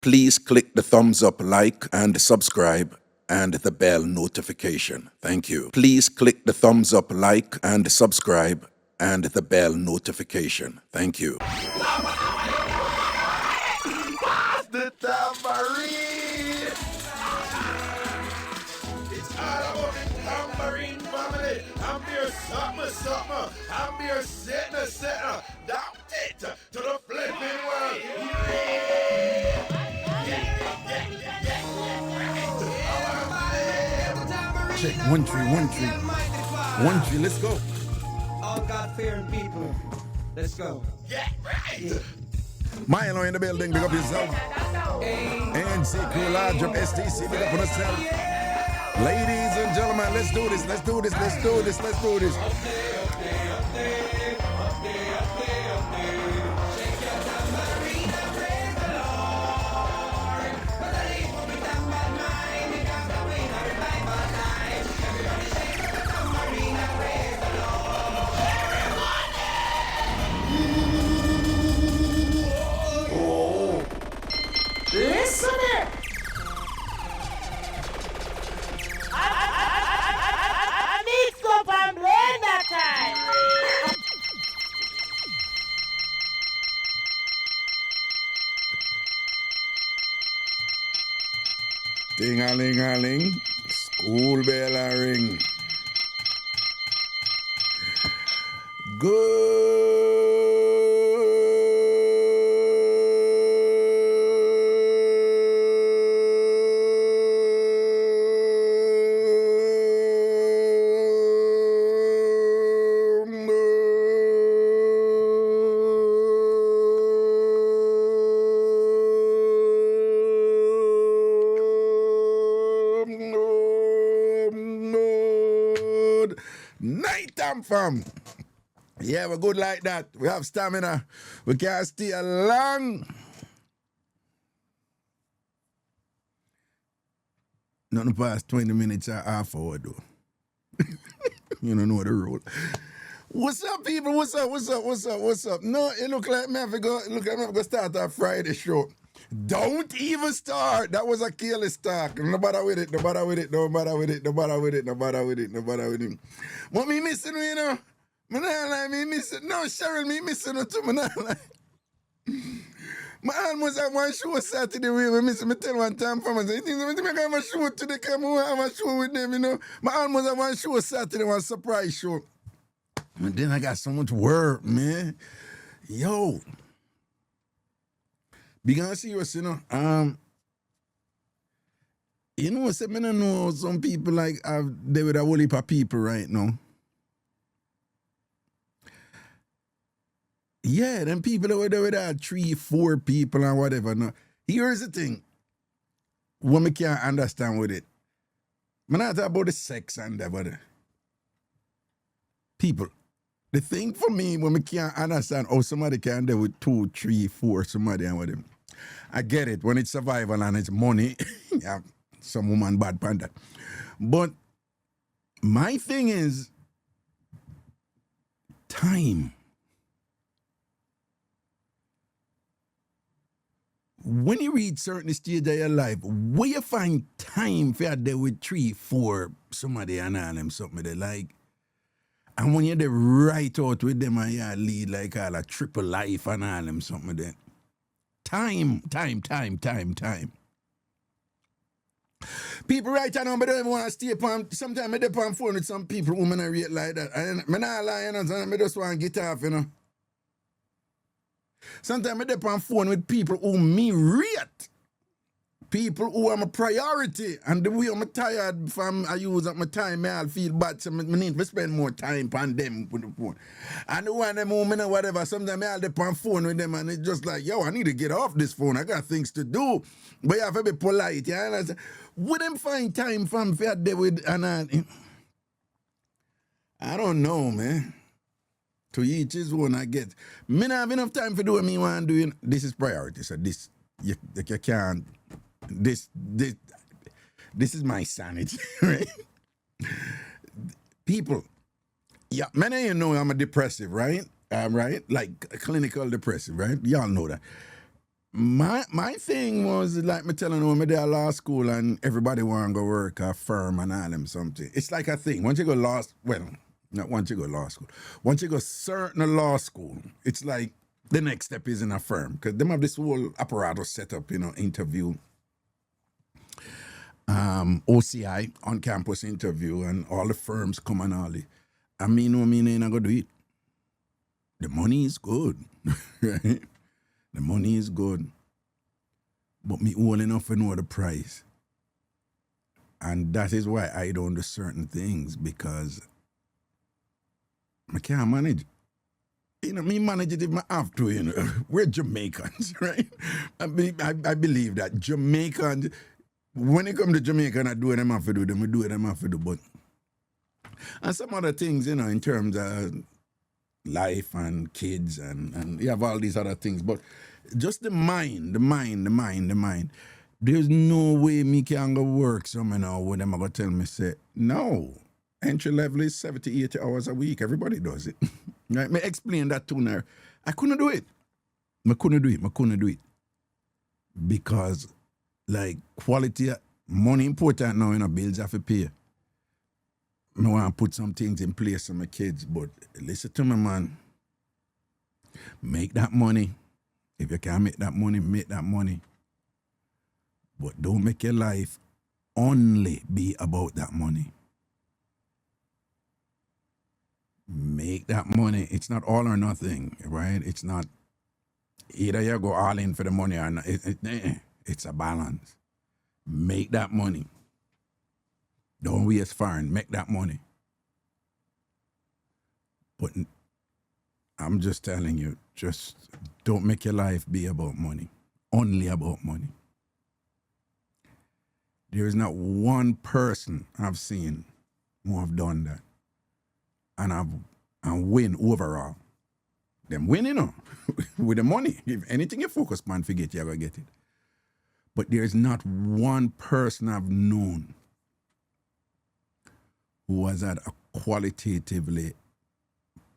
Please click the thumbs up, like, and subscribe, and the bell notification. Thank you. Please click the thumbs up, like, and subscribe, and the bell notification. Thank you. The Tambourine! It's all about the Tambourine family. I'm here, something. I'm here, setting. Down it to the flipping world. Check 1 3 1 3 1 3. Let's go. All God-fearing people, let's go. Get right. Milo in the building, big up yourself. And say cool large up STC, big up on yourself. Ladies and gentlemen, let's do this. Listen it! Mixup and Blenda time! Ding-a-ling-a-ling, school bell a ring. Good night, TamFam. Yeah, we're good like that. We have stamina. We can't stay long. Nothing past 20 minutes or half hour, though. You don't know the rule. What's up, people? What's up? No, it look like me have to go start our Friday show. Don't even start. That was a careless start. No bother with it. What me missing, you know? Me not like me missing. No, Cheryl, me missing her too. Me not like. My almost have one show Saturday. We missing. Me tell one time for myself. I think I have a show today. Come on, I have a show with them, you know. My almost have one show Saturday, one surprise show. And then I got so much work, man. Yo. Big and serious, you know. You know, I know some people like they with a whole heap of people right now. Yeah, them people that were there 3, 4 people and whatever. No. Here's the thing. What me can't understand with it. I'm not talking about the sex and that, but people. The thing for me, when me can't understand how somebody can do with 2, 3, 4, somebody and whatever. I get it. When it's survival and it's money, yeah, some woman bad panda. But my thing is time. When you reach certain stage of your life, where you find time for there with 3, 4, somebody and all them something they like. And when you're there right out with them and you lead like all a triple life and all them something there. Time. People right now, but don't even want to stay upon. Sometimes I depend on phone with some people who I rate like that. And I'm not lying, you know, I just want to get off, you know. Sometimes I depend on phone with people who me rate. People who are my priority. And the way I'm tired from I use up my time, I feel bad. So I need to spend more time on them with the phone. And the one them home or whatever, sometimes I'll depend on phone with them and it's just like, yo, I need to get off this phone. I got things to do. But you have to be polite, yeah. And I say, would them find time from fair day with and I don't know, man. To each his own, I get. Me not have enough time for do what me want to do. This is priority. So this you can't. This is my sanity, right? People, yeah, many of you know I'm a depressive, right? Right? Like a clinical depressive, right? Y'all know that. My thing was like me telling you, when me there at law school and everybody want to go work a firm and all them something. It's like a thing. Once you go not once you go law school. Once you go certain law school, it's like the next step is in a firm because them have this whole apparatus set up, interview, OCI, on campus interview, and all the firms come and all it. I mean, no, me ain't gonna do it. The money is good, right? The money is good, but me old enough to know the price. And that is why I don't do certain things, because I can't manage. Me manage it if I have to, We're Jamaicans, right? I believe that Jamaicans, when it comes to Jamaica, I do what I'm have to do, then we do what I'm have to do. But, and some other things, in terms of life and kids and you have all these other things. But just the mind. There's no way me can go work somewhere now when them are going to tell me, say, no, entry level is 70, 80 hours a week. Everybody does it. Right? Me explain that to her. I couldn't do it. I couldn't do it. Because, like, quality, money important now, bills have to pay. I want to put some things in place for my kids, but listen to me, man. Make that money. If you can make that money, make that money. But don't make your life only be about that money. Make that money. It's not all or nothing, right? It's not either you go all in for the money or not. It's a balance. Make that money. Don't waste foreign. Make that money. But I'm just telling you, just don't make your life be about money. Only about money. There is not one person I've seen who have done that. And win overall. Them win, with the money. If anything you focus on, forget you're going to get it. But there is not one person I've known who has had a qualitatively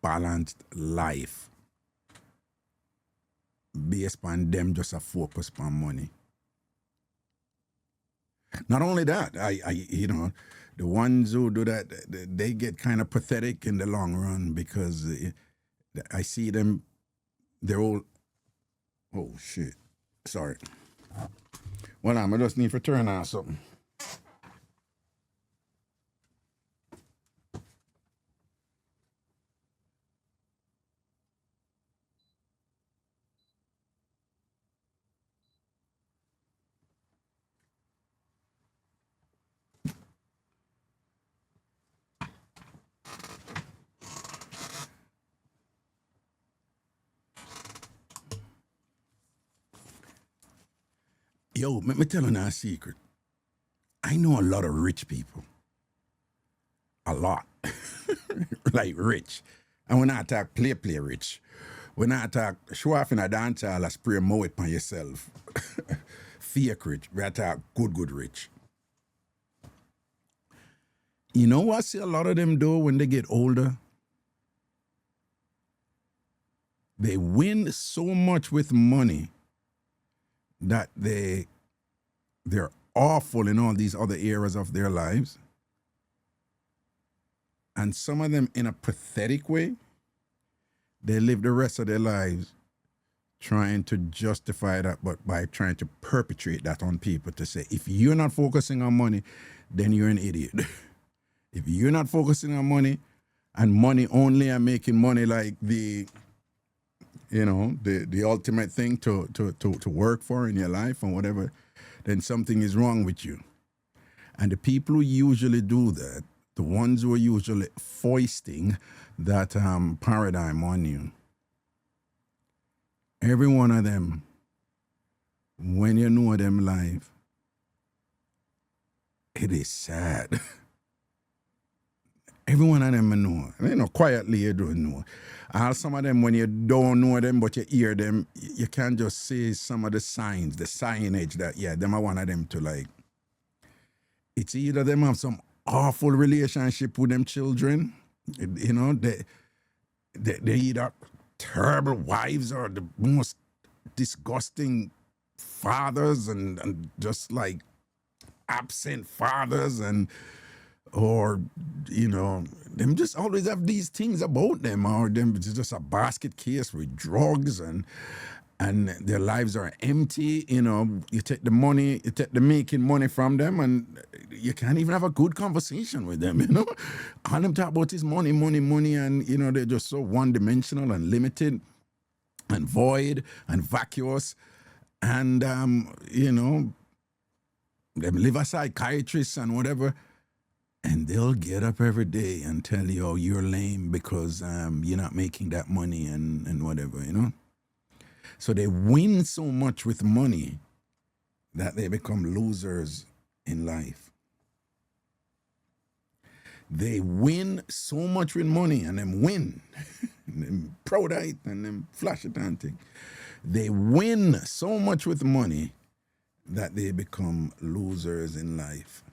balanced life based on them just a focus on money. Not only that, the ones who do that, they get kind of pathetic in the long run because I see them, they're all, oh shit, sorry. Well, I just need to turn on something. Yo, let me tell you a secret. I know a lot of rich people. A lot. Like rich. And when I talk play rich, when I talk show off in a dancehall, I spray mow it on yourself. Fake rich. We talk good rich. You know what I see a lot of them do when they get older? They win so much with money that they're awful in all these other areas of their lives. And some of them, in a pathetic way, they live the rest of their lives trying to justify that, but by trying to perpetrate that on people to say, if you're not focusing on money, then you're an idiot. If you're not focusing on money and money only and making money like the ultimate thing to work for in your life and whatever, then something is wrong with you. And the people who usually do that, the ones who are usually foisting that paradigm on you, every one of them, when you know them live, it is sad. Every one of them I know. Quietly you don't know. And some of them, when you don't know them, but you hear them, you can just see some of the signs, the signage that, them are one of them to like. It's either them have some awful relationship with them children, they either terrible wives or the most disgusting fathers and just like absent fathers or them just always have these things about them, or them just a basket case with drugs and their lives are empty. You take the money, you take the making money from them, and you can't even have a good conversation with them. All them talk about is money, and they're just so one-dimensional and limited and void and vacuous, and them live a psychiatrist and whatever. And they'll get up every day and tell you, oh, you're lame because you're not making that money and whatever, So they win so much with money that they become losers in life. They win so much with money and them win. And them proud of it and them flash it and thing. They win so much with money that they become losers in life.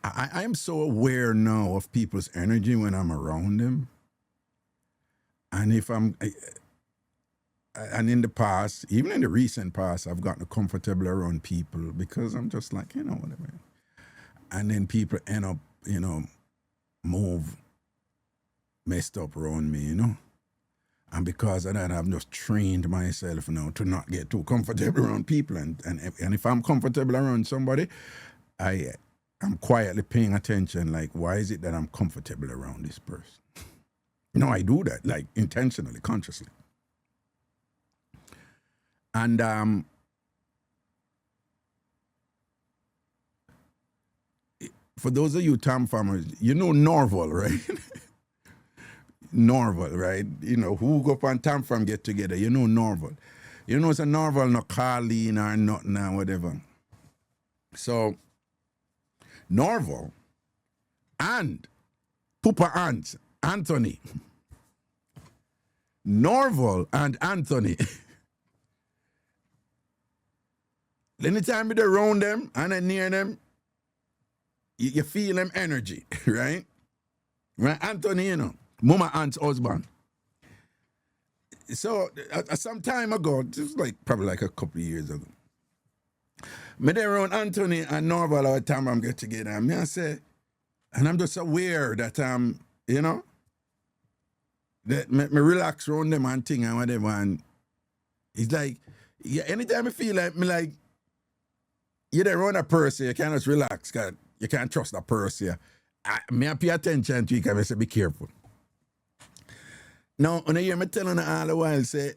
I am so aware now of people's energy when I'm around them. And and in the past, even in the recent past, I've gotten comfortable around people because I'm just like, whatever. And then people end up, move messed up around me, And because of that, I've just trained myself now to not get too comfortable around people. And if I'm comfortable around somebody, I'm quietly paying attention, like, why is it that I'm comfortable around this person? I do that, like, intentionally, consciously. And for those of you TamFamers, Norval, right? Norval, right? Who go up on TamFam get together, Norval. It's a Norval, no Carleen or nothing or whatever. So Norval and Papa Ant, Anthony. Norval and Anthony. Anytime you're around them and near them, you feel them energy, right? Right, Anthony, Mama Ant's husband. So some time ago, just probably like a couple of years ago, me there around Anthony and Norval all the time I'm get together. And I say, and I'm just aware that that me relax around them and thing and whatever. And it's like, anytime I feel like you're there around a person, you can't just relax, cause you can't trust that person. I pay attention to you, because I say be careful. Now, when you hear me telling you all the while, say,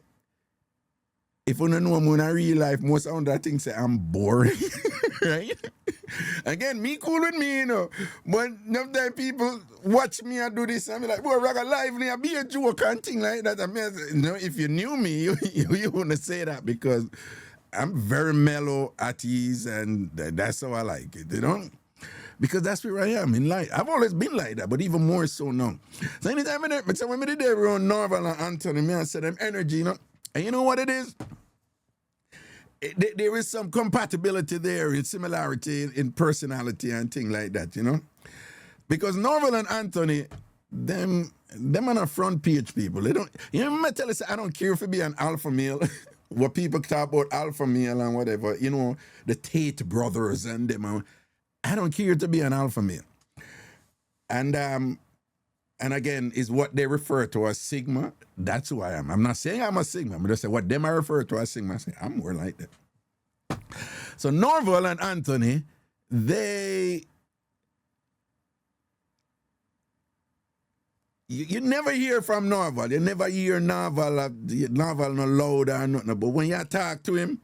if you don't know me in real life, most of that things say I'm boring, right? Again, me cool with me, But sometimes people watch me and do this and be like, boy, Raga lively, I be a joke and thing like that. I mean, if you knew me, you wouldn't say that, because I'm very mellow, at ease, and that's how I like it, Because that's where I am in life. I've always been like that, but even more so now. So anytime when I did there around Norval and Anthony, I said them energy, And you know what it is? There is some compatibility there, in similarity in personality and things like that, Because Norval and Anthony, them on a front page people. They don't. I tell you, I don't care if it be an alpha male. What people talk about alpha male and whatever, the Tate brothers and them. I don't care to be an alpha male. And again, is what they refer to as Sigma. That's who I am. I'm not saying I'm a Sigma. I'm just saying what them I refer to as Sigma. I say, I'm more like that. So Norval and Anthony, you never hear from Norval. You never hear Norval no loud or nothing. But when you talk to him,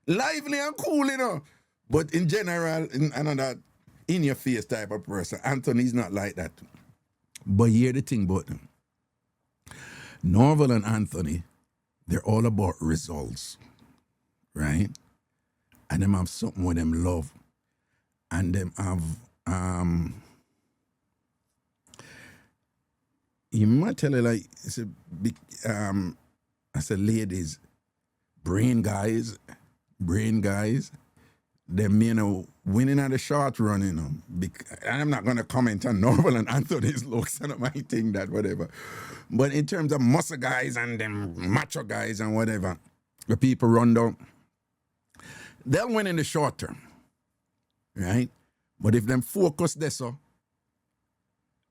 lively and cool, But in general, another in-your-face type of person. Anthony's not like that. But hear the thing about them. Norval and Anthony, they're all about results, right? And them have something with them love. And them have, you might tell her like, it's a big, I said ladies, brain guys, them, winning at the short run, and I'm not going to comment on Norval and Anthony's looks, I don't mind think that, whatever. But in terms of muscle guys and them macho guys and whatever, the people run down, they'll win in the short term, right? But if them focus this, so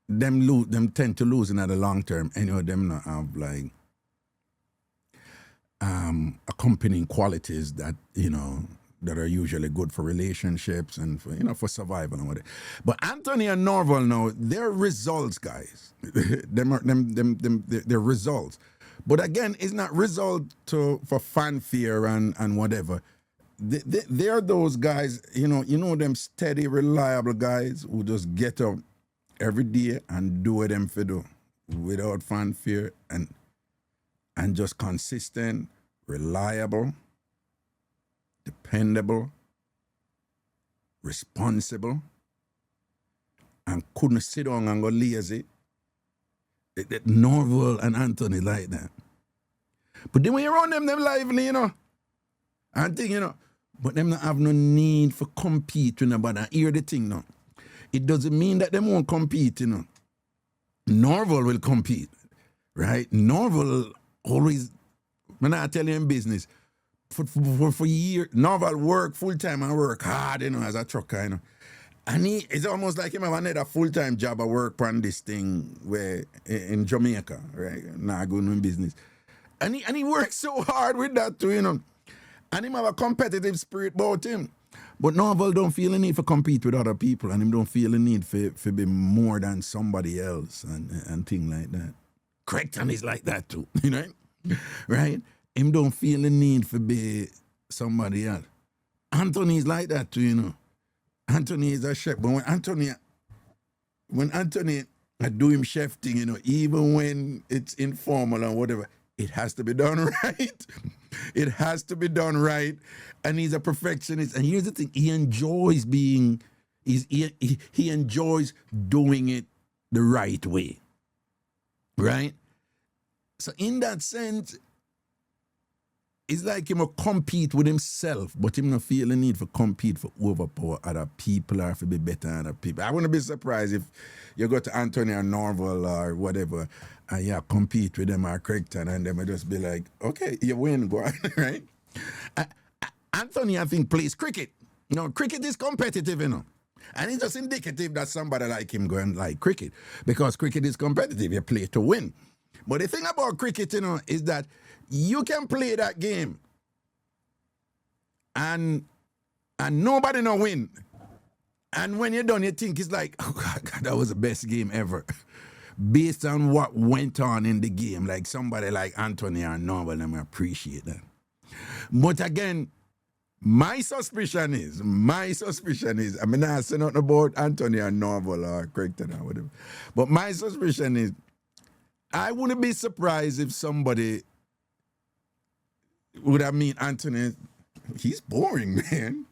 them tend to lose in the long term. Them not have like accompanying qualities that that are usually good for relationships and for survival and whatever. But Anthony and Norval now, they're results guys. They're results. But again, it's not result for fanfare and whatever. They're those guys, them steady, reliable guys who just get up every day and do what them for do without fanfare and just consistent, reliable, dependable, responsible, and couldn't sit down and go lazy. Norval and Anthony like that. But then when you run them lively, and think, but them not have no need for compete with nobody. Hear the thing now. It doesn't mean that they won't compete, Norval will compete, right? Norval always, when I tell you in business, for years, Norval work full-time and work hard, as a trucker, And it's almost like him have another full-time job at work on this thing where in Jamaica, right? Now going in business. And he works so hard with that too, And him have a competitive spirit about him. But Norval don't feel the need for compete with other people, and him don't feel the need for be more than somebody else and things like that. Crichton is like that too, right? Him don't feel the need for be somebody else. Anthony is like that too, Anthony is a chef, but when Anthony do him chef thing, even when it's informal and whatever, it has to be done right. It has to be done right. And he's a perfectionist. And here's the thing, he enjoys he enjoys doing it the right way. Right? So in that sense, it's like him will compete with himself, but him not feel the need for compete for overpower other people or to be better than other people. I wouldn't be surprised if you go to Anthony or Norval or whatever and compete with them or Crichton and them will just be like, okay, you win, go on, right? Anthony, I think, plays cricket. Cricket is competitive, And it's just indicative that somebody like him going like cricket because cricket is competitive. You play to win. But the thing about cricket, is that you can play that game and nobody no win. And when you're done, you think it's like, oh God, that was the best game ever. Based on what went on in the game. Like somebody like Anthony or Norval, I appreciate that. But again, my suspicion is, I mean, I say nothing about Anthony or Norval or Crichton or whatever. But my suspicion is, I wouldn't be surprised if somebody would have meet Anthony. He's boring, man.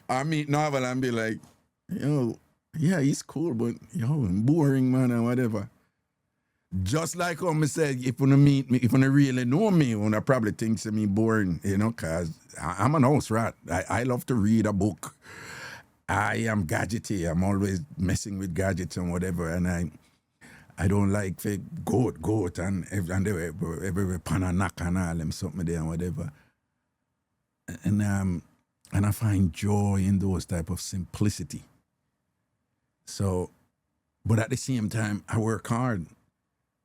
I meet Norval and be like, yeah, he's cool, but boring, man, and whatever. Just like how I said, if you meet me, if you really know me, you probably think me boring, because I'm an house rat. I love to read a book. I am gadgety. I'm always messing with gadgets and whatever, and I don't like fake goat and every pan and knock and all them something there and whatever. And I find joy in those type of simplicity. So, but at the same time, I work hard.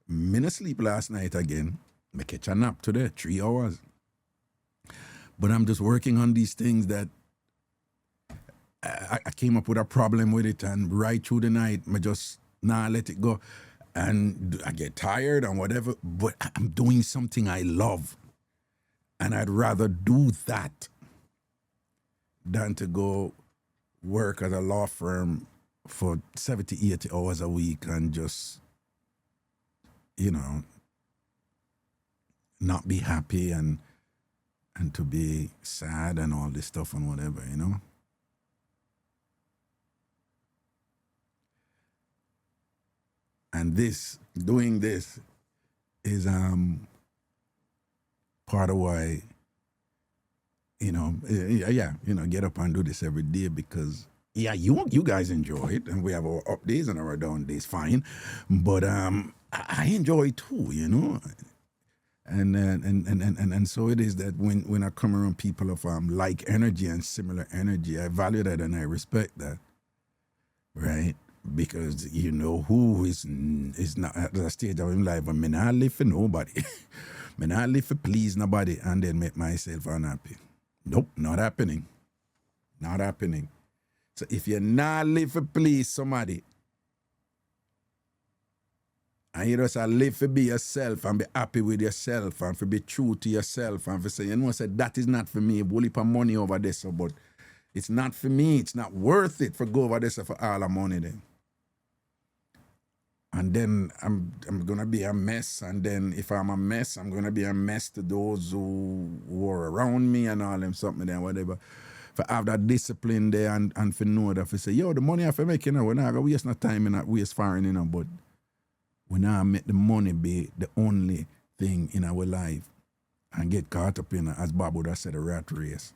Me no sleep last night again. I catch a nap today, 3 hours. But I'm just working on these things that I came up with a problem with it, and right through the night, I just let it go. And I get tired and whatever, but I'm doing something I love. And I'd rather do that than to go work at a law firm for 70, 80 hours a week and just, not be happy and to be sad and all this stuff and whatever, And doing this is part of why, get up and do this every day because you guys enjoy it, and we have our up days and our down days, fine. But I enjoy it too, And so it is that when I come around people of like energy and similar energy, I value that and I respect that, right? Because who is not at the stage of his life, I mean, I live for nobody. I not live for please nobody and then make myself unhappy. Nope, not happening. Not happening. So if you not live for please somebody, and you just live for be yourself and be happy with yourself and for be true to yourself and for say, that is not for me. We'll heap of money over this, but it's not for me. It's not worth it for go over this for all the money then. And then I'm gonna be a mess. And then if I'm a mess, I'm gonna be a mess to those who are around me and all them something there, whatever. For have that discipline there and for know that for say, the money I for make, we're not gonna waste no time and not waste firing, but we now make the money be the only thing in our life and get caught up in, as Bob would have said, a rat race.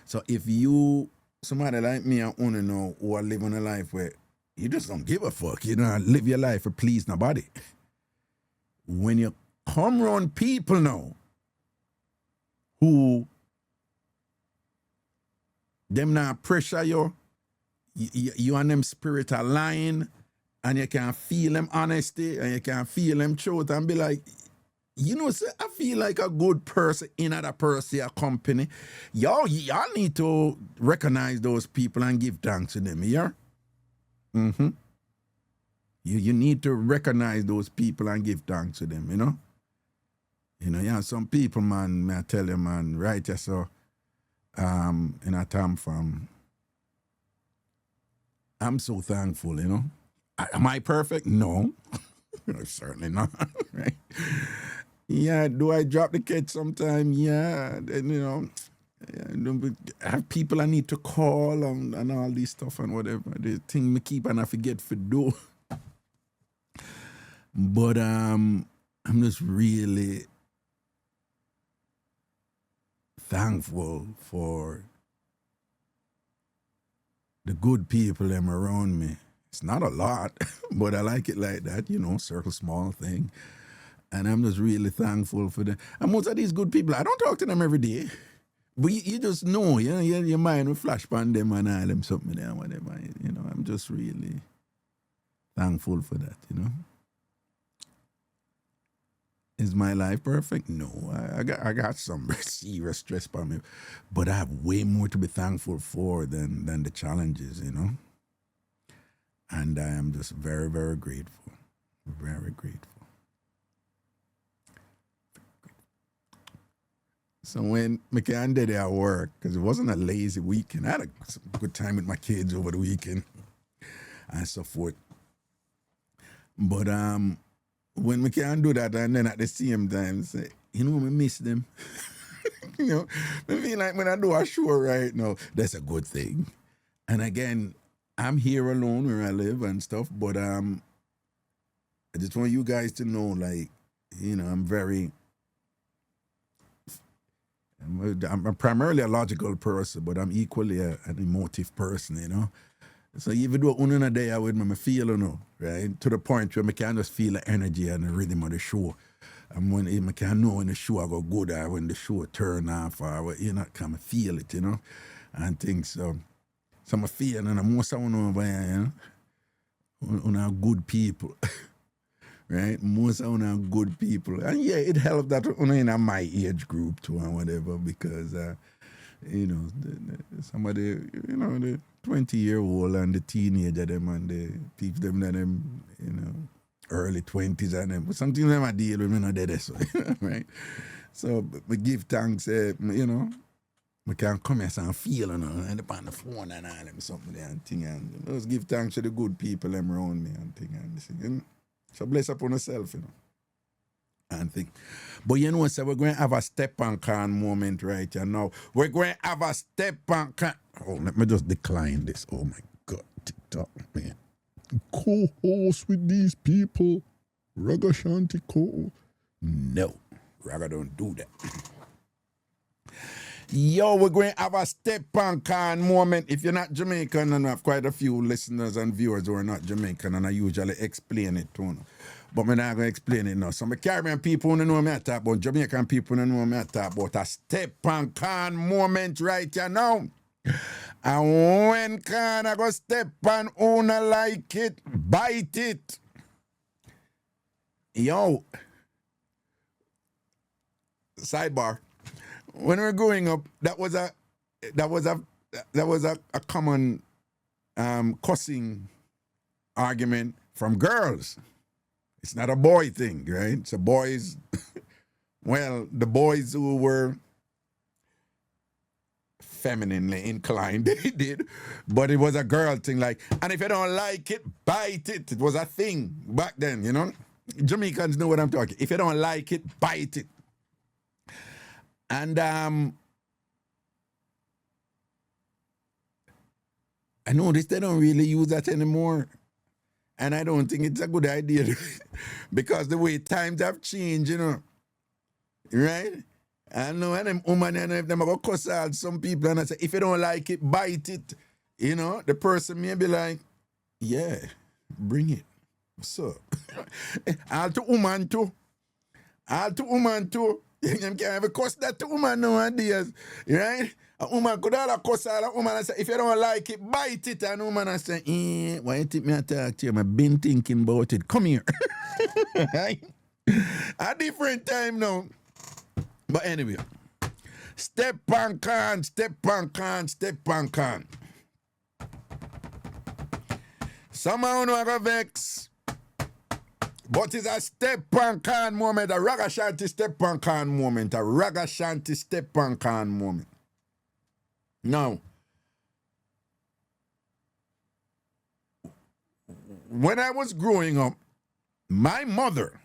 So if somebody like me, I want to know who are living a life where you just don't give a fuck, live your life for please nobody. When you come around people now who them not pressure you and them spirit align, and you can feel them honesty and you can feel them truth and be like, say, I feel like a good person in other person, a company. Y'all need to recognize those people and give thanks to them, yeah? Mm-hmm. You need to recognize those people and give thanks to them, some people, man, may I tell you, man, right, so, in a TamFam, I'm so thankful, Am I perfect? No. Certainly not, right? Yeah, do I drop the kid sometime? Yeah, and, I have people I need to call and all this stuff and whatever. The thing me keep and I forget for do. But I'm just really thankful for the good people them around me. It's not a lot, but I like it like that, circle small thing. And I'm just really thankful for them. And most of these good people, I don't talk to them every day. But you just know, your mind will flash upon them and all them something there and whatever. I'm just really thankful for that, Is my life perfect? No. I got some serious stress upon me. But I have way more to be thankful for than the challenges, And I am just very, very grateful. Very grateful. So when McCann did it at work, because it wasn't a lazy weekend, I had a good time with my kids over the weekend and so forth. But when McCann do that, and then at the same time say, I miss them. I feel like when I do a show right now, that's a good thing. And again, I'm here alone where I live and stuff, but I just want you guys to know, like, I'm primarily a logical person, but I'm equally an emotive person, So even though I'm there with me, I feel, right? To the point where I can just feel the energy and the rhythm of the show. And when I can know when the show I go good or when the show turn off or, kind of feel it, and things. So I'm feeling, and most of them over here, are good people. Right? Most of them are good people. And yeah, it helped that in my age group too and whatever, because, somebody, the 20-year-old and the teenager them and the people them that them, early 20s and them. But sometimes them I deal with me not dead, so, right? So we give thanks, we can come here and feel, and upon the phone and all them something there and thing, and just give thanks to the good people them around me and thing and this. So bless upon yourself, and think. But so we're going to have a step on can moment right here now. We're going to have a step on can. Oh, let me just decline this. Oh my God, TikTok, man. Co-host with these people. Ragashanti co. No, Raga don't do that. Yo, we're going to have a step on can moment. If you're not Jamaican, and I have quite a few listeners and viewers who are not Jamaican, and I usually explain it to them. But I'm not going to explain it now. Some Caribbean people don't know what I talk about. Jamaican people don't know what I talk about. A step on can moment right here now. And when can I go step on who not like it, bite it. Yo, sidebar. When we were growing up, that was a common cussing argument from girls. It's not a boy thing, right? It's a boys. Well, the boys who were femininely inclined, they did, but it was a girl thing. Like, and if you don't like it, bite it. It was a thing back then, you know. Jamaicans know what I'm talking. If you don't like it, bite it. And I noticed they don't really use that anymore. And I don't think it's a good idea because the way times have changed, you know. Right? I know, and them women, and if them go cuss out some people and I say, if you don't like it, bite it. You know, the person may be like, yeah, bring it. What's up? All to woman too. All to woman too. You can't ever cuss that to woman nowadays, right? A woman could all cuss all a woman and say, if you don't like it, bite it. And a woman and say, why you think me I talk to you? I've been thinking about it. Come here. Right? A different time now. But anyway, step on can, step on can, step on can. Somehow no go vex. But it's a step on can moment, a Ragashanti step on can moment, a Ragashanti step on can moment. Now, when I was growing up, my mother,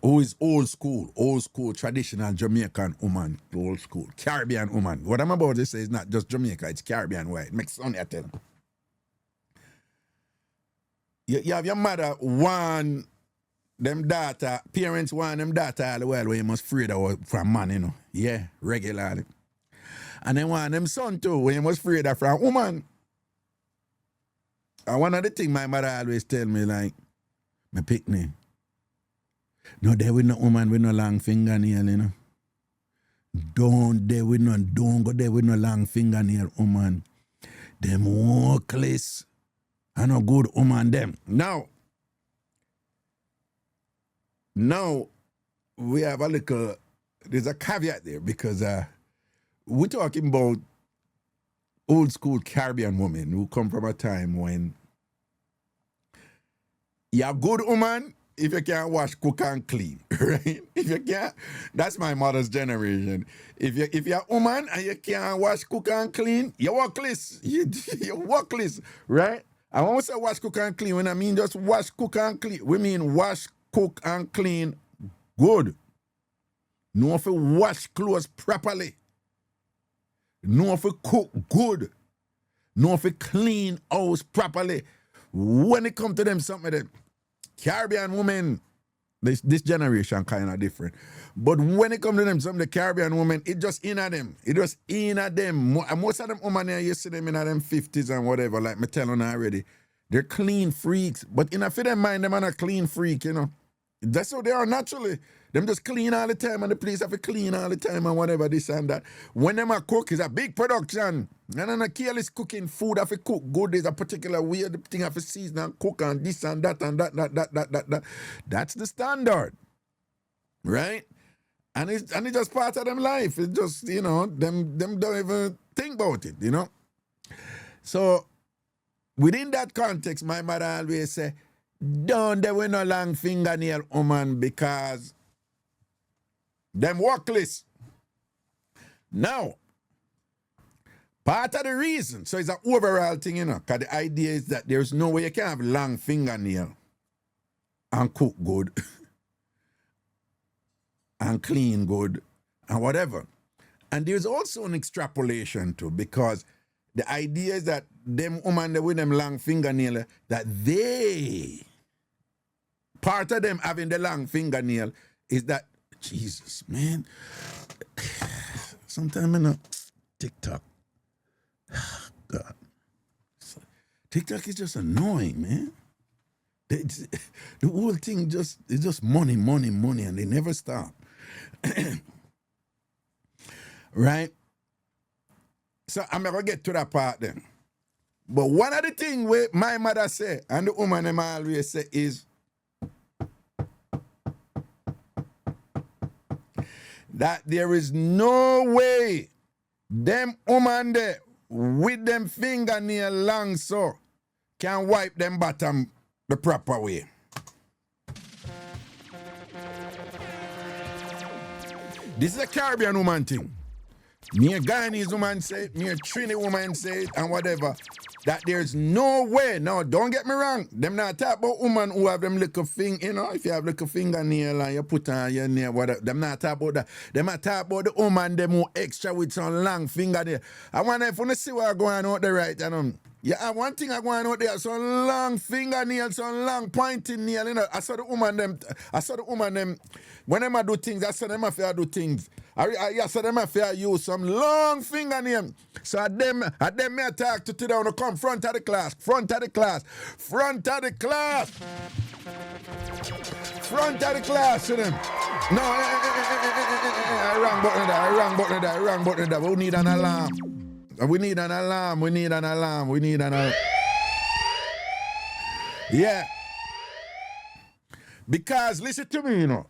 who is old school, traditional Jamaican woman, old school, Caribbean woman. What I'm about to say is not just Jamaica, it's Caribbean white. Makes sense, I tell you. You have your mother want them daughter, parents want them daughter all the while where you must afraid of from man, you know. Yeah, regularly. And then want them son too, where you must afraid of from woman. And one of the things my mother always tell me, like, my picnic. No, there with no woman with no long fingernail, you know. Don't go there with no long fingernail, woman. Them workless. I no good woman them. Now, we have a little, there's a caveat there because we're talking about old school Caribbean women who come from a time when you're a good woman if you can't wash, cook, and clean, right? If you can't, that's my mother's generation. If you're a woman and you can't wash, cook, and clean, you're workless. You're workless, right? I won't say wash, cook, and clean when I mean just wash, cook, and clean. We mean wash, cook, and clean good. Know if you wash clothes properly. Know if you cook good. Know if you clean house properly. When it comes to them, something like that, Caribbean women, this generation kind of different. But when it comes to them, some of the Caribbean women, it just in at them. It just in at them. Most of them women here, you see them in them 50s and whatever, like me telling you already. They're clean freaks. But in a fit them mind, them are not clean freak, you know. That's how they are naturally. Them just clean all the time and the place have to clean all the time and whatever, this and that. When them a cook, it's a big production. And then a careless cooking food have to cook good. There's a particular way the thing have to season and cook and this and that and that. That's the standard. Right? And it's just part of them life. It's just, you know, them don't even think about it, you know. So within that context, my mother always say, don't there with no long fingernail woman because them workless. Now, part of the reason, so it's an overall thing, you know, because the idea is that there's no way you can have long fingernail and cook good and clean good and whatever. And there's also an extrapolation too, because the idea is that them women with them long fingernail, that they, part of them having the long fingernail is that, Jesus, man, Sometimes I know TikTok. God. TikTok is just annoying, man. The whole thing it's just money, and they never stop. Right? So I'm gonna get to that part then. But one of the things where my mother say, and the woman them always say is that there is no way them woman there with them fingernail long so can wipe them bottom the proper way. This is a Caribbean woman thing. Me a Guyanese woman say it, me a Trini woman say it, and whatever. That there's no way. Now, don't get me wrong. Them not talk about women who have them little finger, you know, if you have little fingernail and you put on your nail, whatever. Them not talk about that. Them not talk about the woman them who extra with some long fingernail. I wonder if you see what going on there, right? And yeah, one thing I going out there, some long fingernail, some long pointing nail, you know. I saw the woman them, when them do things, I saw them have to do things. I saw them have to use some long fingernail. So at them may talk to today, to come front of the class. Front of the class to them. No, I wrong button there. We need an alarm. We need an alarm. Yeah. Because, listen to me, you know.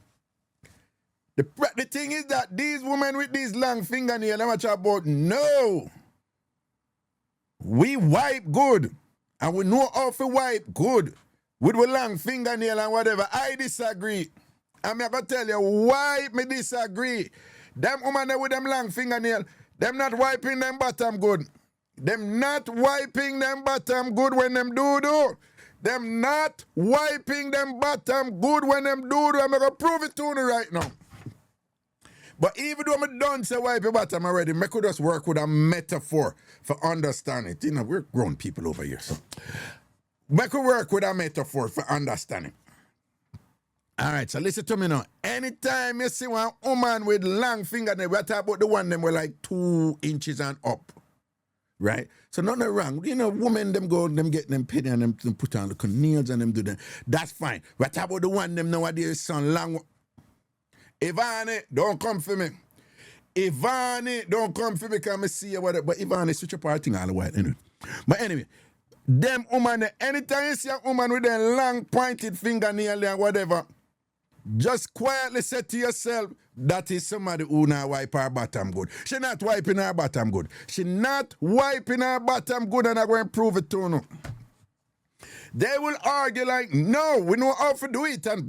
The thing is that these women with these long fingernails, I'm talking about, no. We wipe good. And we know how to wipe good. With a long fingernail and whatever. I disagree. I'm going to tell you why me disagree. Them women with them long fingernail, them not wiping them bottom good. Them not wiping them bottom good when them do. Them not wiping them bottom good when them do. I'm going to prove it to you right now. But even though I'm done say wipe your bottom already, I could just work with a metaphor for understand it. You know, we're grown people over here, so I could work with a metaphor for understanding. All right, so listen to me now. Anytime you see one woman with long fingernails, we talk about the one them were like 2 inches and up, right? So nothing wrong. You know, women them go, them get them penny and them put on the nails and them do that. That's fine. We talk about the one them nowadays son long. Ivani, don't come for me. Ivani, don't come for me because I see you whatever. But Ivani, switch up our thing all the while anyway. But anyway, them woman, anytime you see a woman with a long pointed fingernail and whatever, just quietly say to yourself, that is somebody who not wipe her bottom good. She not wiping her bottom good. She not wiping her bottom good, and I'm going to prove it to you. They will argue like, no, we know how to do it, and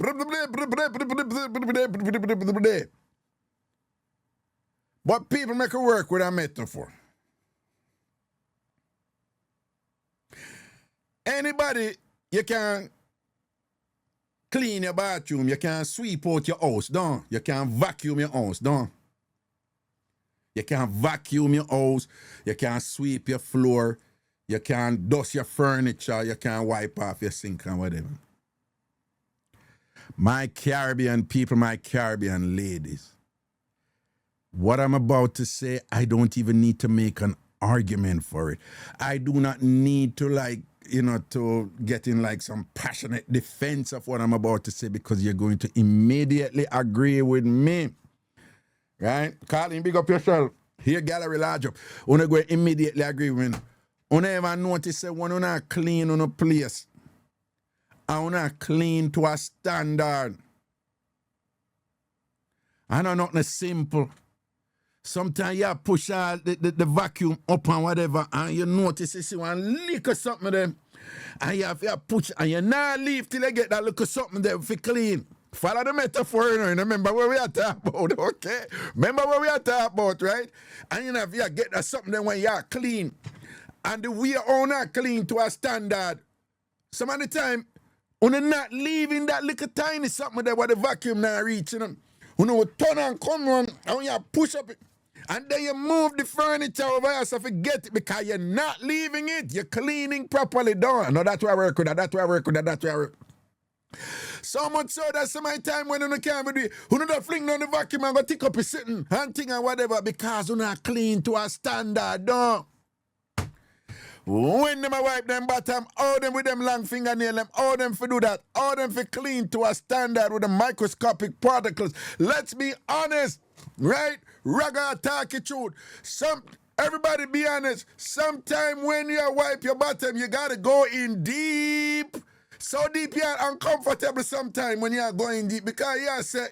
but people make it work with a metaphor. Anybody, you can clean your bathroom, you can sweep out your house, don't you? Can vacuum your house, don't you? Can vacuum your house, you can sweep your floor, you can dust your furniture, you can wipe off your sink and whatever. My Caribbean people, my Caribbean ladies, what I'm about to say, I don't even need to make an argument for it. I do not need to to get in like some passionate defense of what I'm about to say because you're going to immediately agree with me. Right? Colin, big up yourself. Here, gallery large up. You're going to immediately agree with me. You never notice that when you're not clean on a place and you're not clean to a standard. I know nothing simple. Sometimes you push the vacuum up and whatever, and you notice you see one lick of something there, and you have to push, and you not leave till you get that look of something there for clean. Follow the metaphor, you know, remember where we are talking about, okay? Remember where we are talking about, right? And you have to get that something there when you are clean. And the way you're not clean to a standard, some of the time, you're not leaving that little tiny something there where the vacuum not reaching them. You know, turn and come on, and when you push up it, and then you move the furniture over here so forget it because you're not leaving it. You're cleaning properly down. No, that's why I work with that. So much so that's my time when you can't do it. You don't fling down the vacuum and go take up a sitting and thing and whatever because you not clean to a standard, don't. When them a wipe them bottom, all them with them long fingernail, them, all them for do that, all them for clean to a standard with the microscopic particles. Let's be honest, right? Raga talk it truth. Everybody be honest. Sometime when you wipe your bottom, you gotta go in deep. So deep you're uncomfortable sometime when you're going deep because you say,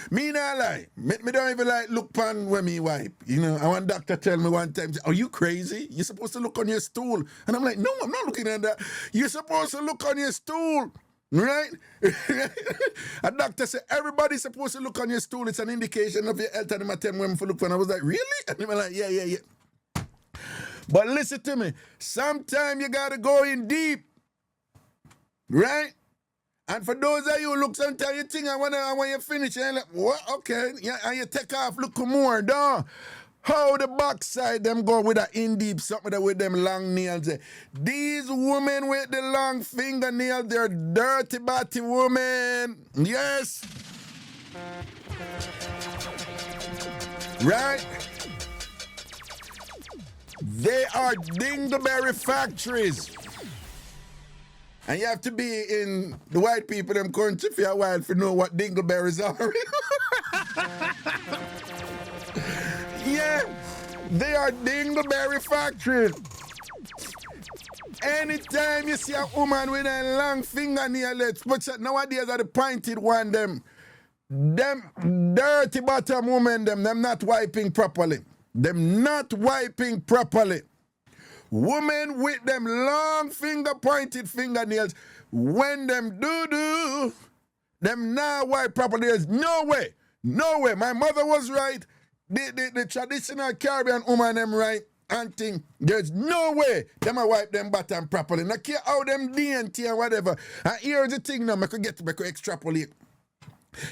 me not lie. Me don't even like look pan when me wipe. You know, I one doctor tell me one time, are you crazy? You're supposed to look on your stool. And I'm like, no, I'm not looking at that. You're supposed to look on your stool. Right? A doctor said, everybody's supposed to look on your stool. It's an indication of your health. And I tell me when to look for. And I was like, really? And they were like, yeah. But listen to me. Sometime you got to go in deep. Right? And for those of you who look sometimes you think when you finish, you're like, what? Okay. Yeah, and you take off, look more, dog. How the backside them go with that in deep something with them long nails. These women with the long fingernails, they're dirty body women. Yes. Right? They are dingleberry factories. And you have to be in the white people them country for a while to know what dingleberries are. Yeah, they are dingleberry factories. Anytime you see a woman with a long fingernail, but nowadays are the pointed one, them dirty bottom women, them not wiping properly. Them not wiping properly. Women with them long pointed fingernails, when them do, them now wipe properly. There's no way. My mother was right. The traditional Caribbean woman, them right, and thing. There's no way them a wipe them bottom properly. Now care how them DNT and whatever. And here's the thing now, I could extrapolate.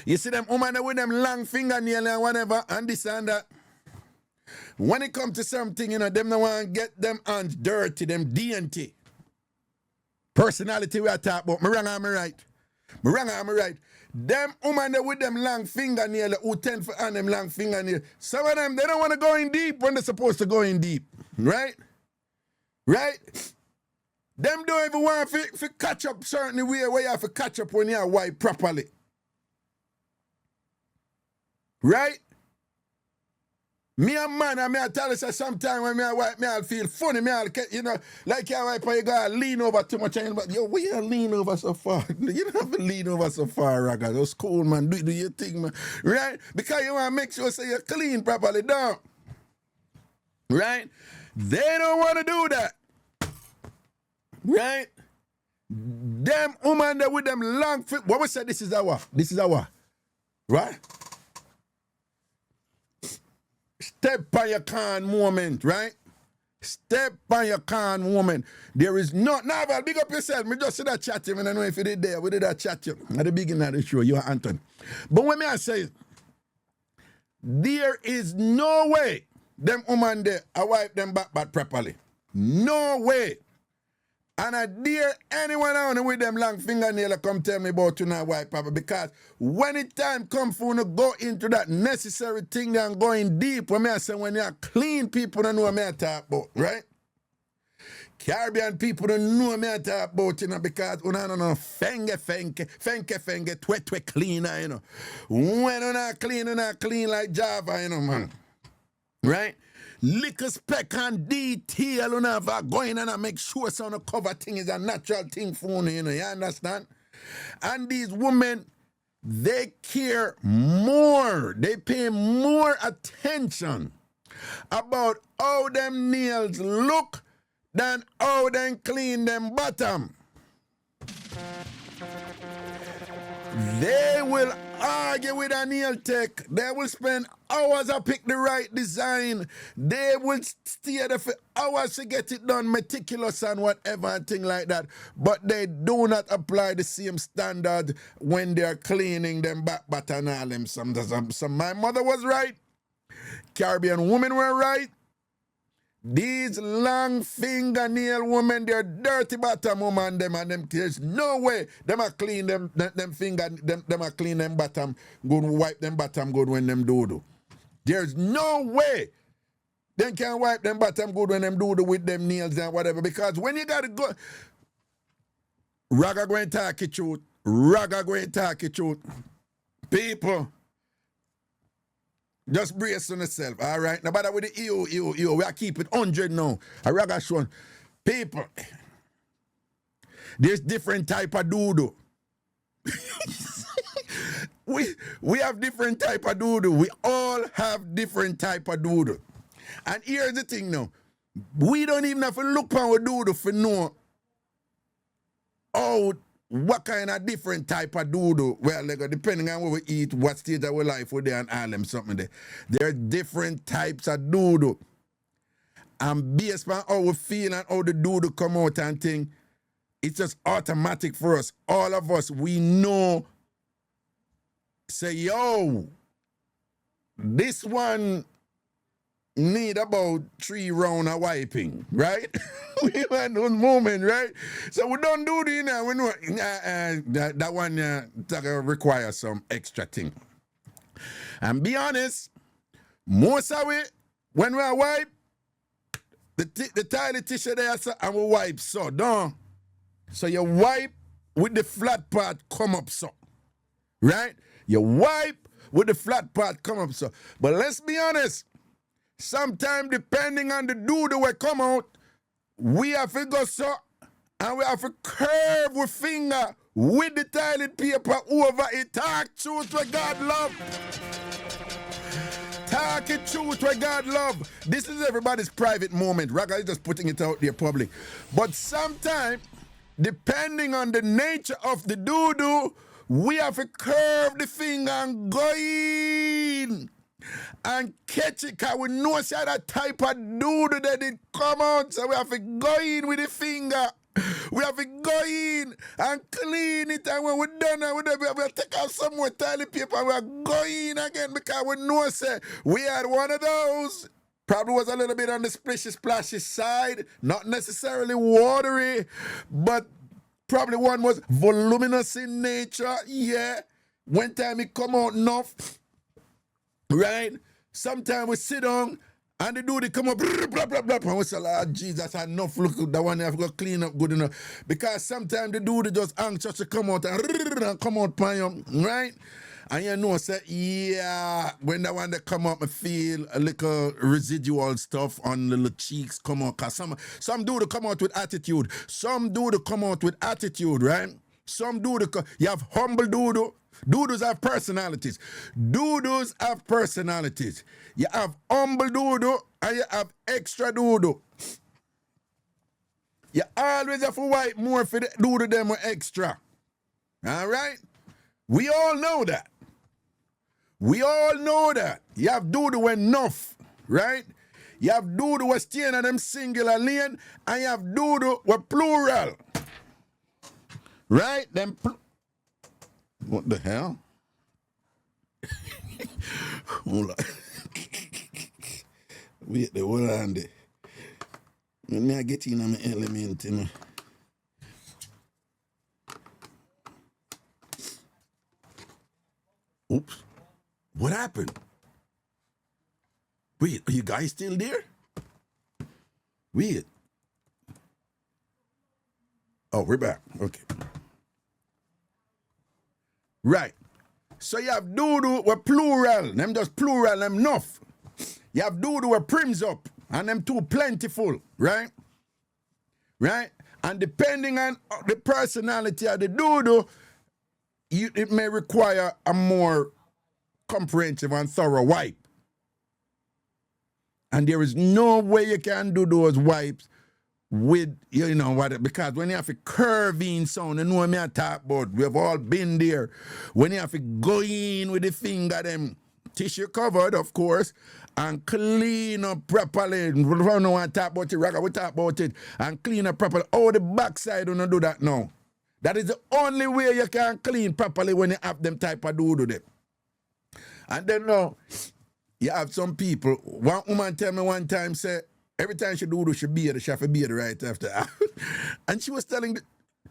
You see them woman with them long fingernail and whatever, and this and that. When it comes to something, you know, them no want to get them hands dirty, them DNT. Personality we are talking about. Me wrong or me right? Them women with them long fingernail who tend for on them long fingernail. Some of them, they don't want to go in deep when they're supposed to go in deep. Right? Them don't even want to catch up certain way where you have to catch up when you wipe properly. Right? Me a man, and me a tell you sometimes when me a wipe, me I'll feel funny, you know, like you wipe and you gotta lean over too much, but yo, why you lean over so far? You don't have to lean over so far, Raga. That's cool, man. Do your thing, man. Right? Because you want to make sure so you're clean properly, don't. Right? They don't want to do that. Right? Them woman there with them long feet. What we say this is our. Right? Step on your con moment, right? Step on your con woman. There is not. Now, Val, big up yourself. Me just see that chat you. I don't know if you did there. We did that chat you. At the beginning of the show, you are Anton. But when I say, there is no way them woman there, I wipe them back properly. No way. And I dare anyone on with them long fingernail come tell me about you not wipe properly. Because when it time come for you to go into that necessary thing and going deep, when I say when you're clean, people don't know what I talk about, right? Caribbean people don't know what I talk about, you know, because you don't know fenge, twe cleaner, you know. When you're not clean like Java, you know, man. Right? Liquor spec and detail, you know, going and make sure so the cover thing is a natural thing for you, you understand? And these women, they care more, they pay more attention about how them nails look than how them clean them bottom. They will argue with a nail tech. They will spend hours to pick the right design. They will stay there for hours to get it done, meticulous and whatever and thing like that. But they do not apply the same standard when they're cleaning them back and all them. Some my mother was right. Caribbean women were right. These long fingernail women, they're dirty bottom woman, them and them. There's no way them a clean them finger, them a clean them bottom, good wipe them bottom good when them do. There's no way them can wipe them bottom good when them do with them nails and whatever. Because when you gotta go, Raga going to talk it truth. Raga going to talk it truth. People. Just brace on yourself, all right? Now, bother with the EO. We are keep it 100 now. A Ragashanti. People, there's different type of doodoo. we have different type of doodoo. We all have different type of doodoo. And here's the thing now. We don't even have to look on our doodoo for know what kind of different type of doodoo, well, like, depending on what we eat, what stage of our life we're there and all them something there. There are different types of doodoo. And based on how we feel and how the doodoo come out and thing, it's just automatic for us. All of us, we know, say, yo, this one need about 3 rounds of wiping, right? We want those moments, right? So we don't do this now. We know that one that requires some extra thing. And be honest, most of it, when we wipe, the tiny tissue there, so, and we wipe so, don't. So you wipe with the flat part come up so, right? You wipe with the flat part come up so. But let's be honest, sometimes, depending on the doodoo that come out, we have to go so, and we have to curve with finger with the toilet paper over it. Talk truth where God love. Talk it truth where God love. This is everybody's private moment. Raga is just putting it out there public. But sometimes, depending on the nature of the doodoo, we have to curve the finger and go in and catch it, because we know that type of doodoo that it come out, so we have to go in with the finger. We have to go in and clean it, and when we're done, we have to take out some more toilet paper and we're going again, because we know we had one of those. Probably was a little bit on the splishy splashy side, not necessarily watery, but probably one was voluminous in nature, yeah. One time it come out enough, right? Sometimes we sit down and the dude come up, blah, blah, blah, and we say, Lord Jesus, enough, look, that one have to go clean up good enough. Because sometimes the dude just anxious to come out and come out by him, right? And you know, say, yeah, when that one that come up, I feel a little residual stuff on the little cheeks come out. Because some dude come out with attitude. Some dude come out with attitude, right? Some dude, you have humble doodoo. Doodles have personalities. Doodles have personalities. You have humble doodoo and you have extra doodoo. You always have to wipe more for the doodoo them with extra. All right? We all know that. We all know that. You have doodoo enough, right? You have doodoo with staying on them singular lane, and you have doodoo with plural. Right? What the hell? Hold on. Wait, the one on there. Let me get in on my element, you know. Oops. What happened? Wait, are you guys still there? Wait. Oh, we're back. Okay. Right. So you have doodoo with plural. Them just plural, them enough. You have doodoo with prims up. And them too plentiful. Right? Right? And depending on the personality of the doodoo, it may require a more comprehensive and thorough wipe. And there is no way you can do those wipes with, you know what, because when you have a curving sound, you know what I talk about. We have all been there. When you have to go in with the finger, them tissue covered, of course, and clean up properly. We don't want to talk about it, Raga, we talk about it, and clean up properly. Oh, the backside don't do that now. That is the only way you can clean properly when you have them type of doodoo them. And then now, you have some people, one woman tell me one time, say, Every time she do, she beard, she have to beard right after. And she was telling the,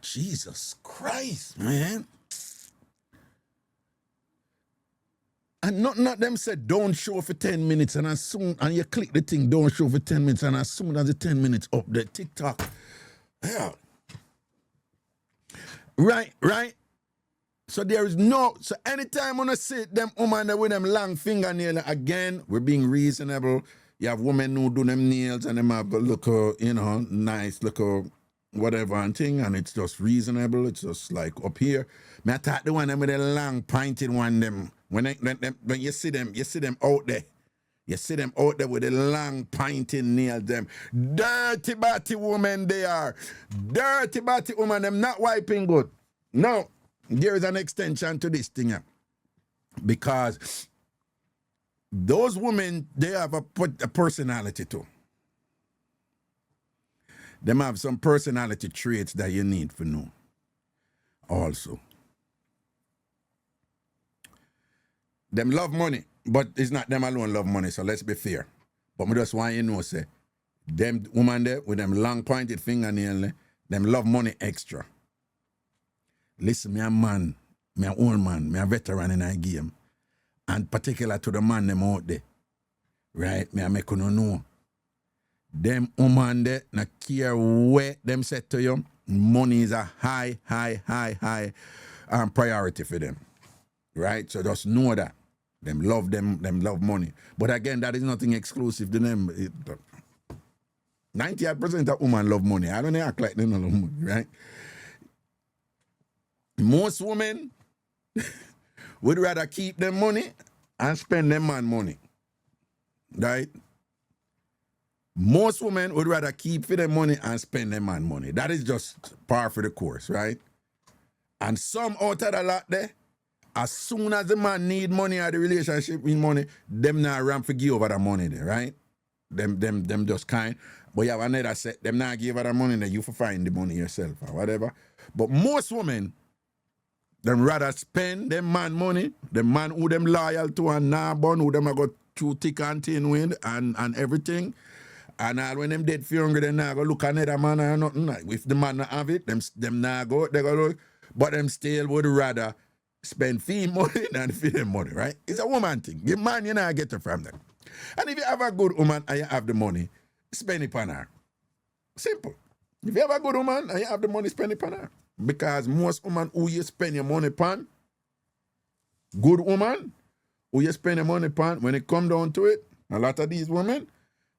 Jesus Christ, man. And not them said, don't show for 10 minutes, and as soon, and you click the thing, don't show for 10 minutes, and as soon as the 10 minutes up, the TikTok. Yeah. Right. So there is no, so anytime when I see them woman with them long fingernail, again, we're being reasonable. You have women who do them nails and them have a look, nice, look, whatever and thing, and it's just reasonable. It's just like up here. Me I thought the one them with the long pointed one, them, when you see them out there. You see them out there with the long pointing nails, them. Dirty batty women they are. Dirty batty woman, them not wiping good. No, there is an extension to this thing. Because those women, they have a personality too. Them have some personality traits that you need to know also. Them love money, but it's not them alone love money, so let's be fair. But I just want you to know, say, them woman there with them long pointed fingernail, them love money extra. Listen, me a man, me a old man, me a veteran in a game. And particular to the man them out there. Right? Me a make you know. Them woman there, na care where them said to you, money is a high priority for them. Right? So just know that. Them love money. But again, that is nothing exclusive to them. 98% of women love money. I don't act like they don't love money, right? Most women would rather keep them money and spend them man money. Right? Most women would rather keep for them money and spend them man money. That is just par for the course, right? And some out of the lot there, as soon as the man need money or the relationship need money, them not ramp for give over the money there, right? Them just kind. But you have another set, them not give over the money, then you for find the money yourself or whatever. But most women, them rather spend them man money, the man who them loyal to and nah bun, who them a got through thick and thin with and everything. And all when them dead for hungry, they not go look another man or nothing. If the man not have it, them not go, they go look. But them still would rather spend fee money than feed them money, right? It's a woman thing. The man, you not get it from them. And if you have a good woman and you have the money, spend it on her. Simple. If you have a good woman and you have the money, spend it on her. Because most women who you spend your money upon, good woman, who you spend your money upon, when it come down to it, a lot of these women,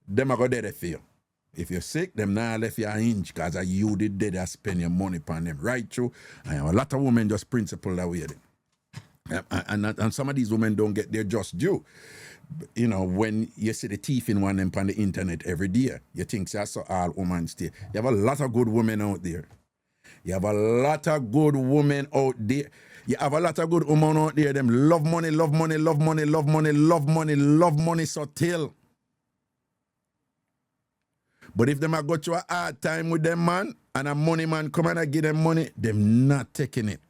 them are going to feel. If you're sick, them not left you a inch because you did that spend your money upon them. Right true. And a lot of women just principle that way. Then. And some of these women don't get their just due. You know, when you see the thief in one them on the internet every day, you think that's all women stay. You have a lot of good women out there. You have a lot of good women out there. You have a lot of good women out there. Them love money so till. But if them a go through a hard time with them man, and a money man come and give them money, them not taking it.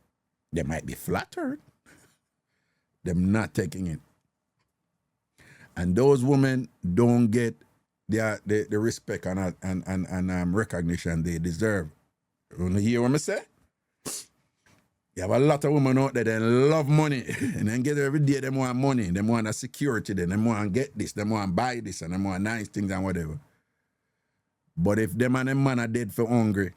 They might be flattered. Them not taking it. And those women don't get the respect and recognition they deserve. You hear what I say? You have a lot of women out there that love money. And then get every day, they want money. They want a security. They want to get this. They want to buy this. And they want nice things and whatever. But if them and them man are dead for hungry,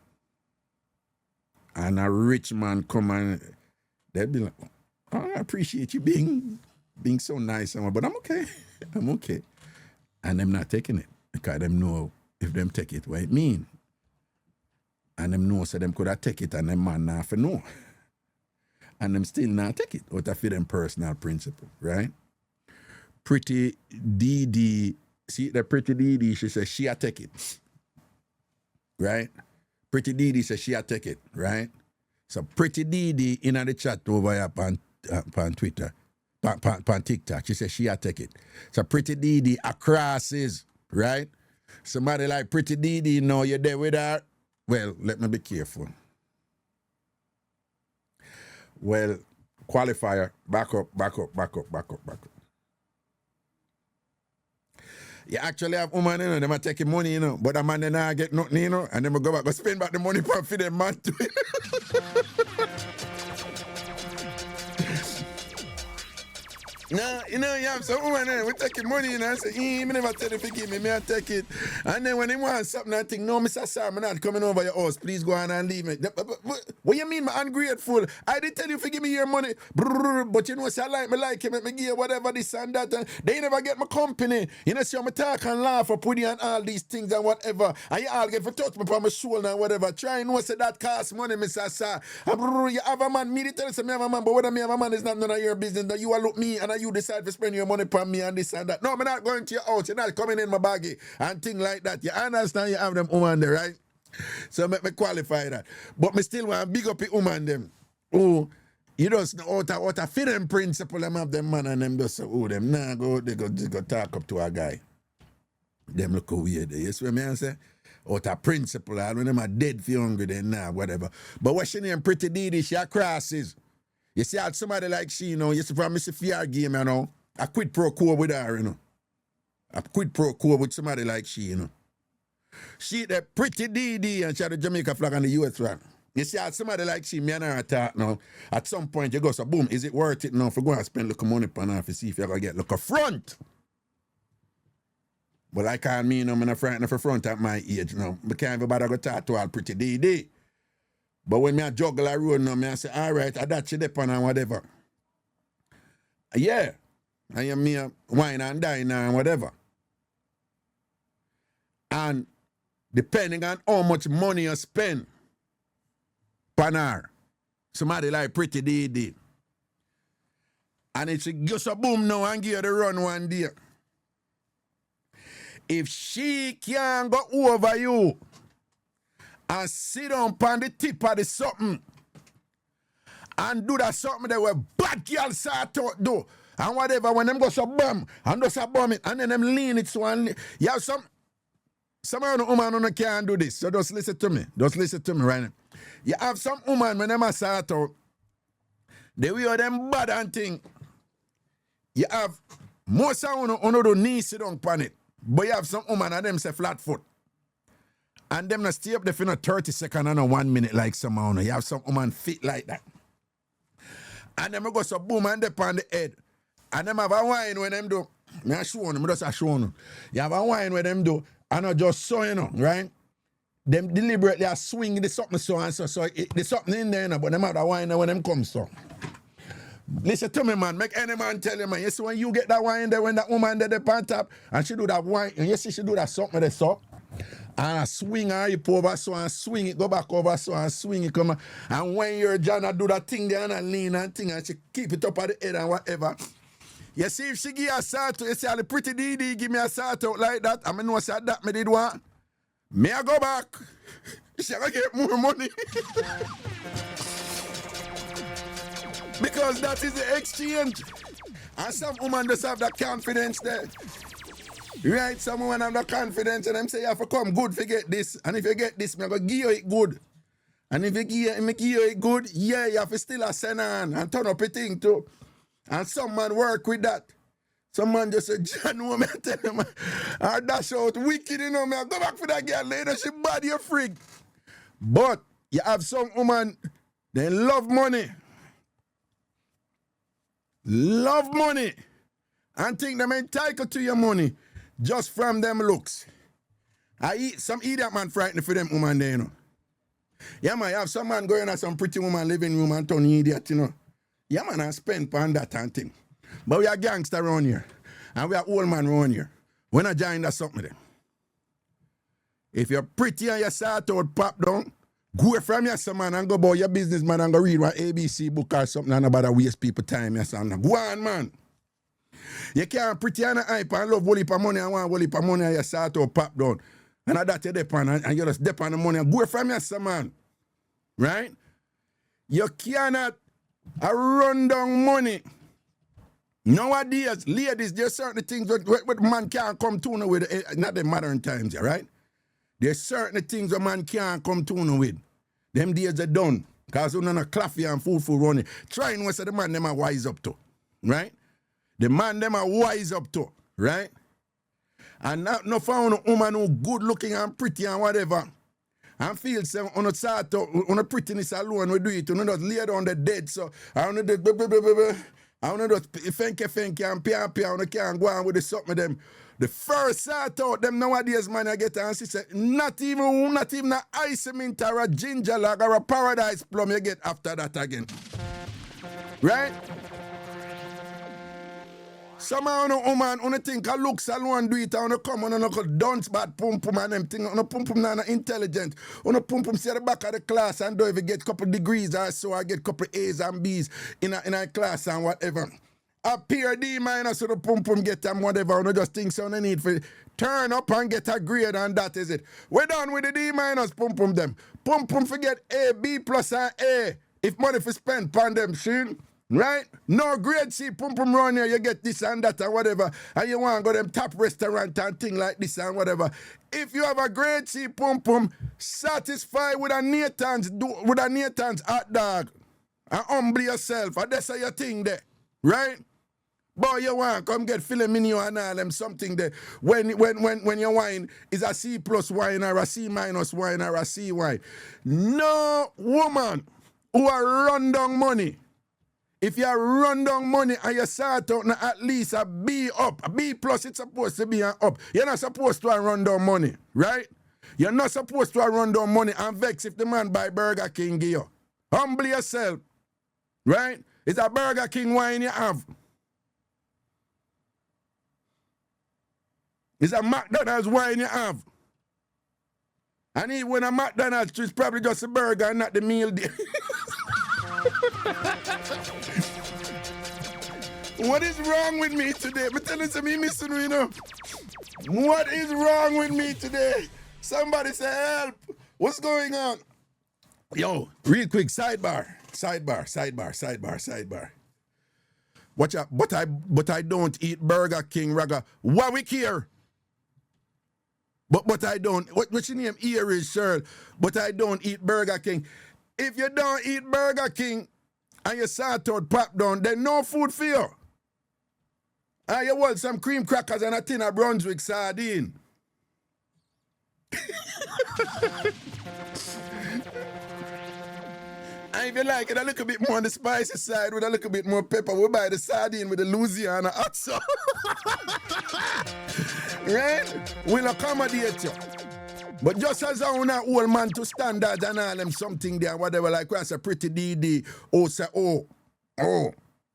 and a rich man come and they'll be like, oh, I appreciate you being so nice, but I'm okay. I'm okay. And them not taking it. Because them know if them take it, what it mean. And them know so them could have take it and them man not for know. And them still not take it out of them personal principle, right? Pretty DD, see the pretty DD, she says she a take it. Right? Pretty Didi says she a take it, right? So Pretty Didi in the chat over here on Twitter, on TikTok, she says she a take it. So Pretty Didi across is, right? Somebody like Pretty Didi, know you're there with her. Well, let me be careful. Well, qualifier, back up. You actually have woman, you know, them a taking money, you know, but a man then I get nothing, you know, and then we go back, go spend back the money for them man too. No, you know, you have some woman there, we taking money, you know, I say, me never tell you to give me, I take it. And then when they want something, I think, no, Mr. Sam, I'm not coming over your house, please go on and leave me. What you mean, I'm ungrateful? I did tell you to give me your money, but you know, say, I like him, me give you whatever, this and that, and they never get my company. You know, see, I'm talk and laugh for putting and all these things and whatever, and you all get for touch me on my shoulder and whatever. Try and know, say, that costs money, Mr. Sam. You have a man, me to tell you, say, me have a man, but whether me have a man is not none of your business, that you will look me and you decide to spend your money upon me and this and that. No, I'm not going to your house. You're not coming in my baggy and things like that. You understand? You have them woman there, right? So make me qualify that. But me still want to big up the woman them. Oh, you just know out of freedom principle them have them man and them just say, oh, them nah go, they go talk up to a guy. Them look weird. You see what I say? Out of principle, and when them are dead for hungry, then nah, whatever. But what's your name? Pretty Didi, she a crosses. You see, I had somebody like she, you know, you see, from Mr. Fair game, you know, I quit pro quo with her, you know. I quit pro quo with somebody like she, you know. She, the Pretty Didi, and she had the Jamaica flag and the US flag. You see, I had somebody like she, me and her talk now. At some point, you go, so boom, is it worth it now for going to spend a little money on her to see if you're going to get look a front? But like I mean, I'm not frightened for front at my age, you know. I can't even bother go talk to all Pretty Didi. But when me a juggle a road now, me I say, all right, I that she depend on whatever. Yeah. I am me a wine and dine and whatever. And depending on how much money you spend on her, somebody like Pretty Didi. And if she just a boom now and give her the run one day. If she can't go over you and sit down on the tip of the something and do that something that were bad girl start out do. And whatever, when them go so bum, and just a bum it, and then them lean it so and you have some of the woman who can't do this. So just listen to me. Just listen to me right now. You have some woman when them a start out, they will them bad and thing. You have most of them who do knees sit down on it. But you have some woman and them say flat foot. And them not stay up there for 30 seconds and 1 minute like some man. You have some woman fit like that. And them go so boom and dip on the head. And them have a wine when them do. Me a show them, just a show them. You have a wine when them do. And not just so, you know, right? Them deliberately are swinging the something so and so. So there's something in there, you know, but them have a wine when them come so. Listen to me, man. Make any man tell you, man. You see when you get that wine there, when that woman there on top, and she do that wine, and you see she do that something there so. And I swing her hip over so and swing it, go back over so and swing it, come on. And when you're John, I do that thing there and I lean and thing and she keep it up at the head and whatever. You see if she give a sort out, you see all the Pretty Didi give me a sort out like that, I mean, know say that me did one. Me I go back. She gonna get more money. Because that is the exchange. And some women just have that confidence there. Right, some women have that confidence and them say you have to come good to get this. And if you get this, I'm going to give you it good. And if you give you it good, yeah, you have to still send on and turn up a thing too. And some man work with that. Some man just say, John, woman, tell him, I dash out wicked, you know, man. Go back for that girl later, she bad, you freak. But you have some woman, they love money. Love money. And think them entitled to your money just from them looks. Some idiot man frightened for them woman there, you know. Yeah, man, you have some man going at some pretty woman living room and turn idiot, you know. Yeah, man, I spend on that and thing. But we are gangster around here. And we are old man around here. When I join that something there. If you're pretty and you start out pop down, go from your son, man, and go about your business, man, and go read one ABC book or something and about to waste people time, yes, and go on, man. You can't pretty and hype and love whole heap of money and want whole heap of money and you start out pop down. And that you depend and you just depend on the money and go from your son, man. Right? You cannot run down money. Nowadays, ladies, there's certain things that man can't come to know with, not the modern times, right? There's certain things a man can't come to know with. Them days are done. Because you're not coffee and food for running. Try and what's the man them are wise up to. Right? The man them are wise up to. Right? And not found a woman who good looking and pretty and whatever. And feel say on a start on a prettiness alone we do it. You know just lay down the dead. So I want to do I want to just fenke and pia and can't go on with the something of them. The first sort out them nowadays man I get and she say not even a ice mint or a ginger log or a paradise plum you get after that again. Right? Somehow no woman, on think a looks alone do it, and come on and dance bad pum pum and them thing, on pum pum na intelligent, on pum pum see at the back of the class and don't even get couple degrees or so I get couple A's and B's in a class and whatever. A Ph.D. minus so the pum pum get them whatever, and just think so no need for turn up and get a grade and that is it. We're done with the D minus pum pum them. Pum pum forget A, B plus and A. If money for spend on them, see? Right? No grade C, pum pum run here, you get this and that and whatever, and you want to go to them top restaurant and thing like this and whatever. If you have a grade C pum pum, satisfied with a Nathan's hot dog, and humble yourself, and that's how you think there, right? Boy, you want come get filet mignon and all them something there. When your wine is a C plus wine or a C minus wine or a C wine. No woman who are run down money. If you run down money and you start out at least a B up, a B plus it's supposed to be an up. You're not supposed to run down money, right? You're not supposed to run down money and vex if the man buy Burger King give you. Humble yourself, right? It's a Burger King wine you have. It's a McDonald's wine you have. And even when a McDonald's, it's probably just a burger and not the meal deal. What is wrong with me today? I'm telling you, missing you know. What is wrong with me today? Somebody say help. What's going on? Yo, real quick, sidebar. Watch out, but I don't eat Burger King, Raga. What we care? But I don't. What's your name? Here is Cheryl. But I don't eat Burger King. If you don't eat Burger King and you sort out pop down, then no food for you. And you want some cream crackers and a tin of Brunswick sardine. And if you like it a little bit more on the spicy side with a little bit more pepper, we buy the sardine with the Louisiana hot sauce. Right? We'll accommodate you. But just as I want an old man to standards and all them something there, whatever, like we say pretty DD, say,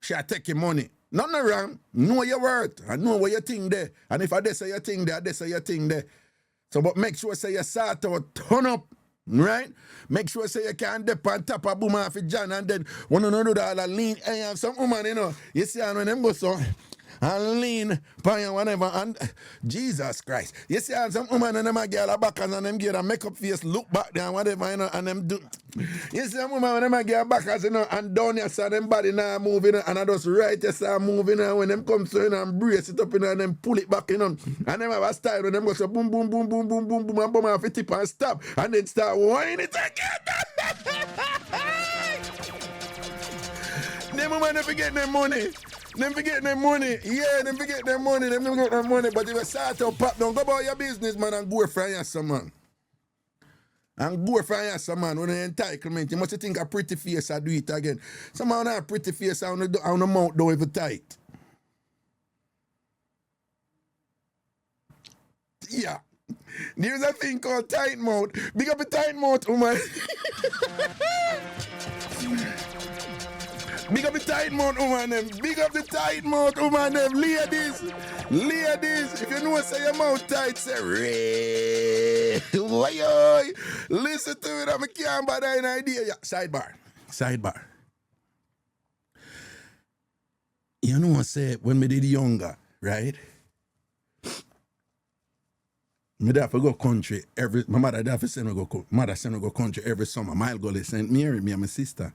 she take your money. Nothing wrong. Know your worth. And know what you think there. And if I say your thing there, I say your thing there. So, but make sure say you start out, turn up. Right? Make sure say you can't dip on top of boom off John and then one another do all that lean. I have some woman, you know. You see, and when them go so and lean, pan whatever, and Jesus Christ. You see, and some woman and them a girl a back and them get a makeup face, look back there and whatever, you know, and them do. You see, some woman when them a get back as you know, and down you saw them body now moving, and I just right you saw moving, and when them come so you know, and brace it up, you know, and them pull it back, you know, and them have a style when them go so boom, boom, boom, boom, boom, boom, boom, and boom off the tip and stop, and then start whining it again. Them woman never get their money. Them forget their money. Yeah, them forget their money. Them never get their money. But if you start to pop down, go about your business, man, and go for your man. And go for your man with an entitlement. You must think a pretty face, I do it again. Somehow not a pretty face, I want the mouth don't even tight. Yeah. There's a thing called tight mouth. Big up a tight mouth, woman. Big up the tight mouth woman them. Big up the tight mouth woman them. Ladies, if you know say your mouth tight, say Ray. Listen to it, I can't bother an idea. Yeah. Sidebar. You know what I say when me did younger, right? Me have to go country my mother have to send me go country every summer. My girl is St. Mary, me and my sister.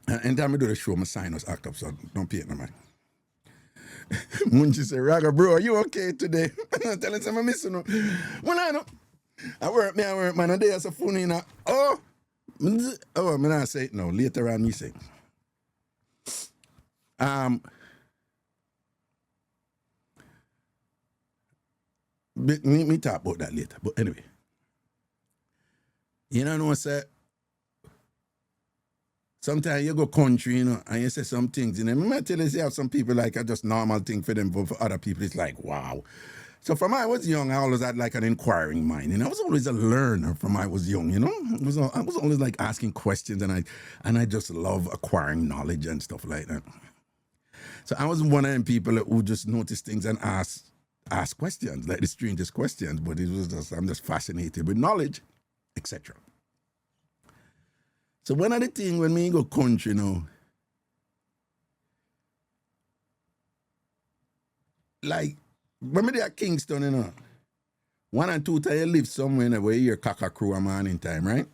And time I do the show, my sinus act up, so don't pay it no man. Munchi say, Raga, bro, are you okay today? I'm telling him I'm missing you. Well, I know. I work, man, and there's a phone in a, I'm not say it now. Later on, me say. me talk about that later. But anyway, you know what I say? Sometimes you go country, you know, and you say some things, you know. I might tell you have some people like a just normal thing for them, but for other people it's like, wow. So from I was young, I always had like an inquiring mind, and I was always a learner from I was young, you know. I was always like asking questions, and I just love acquiring knowledge and stuff like that. So I was one of them people who just notice things and ask questions, like the strangest questions, but it was just, I'm just fascinated with knowledge, etc. So one of the things when me go country now, like when me there at Kingston, you know, 1 and 2 times you live somewhere in where you hear cockacrew a morning time, right?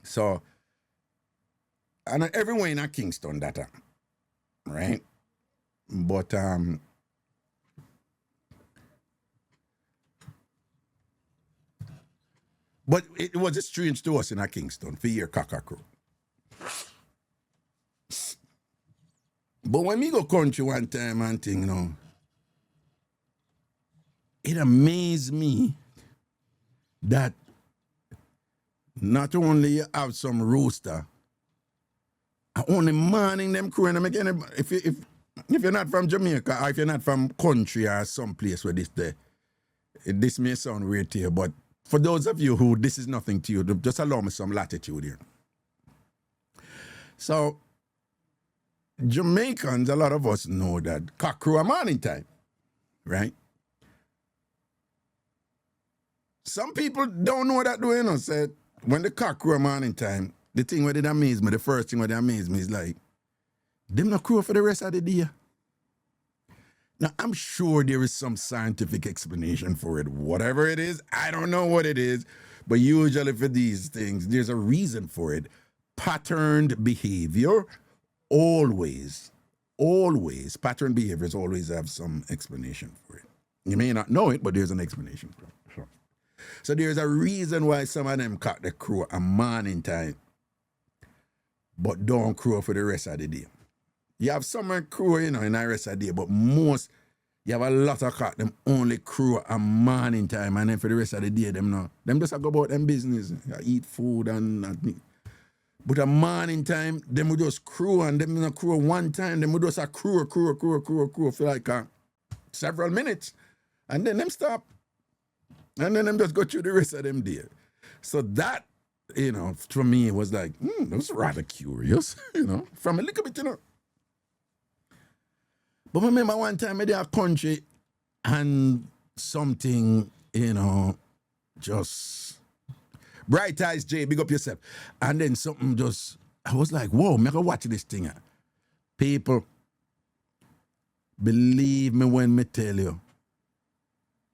So, and everywhere in a Kingston that time, right? But it was just strange to us in a Kingston for hear cockacrew. But when me go country one time and thing, you know, it amazed me that not only you have some rooster, only morning them crowing them again. If you're not from Jamaica or if you're not from country or some place where this may sound weird to you, but for those of you who this is nothing to you, just allow me some latitude here. So Jamaicans, a lot of us know that cock crow at morning time, right? Some people don't know that doing, you know, said when the cock crow at morning time, the thing where it amaze me, the first thing where it amaze me is like, them not crow for the rest of the day. Now, I'm sure there is some scientific explanation for it. Whatever it is, I don't know what it is, but usually for these things, there's a reason for it. Patterned behavior, always, patterned behaviors always have some explanation for it. You may not know it, but there's an explanation for it. So there's a reason why some of them cut the crow at morning time, but don't crow for the rest of the day. You have some crow, you know, in the rest of the day, but most, you have a lot of cat, them only crow at morning time, and then for the rest of the day, them just go about them business, eat food and but at morning time, them will just crow, and them not crow one time, them will just crow for like several minutes, and then them stop. And then them just go through the rest of them day. So that, you know, for me, was like, that was rather curious, you know, from a little bit, you know. But I remember one time I did a country and something, you know, just bright eyes, Jay, big up yourself. And then something just, I was like, whoa, I'm gonna watch this thing. People, believe me when me tell you,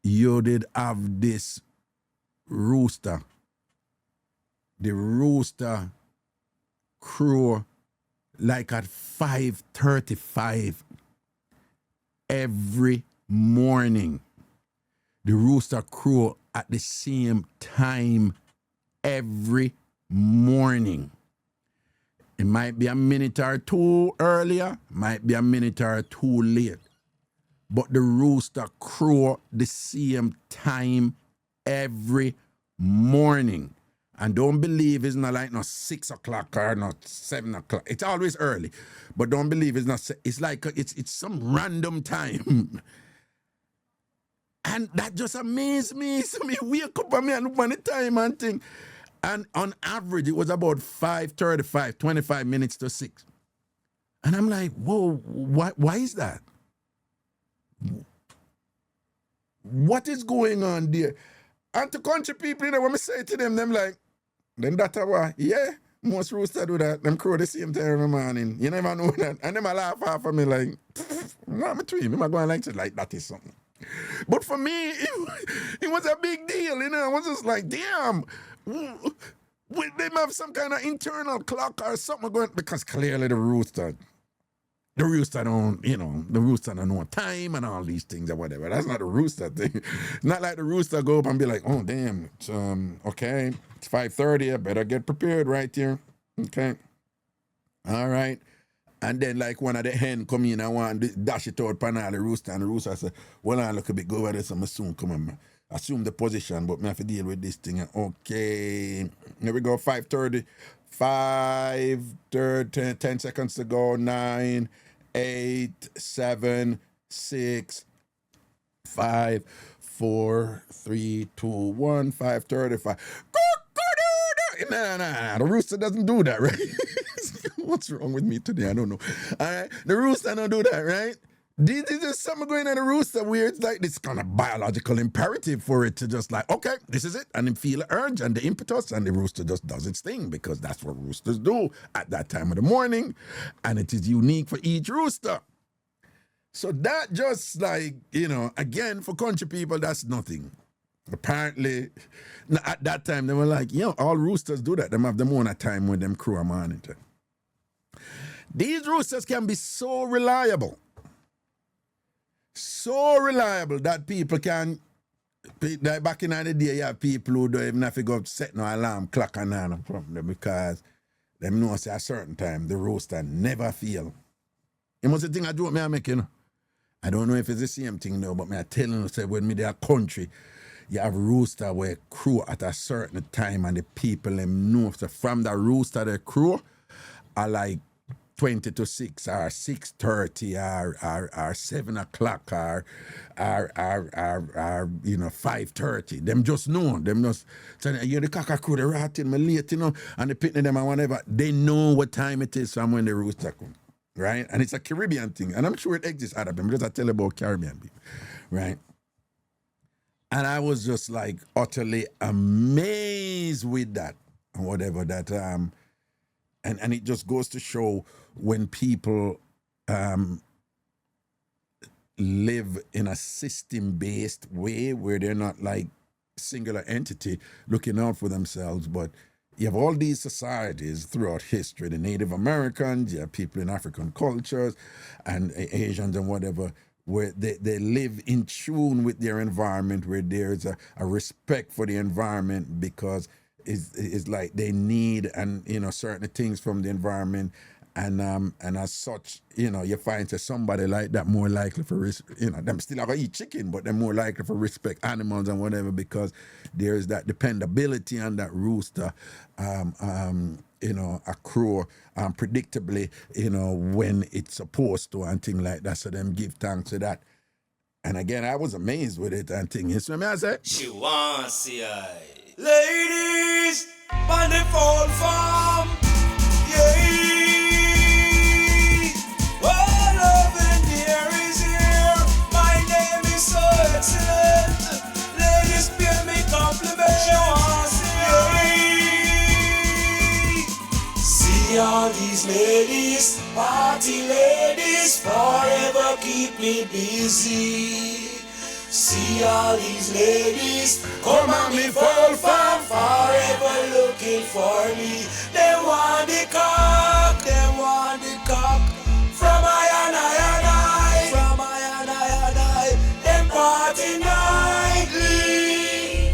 you did have this rooster. The rooster crow like at 5:35 every morning. The rooster crow at the same time every morning. It might be a minute or two earlier, might be a minute or two late. But the rooster crow the same time every morning. And don't believe it's not like no 6 o'clock or not 7 o'clock. It's always early. But don't believe it's not, it's like, it's some random time. And that just amazed me. So me wake up and me and look on the time and think. And on average, it was about 5:35, 25 minutes to 6. And I'm like, whoa, why is that? What is going on there? And to country people, you know, when I say to them like, then that's why, yeah, most roosters do that. Them crow the same time every morning. You never know that. And them a laugh half of me like, what between me? I'm going like that is something. But for me, it was a big deal, you know. I was just like, damn, will they have some kind of internal clock or something going? Because clearly the rooster don't, you know, the rooster don't know time and all these things or whatever. That's not the rooster thing. Not like the rooster go up and be like, oh, damn, it's, okay, it's 5:30, I better get prepared right here. Okay. All right. And then like one of the hen come in and want to dash it out pan all the rooster, and the rooster say, well, I look a bit, go over there, so I soon come on. Assume the position, but I have to deal with this thing. Okay, here we go, 5:30. 5:30, 10 seconds to go. 9, 8, 7, 6, 5, 4, 3, 2, 1, 5:35. Nah, the rooster doesn't do that, right? What's wrong with me today? I don't know. All right, the rooster don't do that, right? This is something going on the rooster where it's like this kind of biological imperative for it to just like, okay, this is it, and then feel the urge and the impetus, and the rooster just does its thing because that's what roosters do at that time of the morning, and it is unique for each rooster. So that just like, again, for country people, that's nothing. Apparently, at that time, they were like, all roosters do that. They have them own a time when them crew are monitoring. These roosters can be so reliable. So reliable that people can, like back in the day, you have people who don't even have to go set no alarm clock and no problem because they know at a certain time the rooster never fail. You must think I do what me make, I don't know if it's the same thing though, but me I telling you, say when me there country, you have rooster where crew at a certain time and the people them know. So from the rooster the crew are like 20 to 6 or 6:30 or 7 o'clock or 5:30. Them just know. Them just say, the cocker crew, the ratting, me late, and the pitney them and whatever. They know what time it is from when the rooster come. Right? And it's a Caribbean thing. And I'm sure it exists out of them because I tell about Caribbean people. Right? And I was just like utterly amazed with that and whatever that and it just goes to show when people live in a system-based way where they're not like singular entity looking out for themselves, but you have all these societies throughout history, the Native Americans, you have people in African cultures and Asians and whatever, where they live in tune with their environment, where there's a respect for the environment because it's like they need and certain things from the environment, and as such, you find that somebody like that more likely for them still have to eat chicken, but they're more likely for respect animals and whatever because there's that dependability on that rooster, a crow, predictably, when it's supposed to and things like that. So them give thanks to that. And again, I was amazed with it and things. You know what I say? She wants see I. Ladies, on the fall farm, yeah. All love and dear is here. My name is so excellent. Ladies, pay me compliments. She wants see I. See all these ladies, party ladies, forever keep me busy. See all these ladies, come on me fall farm, forever looking for me. They want the cock, from I, from I, them party nightly,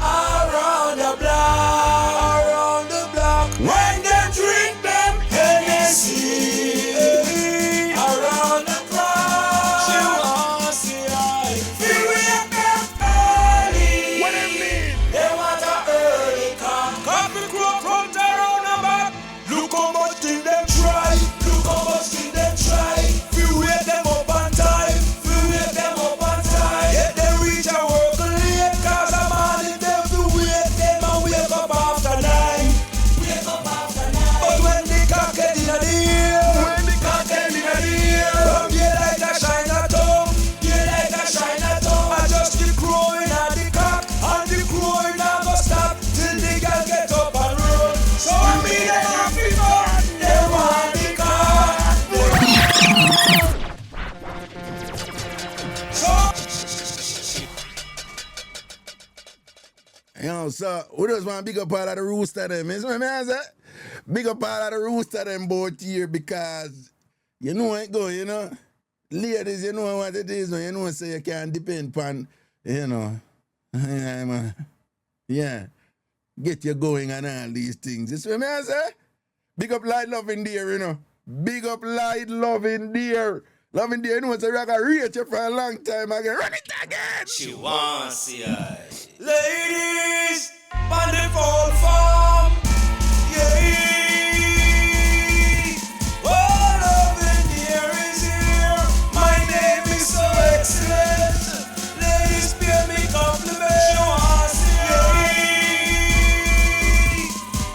around the block, when they drink them Hennessy, around the clock, she wants see I. They want a early cock. Coffee crow front around the back. Look how much thing them try. We wake them up on time. Get them reach and work late. Cause I'm on it them to wake them and wake up after 9. But when the cock get in the ear, from here like a shiner tongue. I just keep crowing at the cock. And the crowing not go stop till the girl get up and run. So me them happy fun. They want the cock. So we just want to big up all of the rooster them. You know what I say? Big up all of the rooster them both here because you know it go, Ladies, you know what it is, say you can't depend upon, yeah, get you going and all these things. You see what I say? Big up light love in there, Big up Light, Loving Dear. Loving Dear, you know, so I got reach you for a long time again. Run it again. She wants see I. Ladies, wonderful form. Yeah. Oh, Loving Dear is here. My name is so excellent. Ladies, pay me compliment. She wants see I.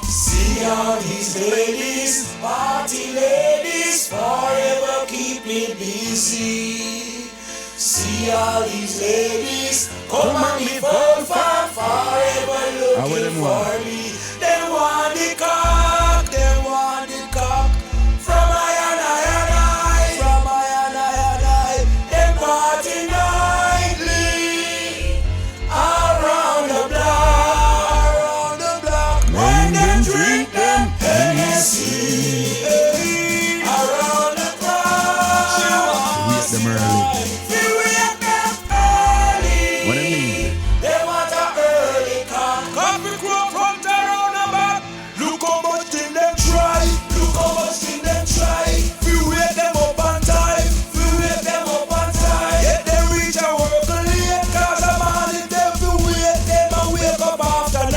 See all these ladies, party ladies, forever keep me busy. See all these ladies, come on me phone forever looking for me. They want the cock, they want the cock. From I, from I. They party nightly, around the block. When them drink them Hennessy, around the block. Wait them early. What do you mean? They want a early cock. Coffee crop from around the back. Look how much thing them try. Look how much thing them try. We wake them up on time. We wake them up on time. Yet they reach and work late. Cause I'm on it them to wait. Them and wake up after 9.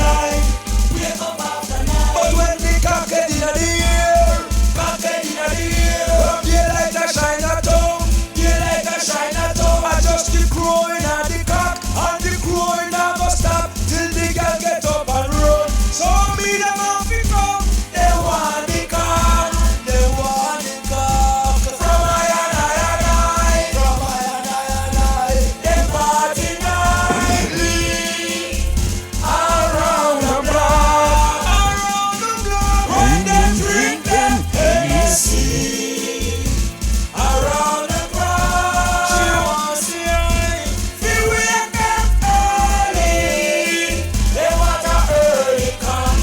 Wake up after 9. But when the cock head in the air, cock head in the air, daylight a shine at home. Daylight a shine at home. I just keep growing at the cock. And the crowing never stop till the girl get up and run. So me them off the come. They want the cock. They want the cock. From I. From I. They party nightly. Around the block. Around the block. When they drink them Hennessy. Around the block. She wants to feel wake them early. They want a early come.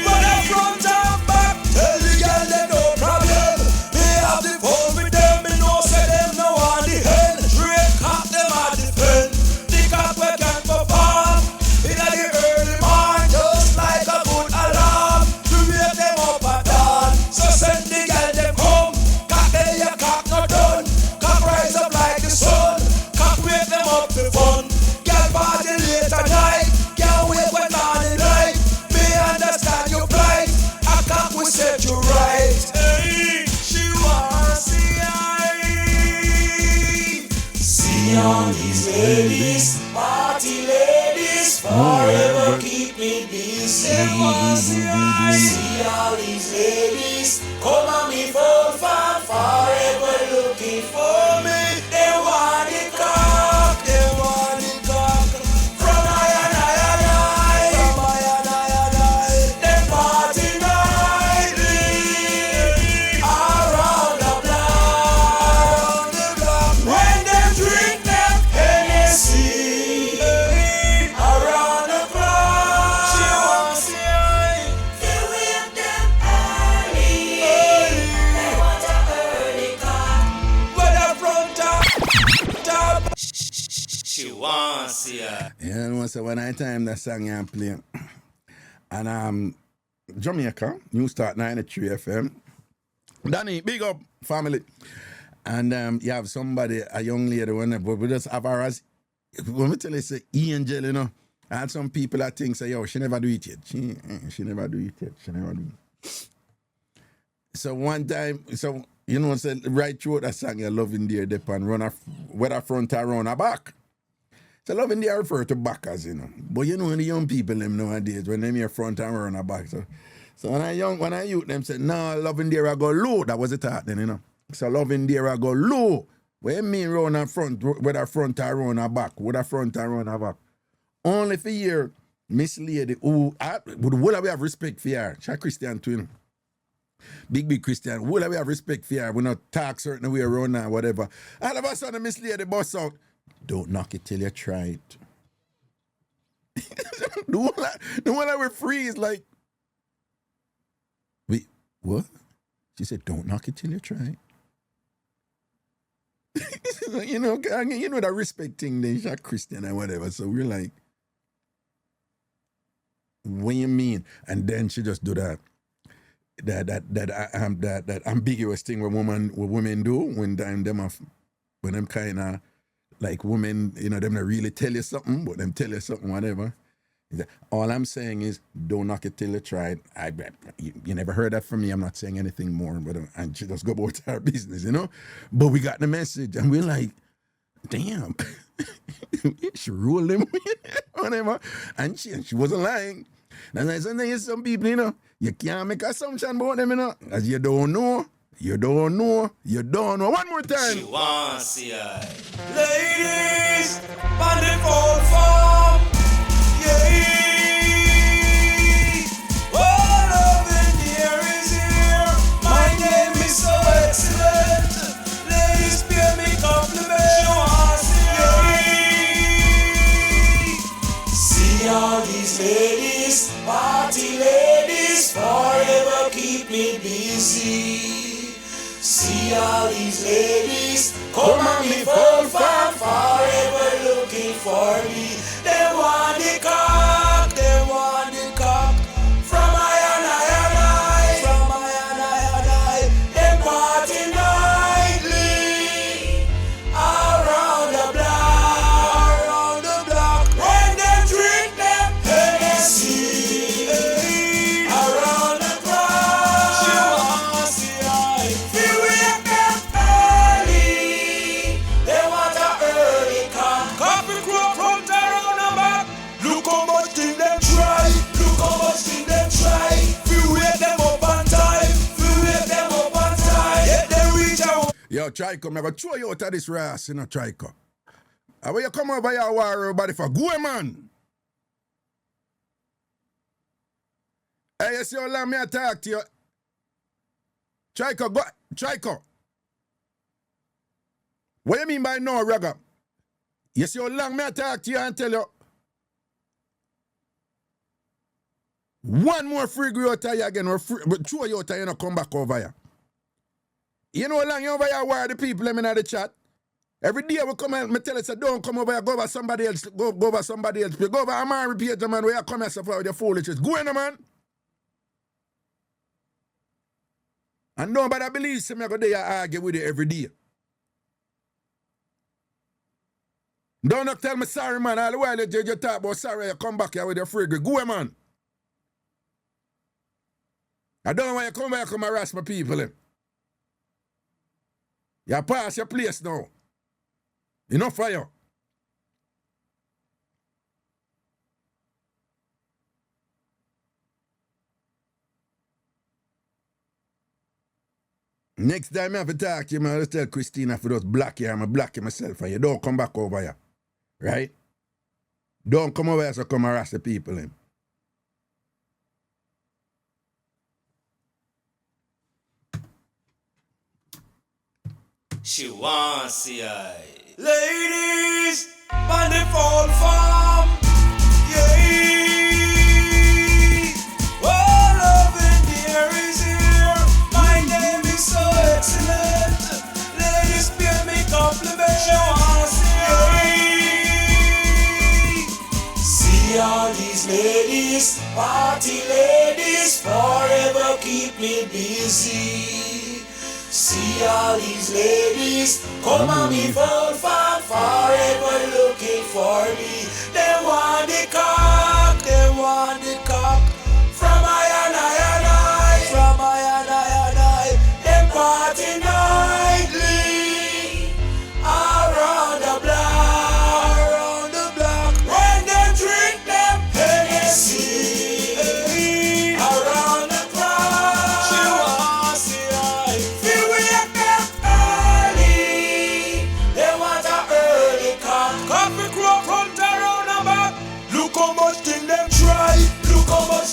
But up front and back, tell the girl they no problem. They have the phone with them, me know say them no want the hen. Straight cock them at the pen. The cock we can perform in the early morning, just like a good alarm to wake them up at dawn. So send the girl them home. Cock they your cock not done. Cock rise up like the sun. Cock wake them up the fun. Girl party late at night. Girl wake when morning light. Me understand your plight. A cock will set you right. Hey, she wants see I. See all these ladies, party ladies, forever keep me busy. They want see I. See all these ladies, come on me phone forever looking for me. They want the cock, they want the cock. From I. From I. They party nightly. Around the block. When they drink them Hennessy. Around the block. She wants to feel with them early. They want a early cock. But up front top. She wants ya. You know, so when I time that song I'm playing, and Jamaica, New Start 93 FM. Danny, big up family. And you have somebody, a young lady, but we just have her as, when we tell you, say, angel, you know. I had some people that think, say, yo, she never do it yet. She never do it yet. She never do it. So one time, so, you know, say, right through that song, you're loving dear dip and run her, whether front or run her back. So loving dear refer to backers, you know. But you know, the young people them nowadays, when they hear front and run her back. So when I youth them say, no, loving dear I go low. That was the thought then, you know. So loving dear I go low. What you mean run her front, whether front or run her back, whether front or run her back. Only for year, Miss Lady, who would we have respect for her? She's a Christian twin. Big Christian. Would we have respect for her? We not talk certain way around her, whatever. All of a sudden, Miss Lady bust out. Don't knock it till you try it. the one that we freeze like, wait, what? She said, don't knock it till you try it. you know that respect thing, then she's a Christian and whatever. So we're like, what you mean? And then she just do that. that ambiguous thing where women do when them kind of like women, you know, them not really tell you something, but them tell you something, whatever. All I'm saying is, don't knock it till you try it. You never heard that from me. I'm not saying anything more, but and she just go about her business, you know. But we got the message, and we're like, damn, she ruled him, whatever, and she wasn't lying. And there's some people, you know, you can't make assumption about them, you know, as you don't know. You don't know. One more time. She wants see I. Ladies, on the phone farm. Yeah. All of in here is here. My name is so excellent. Ladies, pay me compliment. She wants see all these ladies, party ladies, forever keep me busy. See all these ladies, come on me full farm, forever looking for me. They want the cock, from I, from I. They party nightly, around the block, when they drink them Hennessy, around the block. She wants the eye, feel wake them early. They want a early cock. Coffee crop from around the back. Look how much thing them try. Feel wake them up on time. Yeah, they reach out. Yo, Trico, I'm going to throw you out of this rass, you know, Trico. And when you come over here, war everybody for go, man. Hey, you see how long me I talk to you? Trico, go. Trico. What you mean by no, Reggae? You see how long me I talk to you and tell you? One more free go out here again, but throw you out here, you know, come back over here. You know how long you over here wire the people in the chat? Every day we come and me tell us, don't come over here, go over somebody else, go over somebody else. Go over Amari Page, man, where you come here with your foolishness. Go in, man. And nobody believes me, I go there and argue with you every day. Don't not tell me sorry, man. All the while you talk about sorry, you come back here with your frigate. Go, man. I don't know why you come back and harass my people. You pass your place now. Enough for you. Next time I have to talk to you, man, I'll tell Christina for those black here, I'm black myself, and you don't come back over here. Right? Don't come over here so come harass the people. She wants see I. Ladies, on the phone farm. Yeah. All of in here is here. My name is so excellent. Ladies, pay me compliment. She wants see I. See all these ladies, party ladies, forever keep me busy. See all these ladies, come on me full farm, forever looking for me. They want the cock, from I, from I. They party nightly, around the block, when they drink them Hennessy, around the block. She wants the eye, feel wake them early. They want a early cock. Coffee crop front around the back. Look how much thing them try. Look how much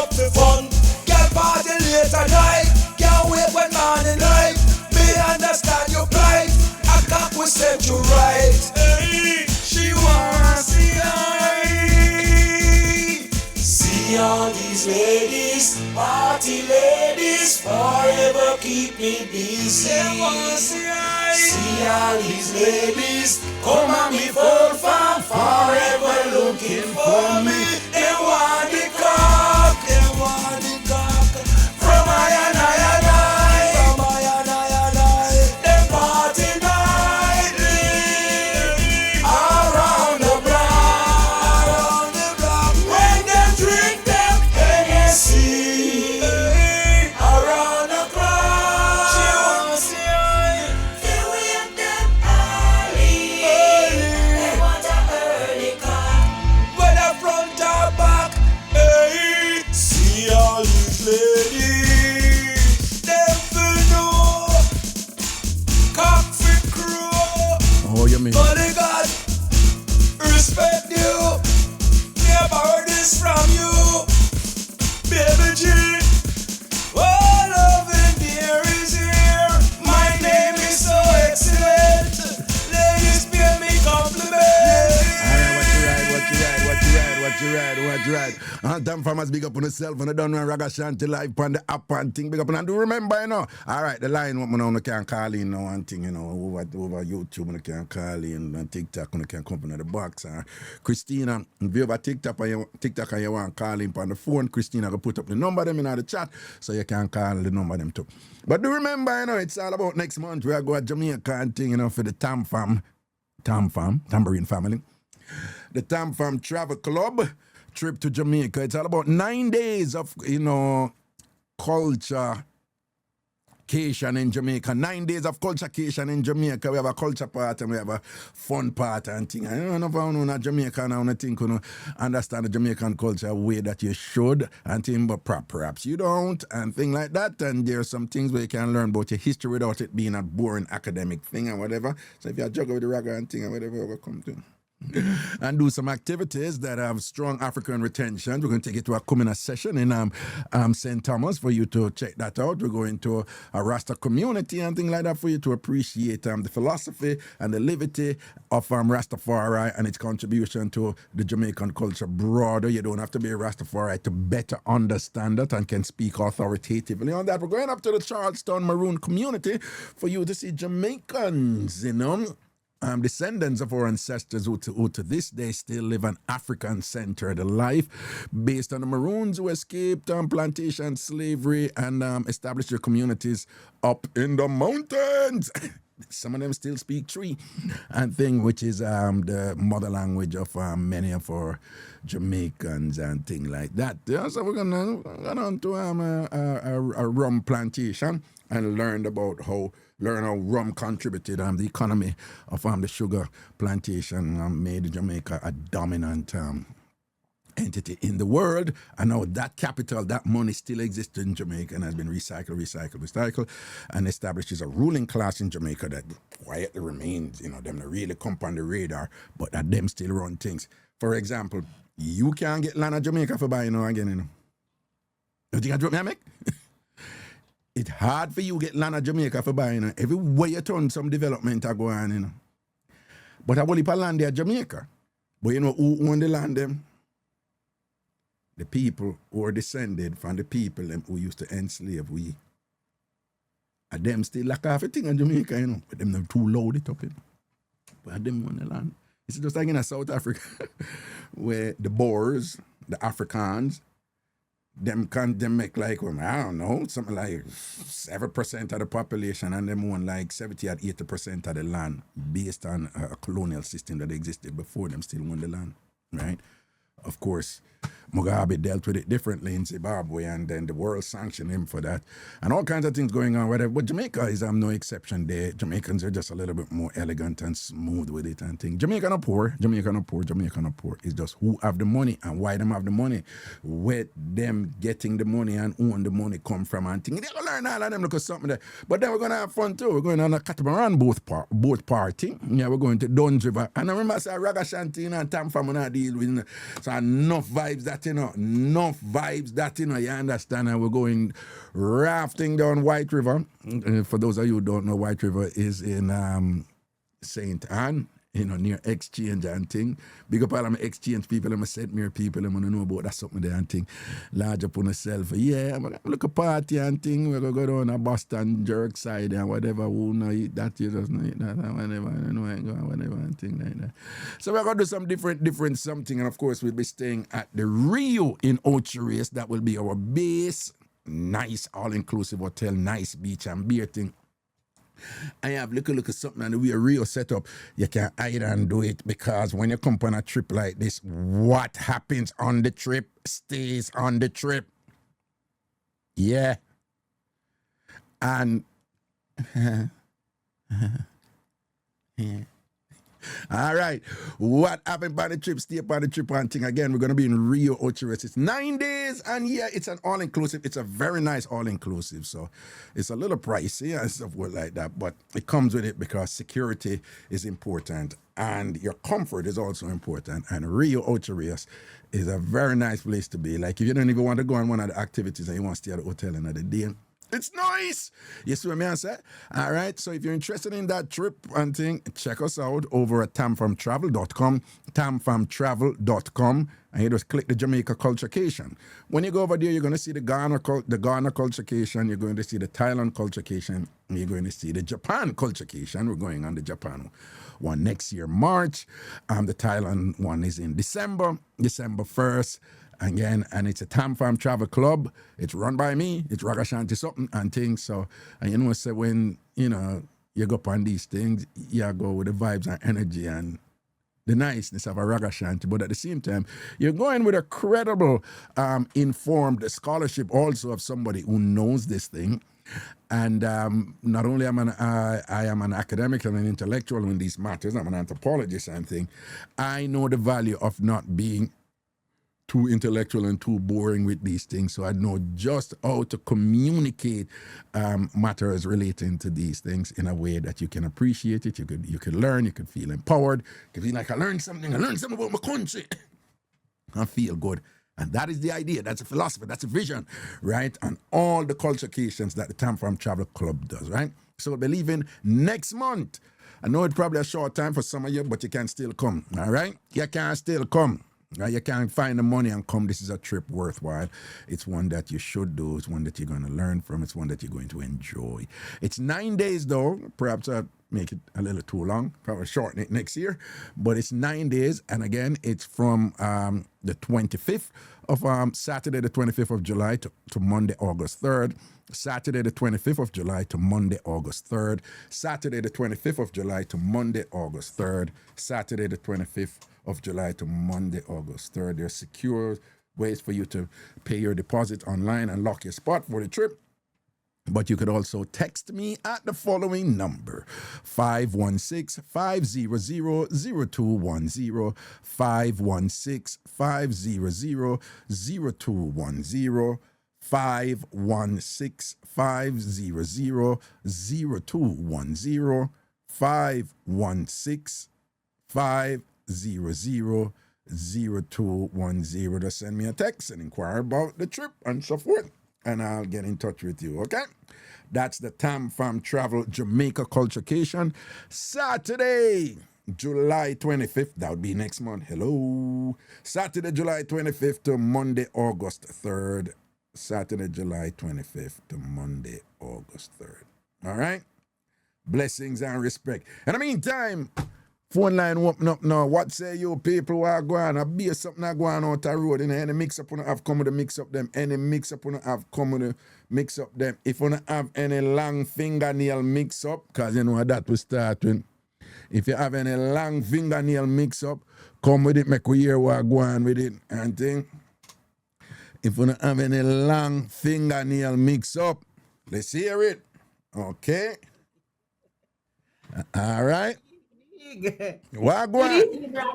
up for fun. Girl party late at night, can't wait when morning light. Me understand your plight, I can't we set you right. Hey, she wants see I. See all these ladies, party ladies, forever keep me busy. They want see I. See all these ladies, come on me full farm, forever looking for me. They want the cock, they want the cock. From I and I and I, from I and I and I. They party nightly, around the block, when they drink them Hennessy, around the clock. She wants to see they wake them early. They want a early cock, whether front or back. Hey, see all these ladies, them feel no cock fi crow. Oh, you mean? Holy God, respect you. Never heard this from you, baby G. Oh, love and dear is here. My name is so excellent. Ladies, pay me compliment. What you ride? And TamFam has big up on yourself and I don't know Ragashanti live on the app and thing. Big up and do remember, you know. Alright, the line what I can call in now and thing, you know, over YouTube I can call in and TikTok I can come in the box. Christina, if you have TikTok and you want to call in on the phone, Christina will put up the number them in the chat so you can call the number them too. But do remember, you know, it's all about next month. We are going to Jamaica and thing, you know, for the TamFam, Tambourine family. The TamFam Travel Club trip to Jamaica. It's all about 9 days of, you know, culture cation in Jamaica. 9 days of culture cation in Jamaica. We have a culture part and we have a fun part and thing. I don't know if I know Jamaica now, I think you understand the Jamaican culture way that you should and thing, but perhaps you don't and thing like that. And there are some things where you can learn about your history without it being a boring academic thing and whatever. So if you juggle with the ragga and thing and whatever, we'll come to and do some activities that have strong African retention. We're going to take it to a communal session in St. Thomas for you to check that out. We're going to a Rasta community and things like that for you to appreciate the philosophy and the levity of Rastafari and its contribution to the Jamaican culture broader. You don't have to be a Rastafari to better understand it and can speak authoritatively on that. We're going up to the Charlestown Maroon community for you to see Jamaicans, you know, descendants of our ancestors who to this day still live an African-centered life based on the Maroons who escaped plantation slavery and established their communities up in the mountains. Some of them still speak Tree and thing, which is the mother language of many of our Jamaicans and thing like that. Yeah, so we're gonna go on to a rum plantation and learn how rum contributed the economy of the sugar plantation made Jamaica a dominant entity in the world. And now that capital, that money still exists in Jamaica and has been recycled, and establishes a ruling class in Jamaica that quietly remains, you know, them not really come on the radar, but that them still run things. For example, you can't get land of Jamaica for buying now again, you know. You think I drop me a make? It's hard for you to get land of Jamaica for buying, you know. Everywhere you turn, some development are going on, you know. But I will leave land there Jamaica. But you know who own the land them? The people who are descended from the people who used to enslave we. And them still lack half a thing in Jamaica, you know. But them not too loud it up, you know. But them own the land. It's just like in South Africa, where the Boers, the Africans, them make like, well, I don't know, something like 7% of the population, and them own like 70 or 80% of the land based on a colonial system that existed before them still own the land, right? Of course, Mugabe dealt with it differently in Zimbabwe, and then the world sanctioned him for that. And all kinds of things going on, whatever. But Jamaica is no exception there. Jamaicans are just a little bit more elegant and smooth with it and things. Jamaica not poor. It's just who have the money and why them have the money. Where them getting the money and who the money come from and things. They're going to learn all of them, look at something there. But then we're going to have fun too. We're going on a catamaran boat party. Yeah, we're going to Duns River. And I remember I said Ragashanti and TamFam and I deal with. So enough vibe vibes that, you know, enough vibes that, you know, you understand, and we're going rafting down White River. For those of you who don't know, White River is in St. Anne, you know, near Exchange and thing. Big up all of my Exchange people and my St. Mary people, I'm gonna know about that something there and thing. Large up on myself. Yeah, I'm gonna look a party and thing. We're gonna go down to Boston, Jerk side and whatever. Who know eat that, you just know eat that and whatever, you know, and whatever and thing like that. So we're gonna do some different something, and of course we'll be staying at the Rio in Ocho. That will be our base. Nice all-inclusive hotel, nice beach and beer thing. I have look at something and the way a Rio set up, you can hide and do it, because when you come on a trip like this, what happens on the trip stays on the trip. Yeah. And all right. What happened by the trip? Stay up on the trip and thing. Again, we're going to be in Rio Ocho. It's 9 days, and yeah, it's an all-inclusive. It's a very nice all-inclusive. So it's a little pricey and stuff like that, but it comes with it because security is important and your comfort is also important. And Rio Ocho is a very nice place to be. Like if you don't even want to go on one of the activities and you want to stay at the hotel another day, it's nice. You see what I say? All right. So if you're interested in that trip and thing, check us out over at tamfamtravel.com, tamfamtravel.com, and you just click the Jamaica Culturecation. When you go over there, you're going to see the Ghana Culturecation, you're going to see the Thailand Culturecation, and you're going to see the Japan Culturecation. We're going on the Japan one next year, March. The Thailand one is in December 1st. Again, and it's a TamFam Travel Club. It's run by me. It's Ragashanti something and things. So, and you know, so when, you know, you go up on these things, you go with the vibes and energy and the niceness of a Ragashanti. But at the same time, you're going with a credible, informed scholarship also of somebody who knows this thing. And not only I am an academic and an intellectual in these matters, I'm an anthropologist and thing. I know the value of not being too intellectual and too boring with these things, so I know just how to communicate matters relating to these things in a way that you can appreciate it, you could learn, you could feel empowered, you could feel like I learned something about my country, and feel good. And that is the idea, that's a philosophy, that's a vision, right? And all the culturecations that the TamFam Travel Club does, right? So we'll be leaving next month. I know it's probably a short time for some of you, but you can still come, all right? You can still come. You can't find the money and come. This is a trip worthwhile. It's one that you should do. It's one that you're going to learn from. It's one that you're going to enjoy. It's 9 days, though. Perhaps I'll make it a little too long. Probably shorten it next year. But it's 9 days. And again, it's from the 25th of Saturday, the 25th of July to Monday, August 3rd. Saturday, the 25th of July to Monday, August 3rd. Saturday, the 25th of July to Monday, August 3rd. Saturday, the 25th of July to Monday, August 3rd. There's secure ways for you to pay your deposit online and lock your spot for the trip. But you could also text me at the following number, 516-500-0210, 516-500-0210, 516-500-0210, 516-500-0210. Just send me a text and inquire about the trip and so forth, and I'll get in touch with you, okay? That's the TamFam Travel Jamaica Culturecation. Saturday, July 25th. That would be next month. Hello. Saturday, July 25th to Monday, August 3rd. Saturday, July 25th to Monday, August 3rd. All right? Blessings and respect. In the meantime, phone line open up now. What say you people who are going? A beer something are going out the road. Any mix up on have come with the mix up them. Any mix up on have come with the mix up them. If you have any long fingernail mix up, because you know that we start with. If you have any long fingernail mix up, come with it, make we hear what go on with it and thing. If you don't have any long fingernail mix up, let's hear it. Okay. All right. What go on?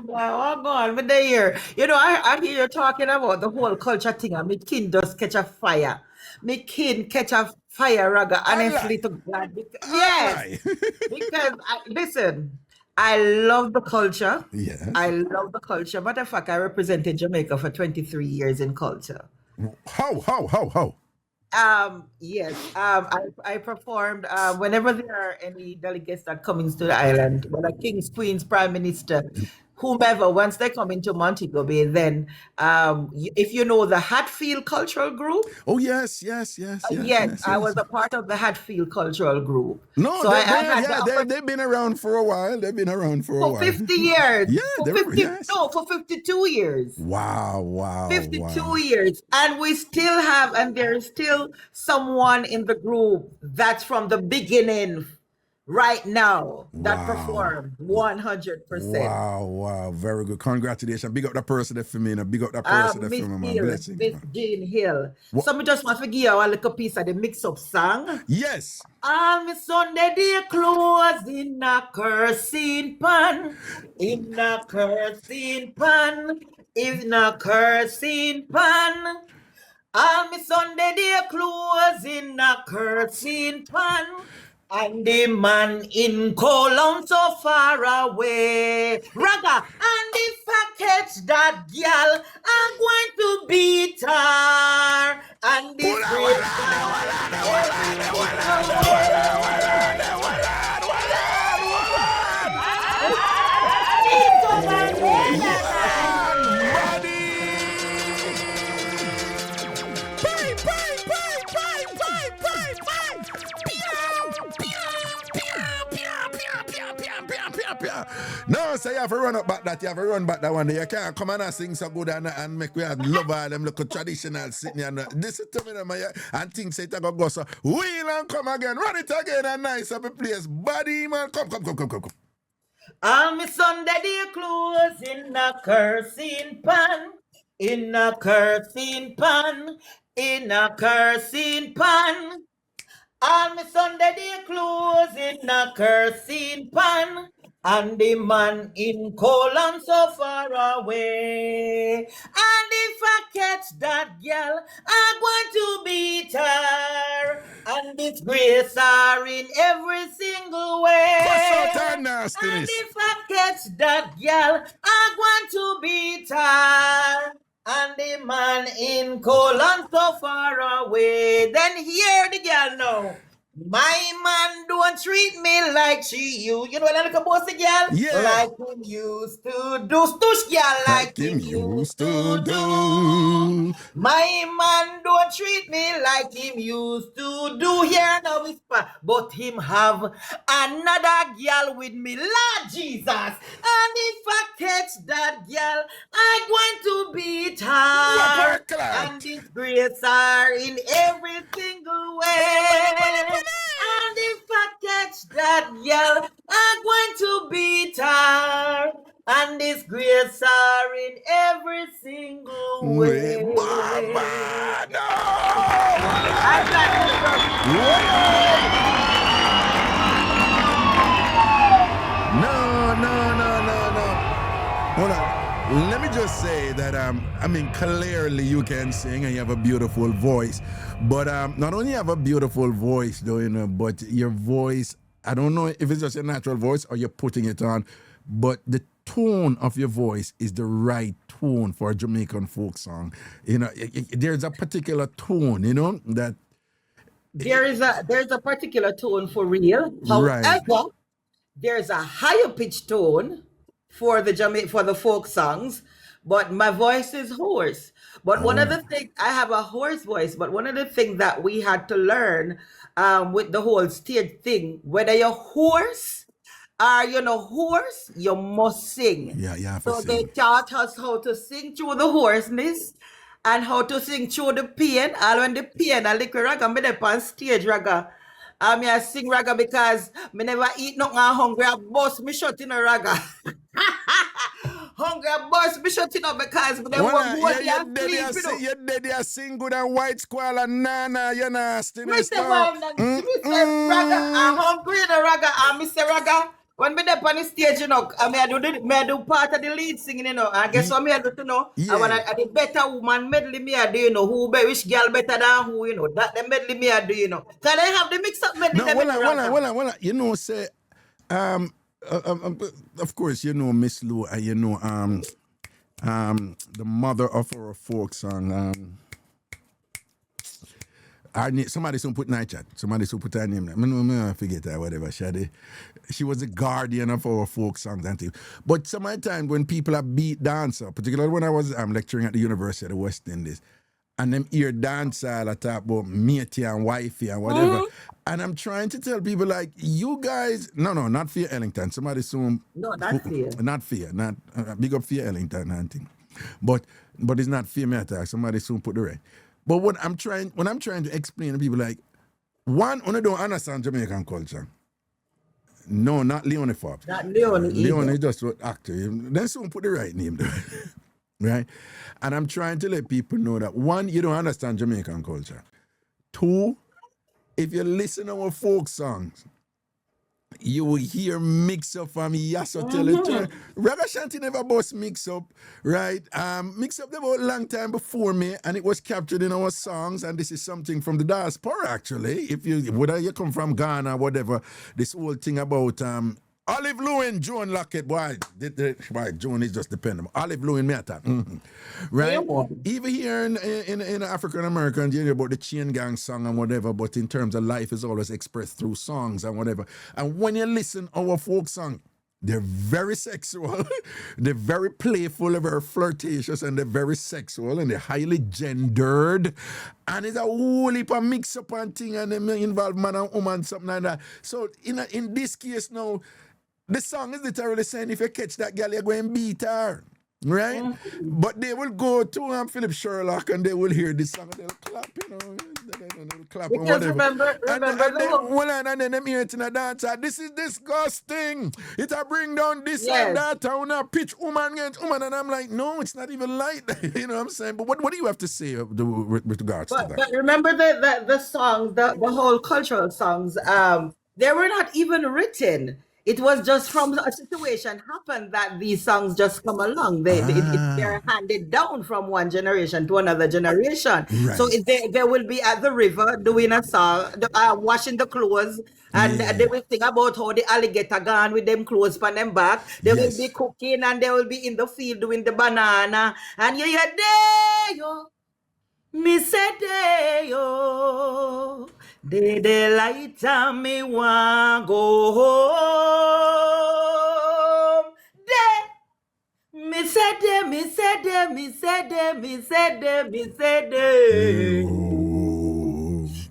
What go on with the ear? You know, I hear you talking about the whole culture thing, and my kin just catch a fire. My kin catch a fire, Raga, honestly to God. Yes. Because, listen, I love the culture. Yes. I love the culture. Matter of fact, I represented Jamaica for 23 years in culture. How? Yes. I performed whenever there are any delegates that come into the island, whether kings, queens, prime minister, whomever, once they come into Montego Bay, then if you know the Hatfield Cultural Group, Oh, yes. yes, I was a part of the Hatfield Cultural Group. No, So I had the opportunity they've been around for a while. for 50 years. Yeah, For they were, 50, yes. no, for 52 years. Wow. 52 years. And we still have, and there's still someone in the group that's from the beginning right now that performed 100%. Wow. Very good. Congratulations. Big up that person there for me. Big up that person there Miss for me, man. Hill, Blessings, Miss man. Jean Hill. So me just want to give you a little piece of the Mixup song. Yes. All me Sunday day clothes in a cursing pan, in a cursing pan, in a cursing pan. All me Sunday day clothes in a cursing pan. And the man in Colon so far away. Raga, and if I catch that girl, I'm going to beat her. And this No, so you have to run up back that. You have to run back that one. You can't come and sing so good and make we have love all them look traditional sitting and this is to me man, and things say it go so wheel and come again. Run it again and nice up a place. Body man, come. all me Sunday day clothes in a cursing pan, in a cursing pan, in a cursing pan. All me Sunday day clothes in a cursing pan, and the man in Colon so far away. And if I catch that girl, I'm going to beat her, and disgrace her in every single way. And if I catch that girl, I'm going to beat her, and the man in Colon so far away. Then hear the girl now. My man don't treat me like she used. You know what I like about the girl? Yeah. Like him used to do. Stush girl like him used to do. My man don't treat me like him used to do. Here now whisper, but him have another girl with me, Lord Jesus. And if I catch that girl, I'm going to beat her and disgrace her in every single way. And if I catch that girl, I'm going to beat her and disgrace her in every single way. No. Hold on. Let me just say that I mean clearly you can sing and you have a beautiful voice. But not only have a beautiful voice though, you know, but your voice, I don't know if it's just a natural voice or you're putting it on, but the tone of your voice is the right tone for a Jamaican folk song. You know, there's a particular tone, you know, that there's a particular tone for real. However, there's a higher pitched tone for the folk songs, but my voice is hoarse. But one of the things, I have a hoarse voice, but one of the things that we had to learn with the whole stage thing, whether you're hoarse or you're not hoarse, you must sing. Yeah. So they taught us how to sing through the hoarseness and how to sing through the pain. And when the pain, I like raga, me dey on stage raga. I sing raga because me never eat nothing hungry. I bust me shut in a raga. Hungry, I bust me shut in up because me never want to you're dead, you sing good and white squall and nana, you're nasty. Mr. Raga, I'm hungry in a raga. Mr. Raga, when me dey on the stage, you know, I do part of the lead singing, you know. I guess what me I do to know. Yeah. I want the better woman medley me I do, you know, which girl better than who, you know. That the medley me I do, you know. Can I have the mix up medley? No, hold on. You know, say of course, you know Miss Lou, and you know the mother of our folk song. Somebody soon put night chat. Somebody soon put her name. I forget her, whatever. She was the guardian of our folk songs and things. But some of the time when people are beat dancer, particularly when I was lecturing at the University of the West Indies, and them hear dancehall, I talk about matey and wifey and whatever. And I'm trying to tell people like, you guys, no, not Fear Ellington. Somebody soon. No, not Fear. Not Fear. Not big up Fear Ellington and thing. But it's not Fear me attack. Somebody soon put the right. But when I'm trying to explain to people like, one, when I don't understand Jamaican culture. No, not Leonie Forbes. Not Leonie either. Leonie is just an actor. Then someone put the right name there. Right? And I'm trying to let people know that one, you don't understand Jamaican culture. Two, if you listen to our folk songs, you will hear Mixup from Yasso tell it. Ragashanti never boss Mixup, right? Mixup there was a long time before me, and it was captured in our songs. And this is something from the diaspora, actually. If you whether you come from Ghana or whatever, this whole thing about Olive Lewin, Joan Lockett, boy, Joan is just dependable. Olive Lewin, me attack. Right? Yeah. Even here in African Americans, you hear about the chain gang song and whatever, but in terms of life is always expressed through songs and whatever. And when you listen our folk song, they're very sexual, they're very playful, they're very flirtatious, and they're very sexual, and they're highly gendered. And it's a whole heap of mix-up and thing, and they involve man and woman, something like that. So in this case now, the song is literally saying if you catch that girl, you're going to beat her. Right? But they will go to Philip Sherlock and they will hear this song and they'll clap, they'll clap because and whatever. Remember and then them hear it in a dance. This is disgusting. It'll bring down this Yes. and that. I wanna pitch woman against woman. And I'm like, no, it's not even like that. You know what I'm saying? But what do you have to say with regards to that? But remember the songs, the whole cultural songs, they were not even written. It was just from a situation happened that these songs just come along. They're handed down from one generation to another generation. Right. So they will be at the river doing a song, washing the clothes, and they will sing about how the alligator gone with them clothes on them back. They will be cooking and they will be in the field doing the banana. And you hear, there yo. Me say dey yo, dey light and me want go home. Dey, me say dey, me say dey, me say dey, me say dey, me say dey.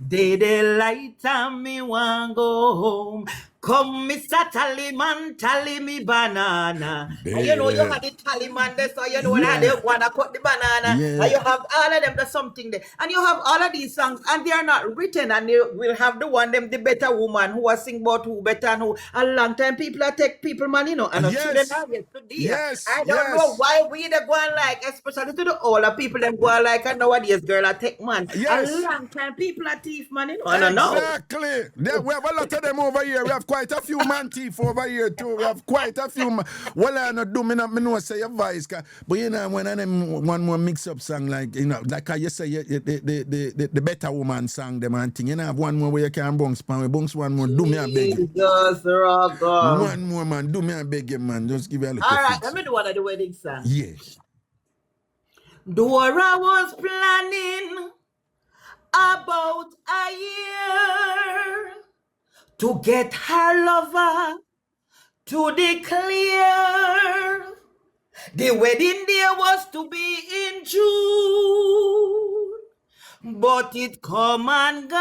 Dey light and me want go home. Come, Mr. Tallyman, tally me banana. And you know you have the tallyman there, so you know when they want to cut the banana. And you have all of them, there's something there. And you have all of these songs, and they are not written. And you will have the one, them, the better woman, who was sing about who better and who. A long time people are take people, man, you know. And children have it today. I don't know why we they go on like, especially to the older people, them go on like, and nowadays girl are take man. A long time people are thief, man, you know. I don't know. Exactly. We have a lot of them over here. We have quite a few man thief over here too. We have quite a few. Well, I not do me not me know say your voice, but you know when I them one more mix up song like you know like how you say the better woman song them and thing. You know have one more where you can bounce pan. We bounce one more. Do me a beg. Jesus, Raga. One more man. Do me a beg you man. Just give you a little. All right, let me do one of the wedding song. Yes. Dora was planning about a year to get her lover to declare. The wedding day was to be in June, but it come and gone,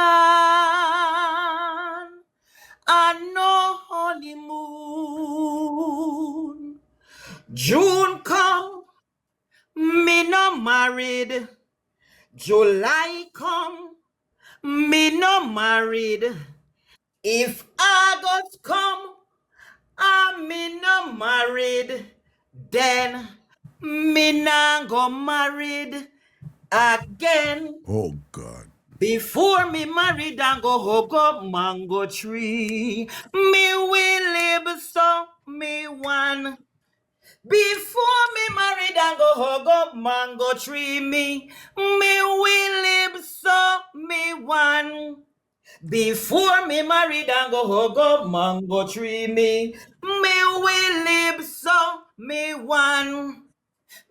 and no honeymoon. June come, me no married. July come, me no married. If August come, and me no married, then me nah go married again. Oh God. Before me married and go hug up mango tree, me will live so me one. Before me married and go hug up mango tree, me will live so me one. Before me married and go hug up mango tree, me will will live so me one.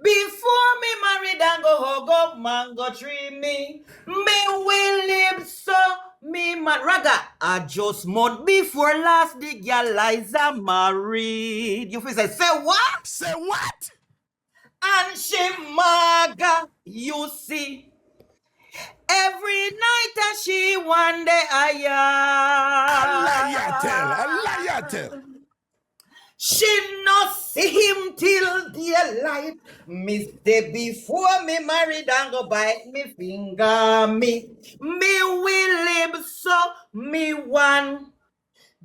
Before me married and go hug up mango tree me will live so me man raga. I just month before last the girl Liza married. You feel say what? Say what? And she maga, you see. Every night that she one day A liar tell. She no see him till daylight. Me stay before me married and go bite me finger. Me will live so me one.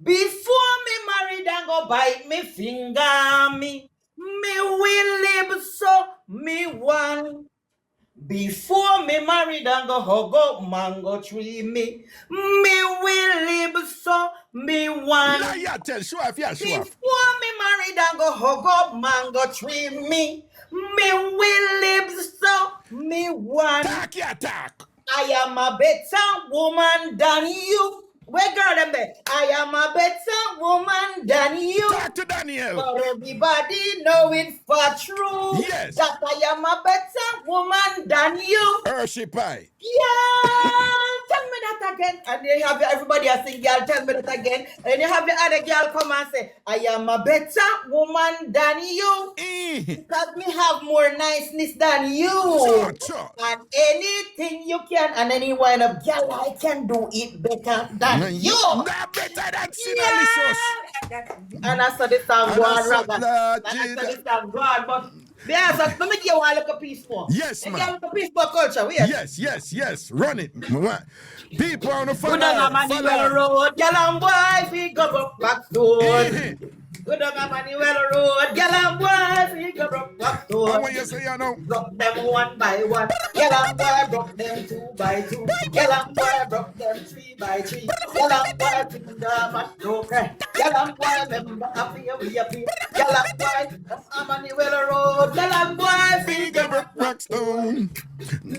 Before me married and go bite me finger. Me will live so me one. Before me married and go hug up mango tree. Me will live so me one. Liar tell. Show off, yeah, show off. Before me married and go hug up mango tree, me will live so me one. Talk, yeah, talk. I am a better woman than you. Where girl them there? I am a better woman than you. Talk to Daniel. But everybody know it for true. Yes. That I am a better woman than you. Hershey pie. Yeah, tell me that again. And then you have everybody else sing, girl, tell me that again. And then you have the other girl come and say, I am a better woman than you. Because me have more niceness than you. Sure. And anything you can, and any one of girl, I can do it better than you. Not better than Sinalicious. And I saw this song go on, Raga. And I saw Jesus. this song go on, but yeah, so let me give you a little piece for. Yes, Let man. me give you a piece for culture. Wait. Yes. Run it. People on the Good on a Manuel Road, girl and boy, we go back stone. Good on a Manuel Road, girl and boy, we go back stone. What you say, you know? Broke them one by one. Girl and boy broke them 2 by 2. Girl and boy broke them 3 by 3. Girl and boy finger much broken. Girl and boy remember happy we happy. Girl and boy up a Manuel Road. Girl and boy finger Rockstone.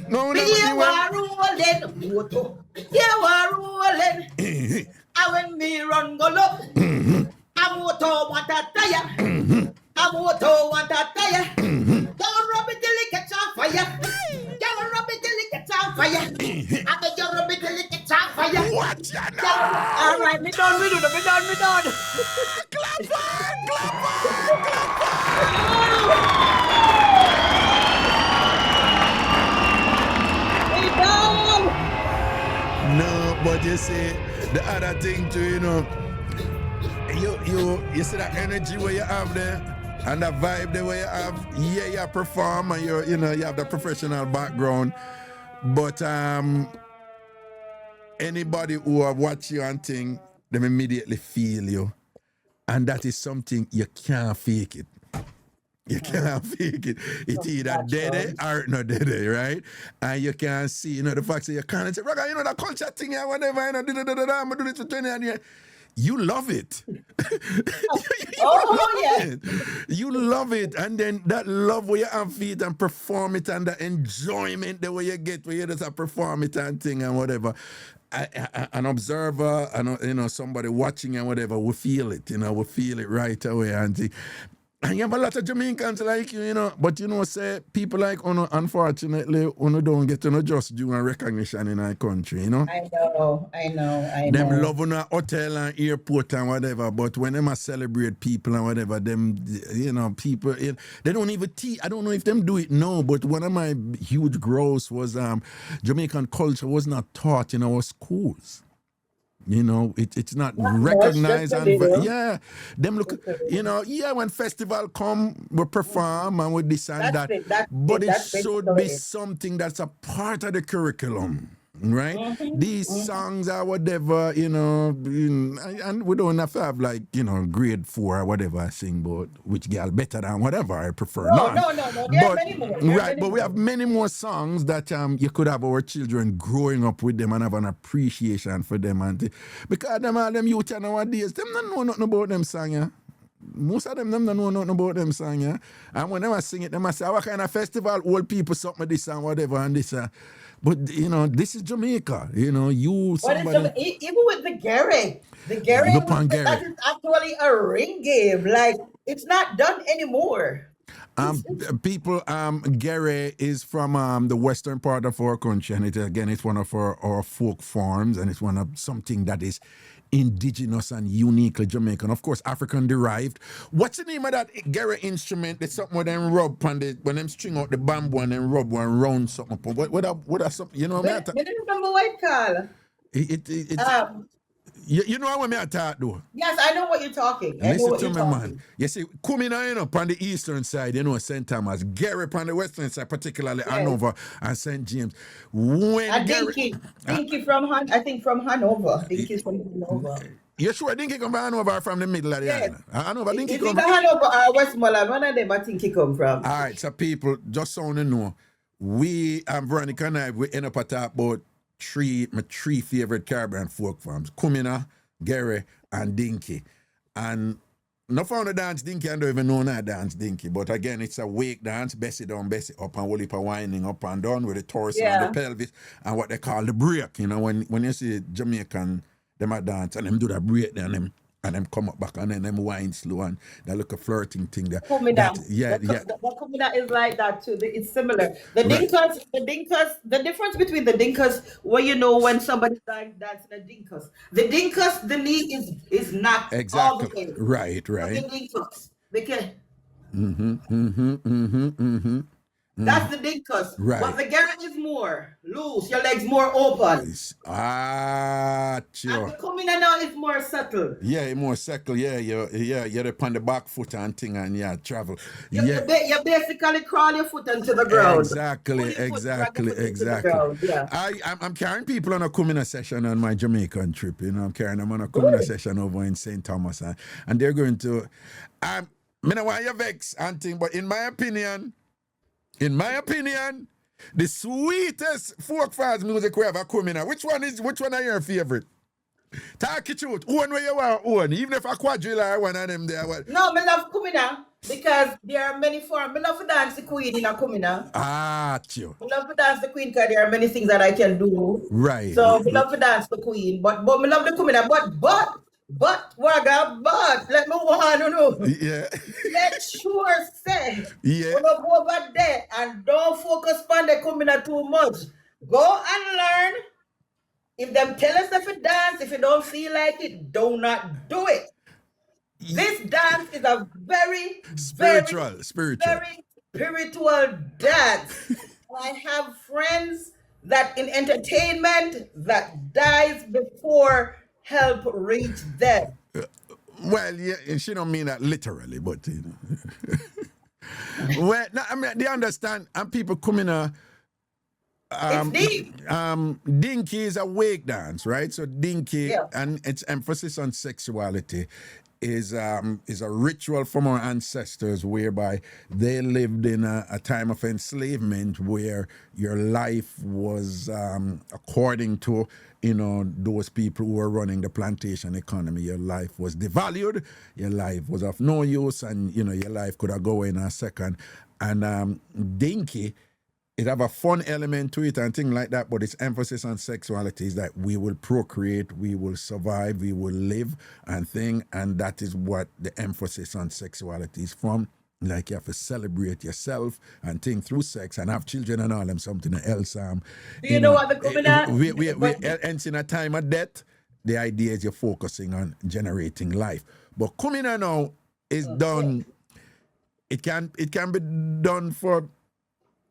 No, we were rolling motor. You were rolling. And when me run go look, a motor want a tire. A motor want a tire. Don't rub it till it catch on fire. Don't rub it till it catch on fire. I bet you rub it till it catch on fire. Watch ya now. All right, me done. Clap on. We done. No, but you see, the other thing too, you know, you see that energy where you have there, and that vibe there where you have, yeah, you perform and you have the professional background, but anybody who have watched you and thing, them immediately feel you, and that is something you can't fake it. You can't fake it. It's either dead or not dead, right? And you can see, the fact that you can't say, Raga, that culture thing, whatever, I'm going to do this for 20 years. You love it. You love it. And then that love where you have feet and perform it, and the enjoyment the way you get where you just perform it and thing and whatever. An observer and somebody watching and whatever will feel it. We feel it right away and see. And you have a lot of Jamaicans like you, but say people like unfortunately, don't get just due and recognition in our country, I know. Them love hotel and airport and whatever, but when them celebrate people and whatever, them, people, they don't even I don't know if them do it now, but one of my huge growths was Jamaican culture was not taught in our schools. It's not recognized. Them look, when festival come, we perform and with this and that. But it should be something that's a part of the curriculum, right? These songs are whatever, and we don't have to have grade 4 or whatever I sing, but which girl better than whatever I prefer. No. There are many more. But we have many more songs that you could have our children growing up with them and have an appreciation for them, and because them youth nowadays, them don't know nothing about them song, yeah. Most of them don't know nothing about them song, yeah. And when they sing it, they say, what kind of festival old people something this and whatever and this. But this is Jamaica. Somebody. Even with the Gary, that is actually a ring game. Like It's not done anymore. People, Gere is from the western part of our country, and it's one of our folk forms, and it's one of something that is indigenous and uniquely Jamaican. Of course, African derived. What's the name of that Gere instrument? It's something when them rub on the when them string out the bamboo and then rub one round something. What are something? You know what I I don't remember what it's called. You know what I talk though. Yes, I know what you're talking. I know Listen what to you're me, talking. man. You see, coming on on the eastern side, you know, St. Thomas, Gary on the western side, particularly Hanover and St. James. When Dinky from I think from Hanover. Dinky's from Hanover. You sure Dinky come from Hanover or from the middle of the island? Hanover, Dinky Is come it from Hanover or Westmoreland? One of them I think he come from. All right, so people, just so you know, we and Veronica and I, we end up at talk about my three favorite Caribbean folk forms: Kumina, Gary, and Dinky. And no found a dance Dinky, I don't even know that dance Dinky. But again, it's a wake dance, Bessie down, Bessie up, and whole heap of winding up and down with the torso and the pelvis, and what they call the break. You know, when you see Jamaican, them a dance and them do that break then them come up back and then them wind slow and they look a flirting thing there. The Kumina is like that too. It's similar. The Dinkas, the difference between the Dinkas, well, you know, when somebody's dancing the Dinkas, the knee is not all the way. Right. The Dinkas, because that's the Dinkas. Right. But the Gary is more loose. Your legs more open. Sure. And the Kumina now is more subtle. Yeah, more subtle. Yeah, you're upon the back foot and thing and travel. You basically crawl your foot into the ground. Exactly. I'm carrying people on a Kumina session on my Jamaican trip. You know, I'm carrying them on a Kumina session over in St. Thomas, and they're going to. I don't want you vex and thing, but in my opinion, the sweetest folk fast music we ever come in. Which one are your favorite? Talk it out. One way you want one. Even if a quadrilla one of them there. What? No, I love Kumina because there are many forms. I love to dance the queen in a Kumina. True. I love to dance the queen because there are many things that I can do. Right. So I love to dance the queen. But I love the Kumina. But let me want to know. Yeah. Let sure say. Yeah. When you go over there and don't focus on the Kumina too much. Go and learn. If them tell us if you dance, if you don't feel like it, do not do it. This dance is a very spiritual dance. I have friends that in entertainment that dies before help reach them. Well, yeah, she don't mean that literally, but you know. Well, no, I mean they understand, and people come in it's deep. Dinky is a wake dance, right? So Dinky and its emphasis on sexuality is a ritual from our ancestors whereby they lived in a time of enslavement where your life was according to, you know, those people who were running the plantation economy. Your life was devalued, your life was of no use, and you know your life could have go in a second. And Dinky, it have a fun element to it and things like that, but its emphasis on sexuality is that we will procreate, we will survive, we will live and thing, and that is what the emphasis on sexuality is from. Like you have to celebrate yourself and think through sex and have children and all them something else. Do you know what the Kumina? Hence in a time of death, the idea is you're focusing on generating life. But Kumina now is done. It can be done for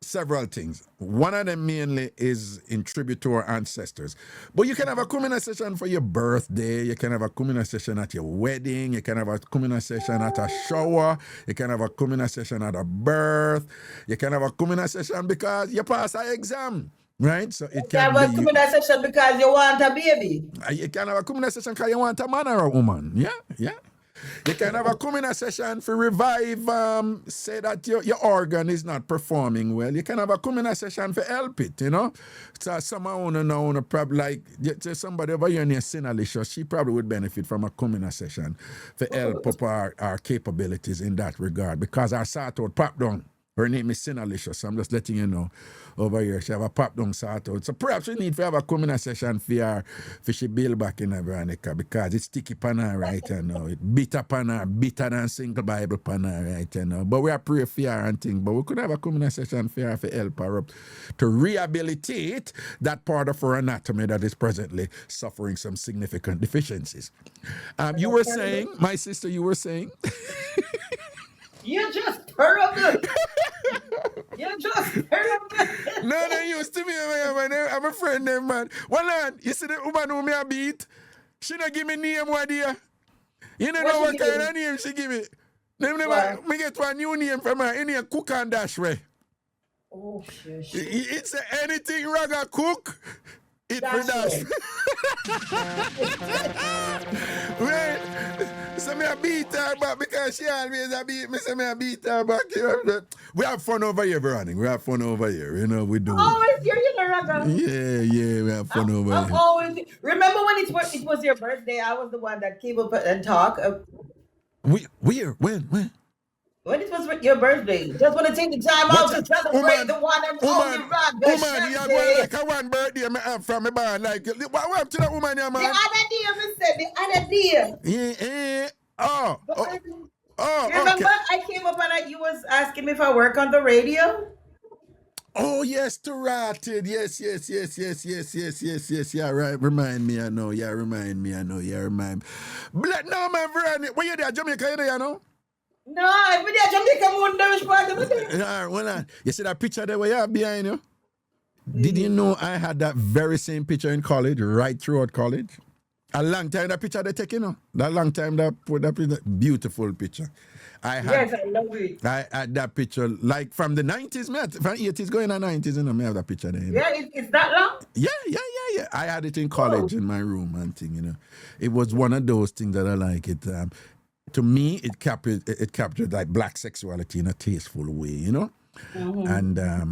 several things. One of them mainly is in tribute to our ancestors. But you can have a Kumina session for your birthday, you can have a Kumina session at your wedding, you can have a Kumina session at a shower, you can have a Kumina session at a birth, you can have a Kumina session because you pass an exam. Right? So it can have a Kumina session because you want a baby. You can have a Kumina session because you want a man or a woman. Yeah. You can have a Kumina session for revive, say that your organ is not performing well. You can have a Kumina session for help it, you know. So someone know probably like somebody over here near Sinalisha, she probably would benefit from a Kumina session for help up our capabilities in that regard because our sort out pop down. Her name is Sinalicious. I'm just letting you know over here. She have a pop down sort out. So perhaps we need to have a coming session for her, for she build back in her Veronica, because it's sticky pan her right now. It bitter pan her, bitter than single Bible pan her right now. But we are pray for her and thing. But we could have a coming session for her to help her up to rehabilitate that part of her anatomy that is presently suffering some significant deficiencies. You were saying, my sister, you were saying? You're just terrible. You're just terrible. No, used to me, man. I'm a friend, them, man. Well, on, you see the woman who me a beat? She don't give me name, what dear? You don't know what kind of name she give me. Me get one new name from her, in here, Cook and Dash way. Oh, shit. It's anything Raga cook, it for dash. Right? So me a beat her back because she always a beat me, so me a beat her back. We have fun over here, Veronica. We have fun over here. You know, we do. Always here, you know, Raga. Yeah, we have fun over here. Always. Remember when it was your birthday? I was the one that came up and talked. Where? When? When it was your birthday, just want to take the time out to celebrate the one and only Ragashanti. Woman, you have one, like a one birthday I have from my band. Like, what happened to that woman here, man? The other day, me said, the other day. Yeah. Oh, Remember, okay. I came up and you was asking me if I work on the radio? Oh, yes, to Rotted. Yes. Yeah, right. Remind me, I know. Yeah, remind me. But no, man, Veronica, where you there? Jamaica, you there, you know? No, I'm there. Jamaica, which part of it? Well, you see that picture there where you have behind you? Did you know I had that very same picture in college, right throughout college? A long time that picture they take, you know? That long time that put that picture, beautiful picture. Yes, I love it. I had that picture like from the 90s, man. From 80s going to 90s, you know, me have that picture there. You know? Yeah, it's that long? Yeah. I had it in college in my room and thing, you know. It was one of those things that I like. It to me, it captured like black sexuality in a tasteful way, you know. Mm-hmm.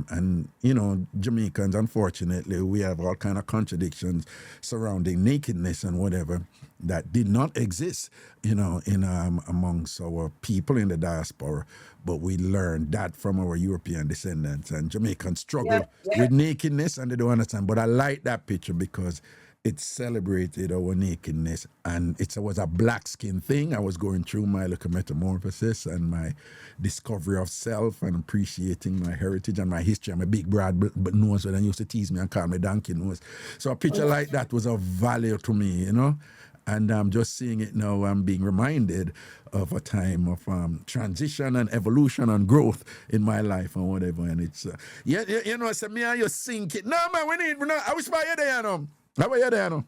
And you know, Jamaicans, unfortunately, we have all kind of contradictions surrounding nakedness and whatever that did not exist, you know, in amongst our people in the diaspora. But we learned that from our European descendants, and Jamaicans struggle with nakedness and they don't understand. But I like that picture because it celebrated our nakedness, and it was a black skin thing. I was going through my little metamorphosis and my discovery of self and appreciating my heritage and my history. I'm a big broad but nose, and they used to tease me and call me donkey nose. So a picture like that was of value to me, you know. And I'm just seeing it now. I'm being reminded of a time of transition and evolution and growth in my life and whatever. And it's you know, so me and you sink it. No man, we need. No, I wish I there, you know. How are you there, no?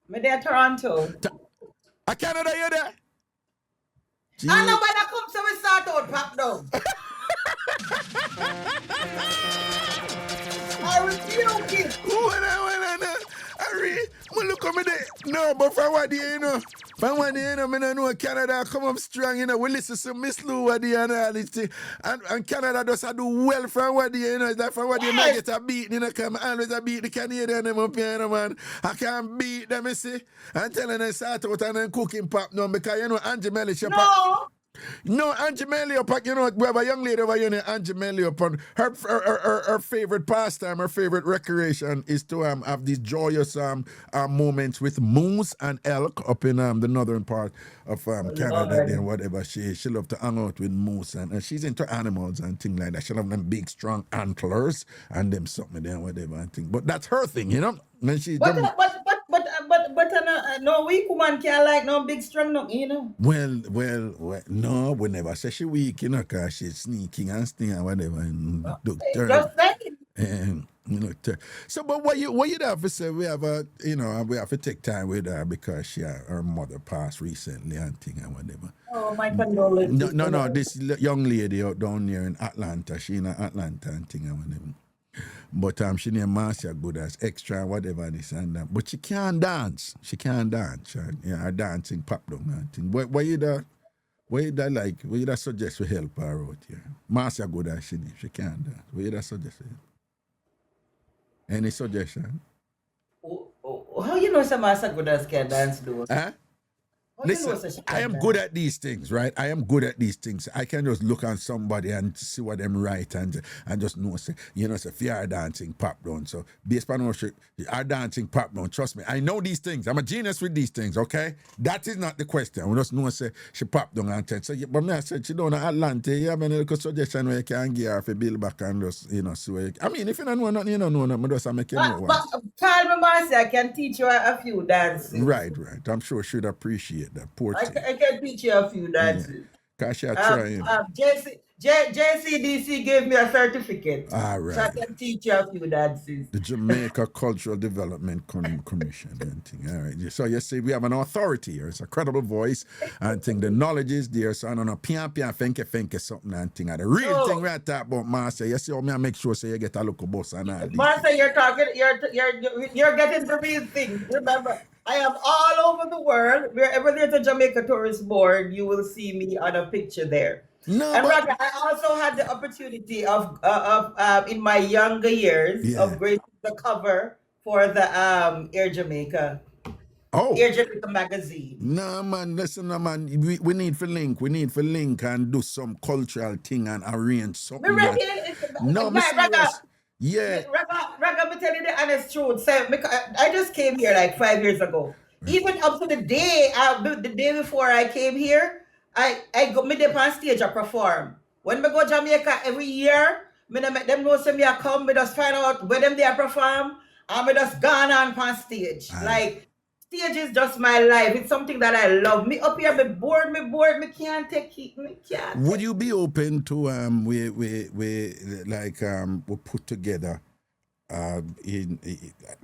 Me there, Toronto. Canada, you there? I know when I come, so we start out pop down. I rebuke it. I look at me there. No, but for what you know, I don't know Canada come up strong, you know. We listen to Miss Lou and all this thing. And Canada does do well from what you know. It's like from what you might get a beat, you know, come always a beat the Canadian them up here, you know, man. I can't beat them, you see. And telling them start out and then cooking pop now because you know Angie Melly, she No, Angie Melly, you know, we have a young lady over here named Angie Melly upon her favorite pastime, her favorite recreation is to have these joyous moments with moose and elk up in the northern part of Canada and whatever. She loves to hang out with moose and she's into animals and things like that. She loves them big, strong antlers and them something there and whatever and thing. But that's her thing, you know? When she But no weak woman can't like no big strong no, you know. Well, no, we never say she weak, you know, because she's sneaking and stinging and whatever. And just saying. You know, so but what you have to say? We have we have to take time with her because her mother passed recently and thing and whatever. Oh, my condolences. No, this young lady out down here in Atlanta, she in Atlanta and thing and whatever. But she named Marcia good as extra and whatever this and that. But she can't dance. Her dancing pop down and thing. What you suggest we help her out here? Marcia good as she can't dance. What you suggest we help? Any suggestion? How you know some Marcia good as can dance though? Huh? But you know, Listen, so she I can am dance. good at these things, right? I am good at these things. I can just look on somebody and see what them right and just know, say, you know, say, if you are dancing pop down. So, based on how she are dancing pop down, trust me, I know these things. I'm a genius with these things, okay? That is not the question. We just know, say, she pop down and tell. So, yeah, but me, I said, she down in Atlanta, you have any little suggestion where you can give her if you build back and just, you know, see where you, I mean, if you don't know nothing, you don't know nothing, just make you know But once. tell me, Marcy, I can teach you a few dances. Right. I'm sure she'd appreciate that. Poor thing. I can teach you a few dances. Cause she are trying. JCDC gave me a certificate. All So I right. can teach you a few dances. The Jamaica Cultural Development Commission and thing. All right. So you see, we have an authority here. It's a credible voice and thing. The knowledge is there. So I don't know, fenke something and thing. And the real thing right talk about Master. You see, I make sure so you get a look boss and all this. Martha, you're getting the real thing. Remember, I am all over the world. Wherever there's a Jamaica tourist board, you will see me on a picture there. No, And but Roger, I also had the opportunity of in my younger years Yeah. of gracing the cover for the Air Jamaica oh. Air Jamaica magazine. No man, listen, no man. We need to link. We need to link and do some cultural thing and arrange something. Me that- ready? No, me serious. Yeah. Raga, me tell you the honest truth. So, I just came here like 5 years ago. Even up to the day before I came here, I go me there on stage. I perform. When me go Jamaica every year, me no make them know say me I come. Me just find out where them they perform, and me just gone on stage. Like stage is just my life. It's something that I love. Me up here, me bored. Me can't take it. Me can't. Would you be open to we put together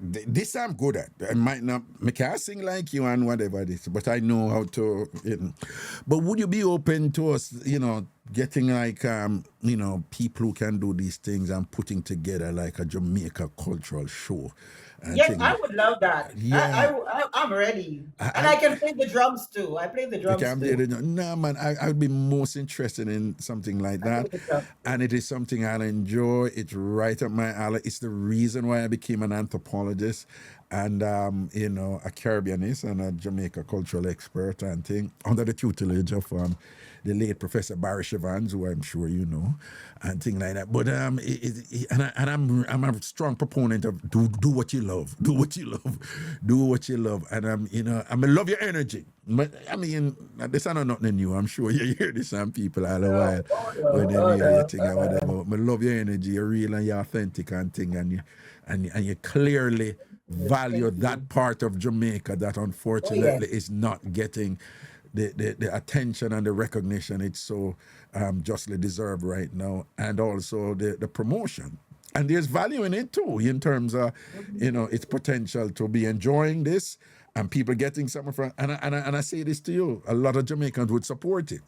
this I'm good at. I might not make I sing like you and whatever this, but I know how to. But would you be open to us, getting like people who can do these things and putting together like a Jamaica cultural show? Yes, I would love that. Yeah. I'm ready. And I can play the drums too. I play the drums too. No, man, I'd be most interested in something like that. And it is something I'll enjoy. It's right up my alley. It's the reason why I became an anthropologist and, a Caribbeanist and a Jamaica cultural expert and thing under the tutelage of the late Professor Barry Evans, who I'm sure you know, and things like that. But I'm a strong proponent of do what you love, do what you love, do what you love, and I love your energy. But I mean, this is not nothing new. I'm sure you hear this from people all the while when they hear your thing or whatever. But I love your energy. You're real and you're authentic and thing, and you clearly value that part of Jamaica that unfortunately is not getting the attention and the recognition it's so justly deserved right now, and also the promotion. And there's value in it too, in terms of its potential to be enjoying this and people getting something from. And I say this to you, a lot of Jamaicans would support it.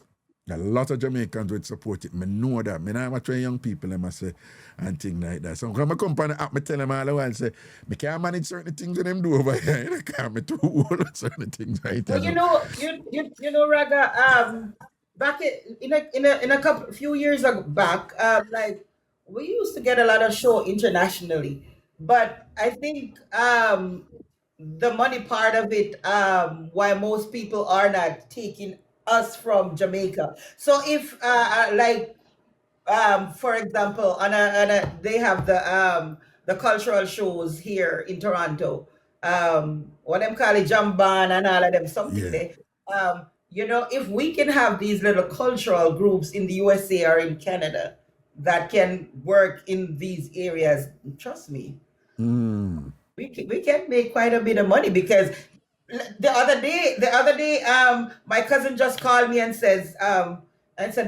A lot of Jamaicans would support it. I know that. I know train young people, I say, and things like that. So when I come on the app, I tell them all the while, say, I can't manage certain things that them do over here. I can't be too old on certain things right Well, now. you know, Raga, back in a few years back, like we used to get a lot of show internationally, but I think the money part of it, why most people are not taking us from Jamaica. So if for example, they have the cultural shows here in Toronto. What them call it, Jamban and all of them, something Yeah. there. If we can have these little cultural groups in the USA or in Canada that can work in these areas, trust me, we can make quite a bit of money, because the other day, my cousin just called me and said,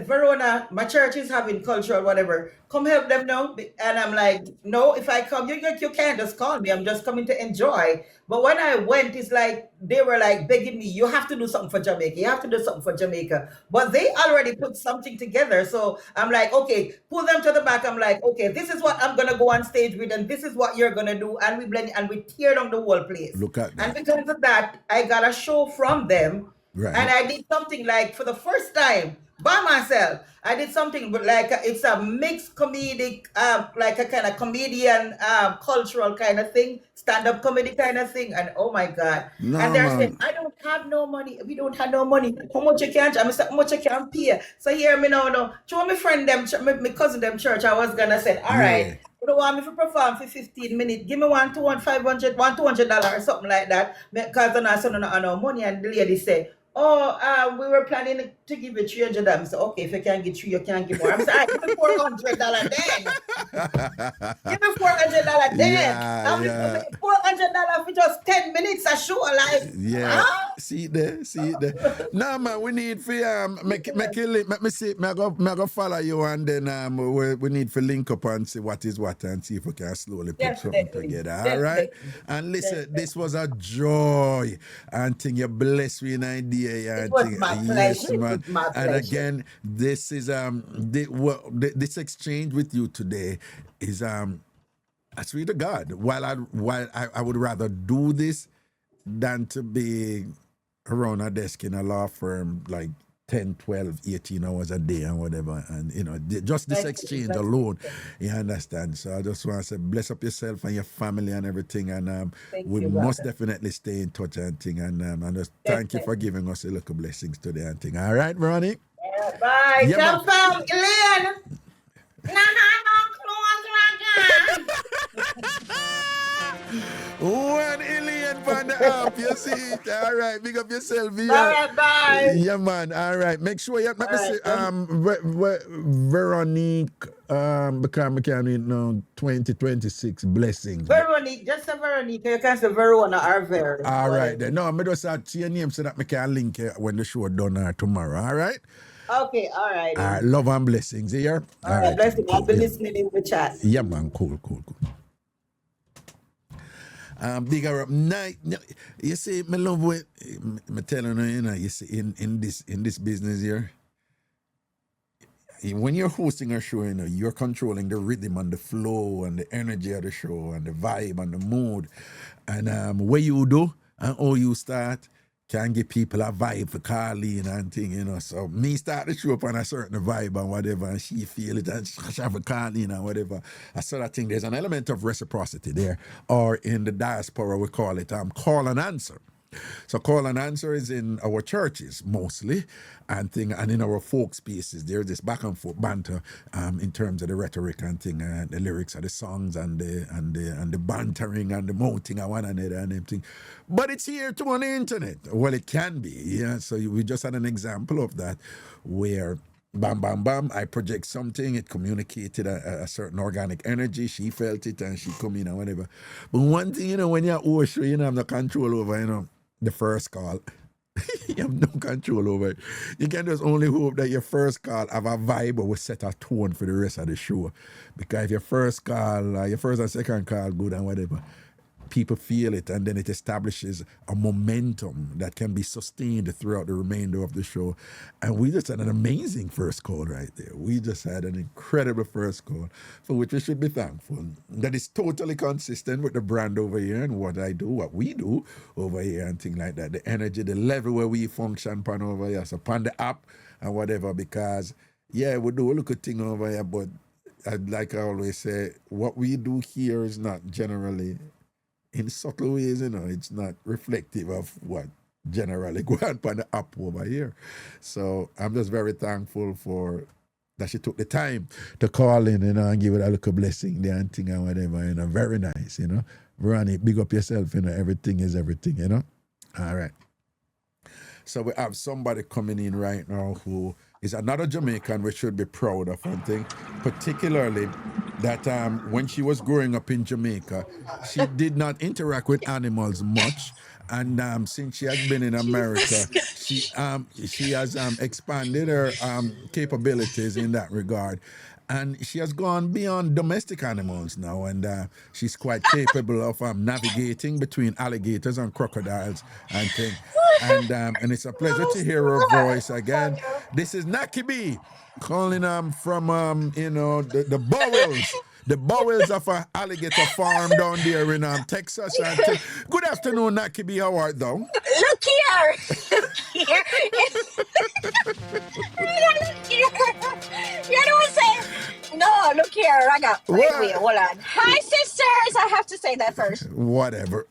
Verona, my church is having cultural whatever. Come help them now. And I'm like, no, if I come, you can't just call me. I'm just coming to enjoy. But when I went, it's like they were like begging me, you have to do something for Jamaica. You have to do something for Jamaica. But they already put something together. So I'm like, okay, pull them to the back. I'm like, okay, this is what I'm gonna go on stage with, and this is what you're gonna do. And we blend and we tear down the whole place. Look at that. And because of that, I got a show from them. Right. And I did something like for the first time by myself. I did something with it's a mixed comedic, like a kind of comedian, cultural kind of thing, stand-up comedy kind of thing. And oh my God. No, and they're man. saying, have no money. We don't have no money. How much you can charge? I said, how much you can pay? So here me now, no. Show my friend them, my cousin them church. I was gonna say, all right. You don't want me to perform for 15 minutes. Give me $200 or something like that. Because I'm not no money. And the lady said, oh, we were planning to give you $300. I said, okay, if you can't get 3, you can't give more. I'm saying, give me $400 then. Give me $400 then. I'm $400 for just 10 minutes a show, like. Yeah. Huh? See it there. No man, we need for make it link. Let me see. Me go follow you and then we need to link up and see what is what and see if we can slowly put something together. All right. And listen, this was a joy. And thing you blessed me an idea. It was my pleasure. Yes, It man. was my And pleasure. again, this is this exchange with you today is I swear to God, while I would rather do this than to be around a desk in a law firm like 10, 12, 18 hours a day and whatever. And, you know, just this exchange alone, you understand? So I just want to say, bless up yourself and your family and everything. And we must definitely stay in touch and thing. And just thank you for giving us a little blessings today and thing. All right, Ronnie? Yeah, bye. Yeah, man. TamFam, Elaine. One alien from the app, you see it. All right, big up yourself. All right, bye. Yeah, man. All right. Make sure you let me see Veronique become mechanic now 2026 blessings. Veronique, just say Veronique. You can say Verona or Ver. All right then. No, I just add your name so that I can link it when the show done tomorrow. All right. Okay, all right. All right. Love and blessings here. All right, blessings. I'll be listening in the chat. Yeah, man. Cool. Bigger up night. You see, my love with me telling you, you see, in this business here, when you're hosting a show, you're controlling the rhythm and the flow and the energy of the show and the vibe and the mood. And what you do and how you start can give people a vibe for Carleen and thing, So me start the show up on a certain vibe and whatever, and she feel it and she have a Carleen and whatever. I sort of think there's an element of reciprocity there, or in the diaspora we call it call and answer. So call and answer is in our churches mostly, and in our folk spaces. There's this back and forth banter in terms of the rhetoric and thing, and the lyrics of the songs and the bantering and the mouthing of one another and everything. But it's here too on the internet. Well, it can be, yeah. So we just had an example of that where bam, bam, bam, I project something, it communicated a certain organic energy, she felt it and she come in and whatever. But one thing, when you're Osho, you have no control over, the first call. You have no control over it. You can just only hope that your first call have a vibe or will set a tone for the rest of the show. Because if your first call, your first and second call good and whatever, people feel it, and then it establishes a momentum that can be sustained throughout the remainder of the show. And we just had an amazing first call right there. We just had an incredible first call for which we should be thankful. That is totally consistent with the brand over here and what we do over here and things like that. The energy, the level where we function upon over here, so upon the app and whatever, because, yeah, we do a look at thing over here, but like I always say, what we do here is not generally in subtle ways, it's not reflective of what generally go on the app over here. So I'm just very thankful for that she took the time to call in, and give it a little blessing there and thing and whatever, very nice, Ronnie, big up yourself, everything is everything, All right. So we have somebody coming in right now who is another Jamaican we should be proud of, I think, particularly that when she was growing up in Jamaica, she did not interact with animals much. And since she has been in America, she has expanded her capabilities in that regard. And she has gone beyond domestic animals now, and she's quite capable of navigating between alligators and crocodiles and things. And it's a pleasure to hear her voice again. This is Naki B calling from the bowels of an alligator farm down there in Texas. Good afternoon, Naki B. How are thou? Look here. Look here. You know what I'm saying? No, look here, Raga. Wait, hold on. Hi, sisters. I have to say that first. Whatever.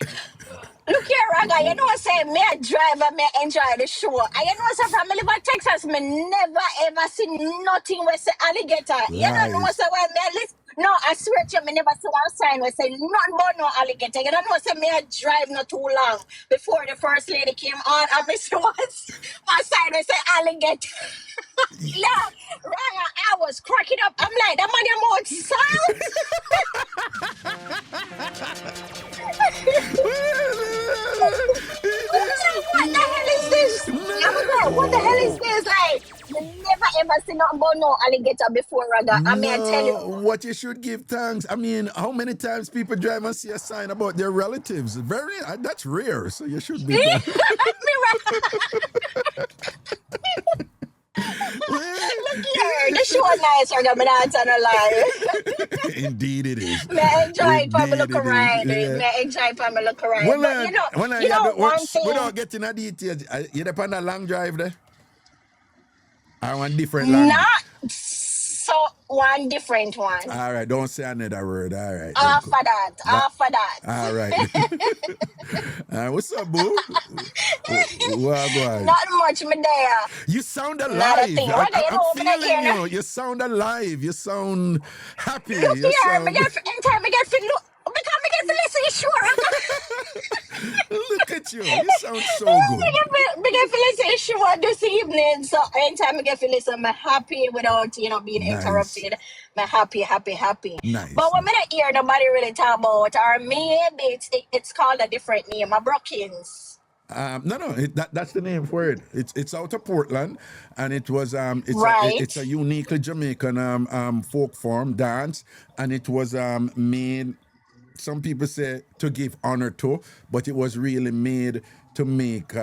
Look here, Raga, you know what I'm saying? Me a driver, me enjoy the show. And you know what I'm saying? From me live in Texas, me never ever see nothing where say alligator. You don't know Lies. what I'm saying? Me a list. No, I swear to you, me never see one sign where say nothing but no alligator. You don't know what I'm saying? Me a drive not too long before the first lady came on and me see one sign where say alligator. Yeah, Raga, I was cracking up. I'm like, that man your mouth sounds. What the hell is this? I'm like, what the hell is this? Like, you never ever seen nothing about no alligator before, Raga. I mean, I tell No, you. what you should give thanks. I mean, how many times people drive and see a sign about their relatives? That's rare. So you should be. Look here, the show nice, Raga. Me not tell no lie. Indeed, it is. Me enjoy it for me Indeed, look it is. around. Yeah. Me enjoy it for me look around. Well, But you know one thing. without getting a details, you depend on a long drive there. I want different long. Not so one different one. All right, don't say another word. All right. After that. All right. What's up, boo? What going? Not much, me there. You sound Not a alive. thing. What do you I'm know over there, feeling Kena? you. You sound alive. You sound happy. Look You here, sound... me get anytime me get to look because me get to listen to sure. Look at you. You sound so good. Me get to listen to sure this evening. So anytime me get to listen, I'm happy without being Nice. interrupted. Me happy. Nice. But when me not hear nobody really talk about, or maybe it's called a different name, a Brookings. No, that's the name for it. It's out of Portland, and it was Right. it's a uniquely Jamaican folk form dance, and it was made. Some people say to give honor to, but it was really made to make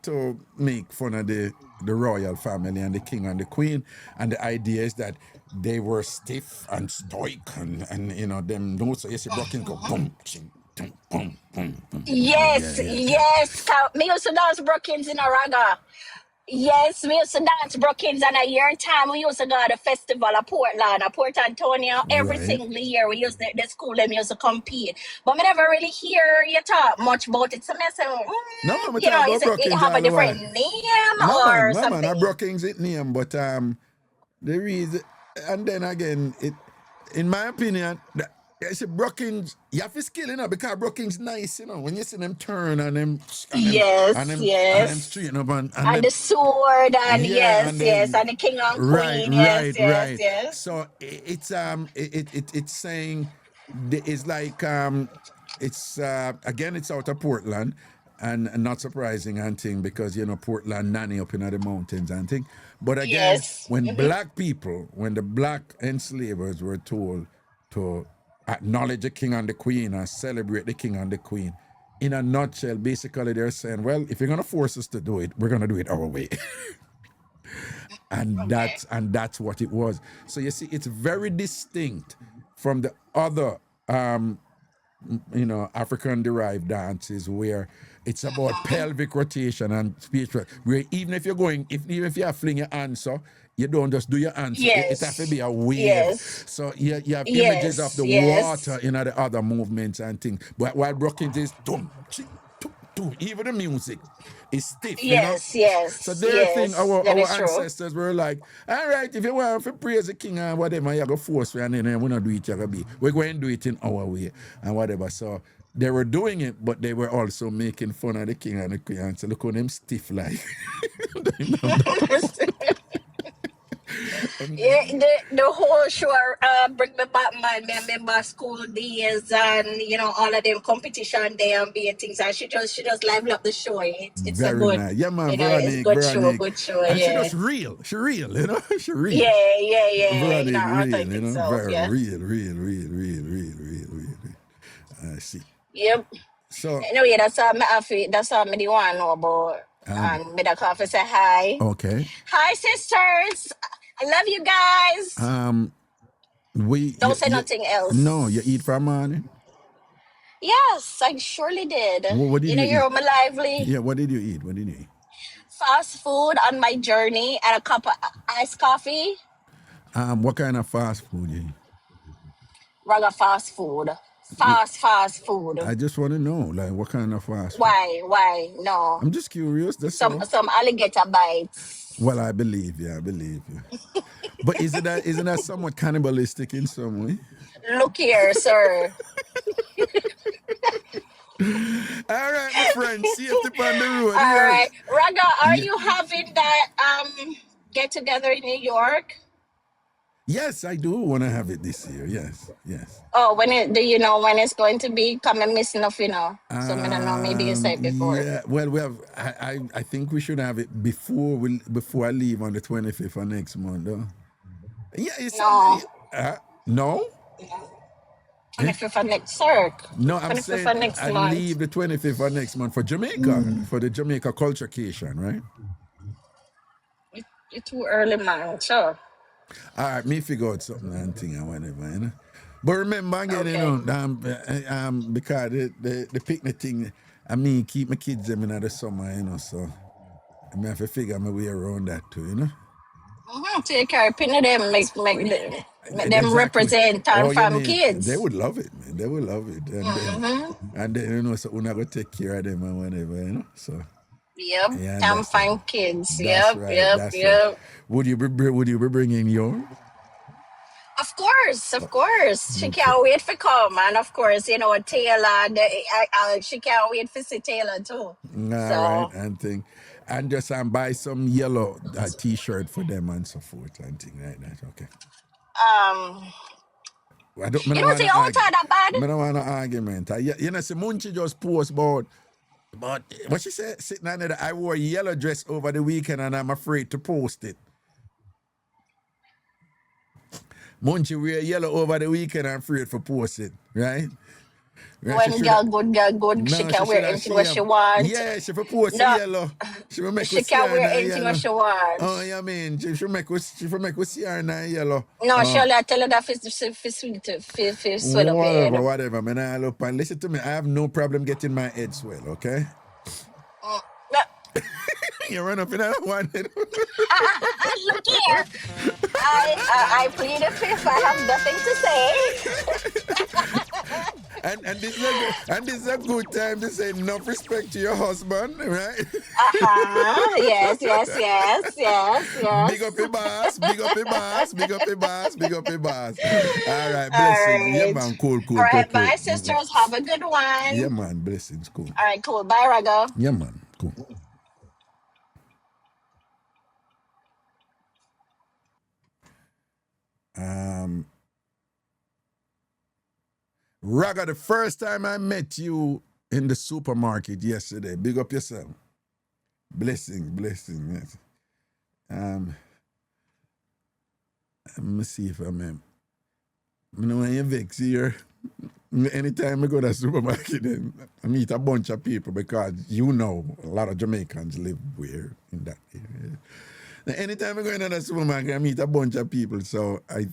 to make fun of the royal family and the king and the queen, and the idea is that they were stiff and stoic, and them notes. So you see, Brookings go boom, ching, boom, boom, boom, boom. Yes, Yeah. yes. Me used to dance Brookings in a Raga. Yes, we used to dance Brookings, and a year time we used to go to the festival of Portland, of Port Antonio. Every Right. single year we used the school them used to compete. But me never really hear you talk much about it. So me say, No, man, you know, talk about it Brookings have a all the different while. name No, or man, something. a Brookings it name, but the reason, and then again, it, in my opinion, it's a Brookings. You have to skill, because Brookings nice, when you see them turn and them Yes, and them yes. straighten up and And them, the sword, and yeah, yes, yes, and the king and right, queen. Yes, right. yes. So it's saying it's like it's again it's out of Portland, and not surprising and thing because Portland nanny up in the mountains and thing. But again, Yes. when when the black enslavers were told to acknowledge the king and the queen and celebrate the king and the queen, in a nutshell, basically they're saying, well, if you're gonna force us to do it, we're gonna do it our way. And that's what it was. So you see, it's very distinct from the other African-derived dances where it's about pelvic rotation and speech. Where even if you have fling your answer, you don't just do your answer. It has to be a wave. Yes. So you have Yes, images of the yes. water in the other movements and things. But while Brookings is dum, ching, tum, tum, even the music is stiff. Yes, yes. So their yes, thing, our that is true. ancestors were like, all right, if you want to praise the king and whatever, you go force me, and then we're not do it, we're going to do it in our way and whatever. So they were doing it, but they were also making fun of the king and the queen. And so look at them stiff like. Yeah, the whole show bring me back my remember school days and all of them competition there and being things, and she just liven up the show. It's a Very good, nice. Yeah, man, it's good show, good show. And she Yeah, just real. She real, she real. yeah. Very Authentic real, self, very yeah. real. I see. Yep. So, Anyway, that's all me the one know about. And me the coffee say hi. okay. Hi, sisters. I love you guys. Don't say nothing else. No, you eat for morning? Yes, I surely did. What did you you're eat? my lively. Yeah, what did you eat? Fast food on my journey and a cup of iced coffee. What kind of fast food you eat? Raga fast food. fast food. I just want to know, like, what kind of fast food? Why? No. I'm just curious. That's all. Some alligator bites. Well, I believe you. I believe you. But isn't that somewhat cannibalistic in some way? Look here, sir. All right, my friend. Safety on the road. All Yeah. right. Raga, are Yeah. you having that get together in New York? Yes, I do want to have it this year. Yes. Oh, do you know when it's going to be? Coming missing enough, you know. So I don't know, maybe you said before. Yeah. Well, we have. I think we should have it before I leave on the 25th of next month, though. Yeah. It's No. no. 25th of next, sir. No, I'm 25th saying of next I month. leave the 25th of next month for Jamaica, for the Jamaica Culturecation, right? It's too early, man. Sure. All right, me figure out something and thing and whatever, you know. But remember again, you know, because the picnic thing, I mean, keep my kids them in the summer, you know, so I have to figure my way around that too, you know. Take care of them, make them Exactly. represent TamFam kids. They would love it, man. They would love it. And then you know, so we're not going to take care of them and whatever, you know, so. Yep, Yeah, TamFam kids. That's Yep. right. Would you be bringing yours? Of course. She can't wait for come, and of course, you know, Taylor. She can't wait for see Taylor too. All right, and thing, and just buy some yellow T-shirt for them and so forth and thing like that. Okay. I don't. You don't see all that bad. I don't want an argument. You know, see, Munchi just post about what she said. Sitting on there, I wore a yellow dress over the weekend and I'm afraid to post it. Munchi wear yellow over the weekend and afraid for post it, right? When girl good, she can wear anything what she wants. Yeah, she for post yellow. She can wear anything what she wants. Oh, yeah, I mean, she make us see her in yellow. No, she only tell her that for swell up your head. Whatever, man. I look and listen to me. I have no problem getting my head swell, okay? You run up in that one. Look here. I plead the fifth. I have nothing to say. And this is a good time to say enough respect to your husband, right? Yes. Big up your boss. All right, blessings. Yeah, man, cool. All right, cool. bye, sisters. Have a good one. Yeah, man, blessings, cool. All right, cool. Bye, Raga. Yeah, man, cool. Raga, the first time I met you in the supermarket yesterday, big up yourself. Blessing, yes. Let me see if I know when you vex here. Anytime I go to the supermarket, then I meet a bunch of people because you know a lot of Jamaicans live where in that area. Now, anytime I go into the supermarket, I meet a bunch of people, so I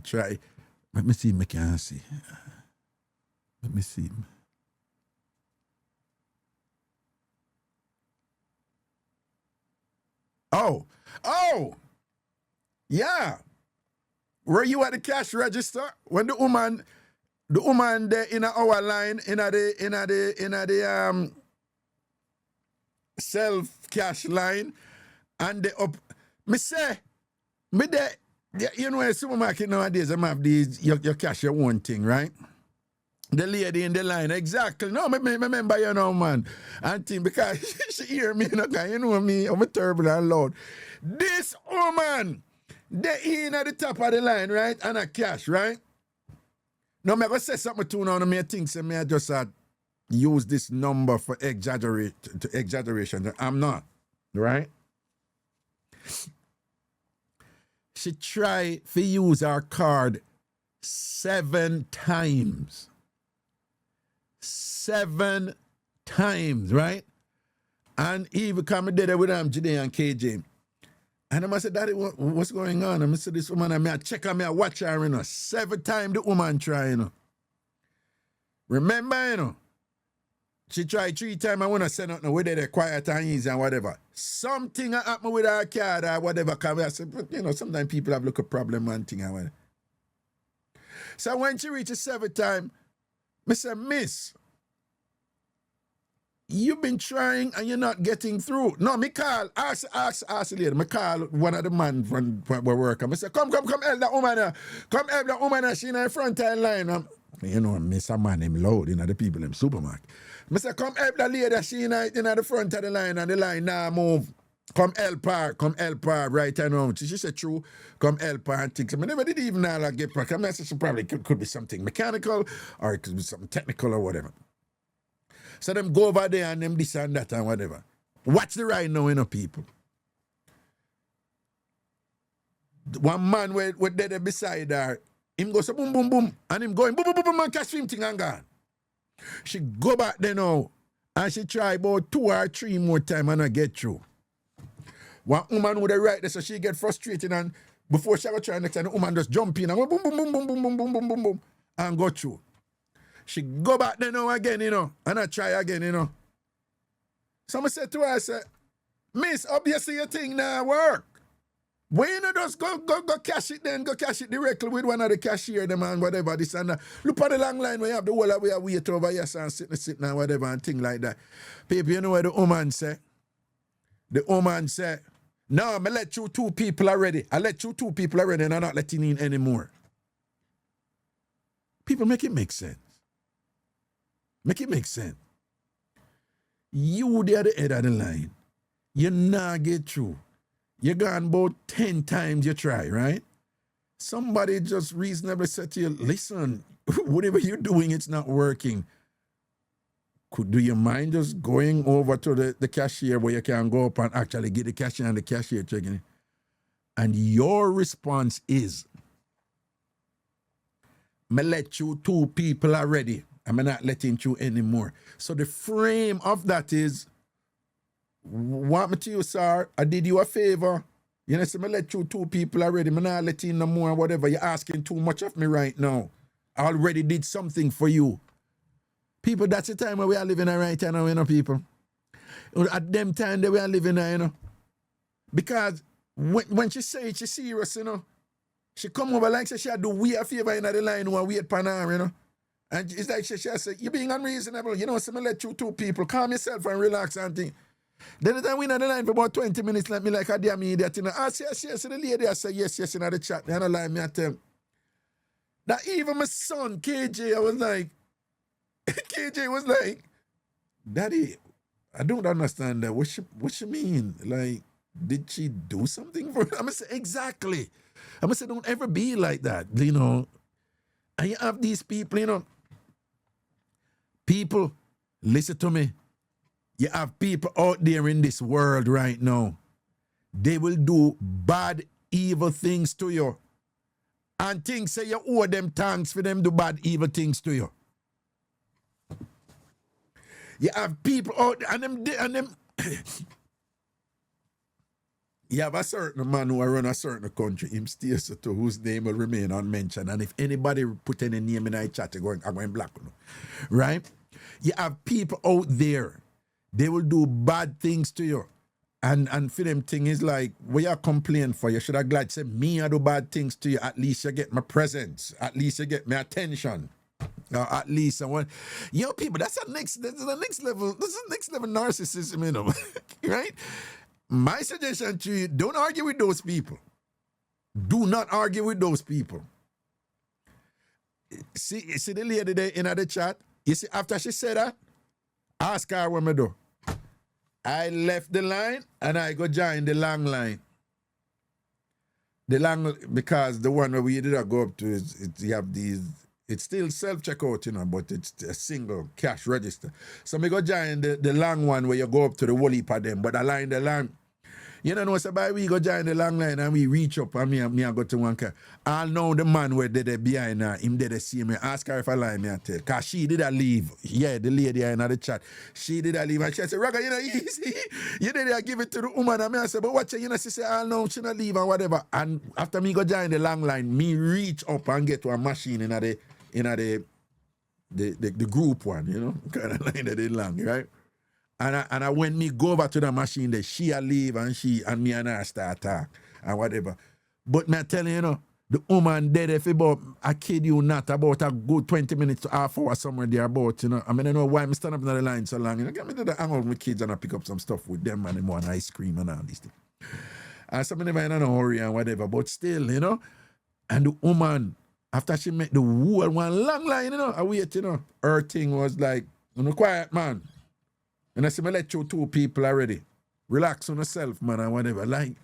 try. Let me see if I can see. Let me see. Oh, yeah. Were you at the cash register when the woman there in our line in the self cash line, and they up? You know, a supermarket nowadays, I have these your cash your one thing, right? The lady in the line, exactly. No, I remember you know, man. And thing because she hear me, you know me, I'm a terrible and loud. This woman, they in at the top of the line, right? And a cash, right? Now, I'm going to say something to you now, and I think I just use this number for exaggeration. I'm not, right? She tried to use our card 7 times. 7 times, right? And even come there with Jide and KJ. And I said, Daddy, what's going on? I said, this woman, I check her, I watch her, you know. 7 times the woman try, you know. Remember, you know, she tried 3 times, I want to say nothing, whether they're quiet and easy and whatever. Something happened with her card or whatever. I said, but, you know, sometimes people have look a problem and thing and whatever. So when she reaches 7 times, I say, miss, you've been trying and you're not getting through. No, me call, ask the lady. Me call one of the man from where we work. I say, come help that woman. Come help that woman. She in the front of the line. You know, miss a man him loud, you know, the people in the supermarket. I say, come help that lady. She in the front of the line and the line now move. Come help her right now. She said, true, come help her and things. I never did even get back. I said, she probably could be something mechanical or it could be something technical or whatever. So them go over there and them this and that and whatever. Watch the right now, you know, people. One man with there beside her, him go so boom, boom, boom, and him going boom, boom, boom, boom, and catch him thing and gone. She go back there now, and she try about 2 or 3 more times and not get through. One woman would have right there, so she get frustrated, and before she go try next time, the woman just jump in and go boom, boom, boom, boom, boom, boom, boom, boom, boom, boom, and go through. She go back there now again, you know, and I try again, you know. Someone said to her, I said, miss, obviously your thing now work. Why you know just go cash it then, go cash it directly with one of the cashier, them and whatever, this and that. Look at the long line where you have the whole of way wait over here and sitting and whatever and thing like that. People, you know what the woman say? The woman say, no, I let you 2 people already. I let you 2 people already and I'm not letting in anymore. People, make it make sense. Make it make sense. You there at the head of the line. You not get through. You gone about 10 times you try, right? Somebody just reasonably said to you, listen, whatever you're doing, it's not working. Do you mind just going over to the cashier where you can go up and actually get the cashier and the cashier checking it? And your response is, me let you 2 people already. I'm not letting you anymore. So the frame of that is, want me to you, sir, I did you a favor. You know, so I let you 2 people already. I'm not letting you no more, whatever. You're asking too much of me right now. I already did something for you. People, that's the time where we are living right now, you know, people. At them time that we are living now, you know. Because when she say it, she's serious, you know. She come over like she do we a favor in the line and wait for her, you know. And it's like she say, you're being unreasonable. You know, so I let you 2 people. Calm yourself and relax and think. Then the time we in the line for about 20 minutes, let me like a damn idiot, you know. I say, yes, the lady, I say, yes, in the chat. Then I lie me at them. That even my son, KJ, I was like, KJ was like, Daddy, I don't understand that. What she mean? Like, did she do something for me? I'm going to say, exactly. I'm going to say, don't ever be like that, you know. And you have these people, you know. People, listen to me. You have people out there in this world right now. They will do bad, evil things to you. And think say you owe them thanks for them do bad, evil things to you. You have people out there and them you have a certain man who run a certain country, him stays to whose name will remain unmentioned. And if anybody put any name in a chat, I'm going black. Right? You have people out there. They will do bad things to you. And for them thing is like, what you complain for? You should have glad say, me I do bad things to you. At least you get my presence. At least you get my attention. At least I want. Yo, people, that's the next level. This is the next level narcissism, you know. Right? My suggestion to you, don't argue with those people. Do not argue with those people. See the lady there in the chat? You see, after she said that, ask her what I do. I left the line and I go join the long line. The long, because the one where we did go up to is you have these, it's still self-checkout, you know, but it's a single cash register. So me go join the long one where you go up to the whole heap of them, but the line, you know, so by we go join the long line and we reach up and me I go to one car. I'll know the man where they behind her, him did see me, ask her if I lie me and tell. Cause she did a leave. Yeah, the lady in the chat. She did a leave and she said, Raga, you know, you did a give it to the woman and I said, but watch it, you know, she said, I'll know she not leave and whatever. And after me go join the long line, me reach up and get to a machine in the group one, you know, kind of line that they long, right? And when me go over to the machine there, she a leave and me and her start talk and whatever. But me tell you, you know, The woman dead if about, I kid you not, about a good 20 minutes to half hour somewhere there about, you know. I mean, I know why I'm standing up in the line so long. You know, get me to the hang out with my kids and I pick up some stuff with them and them want ice cream and all these things. And some of them are in a hurry and whatever, but still, you know. And the woman, after she met the whole one long line, you know, I wait, you know. Her thing was like, you know, quiet, man. And I said, I let you 2 people already. Relax on yourself, man, and whatever. Like,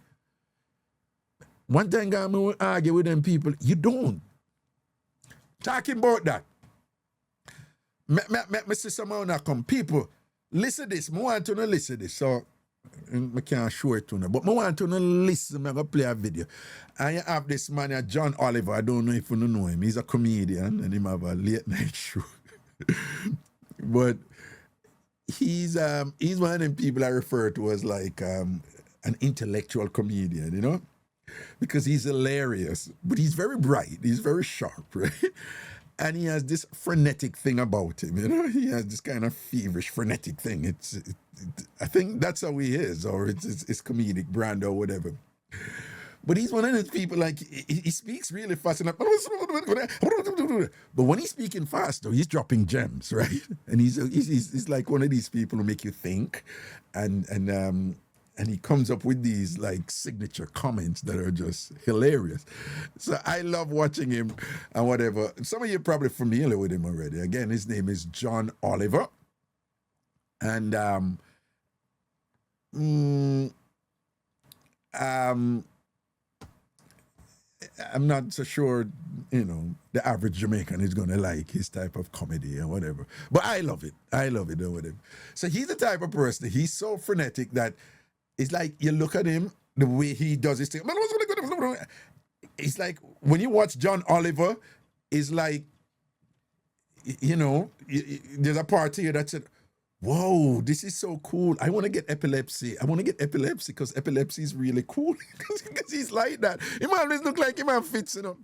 one time I will argue with them people, you don't. Talking about that. Me see someone now come. People, listen this. I want to know listen this. So, I can't show it to you, but I want to know listen. I'm going to play a video. And you have this man, John Oliver. I don't know if you know him. He's a comedian and he have a late night show. But he's one of them people I refer to as like an intellectual comedian, you know? Because he's hilarious, but he's very bright. He's very sharp, right? And he has this frenetic thing about him, you know? He has this kind of feverish, frenetic thing. I think that's how he is, or it's comedic brand or whatever. But he's one of those people, like, he speaks really fast. And but when he's speaking fast, though, he's dropping gems, right? And he's like one of these people who make you think. And he comes up with these like signature comments that are just hilarious. So I love watching him and whatever. Some of you are probably familiar with him already. Again, his name is John Oliver. And I'm not so sure, you know, the average Jamaican is going to like his type of comedy or whatever. But I love it. I love it or whatever. So he's the type of person, he's so frenetic that it's like you look at him, the way he does his thing. It's like when you watch John Oliver, it's like, you know, there's a part here that said, whoa, this is so cool. I want to get epilepsy. I want to get epilepsy because epilepsy is really cool. Because he's like that. He might always look like him and fits, you know.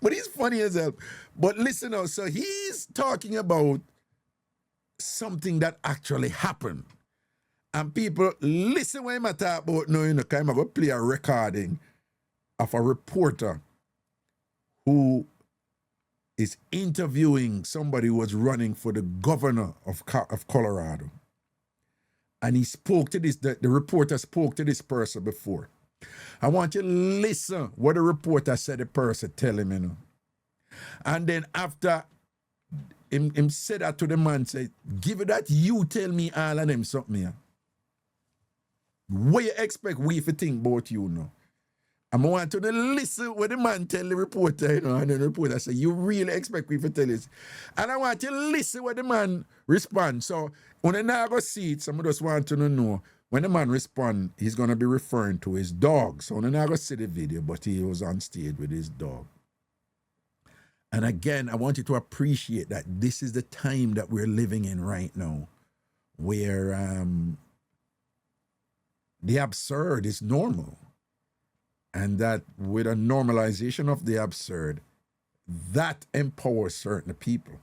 But he's funny as hell. But listen now, so he's talking about something that actually happened. And people, listen when I talk about now, you know, because I'm going to play a recording of a reporter who is interviewing somebody who was running for the governor of Colorado. And he spoke to this, the reporter spoke to this person before. I want you to listen what the reporter said the person tell him, you know. And then after him said that to the man, say, give it that you tell me all of them something here. What you expect we to think about you now? I want to listen what the man tell the reporter, you know, and then the reporter say, you really expect me to tell this? And I want you to listen what the man respond. So when I now go see it, some of us want to know, when the man respond, he's going to be referring to his dog. So when I now go see the video, but he was on stage with his dog. And again, I want you to appreciate that this is the time that we're living in right now, where the absurd is normal. And that with a normalization of the absurd, that empowers certain people,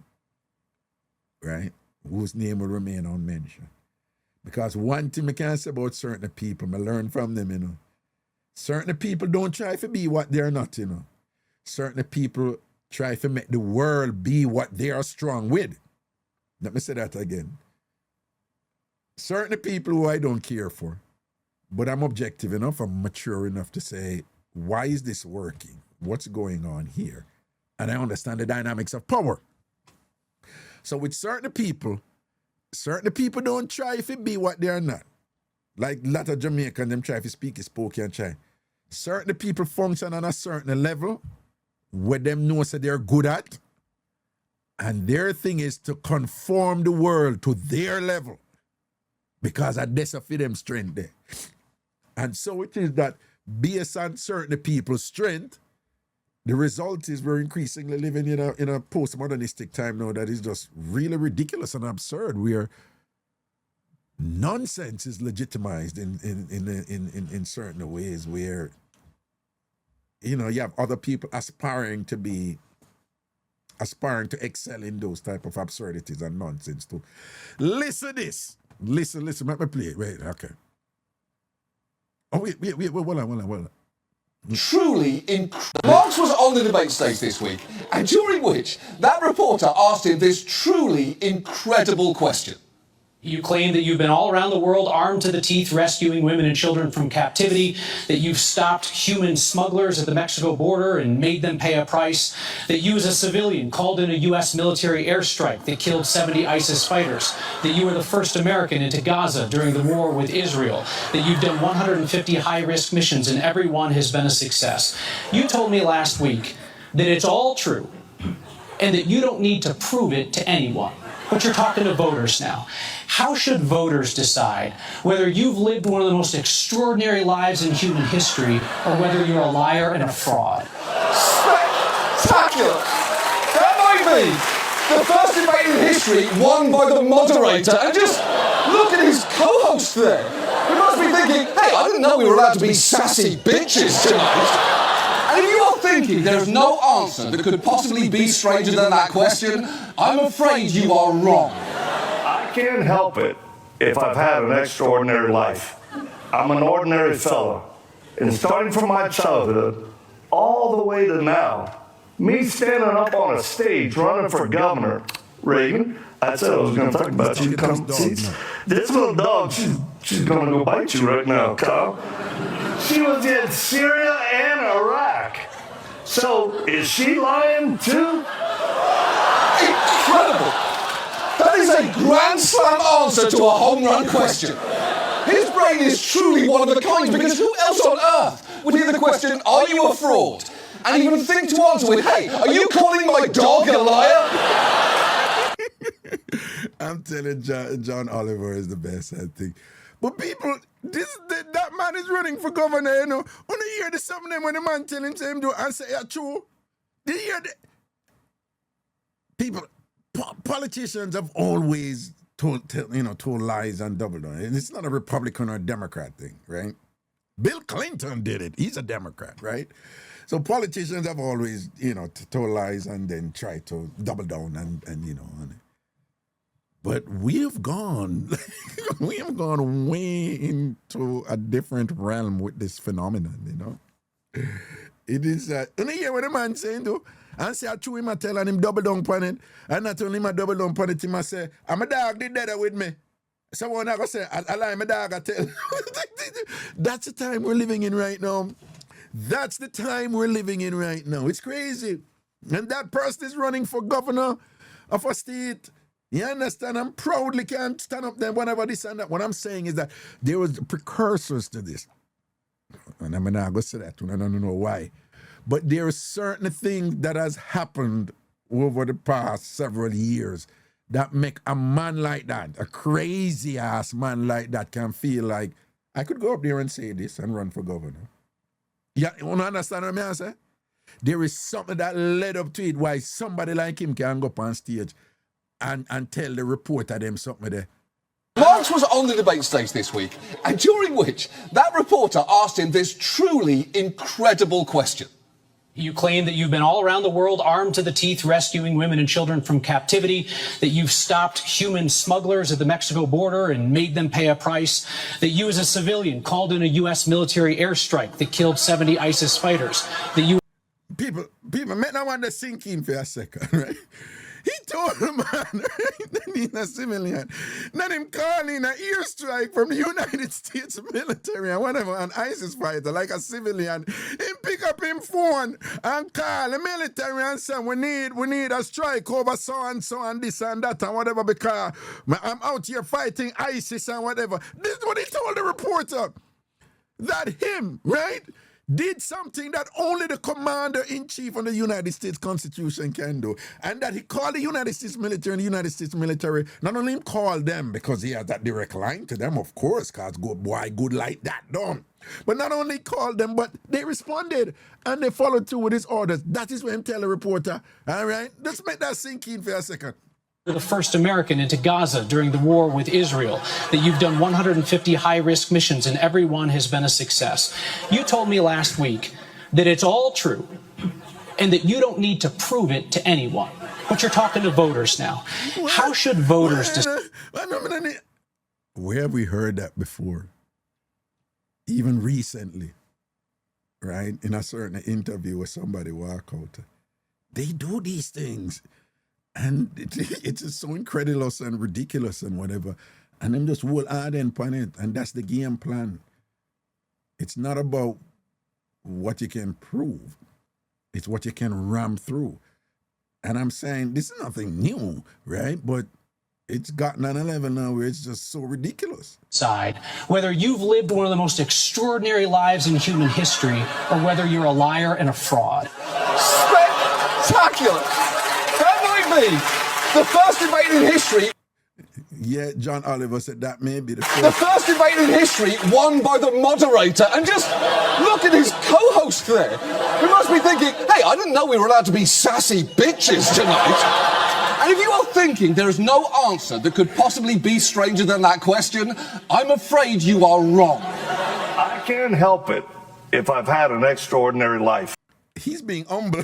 right? Whose name will remain unmentioned. Because one thing I can say about certain people, I learn from them, you know. Certain people don't try to be what they're not, you know. Certain people try to make the world be what they are strong with. Let me say that again. Certain people who I don't care for, but I'm objective enough, I'm mature enough to say, why is this working? What's going on here? And I understand the dynamics of power. So with certain people don't try to be what they are not. Like a lot of Jamaicans, them try to speak a spoken try. Certain people function on a certain level where them know that they're good at. And their thing is to conform the world to their level. Because that's for them strength there. And so it is that based on certain people's strength, the result is we're increasingly living in a postmodernistic time now that is just really ridiculous and absurd, where nonsense is legitimized in certain ways, where, you know, you have other people aspiring to excel in those type of absurdities and nonsense too. Listen this. Listen, let me play it. Wait, okay. Oh, wait, hold on. truly incredible. Marx was on the debate stage this week, and during which that reporter asked him this truly incredible question. You claim that you've been all around the world armed to the teeth rescuing women and children from captivity, that you've stopped human smugglers at the Mexico border and made them pay a price, that you as a civilian called in a U.S. military airstrike that killed 70 ISIS fighters, that you were the first American into Gaza during the war with Israel, that you've done 150 high-risk missions and every one has been a success. You told me last week that it's all true and that you don't need to prove it to anyone. But you're talking to voters now. How should voters decide whether you've lived one of the most extraordinary lives in human history or whether you're a liar and a fraud? Spectacular! That might be the first debate in history won by the moderator. And just look at his co-host there. He must be thinking, hey, I didn't know we were allowed to be sassy bitches tonight. And if you are thinking there's no answer that could possibly be stranger than that question, I'm afraid you are wrong. I can't help it if I've had an extraordinary life. I'm an ordinary fellow. And starting from my childhood all the way to now, me standing up on a stage running for governor, Reagan, I said I was going to talk about you. Come see. This little dog, she's going to go bite you right now, Kyle. She was in Syria and Iraq. So, is she lying too? Incredible! That is a grand slam answer to a home run question. His brain is truly one of a kind, because who else on earth would hear the question, are you a fraud? And even think to answer with, hey, are you calling my dog a liar? I'm telling John Oliver is the best, I think. But people, that man is running for governor, you know. When you hear the something when the man tell him, say him do, and say, yeah, true. Did you hear the... People, politicians have always told lies and double down. And it's not a Republican or a Democrat thing, right? Bill Clinton did it. He's a Democrat, right? So politicians have always, told lies and then try to double down and but we have gone way into a different realm with this phenomenon, It is, and you hear what the man saying, though? And say, I chew him, I tell, and him double down on it. And not only him, I double down on it, him, I say, I'm a dog, did that with me. Someone I go say, I lie, my dog, I tell. That's the time we're living in right now. That's the time we're living in right now. It's crazy. And that person is running for governor of a state. You understand? I'm proudly can't stand up there whenever this and that. What I'm saying is that there was precursors to this. And I'm not going to say that. I don't know why. But there are certain things that has happened over the past several years that make a man like that, a crazy-ass man like that, can feel like, I could go up there and say this and run for governor. Yeah, you understand what I'm saying? There is something that led up to it why somebody like him can go up on stage and tell the reporter them something there. Marx was on the debate stage this week, and during which that reporter asked him this truly incredible question. You claim that you've been all around the world armed to the teeth rescuing women and children from captivity, that you've stopped human smugglers at the Mexico border and made them pay a price, that you as a civilian called in a U.S. military airstrike that killed 70 ISIS fighters, that you... People, make that one to sink in for a second, right? He told the man, right, that he's a civilian. Then him calling an airstrike from the United States military and whatever, an ISIS fighter, like a civilian. Him pick up him phone and call the military and say, we need a strike over so and this and that and whatever, because I'm out here fighting ISIS and whatever. This is what he told the reporter. That him, right, did something that only the commander-in-chief of the United States Constitution can do. And that he called the United States military, and the United States military, not only him called them, because he has that direct line to them, of course, because good like that, don't. But not only called them, but they responded, and they followed through with his orders. That is what him tell the reporter, all right? Let's make that sink in for a second. the first American into Gaza during the war with Israel, that you've done 150 high-risk missions and every one has been a success. You told me last week that it's all true and that you don't need to prove it to anyone. But you're talking to voters now. How should voters... Where have we heard that before? Even recently, right, in a certain interview where somebody walk out. They do these things. And it's just so incredulous and ridiculous and whatever. And them just hold hard upon it. And that's the game plan. It's not about what you can prove. It's what you can ram through. And I'm saying this is nothing new, right? But it's gotten on a level now where it's just so ridiculous. Side, whether you've lived one of the most extraordinary lives in human history or whether you're a liar and a fraud. Spectacular! That might be the first debate in history. Yeah, John Oliver said that may be the first debate in history won by the moderator. And just look at his co-host there. He must be thinking, hey, I didn't know we were allowed to be sassy bitches tonight. And if you are thinking there is no answer that could possibly be stranger than that question, I'm afraid you are wrong. I can't help it if I've had an extraordinary life. He's being humble.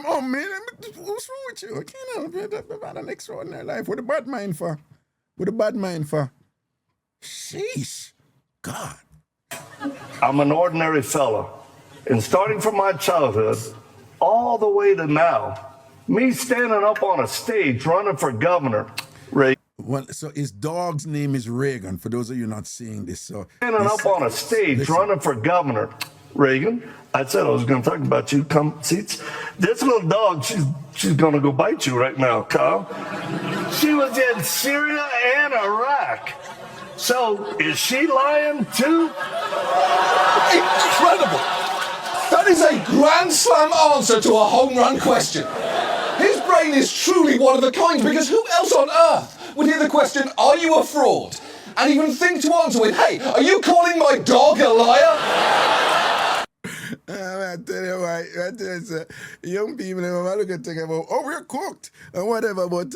Oh, man, what's wrong with you? I can't help it. I've had an extraordinary life. What a bad mind for? What a bad mind for? Sheesh. God. I'm an ordinary fella. And starting from my childhood all the way to now, me standing up on a stage running for governor, Ray. Well, so his dog's name is Reagan, for those of you not seeing this. So standing up on a stage running for governor, Reagan. I said I was going to talk about you. Come, seats. This little dog, she's going to go bite you right now, Kyle. She was in Syria and Iraq. So is she lying too? Incredible. That is a grand slam answer to a home run question. His brain is truly one of a kind, because who else on earth would hear the question, are you a fraud? And even think to answer with, hey, are you calling my dog a liar? I tell you why, young people never look at think about, oh, we're cooked or whatever, but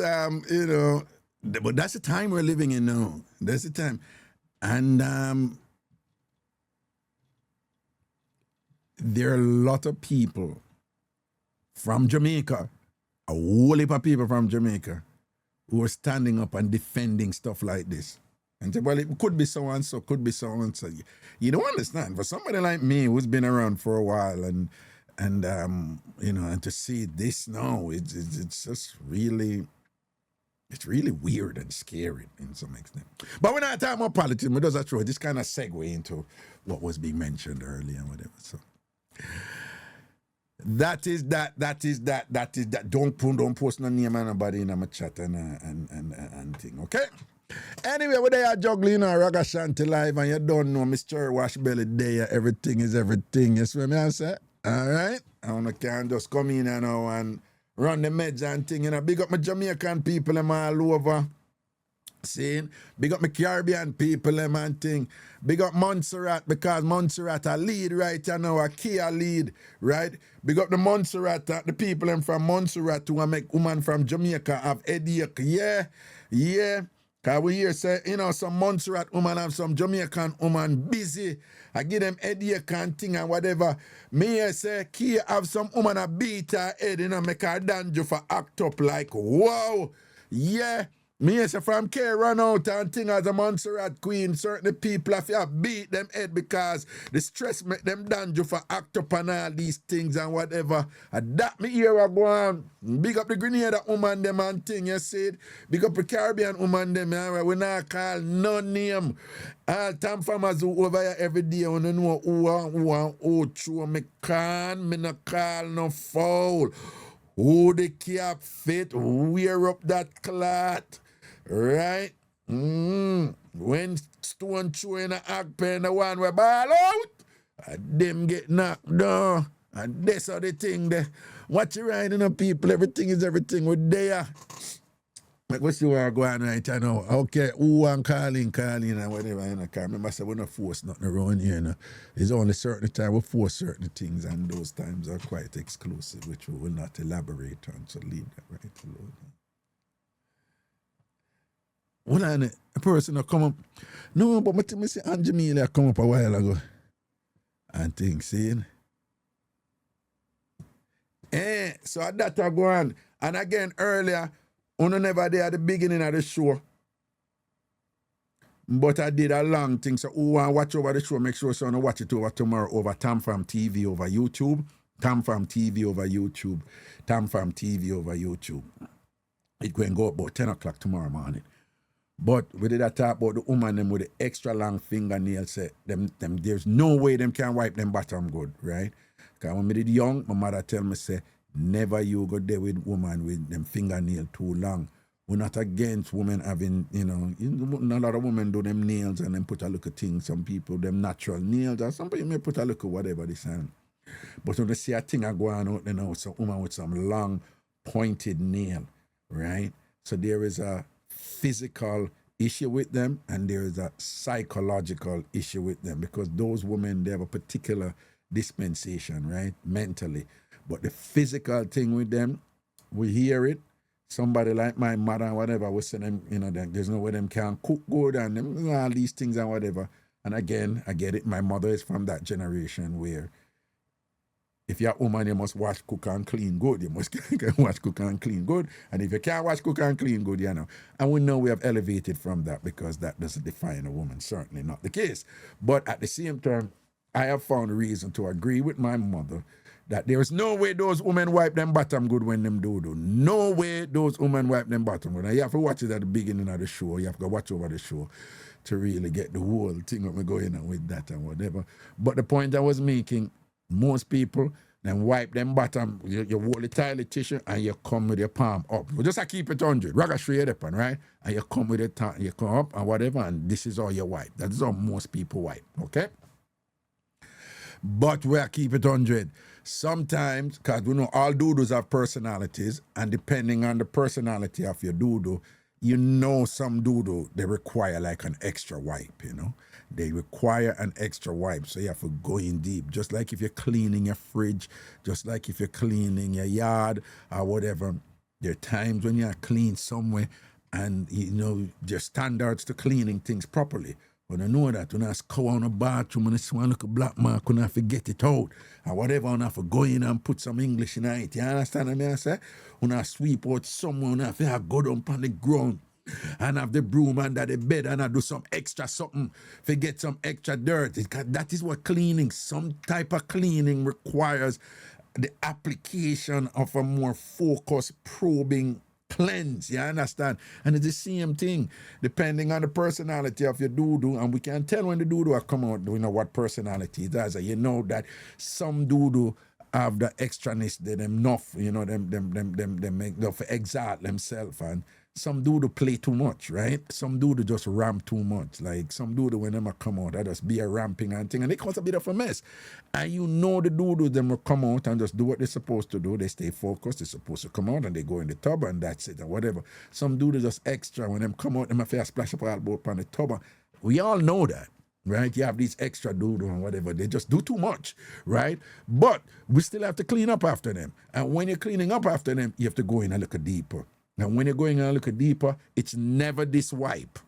you know, but that's the time we're living in now. That's the time. And there are a lot of people from Jamaica, a whole heap of people from Jamaica, who are standing up and defending stuff like this. And say, well, it could be so and so, could be so and so. You don't understand. For somebody like me who's been around for a while and you know, and to see this now, it's just really, it's really weird and scary in some extent. But we're not talking about politics, but that's true. This kind of segue into what was being mentioned earlier and whatever. So that is that. Don't post no name of nobody in my chat and thing, okay? Anyway, we there juggling Ragashanti live, and you don't know Mr. Wash Belly there. Everything is everything. You see what I say? All right? I can just come in now and run the meds and thing. You know, big up my Jamaican people them all over. See? Big up my Caribbean people them and thing. Big up Montserrat, because Montserrat a lead right now, a Kia lead, right? Big up the Montserrat, the people them from Montserrat who make woman from Jamaica have headache. Yeah. Because we hear say, you know, some Montserrat woman have some Jamaican woman busy. I give them headache and thing and whatever. Me here say, Kia have some woman a beat her head, you know, make her danger for act up like, wow. Yeah. Me here say, from K run out and thing as a Montserrat queen, certain people have to beat them head because the stress make them danger for act up and all these things and whatever. And that me here I go on. Big up the Grenada woman them and thing, you see it? Big up the Caribbean woman them, we not call no name. All TamFam who over here every day, when you know who true, me not call no foul. Who the cap fit, wear up that cloth. Right? When Stone throw in a act pen, the one we ball out, them get knocked down. And that's how the thing there. Watch you riding up people, everything is everything. We're there. Like we see where I go on right now. Okay, who and calling and whatever, you know. Can't remember I said we don't force nothing around here, you know. It's only certain time we force certain things, and those times are quite exclusive, which we will not elaborate on, so leave that right alone. Well, a person will come up. No, but I see Aunt Jamelia come up a while ago. And things, seeing. So that I go on. And again, earlier, Uno never there at the beginning of the show. But I did a long thing. So who want to watch over the show, make sure so you watch it over tomorrow over TamFam TV over YouTube. TamFam TV over YouTube. TamFam TV over YouTube. It going to go about 10 o'clock tomorrow morning. But we did a talk about the woman them with the extra long fingernails. Say them there's no way them can wipe them bottom good, right? Because when I did young, my mother tell me, say, never you go there with woman with them fingernail too long. We're not against women having, a lot of women do them nails and then put a look at things. Some people, them natural nails, or some people may put a look at whatever they say. But when they see a thing going out, some woman with some long pointed nail, right? So there is a physical issue with them and there is a psychological issue with them because those women, they have a particular dispensation, right? Mentally. But the physical thing with them, we hear it. Somebody like my mother and whatever, we say them, there's no way them can cook good and them, all these things and whatever. And again, I get it. My mother is from that generation where if you're a woman, you must wash, cook, and clean good. You must wash, cook, and clean good. And if you can't wash, cook, and clean good, And we know we have elevated from that because that doesn't define a woman. Certainly not the case. But at the same time, I have found a reason to agree with my mother that there is no way those women wipe them bottom good when them do. No way those women wipe them bottom good. And you have to watch it at the beginning of the show. You have to watch over the show to really get the whole thing of me going on with that and whatever. But the point I was making, most people then wipe them bottom, you hold the toilet tissue and you come with your palm up. You just keep it 100, ragga straight up, right? And you come with it, you come up and whatever, and this is how you wipe. That's how most people wipe, okay? But we keep it 100. Sometimes, because we know all doodles have personalities, and depending on the personality of your doodle, some doodle, they require like an extra wipe, They require an extra wipe, so you have to go in deep. Just like if you're cleaning your fridge, just like if you're cleaning your yard or whatever, there are times when you're clean somewhere and, there's standards to cleaning things properly. When I know that, when I go on a bathroom and I see one look a black mark, when I have to get it out, or whatever, when I have to go in and put some English in it, you understand what I say? When I sweep out somewhere, when I have to go down on the ground and have the broom under the bed and I do some extra something to get some extra dirt. That is what cleaning, some type of cleaning requires the application of a more focused, probing cleanse, you understand? And it's the same thing, depending on the personality of your doodoo, and we can tell when the doodoo are come out, what personality it has. You know that some doodoo have the extraness, them enough, them make enough exalt themselves, and some doodoo play too much, right? Some doodoo just ramp too much. Like some doodoo when them come out, that just be a ramping and thing, and it cause a bit of a mess. And the doodoo them will come out and just do what they're supposed to do. They stay focused. They're supposed to come out and they go in the tub and that's it and whatever. Some doodoo just extra when them come out, them have to splash up all about on the tub. We all know that. Right? You have these extra doodoo and whatever. They just do too much, right? But we still have to clean up after them. And when you're cleaning up after them, you have to go in a little deeper. And when you're going a little deeper, it's never this wipe.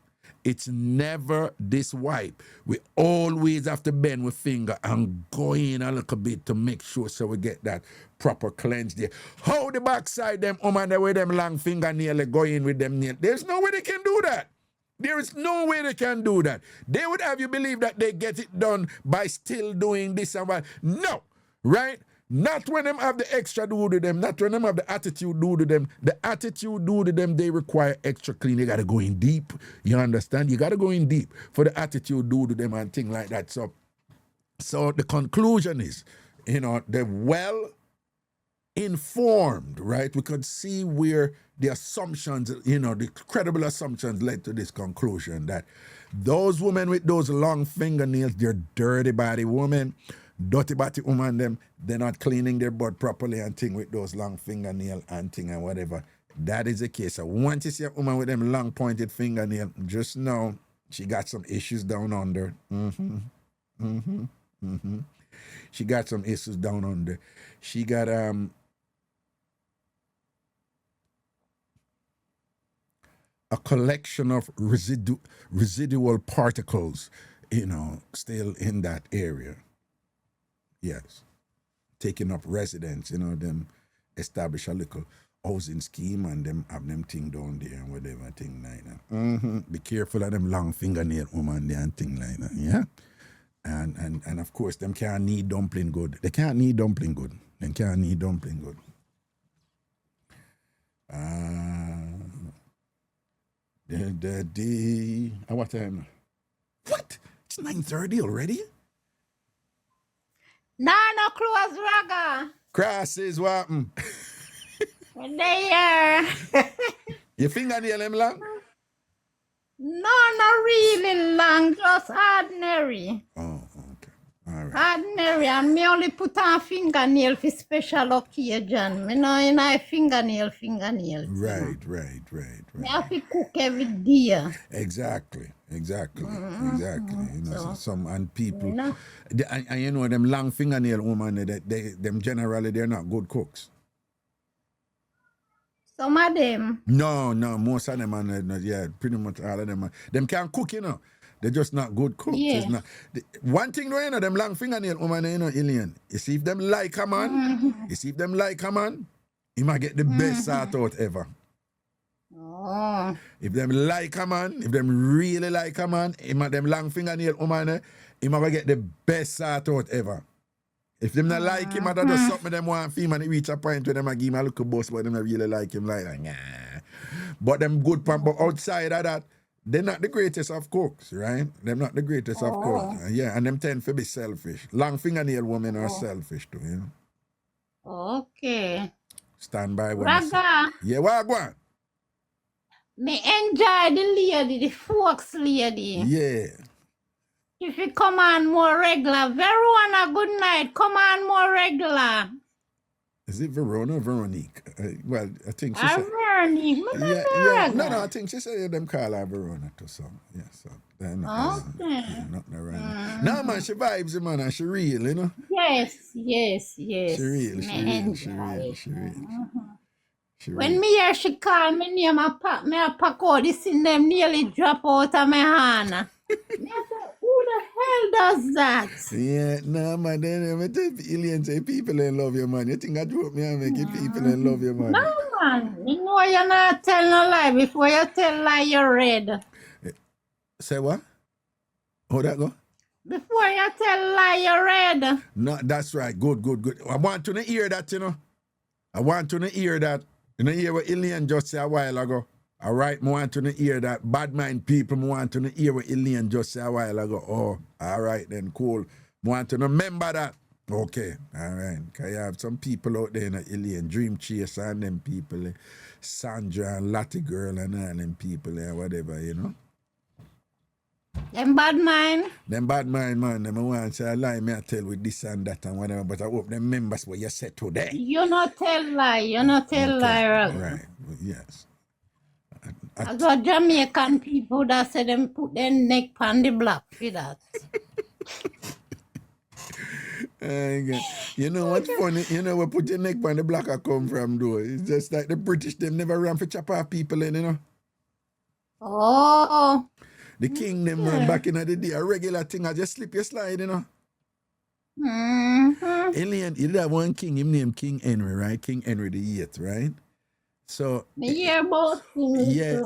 It's never this wipe. We always have to bend with finger and go in a little bit to make sure so we get that proper cleanse there. How the backside them, the way them long fingernail go in with them nail. There's no way they can do that. There is no way they can do that. They would have you believe that they get it done by still doing this and that. No, right? Not when them have the extra do to them, not when them have the attitude do to them. The attitude do to them, they require extra clean. You got to go in deep. You understand? You got to go in deep for the attitude do to them and things like that. So the conclusion is, they're well informed, right? We could see where the assumptions, the credible assumptions led to this conclusion that those women with those long fingernails, they're dirty body women. Dirty body woman, they're not cleaning their butt properly and thing with those long fingernail and thing and whatever. That is the case. So once you see a woman with them long pointed fingernail, just know she got some issues down under. She got some issues down under. She got a collection of residual particles, still in that area. Yes. Taking up residence, them establish a little housing scheme and them have them thing down there and whatever thing like that. Be careful of them long fingernail woman there and thing like that, yeah? And of course, them can't need dumpling good. They can't need dumpling good. They can't need dumpling good. What time? What? It's 9:30 already? No close, Raga. Crosses, what? When they are. Your fingernail them long? No, not really long, just ordinary. Oh, okay. All right. Ordinary, and me only put on fingernail for special occasion. Me know in my fingernail. Right. Me have to cook every day. Exactly. You know, some and people, and you know them long fingernail woman, them generally they're not good cooks. Some of them. No, most of them are, yeah, pretty much all of them. Them can't cook, you know. They're just not good cooks. Yeah. It's not, one thing, you know, them long fingernail woman, you know, alien. You see if them like a man, he might get the best sort out ever. Oh. If them like a man, if them really like a man, them long fingernail woman, he might get the best sort out ever. If them not like him, that's just something them want him and he reach a point where them give him a little boss, but them not really like him like that. Nah. But them good pan, but outside of that, they're not the greatest of cooks, right? They're not the greatest of cooks. Yeah, and them tend to be selfish. Long fingernail women are selfish too, you know. Okay. Stand by when Raga. Yeah, what go on? Me enjoy the lady, the folks lady. Yeah. If you come on more regular, Verona, good night. Come on more regular. Is it Verona or Veronique? Well, I think she said... Veronique. Yeah. No, I think she said them call her Verona to some. Yeah, so they're not around. No, man, she vibes, man, and she real, you know? Yes. She real. When me hear she call me name, I pack all this in them nearly drop out of my hand. Who the hell does that? Yeah, no, man, then I tell aliens say people ain't love you, man. You think I drop me and make it people ain't love you, man? No, man. You know you're not telling no lie. Before you tell lie, you're red. Say what? How that go? Before you tell lie, you're red. No, that's right. Good. I want to hear that, you know. I want to hear that. You know, hear what Ilian just said a while ago. All right, I want to hear that. Bad mind people, I want to hear what Ilian just said a while ago. Oh, all right then, cool. I want to remember that. Okay, all right. Because you have some people out there in Ilian, Dream Chaser and them people, Sandra and Lottie Girl and all them people and whatever, you know. Them bad mind? Them bad mind, man. Them want to say a lie, me I tell with this and that and whatever, but I hope them members what you said today. You not tell lie, Raga. Right, yes. I got Jamaican people that say them put their neck on the block for that. You know what's funny? You know where put your neck on the block I come from, though. It's just like the British, them never ran for chop off people in, you know. Oh. The king, them man, back in the day, a regular thing, I just slip your slide, you know. Alien, you did have one king, him named King Henry, right? King Henry the 8th, right? So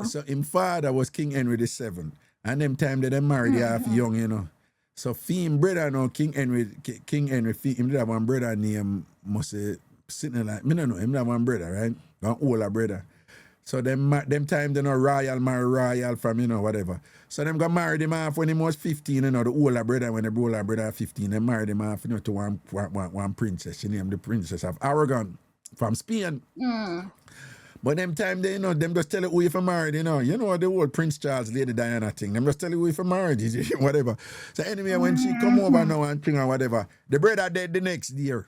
so him father was King Henry the 7th. And them time they married half young, you know. So him brother now, King Henry, him did have one brother named must say sitting like me don't know, him did have one brother, right? One older brother. So them time they know royal marry royal from, you know, whatever. So them got married him off when he was 15, you know, the older brother, when the older brother 15, they married him off, you know, to one princess. She named the Princess of Aragon from Spain. But them time they, you know, them just tell you who you for married, you know. You know the old Prince Charles, Lady Diana thing. Them just tell you who you for married, whatever. So anyway, when she come over now and thing or whatever, the brother dead the next year.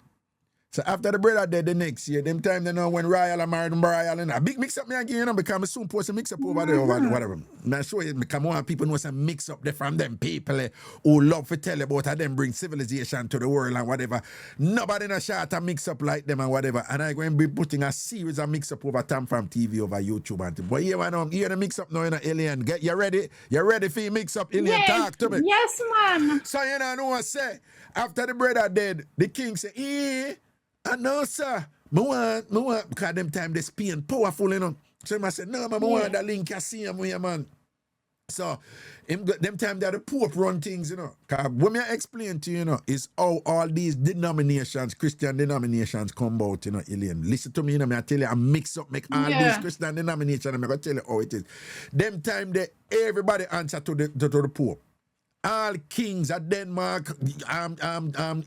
So after the brother dead the next year, them time they know when Royal and married Royal and a big mix up me again, you know, because I soon post a mix up over there or whatever. Now show you, because more people know some mix up there from them people who love to tell about how them bring civilization to the world and whatever. Nobody in a shot a mix up like them and whatever. And I'm going to be putting a series of mix up over TamFam TV, over YouTube and thing. But here the mix up now, you know, Alien. You ready? You ready for your mix up, Alien? Yes, talk to me. Yes, man. So you know what I say? After the brother dead, the king say, I know, sir, Me want, because them time they Spain powerful, you know. So I said, no, man, I want that link I see him here, man. So, them time that the Pope run things, you know. Because what me I explain to you, you know, is how all these denominations, Christian denominations come about, you know, Elaine. Listen to me, you know, I tell you, I mix up, make all these Christian denominations, and I'm going to tell you how it is. Them time they, everybody answer to the Pope. All kings at Denmark,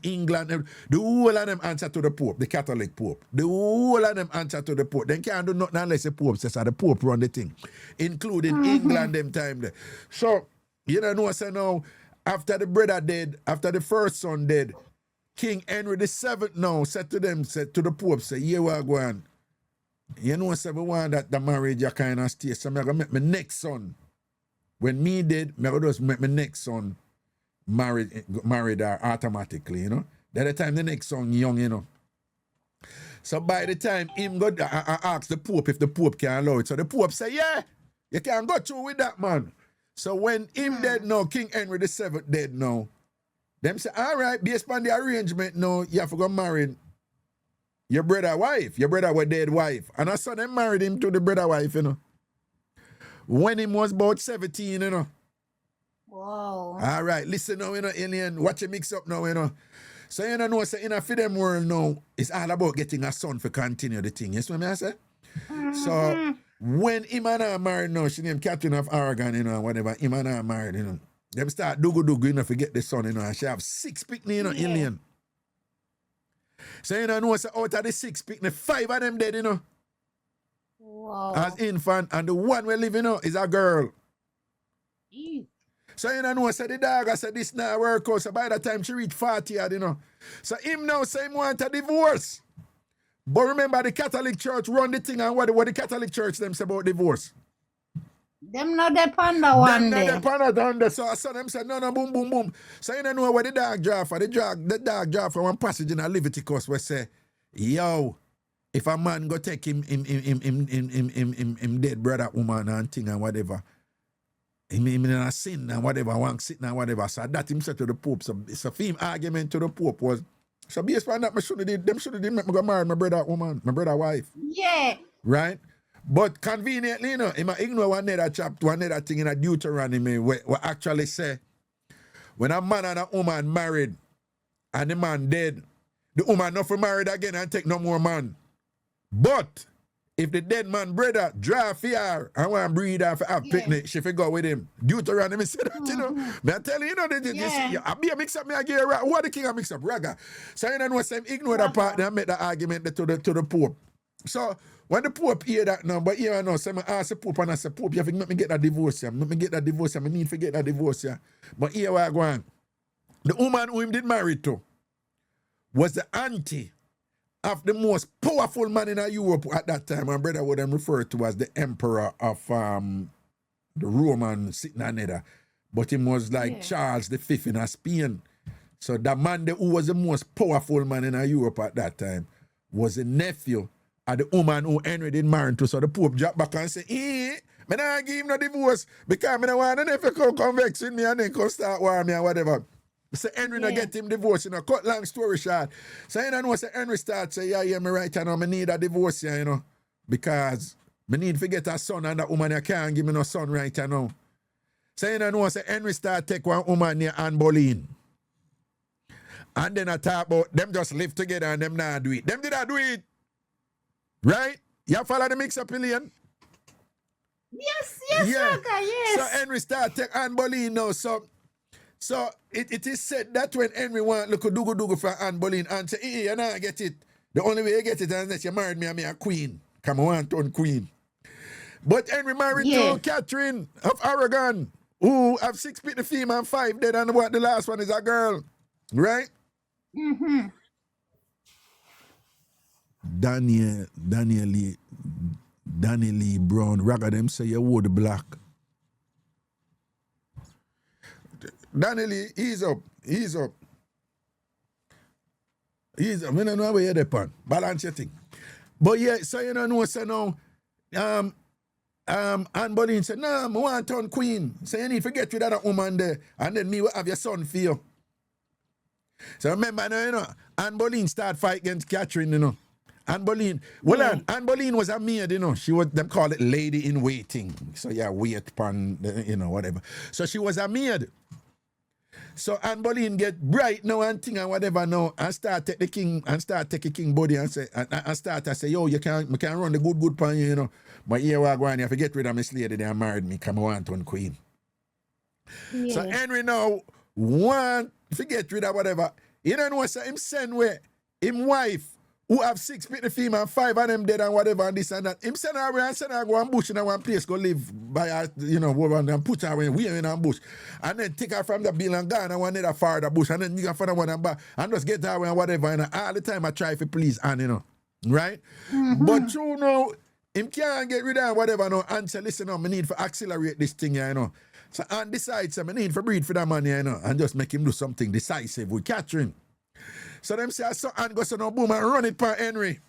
England, the whole of them answer to the Pope, the Catholic Pope. The whole of them answer to the Pope. They can't do nothing unless the Pope says the Pope run the thing, including England them time there. So, you know, say now, after the brother dead, after the first son dead, King Henry VII now said to the Pope, say, yeah, we're going. You know, say, we want that the marriage you kind of stay. So I'm going to make my next son. When me did, I just make my next son married her automatically, you know. By the time the next son young, you know. So by the time him go, I ask the Pope if the Pope can allow it. So the Pope say, yeah, you can go through with that, man. So when him dead now, King Henry VII dead now, them say, all right, based on the arrangement now, you have to go marry your brother wife, your brother was dead wife. And I saw them married him to the brother wife, you know. When he was about 17, you know. Wow. All right, listen now, you know, Alien, watch your mix up now, you know. So, you know, say, in a them world now, it's all about getting a son for continue the thing. You see what I say? So, when him and I married now, she named Catherine of Aragon, you know, whatever, him and I married, you know. Them start do, you know, forget the son, you know, and she have 6 picnic, you know, Alien. So, you know, say, out of the 6 picnic, 5 of them dead, you know. Wow. As infant, and the one we live in now is a girl. So you know, say the dog, I said this now work out. So by the time she reach 40, you know. So him now say him want a divorce. But remember the Catholic Church run the thing, and what the Catholic Church them say about divorce. Them not depend on one day. Them not depend on that. So I saw them say, no, boom, boom, boom. So you know what the dog draw for. The dog draw for one passage in a Leviticus where say, yo, if a man go take him dead brother, woman and thing and whatever, him in a sin and whatever, one sitting and whatever. So that him said to the Pope. So it's a theme argument to the Pope was, so based on that, them should have make me go marry my brother woman, my brother wife. Yeah. Right? But conveniently, you know, he might ignore one other chapter, one other thing in a Deuteronomy where actually say, when a man and a woman married and the man dead, the woman not for married again and take no more man. But if the dead man brother draw for her and want to breed her for have picnic, she go with him. Deuteronomy said that, you know. Me I tell you, you know, I be a mix up me I get what the king a mix up, Raga. So you know say ignore that part and make the argument to the Pope. So when the Pope hear that now, but here I know, so I ask the Pope and I say, Pope, you have to make me get that divorce here. Make me get that divorce here. I need to get that divorce here. But here where I go on. The woman who him did marry to was the auntie of the most powerful man in Europe at that time. My brother would refer to as the emperor of the Roman sitting on there. But he was like Charles V in Spain. So that man who was the most powerful man in Europe at that time was the nephew of the woman who Henry did marry to. So the Pope dropped back and said, I don't give him no divorce because I don't want the nephew come vex with me and then come start war me or whatever. So Henry not get him divorced, you know. Cut long story short. So you know, so Henry starts say, yeah, me right now, I need a divorce here, you know. Because I need to get a son and that woman I can't give me no son right now. So you know, so Henry start take one woman near An Blenda. And then I talk about them just live together and them not do it. Them did not do it. Right? You follow the mix up, Lillian? Yes, Raga, yes. So Henry start take An Blenda now, So it is said that when Henry want look dugu for An Blenda and say, hey, you not get it. The only way you get it is unless you married me and me a queen. Come on, turn queen. But Henry married to Catherine of Aragon, who have 6 people female and 5 dead, and what the last one is a girl. Right? Mm-hmm. Daniel Lee Brown, Raga them say you wore the black. Daniel, he's up. I don't know where you're the balance your thing. But yeah, so you know, so now, Anne Boleyn said, no, I want to turn queen. So you need to get rid of that woman there, and then me will have your son for you. So remember now, you know, Anne Boleyn start fight against Catherine, you know. Anne Boleyn. Well, Anne Boleyn was a maid, you know. She was, them call it lady in waiting. So yeah, wait upon, you know, whatever. So she was a maid. So Anne Boleyn get bright now and thing and whatever now and start take the king and start take the king body and say and start to say, yo, you can run the good pan, you know. But here we are going, you have to get rid of Miss Lady, they married me, come on to queen. Yeah. So Henry now want to get rid of whatever. You don't know, so him send where him wife who have 6 pitney female and 5 of them dead and whatever and this and that. Him send her away and send her go and bush in one place, go live by her, you know, and put her away in a bush. And then take her from the bill and gone and one other far the bush and then you can find one and back and just get her away and whatever. And all the time I try to please Anne, you know. Right? But you know, him can't get rid of whatever no and say, listen, no, I need to accelerate this thing, you know. So Anne decides I need to breed for that man, you know, and just make him do something decisive with Catherine. So them say, so Anne goes to no boom and run it for Henry.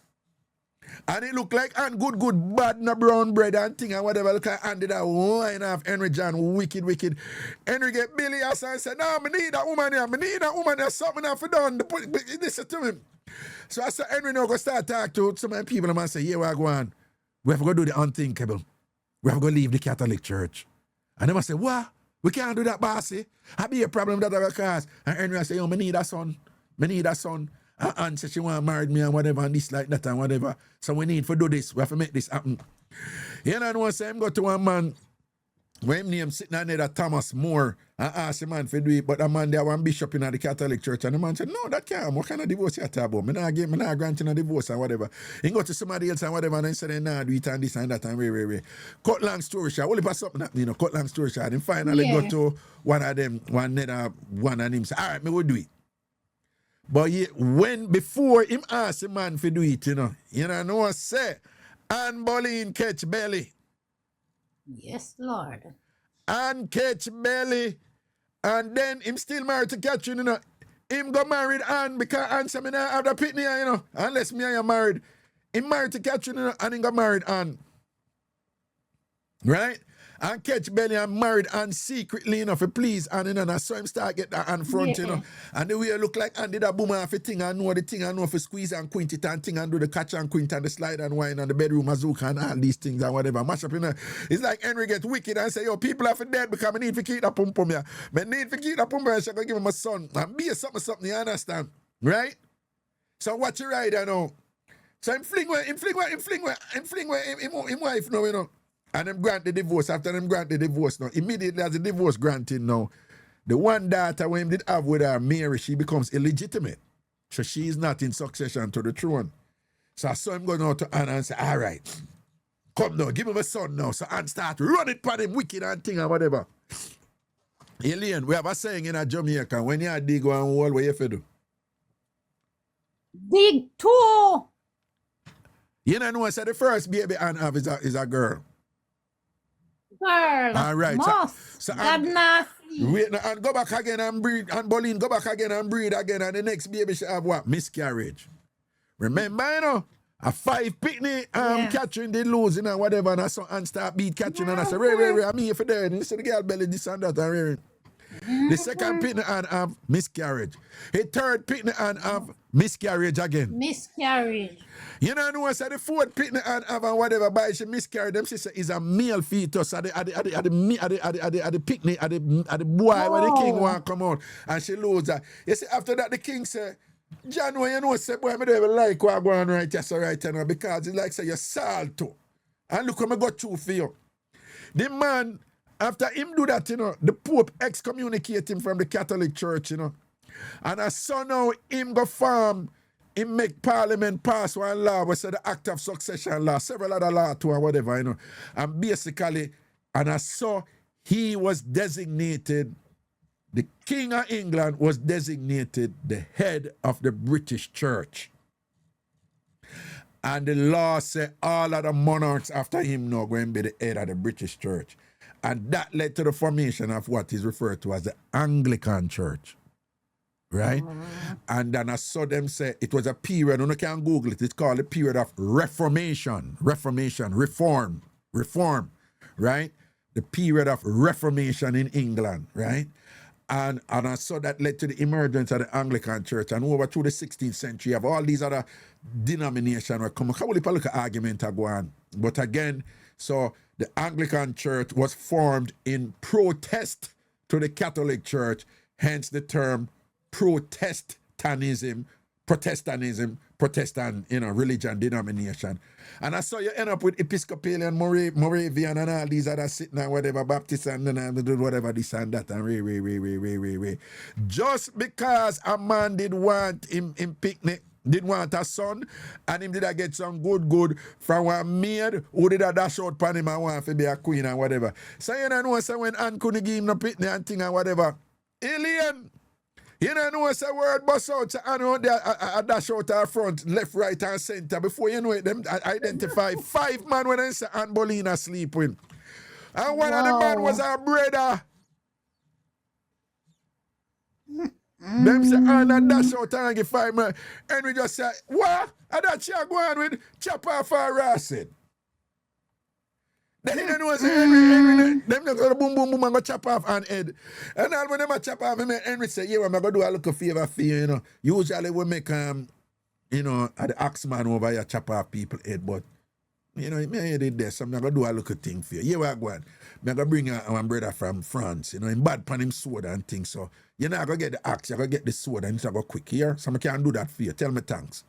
And it look like Anne good, bad, no brown bread and thing and whatever. Look like Anne did that wine off Henry John, wicked. Henry get Billy ass and say, no, I need that woman here, something I for done. Listen to him. So I said, Henry now go start talk to some of the people and say, here we are going. We have to go do the unthinkable. We have to go leave the Catholic Church. And they must say, what? We can't do that, bossy. I be a problem that I cause. And Henry I say, yo, I need a son. And Anne said she want to marry me and whatever and this like that and whatever. So we need to do this. We have to make this happen. You know, one say him go to one man when him name sitting on there Thomas Moore and ask the man for do it. But the man there one bishop in the Catholic Church and the man said, no, that can't. What kind of divorce you talk about? Me not granting a divorce and whatever. He go to somebody else and whatever and then say, nah, do it and this and that and way. Cut long story short. Only for something happening, you know, cut long story short. And finally go to one of them, one and him say, all right, me will do it. But before him ask the man to do it, you know say, Anne Boleyn catch belly. Yes, Lord. Anne catch belly. And then him still married to Catherine, you know. Him go married Anne because Anne said me not have the pitney, you know. Unless me and you married. Him married to Catherine, you know, and he got married Anne. Right? And catch belly and married Anne secretly, you know, for please Anne, you know, and so him start get that Anne front, you know. And the way you look like Anne did a boom off a thing and know the thing and know for squeeze and quint it and thing and do the catch and quint and the slide and wine and the bedroom mazooka and all these things and whatever. Mash up, you know. It's like Henry get wicked and say, yo, people are for dead because I need to keep that pum pum, yeah. I need to keep that pum pum and she's going to give him a son. And be a something, you understand? Right? So watch your rider now. So him fling wife now, you know. And them grant the divorce. After them grant the divorce now, immediately as the divorce granted now, the one daughter when him did have with her, Mary, she becomes illegitimate. So she is not in succession to the throne. So I saw him going out to Anne and say, all right, come now, give him a son now. So Anne start run it for him wicked and thing and whatever. Alien, we have a saying in a Jamaica, when you dig one wall, what you have to do? Dig two. You know, so the first baby Anne have is a girl. Girl. All right. So wait, and go back again and breed. And Boleyn go back again and breed again. And the next baby should have what? Miscarriage. Remember, you know, a 5 pitney Catherine did lose, you know, whatever. And I saw and start beat Catherine. And I said, Ray, I'm here for that. And he said, the girl belly this and that. And the second pitney and have miscarriage. The third pitney and have miscarriage again. Miscarriage. You know what I said? The fourth pitney and have and whatever, but she miscarried them. She said is a male fetus at the picnic at the boy when the king want come out and she lose that. You see, after that the king said, John, when you know, say, boy, I don't even like what I'm going right here, so right now, because it's like say you're salt too. And look what I got through for you. The man, after him do that, you know, the Pope excommunicate him from the Catholic Church, you know. And as son now, him go farm, him make Parliament pass one law, we say the Act of Succession law, several other law too or whatever, you know. And basically, and I saw he was designated, the King of England was designated the head of the British Church. And the law said all of the monarchs after him now going to be the head of the British Church. And that led to the formation of what is referred to as the Anglican Church. Right? And then I saw them say it was a period, you can Google it, it's called the period of reform, right? The period of reformation in England, right? And I saw that led to the emergence of the Anglican Church. And over through the 16th century, you have all these other denominations were coming. How will you look at argument are going? But again, so the Anglican Church was formed in protest to the Catholic Church, hence the term Protestantism, Protestant, religion, denomination. And I saw you end up with Episcopalian, Moravian, and all these other sitting and whatever, Baptist and whatever, this and that, and just because a man did want him picnic, did want a son, and him did I get some good from one maid who did a dash out pan him and want to be a queen and whatever. So you know, so when Anne couldn't give him no picnic and thing and whatever, alien. You know, it's a word bust out, so I know I dash out our front, left, right, and center. Before you know it, them identify 5 men when they say Anne Bolina sleep with. And one of the men was our brother. Them say Anne dash out and give 5 men. And we just say, what? And that you go on with chop off our acid. Then you know say Henry, them go to boom and go chop off Anne head. And all when them chop off him, Henry say, yeah, I'm gonna do a little favor for you, you know. Usually we make at the axeman over here chop off people head, but you know, me did this, so I'm gonna do a little thing for you. Yeah, we're going. I'm gonna bring one brother from France, you know, in bad pan him sword and things. So you're not gonna get the axe, you're gonna get the sword and it's gonna go quick here. So I can't do that for you. Tell me thanks.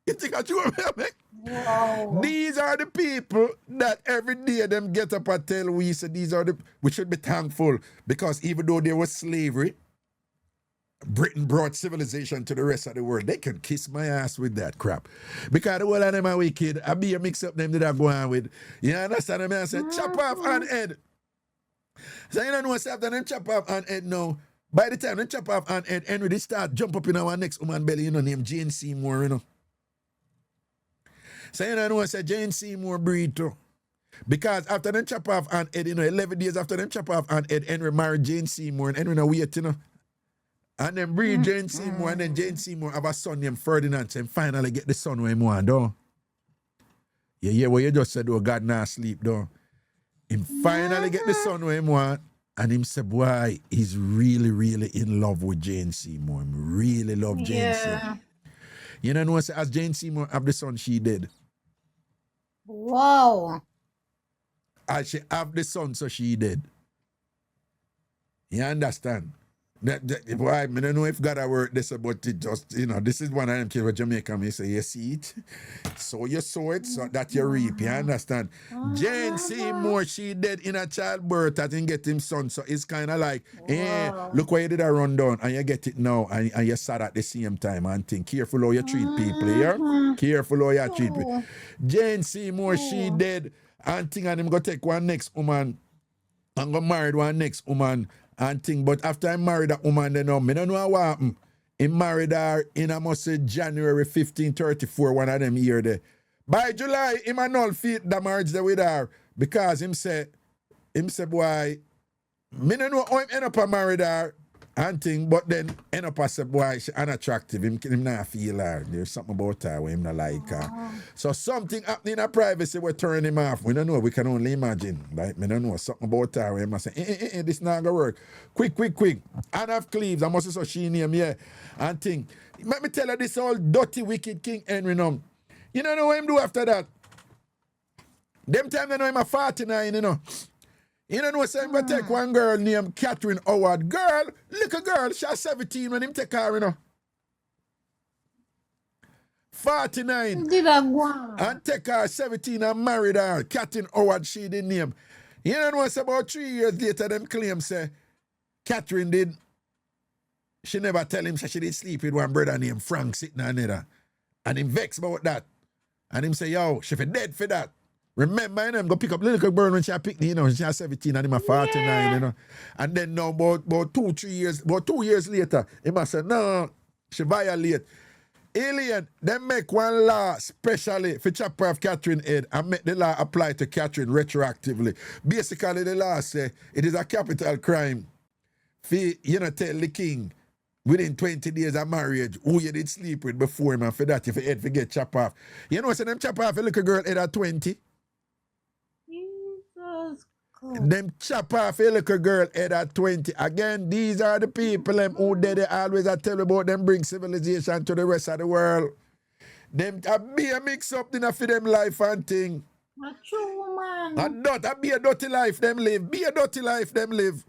You think I you make? Wow. These are the people that every day them get up and tell we say we should be thankful because even though there was slavery, Britain brought civilization to the rest of the world. They can kiss my ass with that crap. Because the whole of them are wicked. I be a mix up them that I go on with. You understand what I say? Chop off Anne head. So you don't know what's after them chop off Anne head now. By the time they chop off Anne head, Henry they start jump up in our next woman belly, you know, named Jane Seymour, you know. So you know what I say Jane Seymour breed too. Because after them chop off Anne head, you know, 11 days after them chop off Anne head, Henry married Jane Seymour and Henry now wait, you know. And then breed Jane Seymour and then Jane Seymour have a son named Ferdinand and finally get the son where he want, though. Yeah, what you just said, though, God not sleep, though. Him finally get the son where he want and him say, boy, he's really, really in love with Jane Seymour. Him really love Jane Seymour. You know what? As Jane Seymour have the son, she did. Wow. As she have the son, so she did. You understand? Boy, I don't know if God work this, but it just, you know, this is one of them kids with Jamaica. Me say, you see it? So you sow it, so that you reap. You understand? Jane Seymour, she dead in a childbirth. I didn't get him son. So it's kind of like, look what you did a rundown, and you get it now, and you're sad at the same time. And think, careful how you treat people here. Careful how you treat people. Jane Seymour, she dead, and think, and him go take one next woman, and go marry one next woman. And thing, but after I married that woman, then I don't know what happened. He married her in, I must say, January 1534, one of them year there. By July, him and all feet the marriage there with her because him say, boy, me don't know how him end up and married her and thing, but then end up as say, boy, she unattractive. Him not feel her. There's something about her where him not like her. So something happening in her privacy will turn him off. We don't know. We can only imagine. Like, me don't know something about her where him I say, this not gonna work. Quick. Anne of Cleves, I must say so she name, yeah. And thing. Let me tell her this all dirty, wicked King Henry now. You know what him do after that? Them time they know him a 49, you know. You don't know what I'm going to take one girl named Catherine Howard. Girl, little girl, she's 17 when him take her, you know. 49. Did I go on? And take her 17 and married her. Catherine Howard, she did name. You don't know what's about 3 years later, them claim say, Catherine did. She never tell him she did sleep with one brother named Frank sitting on her. And him vex about that. And him say, yo, she for dead for that. Remember, you know, I'm going to pick up little girl when she picked me, you know, she has 17 and him a 49, you know. And then now, about 2 years later, he must say, no, she violate. Alien, they make one law specially for chop off Catherine head and make the law apply to Catherine retroactively. Basically, the law say it is a capital crime for, you know, tell the king within 20 days of marriage who you did sleep with before him and for that if your head forget chop off. You know, so them chop off a little girl head at 20. Jesus Them chop off a little girl head at 20. Again, these are the people them who they always I tell about them bring civilization to the rest of the world. Them be a mix up in for them life and thing. True, man. I be a dirty life them live. Be a dirty life them live.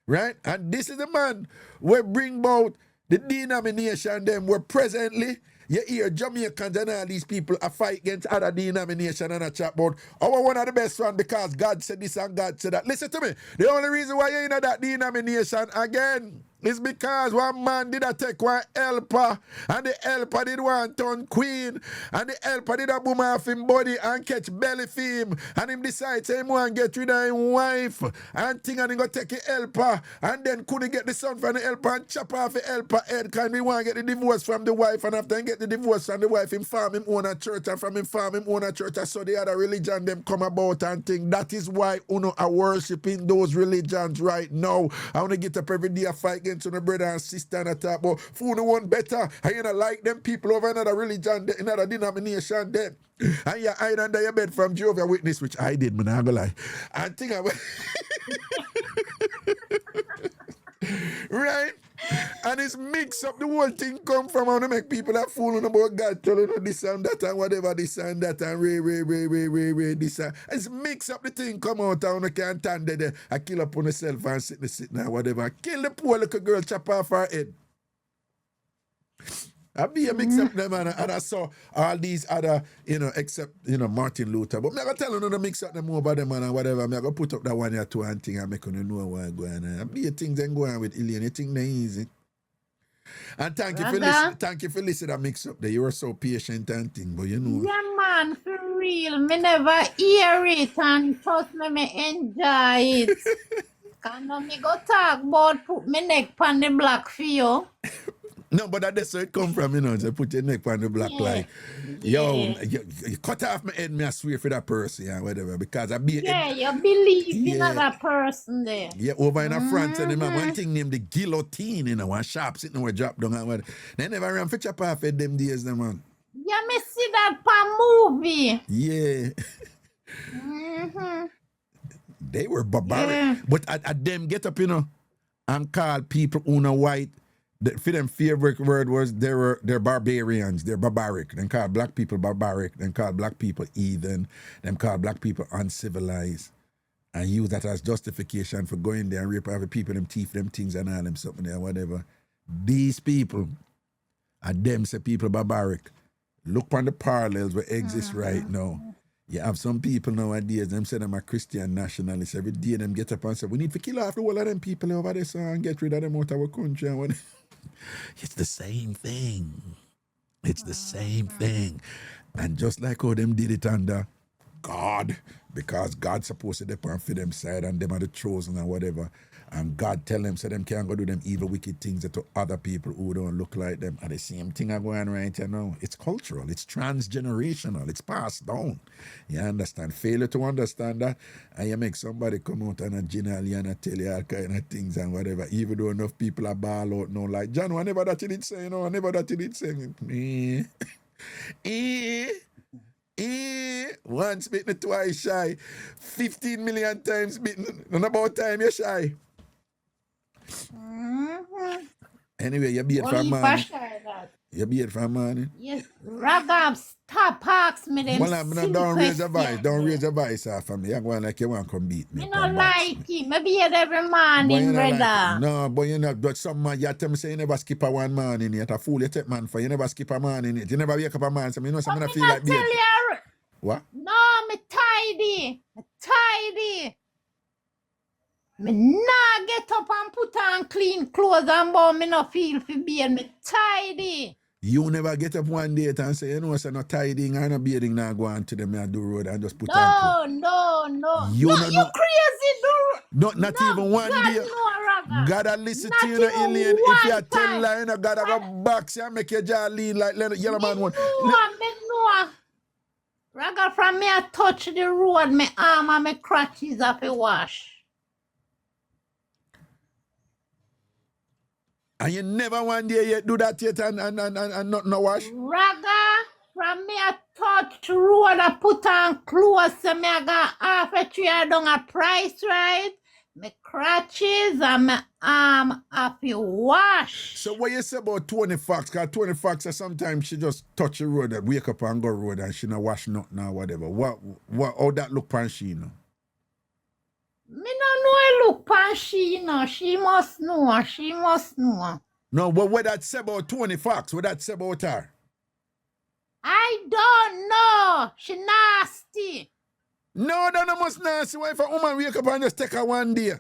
Right? And this is the man we bring about the denomination them where presently you hear Jamaicans and all these people a fight against other denomination and a chat about our one of the best one because God said this and God said that. Listen to me. The only reason why you're in that denomination again is because one man did a take one helper and the helper did one turn queen and the helper did a boom off him body and catch belly for him and him decide say him want get rid of him wife and thing and he go take a helper and then couldn't get the son from the helper and chop off the helper head because he want to get the divorce from the wife and after he get the divorce from the wife him farm him own a church and from him farm him own a church and so the other religion them come about and think that is why uno are worshiping those religions right now. I want to get up every day a fight against my brother and sister and I talk about food one better. I you know like them people over another religion, another denomination then. And you hide under your bed from Jehovah's Witness, which I did, man, I'm gonna lie. And think about right? And it's mix up the whole thing come from how to make people that fooling about God telling you this and that and whatever this and that and ray this and it's mix up the thing come out and you can't stand there. I kill up on yourself and sit and whatever. Kill the poor little girl, chop off her head. I be a mix up them and I saw all these other, except, Martin Luther. But I'm going to tell you to mix up them more about them and whatever. I'm going to put up that one or two and thing and make you know what's going on. I be a things then going with Ilian. You think they're easy. And thank you for listening to Mix Up there. You were so patient and thing, but you know. Yeah, man, for real. Me never hear it and trust me enjoy it. Can me go talk about put me neck on the block for you. No, but that's where it come from, so put your neck on the block like, yo, you cut off my head, me I swear for that person, yeah, whatever, because I be... Yeah, you believe in that person there. Yeah, over in the front, and man, one thing named the guillotine, one sharp sitting where drop down and whatever. They never ran for chop off head them days, man. Yeah, me see that per movie. Yeah. They were barbaric. Yeah. But at them get up, and call people who are white. For them favorite word was they're barbarians, they're barbaric. Then call black people barbaric, then call black people heathen, then call black people uncivilized, and use that as justification for going there and rape other people, them teeth, them things and all them something there, whatever. These people are them say people barbaric. Look on the parallels that exist right now. You have some people nowadays, them say them are Christian nationalists. Every day them get up and say, we need to kill off the whole of them people over there so and get rid of them out of our country. And it's the same thing. It's the same thing. And just like how them did it under God, because God's supposed to depend for them side and them are the chosen and whatever. And God tell them so them can't go do them evil, wicked things to other people who don't look like them. And the same thing are going right now. It's cultural, it's transgenerational, it's passed down. You understand? Failure to understand that, and you make somebody come out and a generally and tell you all kind of things and whatever, even though enough people are ball out now. Like, John, whenever that you did say, whenever that you did say, once bitten, twice shy, 15 million times bitten, and about time you're shy. Anyway, you be it from morning. You be it from morning. Yes, Ragab, stop ask me them. Well, don't raise a voice. Don't raise a voice for me. You're going like you want to come beat me. I don't like him. I be it every morning, brother. Like no, but you know, but some man, you tell me say you never skip a one morning. You're a fool. You take man for you never skip a morning. You never wake up a man. So you know something I feel like being. What? No, me tidy. Me nah get up and put on clean clothes and bow me no feel for being me tidy. You never get up one day and say, so no tidying or no bathing now go on to them and do road and just put on clothes. No. You crazy, dude. Not even one day. Gotta listen to you, Ilian. If you tell lie, gotta go box you and make your jaw lean like yellow man one. Me know. Raga from me I touch the road, my arm and my crutches up a wash. And you never one day yet do that yet and not no wash? Raga, from me a touch road, I put on clothes, so me I got half a tree, I don't a price, right? My crutches and my arm have to wash. So what you say about Tony Fox? Because Tony Fox sometimes she just touch the road and wake up and go road and she not wash nothing or whatever. How that look pan she, you know? Me no know I look pan she, you know. She must know. She must know. No, but what that say about Tony Fox? What that say about her? I don't know. She nasty. No, that no must nasty. Why if a woman wake up and just take her one day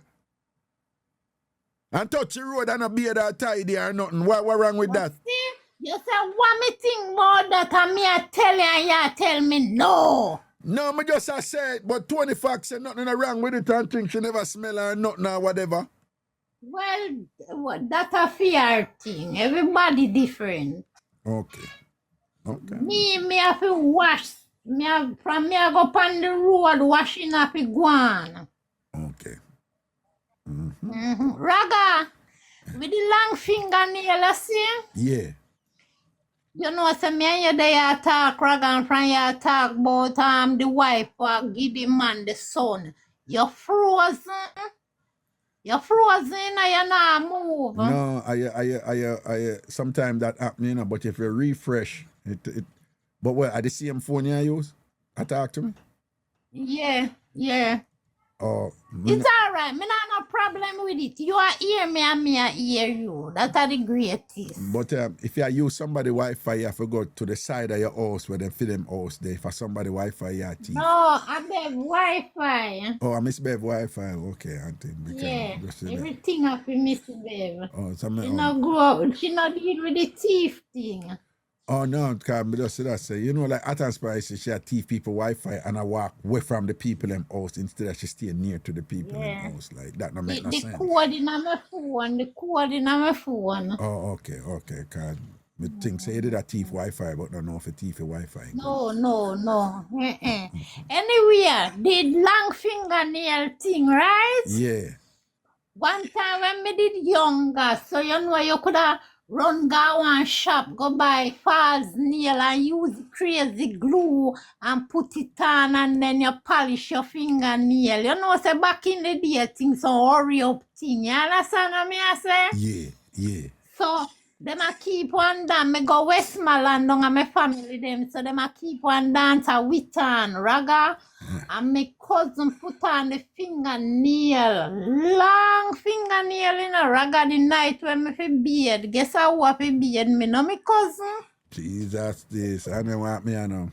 and touch the road and a beard or tidy or nothing? What wrong with that? See? You say what me think about that and me I tell you and you tell me no. No, me just I said, but Tony Fox said nothing wrong with it and think she never smell or nothing or whatever. Well, that's a fair thing. Everybody different. Okay. Me have to wash. From me I go on the road washing up the guan. Okay. Raga, with the long fingernail, see? Yeah. You know, so me and you there talk, Raga, and from you talk about the wife give the man the son. You're frozen. You're frozen and you're not moving. No, I sometimes that happen, you know, but if you refresh it but what are the same phone you use? I talk to me? Yeah. Oh, it's all right. Me not no problem with it. You are hear me and me I hear you. That's the greatest. But if you use somebody Wi-Fi, you have to go to the side of your house where they fit them house there. For somebody Wi-Fi, you have to. No, I beg Wi-Fi. Oh, I miss Bev Wi-Fi. Okay, Auntie. Yeah, everything I feel miss Bev. Oh, she not grow up. She not deal with the teeth thing. Oh no, because I just that say, you know, like at Spicy, she had teeth people Wi-Fi and I walk away from the people in house instead of she stay near to the people in house. Like that not make no sense. The code in my phone. Oh, okay, because me think say you did a teeth Wi-Fi, but don't know if a teeth Wi-Fi. No. Anyway, the long fingernail thing, right? Yeah. One time when me did younger, so you know you could have run go and shop, go buy false nail and use crazy glue and put it on and then you polish your fingernail. You know, say back in the day, things so hurry up thing. You understand what me I say? Yeah. So, them a keep on dance. Me go Westmoreland down and my family them. So, them a keep on dance a Witton, Raga. And my cousin put on the fingernail. Long fingernail in a Raga the night when me fi beard. Guess how I fi beard me? No, my cousin. Jesus, this. I don't want me, I know.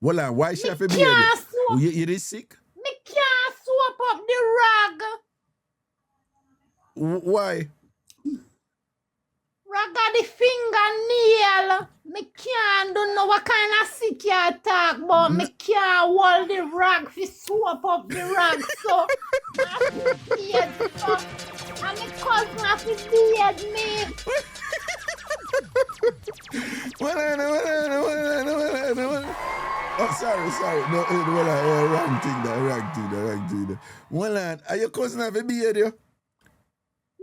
Well, why she have to beard? You is sick? Me can't swap up the rag. Why? Raga the fingernail. Me can't don't know what kind of sick you talk about. Me can't hold the rag fi swap up the rag. So I fi beard some. And my cousin have to beard me. Oh, sorry. No, wrong thing. Well, are your cousin have a beard, you?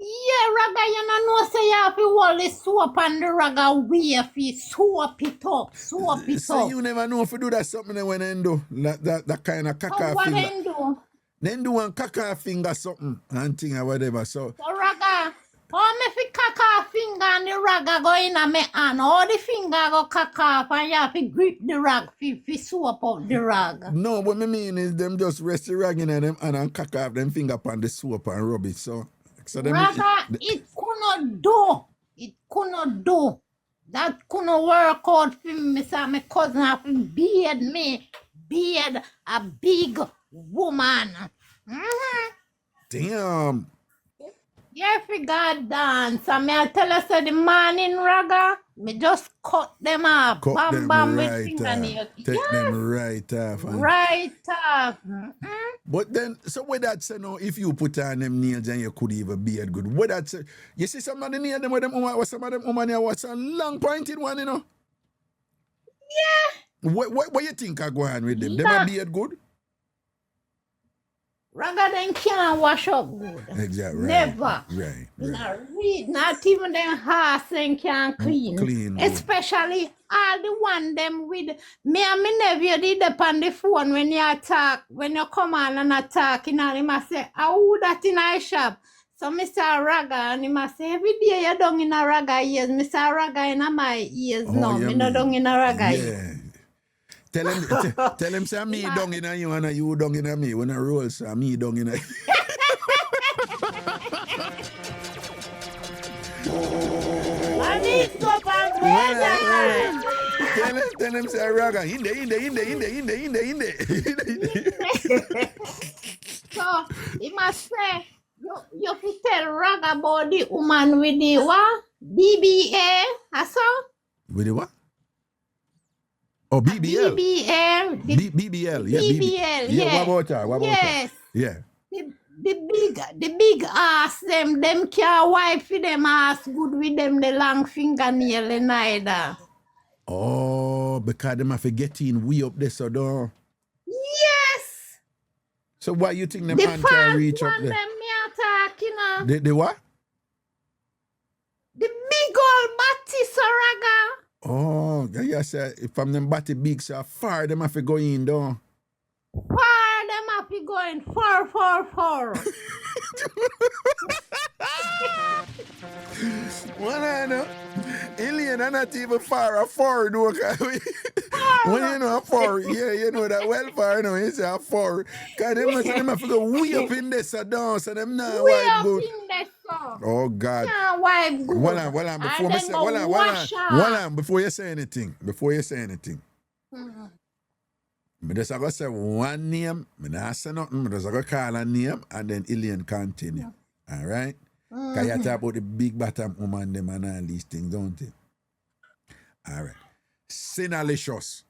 Yeah, Raga, you know, say you have to hold the soap and the Raga way fi soap it up. So you never know if you do that something when they do that kind of caca what finger. they do? Then do one caca finger something and thing or whatever. So Raga, how me fi caca finger and the Raga go in a me hand? All the finger go caca off and you have to grip the rag fi soap up the rag. No, what me mean is them just rest the rag in them and caca off them finger upon the soap and rub it. So Raga, it couldn't do. That couldn't work out for me. So my cousin have to beard a big woman. Damn. Yeah, if you got dance, and I tell us the morning Raga, me just cut them off. Bam, with fingernail. Take them right off. Right off. But then, so what that say now, if you put on them nails and you could even beard good, what that say? You see some of the nails, some of them women was a long pointed one, you know? Yeah. What you think I go on with them? Them a beard good? Raga them can't wash up good. Exactly. Right. Never. Right. Not even them horse them can clean. Clean good. Especially all the one them with me and my nephew did up on the phone when you attack, when you come on and attack, you know, he must say, how that in our shop? So Mr. Raga, and he must say, every day you're down in a Raga ears. Mr. Raga in my ears no. Me not down in a Raga ears. Tell him say me down in a you and you down in a me. When I roll, say me down in a I need stop and blend. Tell him say Raga, in there. So he must say, you fi tell Raga about the woman with the what? BBA, so? With the what? Oh, BBL. BBL. BBL, yeah. BBL, yeah. What about her? Yes. Yeah. The big ass them can't wipe for them ass good with them the long fingernail neither. Oh, because them have to get in way up there so don't. Yes. So why you think them hand can reach up there? Them me attack, you know. The what? The big old body, Raga. Oh, yeah, say if I'm them body big so far, them have to go in though. Far them have to go in far. Well, I know. Alien are not even far though. When you know a far, yeah, you know that well far, you know, you say a far. Because them have to go way up in this so down, so them not wipe good. Oh God. Can't wipe good. Hold on, before me say, hold on, before you say anything. Mm-hmm. I just going to say one name, I not say nothing, I just going to call a name and then Alien continue. All right? Because you talk about the big bottom woman them and all these things, don't you? All right. Sinalicious.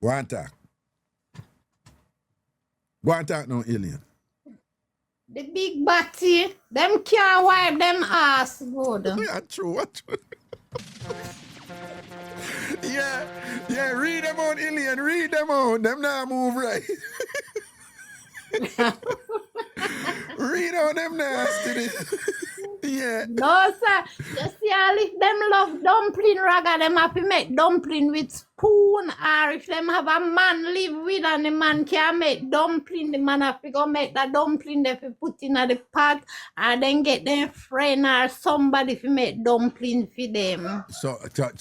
Go on talk now, Alien. The big body, them can't wipe them ass good. Yeah, true. Yeah, read them out, Alien, read them out. Them not move right. Read out them nasty. Yeah. No, sir. You see, all if them love dumpling, Raga, them have to make dumpling with spoon. Or if them have a man live with and the man can't make dumpling, the man have to go make that dumpling they fi put in the pot and then get their friend or somebody to make dumpling for them. So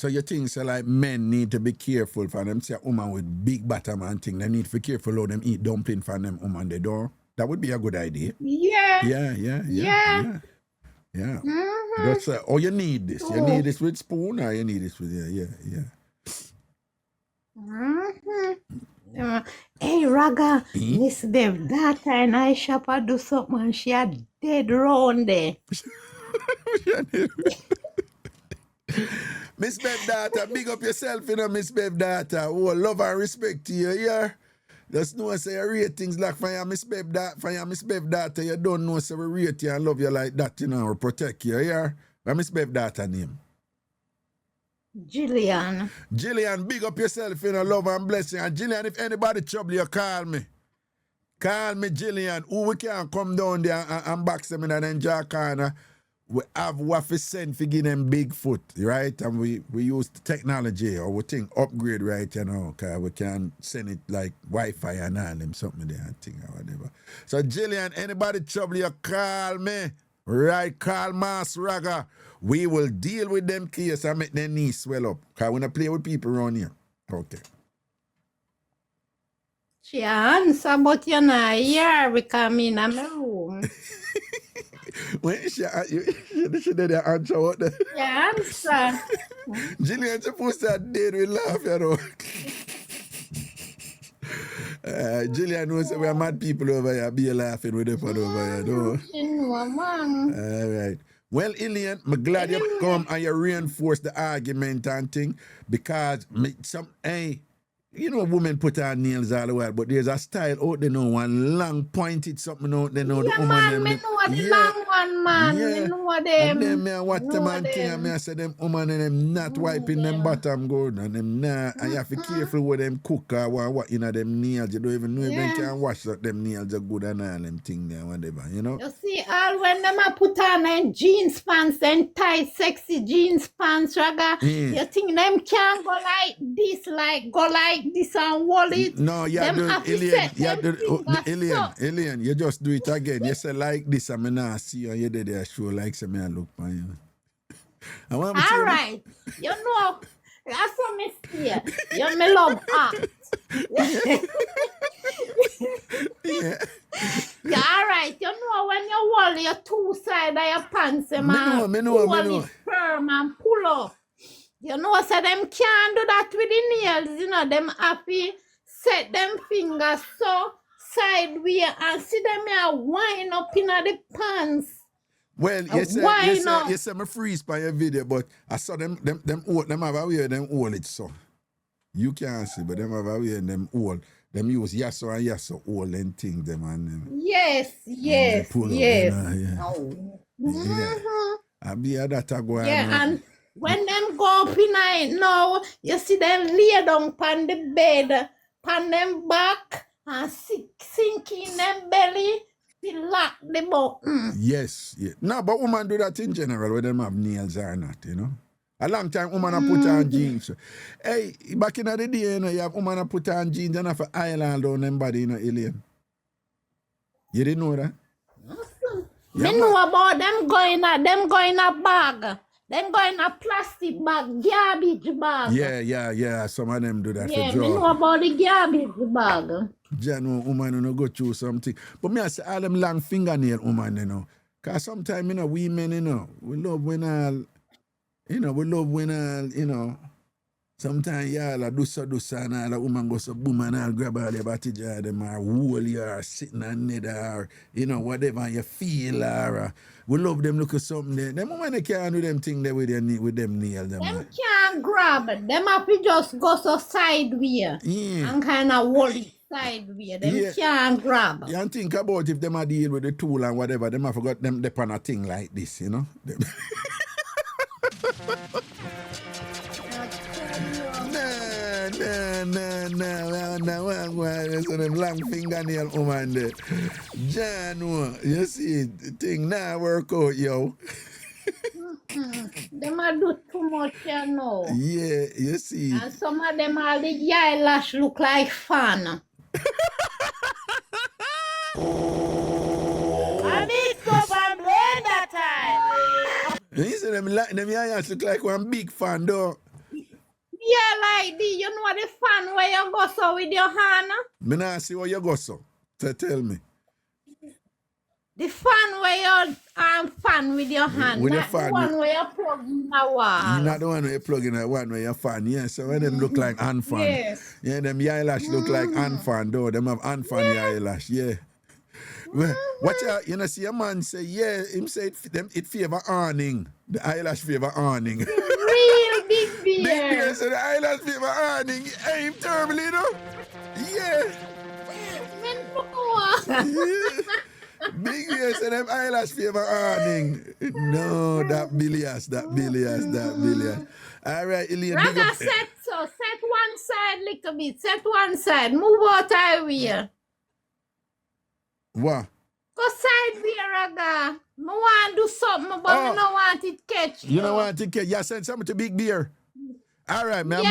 you think so like men need to be careful for them say a woman with big bottom and thing, they need to be careful how them eat dumpling for them woman they don't. That would be a good idea. Yeah. Yeah. Mm-hmm. That's you need this. You need this with spoon or you need this with yeah. Mm-hmm. Hey Raga, Miss Bev, that time I shop I do something and she had dead round there. Miss Bev daughter, big up yourself, you know, Miss Bev daughter. Oh, love and respect to you, yeah. Just know say you rate things like for your Miss Bev daughter, you don't know say we rate you and love you like that, you know, or protect you, yeah. What Miss Bev daughter name? Jillian, big up yourself, you know, love and blessing. And Jillian, if anybody trouble you, call me. Call me, Jillian. Who we can come down there and box them in an enjoy corner. We have what we send for give them Bigfoot, right? And we use the technology or we think upgrade right, you know, because we can send it like Wi-Fi and all them something there and thing or whatever. So Jillian, anybody trouble you, call me. Right, call Mass Raga. We will deal with them case and make their knees swell up. Because we don't play with people around here. Okay. she answer, but you're not here. We come in my room. When she did the answer what the Yeah, answer. Jillian supposed to have dead with laugh, you know. Jillian knows we are mad people over here. Be laughing with them over here, though. All right. Well, Ilian, I'm glad you come and you reinforce the argument and thing because you know, women put her nails all the while, but there's a style out there now, one long pointed something out there now. Yeah, man, me know the long one, man. Me know them. And then me watch them Know and thing, and them. me I say them woman and them not wiping them bottom good, and them nah, and you have to be careful with them cook or what in them nails. You don't even know if them can wash out them nails are good and all them thing there, whatever, you know. You see, all when them a put on them jeans pants and tight, sexy jeans pants, Raga, you think them can go like this and hold it? No, you them do have to alien, set you them do fingers so. alien. You just do it again. You say like this, and me nah see you. You did there show like say me I look for you. I want to All right, you know, that's what me say. You me love art. Yeah. Yeah, all right. You know when you hold your two sides of your pants, man, me know. hold it firm and pull up. You know, so them can't do that with the nails. You know, them have to set them fingers so sideways and see them here wind up in the pants. Well, you say me freeze by your video, but I saw them hold them have a way them hold it so. You can't see, but them have a way them hold. Them use yasso and yasso hold them thing them and them. Yes. Pull up, you know, I be a that go on. Yeah, and when them go up in it now, you see them lay down on the bed, on them back, and sink in them belly, to lock the button. Yes. No, but women do that in general, whether them have nails or not, you know. A long time women have put on jeans. Hey, back in the day, you know, you have women have put on jeans and have an island on them body, you know, alien. You didn't know that? Me know about them going a bag. Them going a plastic bag, garbage bag. Yeah. Some of them do that Yeah, for me job. know about the garbage bag. Jan, woman, you go through something. But me, I say all them long fingernail woman, you know. Because sometimes, you know, women, you know, we love when all, you know, sometimes y'all do so, and all the woman go so boom and all grab all your body jar, them or hold you or sitting on it or, you know, whatever you feel or, we love them look at something there. Them women, they can't do them thing there with them nails. Them can't grab it. Them have to just go so sideways and kind of hold it sideways. Them can't grab. You don't think about if them are deal with the tool and whatever, them have forgot them depend on a thing like this, you know? No, so them long fingernail woman there. John, you see, the thing now work out, yo. Them a do too much, you know. Yeah, you see. And some of them all the eyelash look like fun. I need Mixup and Blenda time. You see them eyelash look like one big fan, though. Yeah, like you know the fan where you go so with your hand? Me not see where you go so. So tell me. The fan where you fan with your hand, with not your fan, the one where you plug in a wall. You're not the one where you plug in the one where you fan, yeah. So when them look like hand fan. Yes. Yeah, them eyelash look like hand fan, though. Them have hand fan eyelash, yeah. Well, watch out, you know, see a man say, yeah, him say it favor awning. The eyelash favor awning. Real big beard. Big beard, so the eyelash favor awning. Hey, him terrible, you know? Yeah. Big beard, so them eyelash favor awning. No, that bilias. All right, Ilian. Rather set one side little bit, set one side, move out of here. What? Go sideways, Raga. I want to do something, but I don't want it catch. You don't want it catch? You send something to Big Bear. All right, man,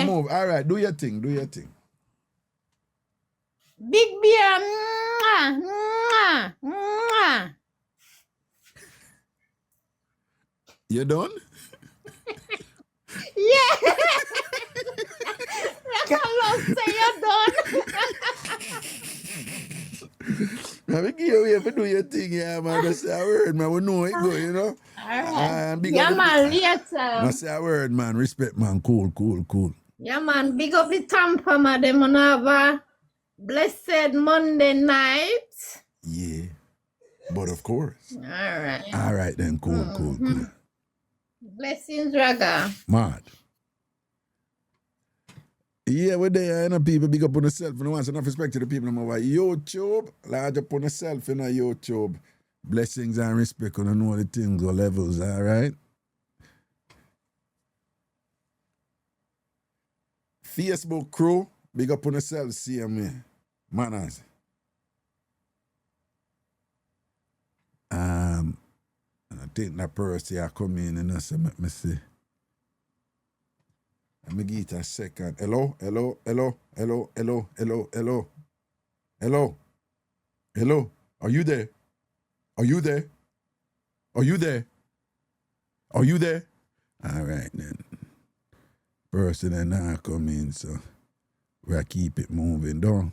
move. All right, do your thing. Big Bear, mwah, mwah. You done? Yeah. That's how long say you're done. Now we give you away for do your thing, yeah, man. Just say a word, man. We know it go, you know. Alright. Yeah, man, later. Just say a word, man. Respect, man. Cool. Yeah, man. Big up the TamFam. Them on have a blessed Monday night. Yeah. But of course. Alright. All right, then. Cool. Blessings, Raga. Mad. Yeah, we're there, you know, people big up on yourself. You know, once enough respect to the people over YouTube. Large up on yourself, you know, YouTube. Blessings and respect on know the things or levels, all right? Facebook crew, big up on yourself, see me. Manners. I think that person here come in and so let me see. Let me give it a second. Hello. Are you there? All right then. Person and now come in, so we'll keep it moving down.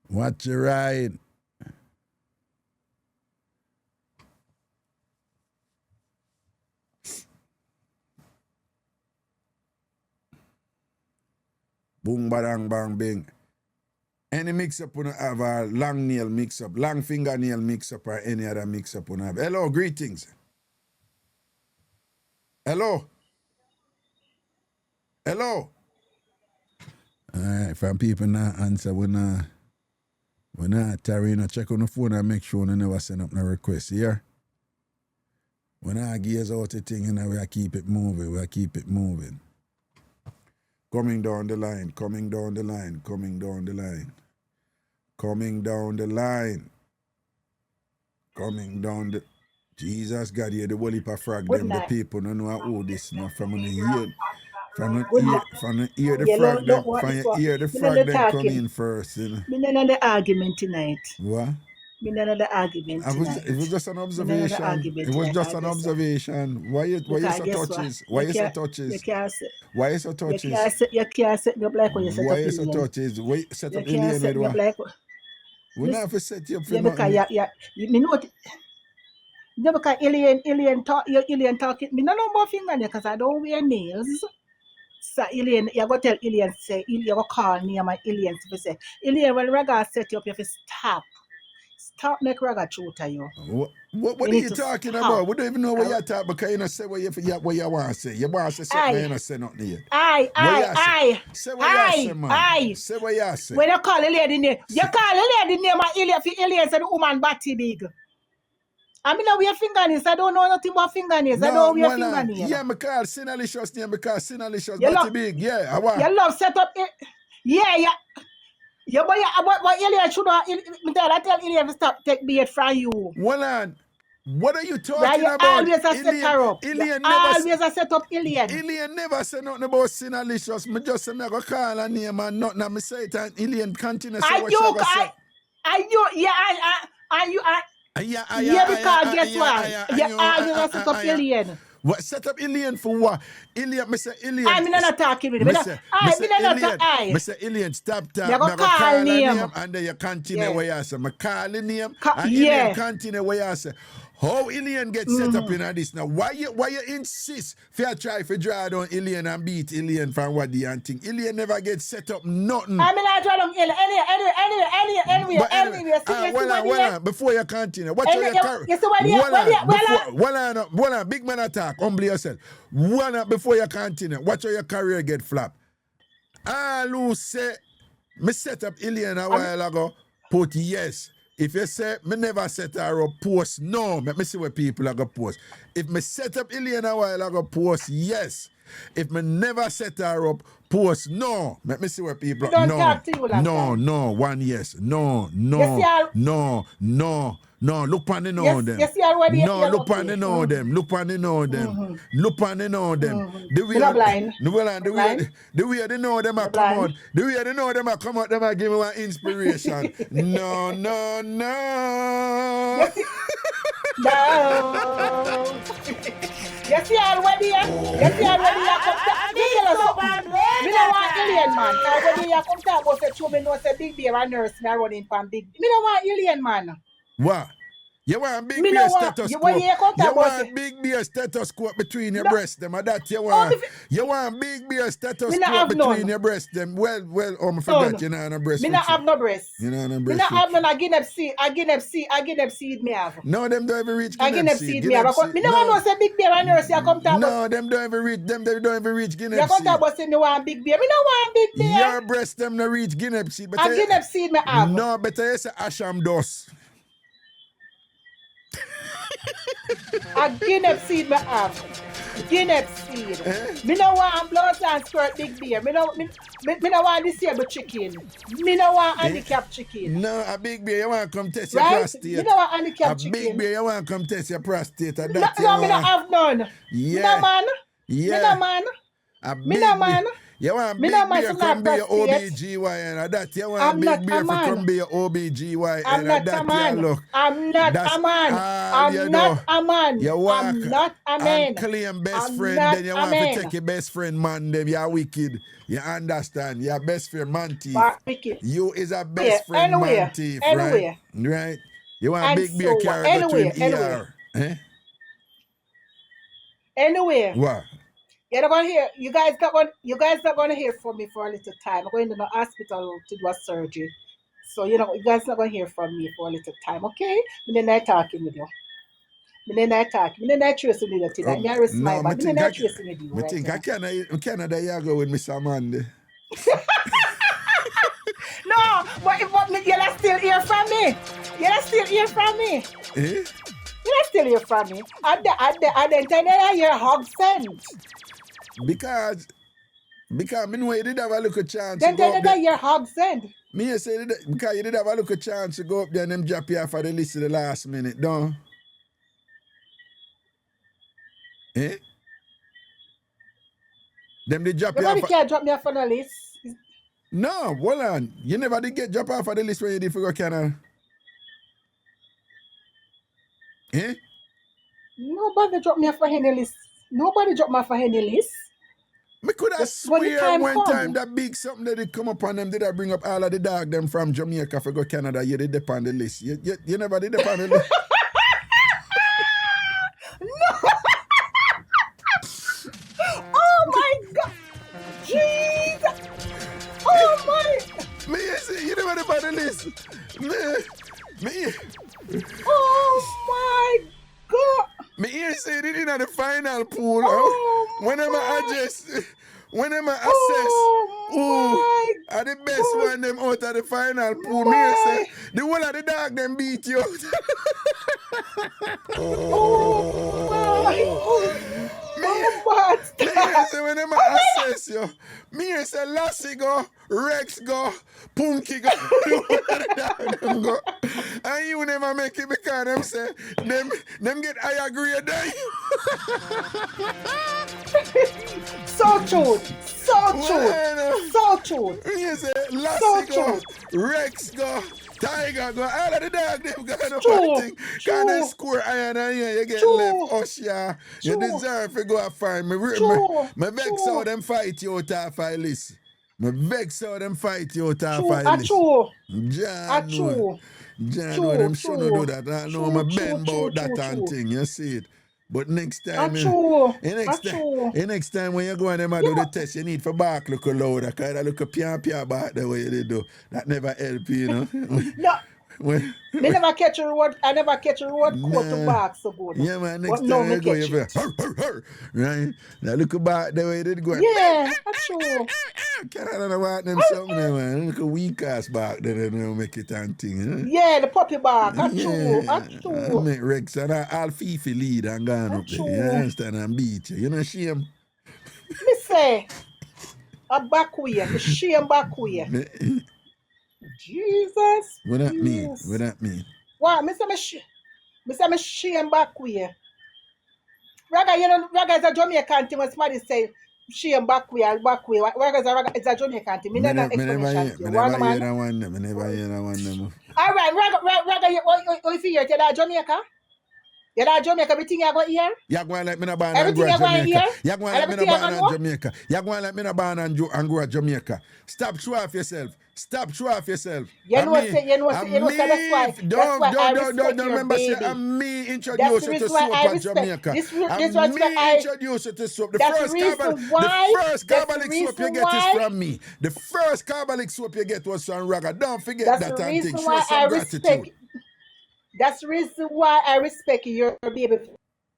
Watch your ride. Boom, badang, bang, bing. Any mix-up you have a long nail mix-up, long fingernail mix-up, or any other mix-up you have. Hello, greetings. Hello. All right, from people not answer, we not tarrying, check on the phone and make sure we never send up no request here. When I gears out the thing, we keep it moving. Coming down the line. Jesus God, hear the whole heap of frag them, the people don't know who this now from the ear. From the ear the frag them come in first. You know. Me not on the argument tonight. What? Me not on the argument tonight. It was just an observation. It was just an observation. Why you so touches? Why you so touches? You can't say. Why you so touches? You can't set me up like when you set up. Why you so touches? Why set up Indian with what? We not have to set you up for nothing. Me know what. No, because alien talking. Me no more finger because I don't wear nails. So alien, you go tell alien say you go call me and my aliens to say alien when Raga set you up, you have to stop make Raga shoot at you. What are you talking about? We don't even know what you're talking because you don't say what you want to say. You want to say something, you don't say nothing yet. Say what you say, man. Say what you say. When you call a lady name, you call a lady name and alien say the woman body big. I mean, we have fingernails. I don't know nothing about fingernails. I don't wear fingernails. Yeah, I call Sinalicious name because Sinalicious body big. Yeah, I want. You love set up it. Yeah. Yeah, but alien should not. I tell alien to stop take beard from you. Well, what are you talking right, about? Always a set her up. Always a set up alien. Alien never say nothing about Sinalicious. Me just say me go call her name and nothing. I say it and alien continue say what she go say. Because guess what? You always set up alien. What set up alien for what? Alien, me say alien. I'm not talking with him. Me say alien, stop talking. You go call name. And then you continue where you say. Me call the name and alien continue where you say. How alien get set up in this now? Why you insist if you try to draw down alien and beat alien from what the and thing? Alien never get set up nothing. I mean I draw down alien anyway. Well, before you continue, what your career? Well, big man attack, humble yourself. Before you continue, watch how your career get flap. All who say me set up alien a while ago, put yes. If you say, me never set her up, post no. Let me see what people are going to post. If me set up Alien a while, I go post yes. If me never set her up, post no. Let me see what people are. No, one yes. No. Look on the know them. Yes, already. No, look on the know them. Look on the know them. Look on the know them. The way they know them are come out. The way they know them are come out, them are give me one inspiration. No. Yes, you already. Me don't want alien man. When you come talk about say, me know say big bear and nurse me running from big. Me don't want alien man. What? You want big Me beer no want. stethoscope. When you come You to want big beer stethoscope between your breasts them. And that you want. You want big beer stethoscope between your breasts them. Well, I forgot you know on a breast. Me not have no breast. You know on a Me breast. not have none. I give seed. I give seed me have. No, them don't even reach I give seed me have. Me no want to say big beer and nurse. You come to no, them don't even reach. Them they don't even reach Guinea seed. You come to about say me want big beer. Me no want big beer. Your breast them no reach Guinea seed. I Guinea seed me have. No, better you say Asham dust. A Guinea seed me have. Guinea seed. Me no want blood and squirt big beer. Me no want disabled chicken. Me no want handicapped chicken. No, a big beer you want to come test your Right? prostate. Me no want handicapped chicken. A big beer you want to come test your prostate. No, me no have none. Yeah. Me no man. Yeah. Me no man. Me no man. You want Me big no man beer to come be your prostate. OBGYN. And that you want I'm big not beer a for man. come be your OBGYN. I'm not a man. I'm not a man. I'm not a man. You walk I'm not a man. and claim best I'm friend, not then you a want man. to take your best friend man, them you're wicked. You understand? Your best friend man thief. Wicked. You is a best friend man thief, right? Right? You want And big beer so, carry go to an ER. Anyway. What? You're not gonna hear. You guys not gonna hear from me for a little time. I'm going to the hospital to do a surgery, so you guys not gonna hear from me for a little time, okay? Me then I talking with you. Me then I tracing with you today. Me I smile, but me then I tracing with you. I think I Canada you go with Mr. Mandy. No, but you'll still hear from me. You'll still hear from me. You'll still hear from me. And then tell you your hug sent. Because me know you did have a little chance. Then tell you that your hug sent. Me say because you did have a little chance to go up there and them drop you off for the list of the last minute, don't? Them they drop you off. Nobody can't drop me off on the list. No, hold on. You never did get drop off for the list when you did for go Canada. Nobody dropped me off for any list. Nobody dropped me off for any list. Me could have swear one time that big something that did come up on them, did I bring up all of the dog them from Jamaica for go Canada, you did dip on the list. You never did dip on the list. No. Oh my God. Jesus. Oh my. Me, you never dip on the list. Me. Oh my God. Me here say it in the final pool. Whenever I assess are the best one them out of the final pool. Me here say the whole of the dog them beat you out. Me here say whenever I assess you, me here say Lassie go, Rex go, Punky go, the whole of the dog them go. And you never make it because them say them get higher grade than you. So true. So true. You say Lassie go, Rex go, Tiger go, all of the dog them go no fighting. Can they score iron and you get left us, yeah. You deserve to go and find me. Me vex how them fight you out of a list. Me vex how them fight you out of a list. John, them shouldn't do that. I know I'm bend about that and thing, you see it. But next time, next time when you go and them do the test, you need for back look louder, because that look a pia back the way they do. That never help you, know. No. Me never catch a road. I never catch a road coat to back so good. Yeah, man. Next time you go, you be right. Now look back the way they go. Yeah, that's true. Can't know about them something, man. Look a weak ass back then and they'll make it and thing. Yeah, the puppy back. That's true. That's true. I make Rex and I'll Fifi lead and gone up there. You understand? And beat you. You know shame. Me say a back way. The shame back way. Jesus. What that mean? What that mean? Wow, me say me shame back way. Raga is a Jamaican thing when somebody say shame back way. Raga is a Jamaican thing. Me never explanation. Me never hear that one. All right, Raga, if you hear that Jamaica? You know Jamaica, everything you got here? You're going like me not born and Everything grow you at got Jamaica. here? You're going And like me everything not you born got at know? Jamaica. You're going like me not born and grow at Jamaica. Stop show off yourself. Stop show off yourself. You know, Me. say, that's why I respect your Remember say baby. I'm me That's introduce the you to reason why soap I at respect. Jamaica. This I'm was me why I. introduce you to soap. The That's the first reason why. That's the carbolic soap you reason get is why. from me. The first carbolic soap you get was from Raga. Don't forget That's that the and think. reason Show why some I gratitude. respect. That's the reason why I respect your baby.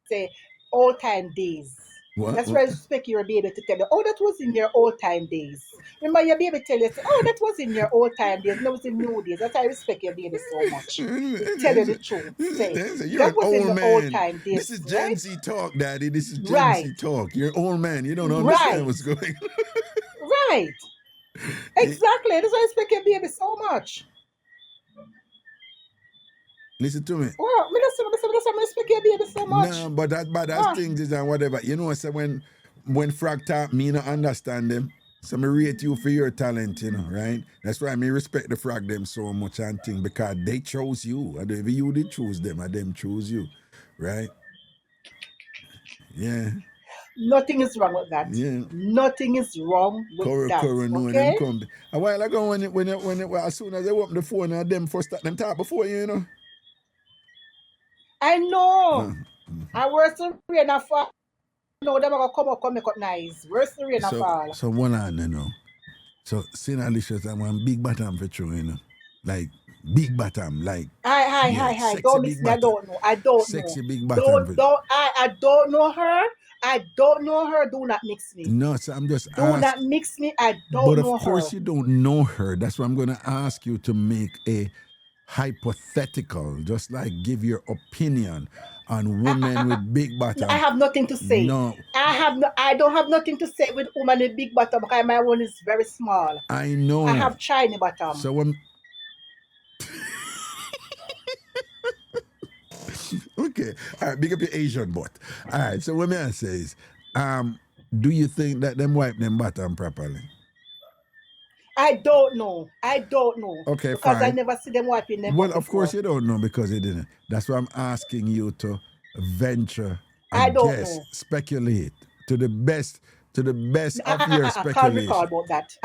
Say old time days. What? That's why I respect your baby to tell you, oh, that was in your old time days. Remember your baby tell you, say, oh, that was in your old time days. No, it's in new days. That's why I respect your baby so much. To tell you the truth. Say, You're that an was in old the man. old time days. This is Gen Z talk, Daddy. This is Gen Right. Z talk. You're an old man. You don't understand Right. what's going on. Right. Exactly. That's why I respect your baby so much. Listen to me. Well, I respect your baby so much. No, but that's things is and whatever. You know, so when Frag talk, me not understand them. So me rate you for your talent, you know, right? That's why me respect the Frag them so much and thing because they chose you. And if you did choose them, and them choose you, right? Yeah. Nothing is wrong with that. Yeah. Nothing is wrong with that. Okay? Okay? A while ago when as soon as they open the phone and them first start them talk before you know. I know. I worse the rain and fall. No, them are gonna come make up nice. Worse the rain and fall. So one on, you know. So Sin Alicious and one big bottom for true, you know. Like big bottom, like Hi. Don't mix me. I don't know. I don't sexy know. big bottom. I don't know her. I don't know her. Do not mix me. No, so I'm just Do not mix me. I don't but know her. of course you don't know her. That's why I'm gonna ask you to make a hypothetical, just like give your opinion on women with big bottom. I have nothing to say. No. I don't have nothing to say with woman with big bottom because my one is very small. I know. I have tiny bottom. So when okay, all right, big up your Asian butt. All right, so what I say is, do you think that them wipe them bottom properly? I don't know. Okay, because fine. I never see them wiping them. Well, of course you don't know because you didn't. That's why I'm asking you to venture, know. Speculate to the best of your speculation. I can't recall about that.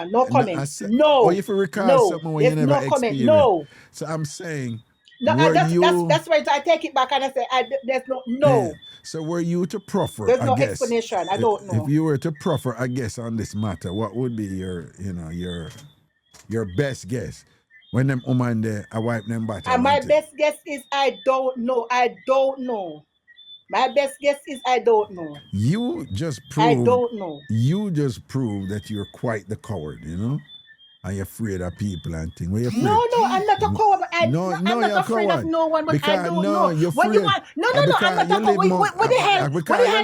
No comment. No. Or if you recall something when you never no comment. experienced. No. So I'm saying, that's why I take it back and I say there's no. Yeah. So were you to proffer? There's no explanation. I don't know. If you were to proffer a guess on this matter, what would be your best guess when them woman there I wipe them bottom? And my best guess is I don't know. My best guess is I don't know. You just proved. I don't know. You just proved that you're quite the coward, you know. Are you afraid of people and things? No, I'm not a coward. I'm not afraid of no one, but I don't know. You're what you want? No, I'm not a coward. What the hell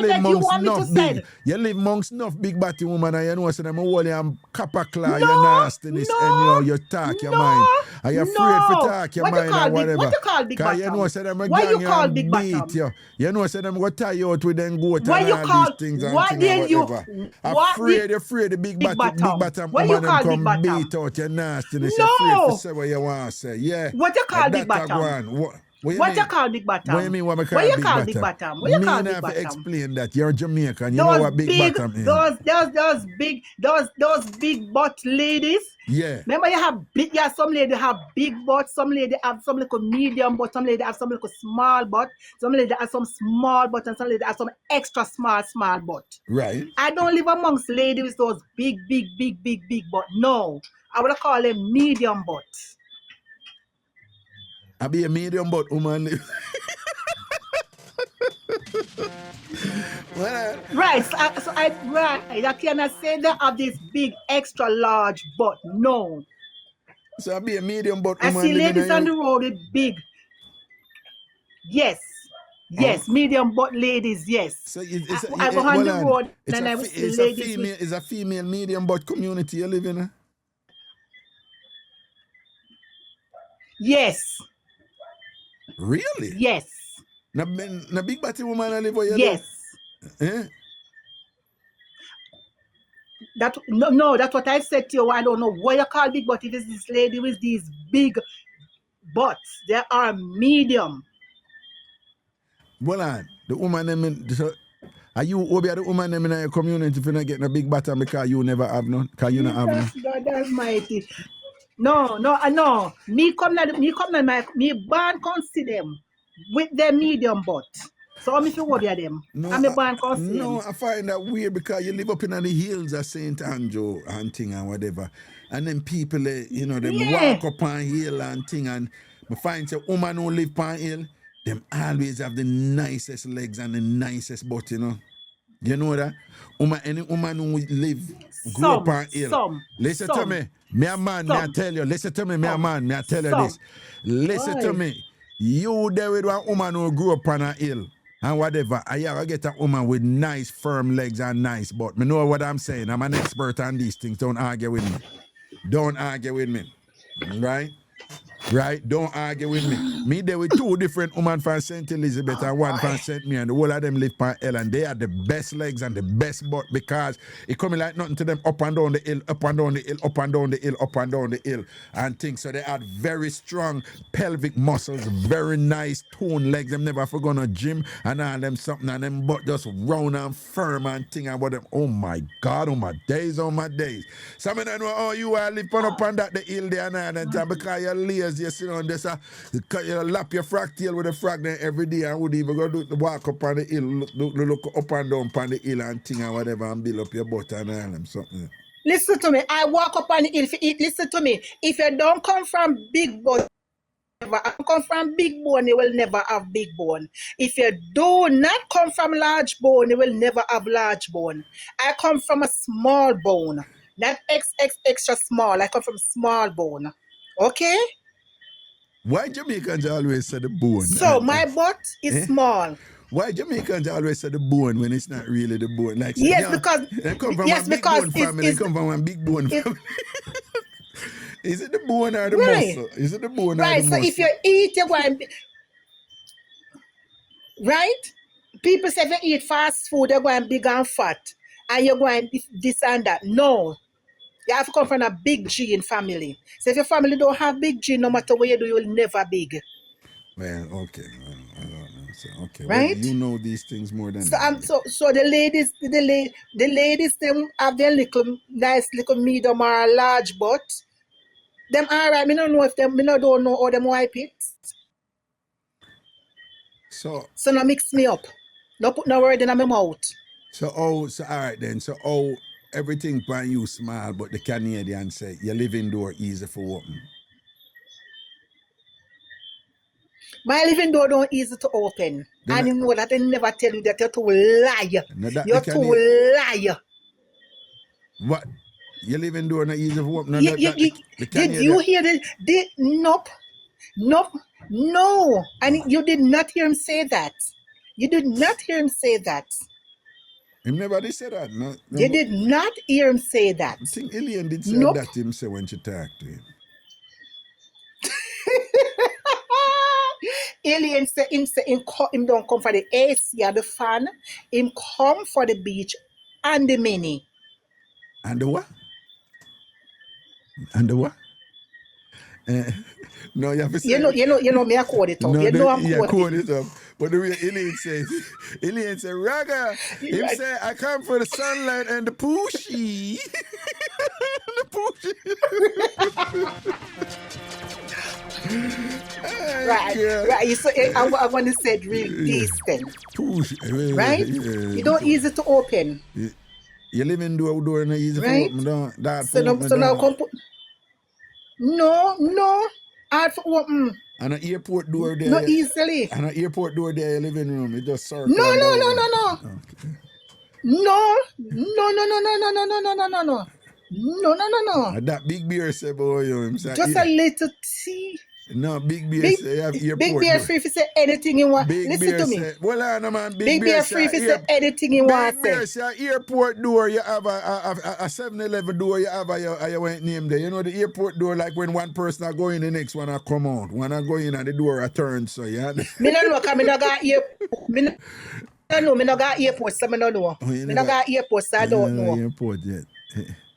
that you want me to say? You live amongst enough big batty woman and you know so them holy and copper claw, your nastiness and you talk your mind. Are you afraid to talk your mind or whatever? What you call big bottom? You know so them Why you call big bottom? You know so them go tie you out with them goat and all these things and what did you? Afraid the big bottom woman come beat out your nastiness. No. You're afraid to say what you want to say. Yeah. What you call big bottom? What you call big bottom? What you mean? What you call big bottom? What you call big bottom? Explain that. You're Jamaican. You know what big bottom is. Those big butt ladies. Yeah. Remember you have big. Yeah, some lady have big butt. Some lady have some little medium butt. Some lady have some little small butt. Some lady have some small butt, and some lady have some extra small butt. Right. I don't live amongst ladies with those big butt. No, I would call them medium butt. I be a medium butt woman. Right. So I cannot say that of this big extra large butt. No. So I be a medium butt woman. I see ladies on the road with big. Yes. Medium butt ladies, yes. So I go on the road and I see ladies. It's a female medium butt community you live in? Yes. Really? Yes. Na big batty woman I live where you live? Yes. No, that's what I said to you. I don't know what you call big butt. It is this lady with these big butts. They are medium. Hold on. The woman them so, are you Obi the woman them in your community if you're not getting a big bottom because you never have none? Because you not have none? God Almighty. No. Me come na me born come see them with their medium butt. So I'm if you worry them. I'm a born come see them. No, I find that weird because you live up in the hills of St. Andrew and thing and whatever. And then people, them walk up on hill and thing and I find a woman who live on hill, them always have the nicest legs and the nicest butt, You know that? Any woman who live, grew up on hill. Listen to me. Me a man, me I tell you. Listen to me, me a man, me I tell you this. Listen to me. You there with one woman who grew up on a hill and whatever. I get a woman with nice, firm legs and nice butt. Me know what I'm saying. I'm an expert on these things. Don't argue with me. Don't argue with me. Right? Right? Don't argue with me. Me there with two different women from St. Elizabeth and one from St. Mary, and the whole of them live on hill, and they are the best legs and the best butt because it coming like nothing to them up and down the hill, up and down the hill, up and down the hill, up and down the hill, and things. So they had very strong pelvic muscles, very nice toned legs. Them never forgot no gym and all them something, and them butt just round and firm and thing and what them. Oh my God, oh my days, oh my days. Some of them know, oh, you are living up on that the hill there and all that time because you're lazy, you sit on this, you lap your frog tail with a frog there every day and would even go walk up on the hill, look up and down on the hill and thing and whatever and build up your butt and all them something. Listen to me. I walk up on the hill. Listen to me. If you don't come from big bone, I come from big bone, you will never have big bone. If you do not come from large bone, you will never have large bone. I come from a small bone, not extra small. I come from small bone. Okay? Why Jamaicans always say the bone? So my butt is small. Why Jamaicans always say the bone when it's not really the bone? Like yes, because they come from a big bone family. They come from a big bone family. Is it the bone or the muscle? Is it the bone or the muscle? Right, so if you eat, you're going right? People say if you eat fast food, you're going big and fat. And you're going this and that. No. You have to come from a big gene family. So if your family don't have big gene, no matter what you do, you will never big. Well, okay. I don't know. So, okay. Right? Well, you know these things more than so the ladies, the ladies, them have their nice little medium or large butt. Them all right. Me don't know if them. Me don't know how them wipe it. So now mix me up. No put no word in my mouth. So all right then. So everything pan you small, but the Canadian say your living door easy for open. My living door don't easy to open. And you know that I never tell you that you're too liar. You're too liar. What? Your living door not easy for open? Did you hear the nope. No. And you did not hear him say that. You did not hear him say that. He never did say that. No, you did not hear him say that. I think Alien did say that himself when she talked to him. Alien say him don't come for the AC or the fan. Him come for the beach and the mini. And the what? And the what? No, you have to say. You know me. I code it up. No, you know I'm code it up. But the way Alien says, Raga. He say, I come for the sunlight and the pushy. The pushy. Right. You say I want to say real decent. Push. Right? You don't easy to open. You live in door and easy right? For open. So now come put. No. Hard for open. And an airport door there. Not easily. And an airport door there, your living room. It just circle. No. Okay. No. That big beer say, boy, you say. Just a little tea. No, big beer say you have airport. Big beer free to say anything you want. Big Listen to me. Say, well, no, man. Big beer free to say anything you want. Big beer say airport door, you have a 7-Eleven door, you have a went name there. You know the airport door, like when one person are going, the next one are come out. One are going and the door are turned, so yeah. Me no know, because me no got airport. Me no got airport, so me no know. Me no got airport, so I don't know. Airport yet.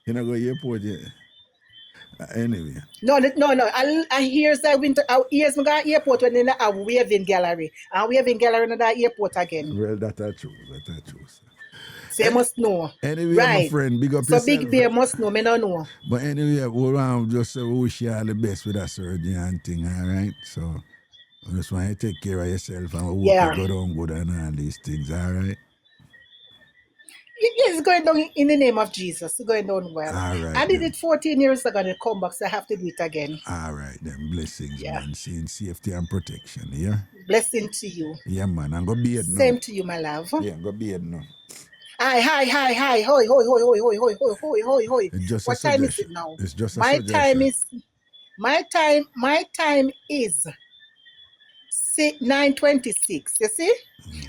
You not go airport yet. Anyway. No. I hear that winter. I hears me go airport when they have waving gallery. And waving gallery in that airport again. Well, that's true. Sir. So you must know. Anyway, right. my friend, big up so yourself. Big Bear must know. Me no know. But anyway, we just wish you all the best with that surgery and thing, all right? So I just want you to take care of yourself and we hope you go down good and all these things, all right? Yes, it's going down in the name of Jesus. It's going down well. All right. I did it 14 years ago and it come back, so I have to do it again. All right, then. Blessings, man. Seeing safety and protection, yeah? Blessing to you. Yeah, man. I'm going to be it now. Same to you, my love. Yeah, I'm going to be it now. Hi. Hoi. What time is it now? It's just my a time is my time is 9:26. You see?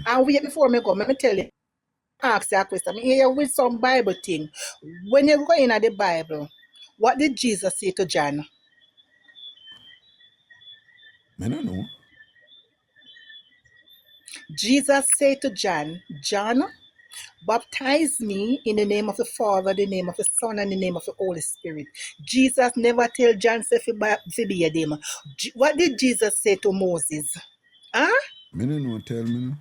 And wait before me go, let me tell you. Ask you a question. I'm here with some Bible thing. When you go in at the Bible, what did Jesus say to John? I don't know. Jesus said to John, baptize me in the name of the Father, the name of the Son, and the name of the Holy Spirit. Jesus never tell John to be a demon. What did Jesus say to Moses? Huh? I don't know. Tell me now.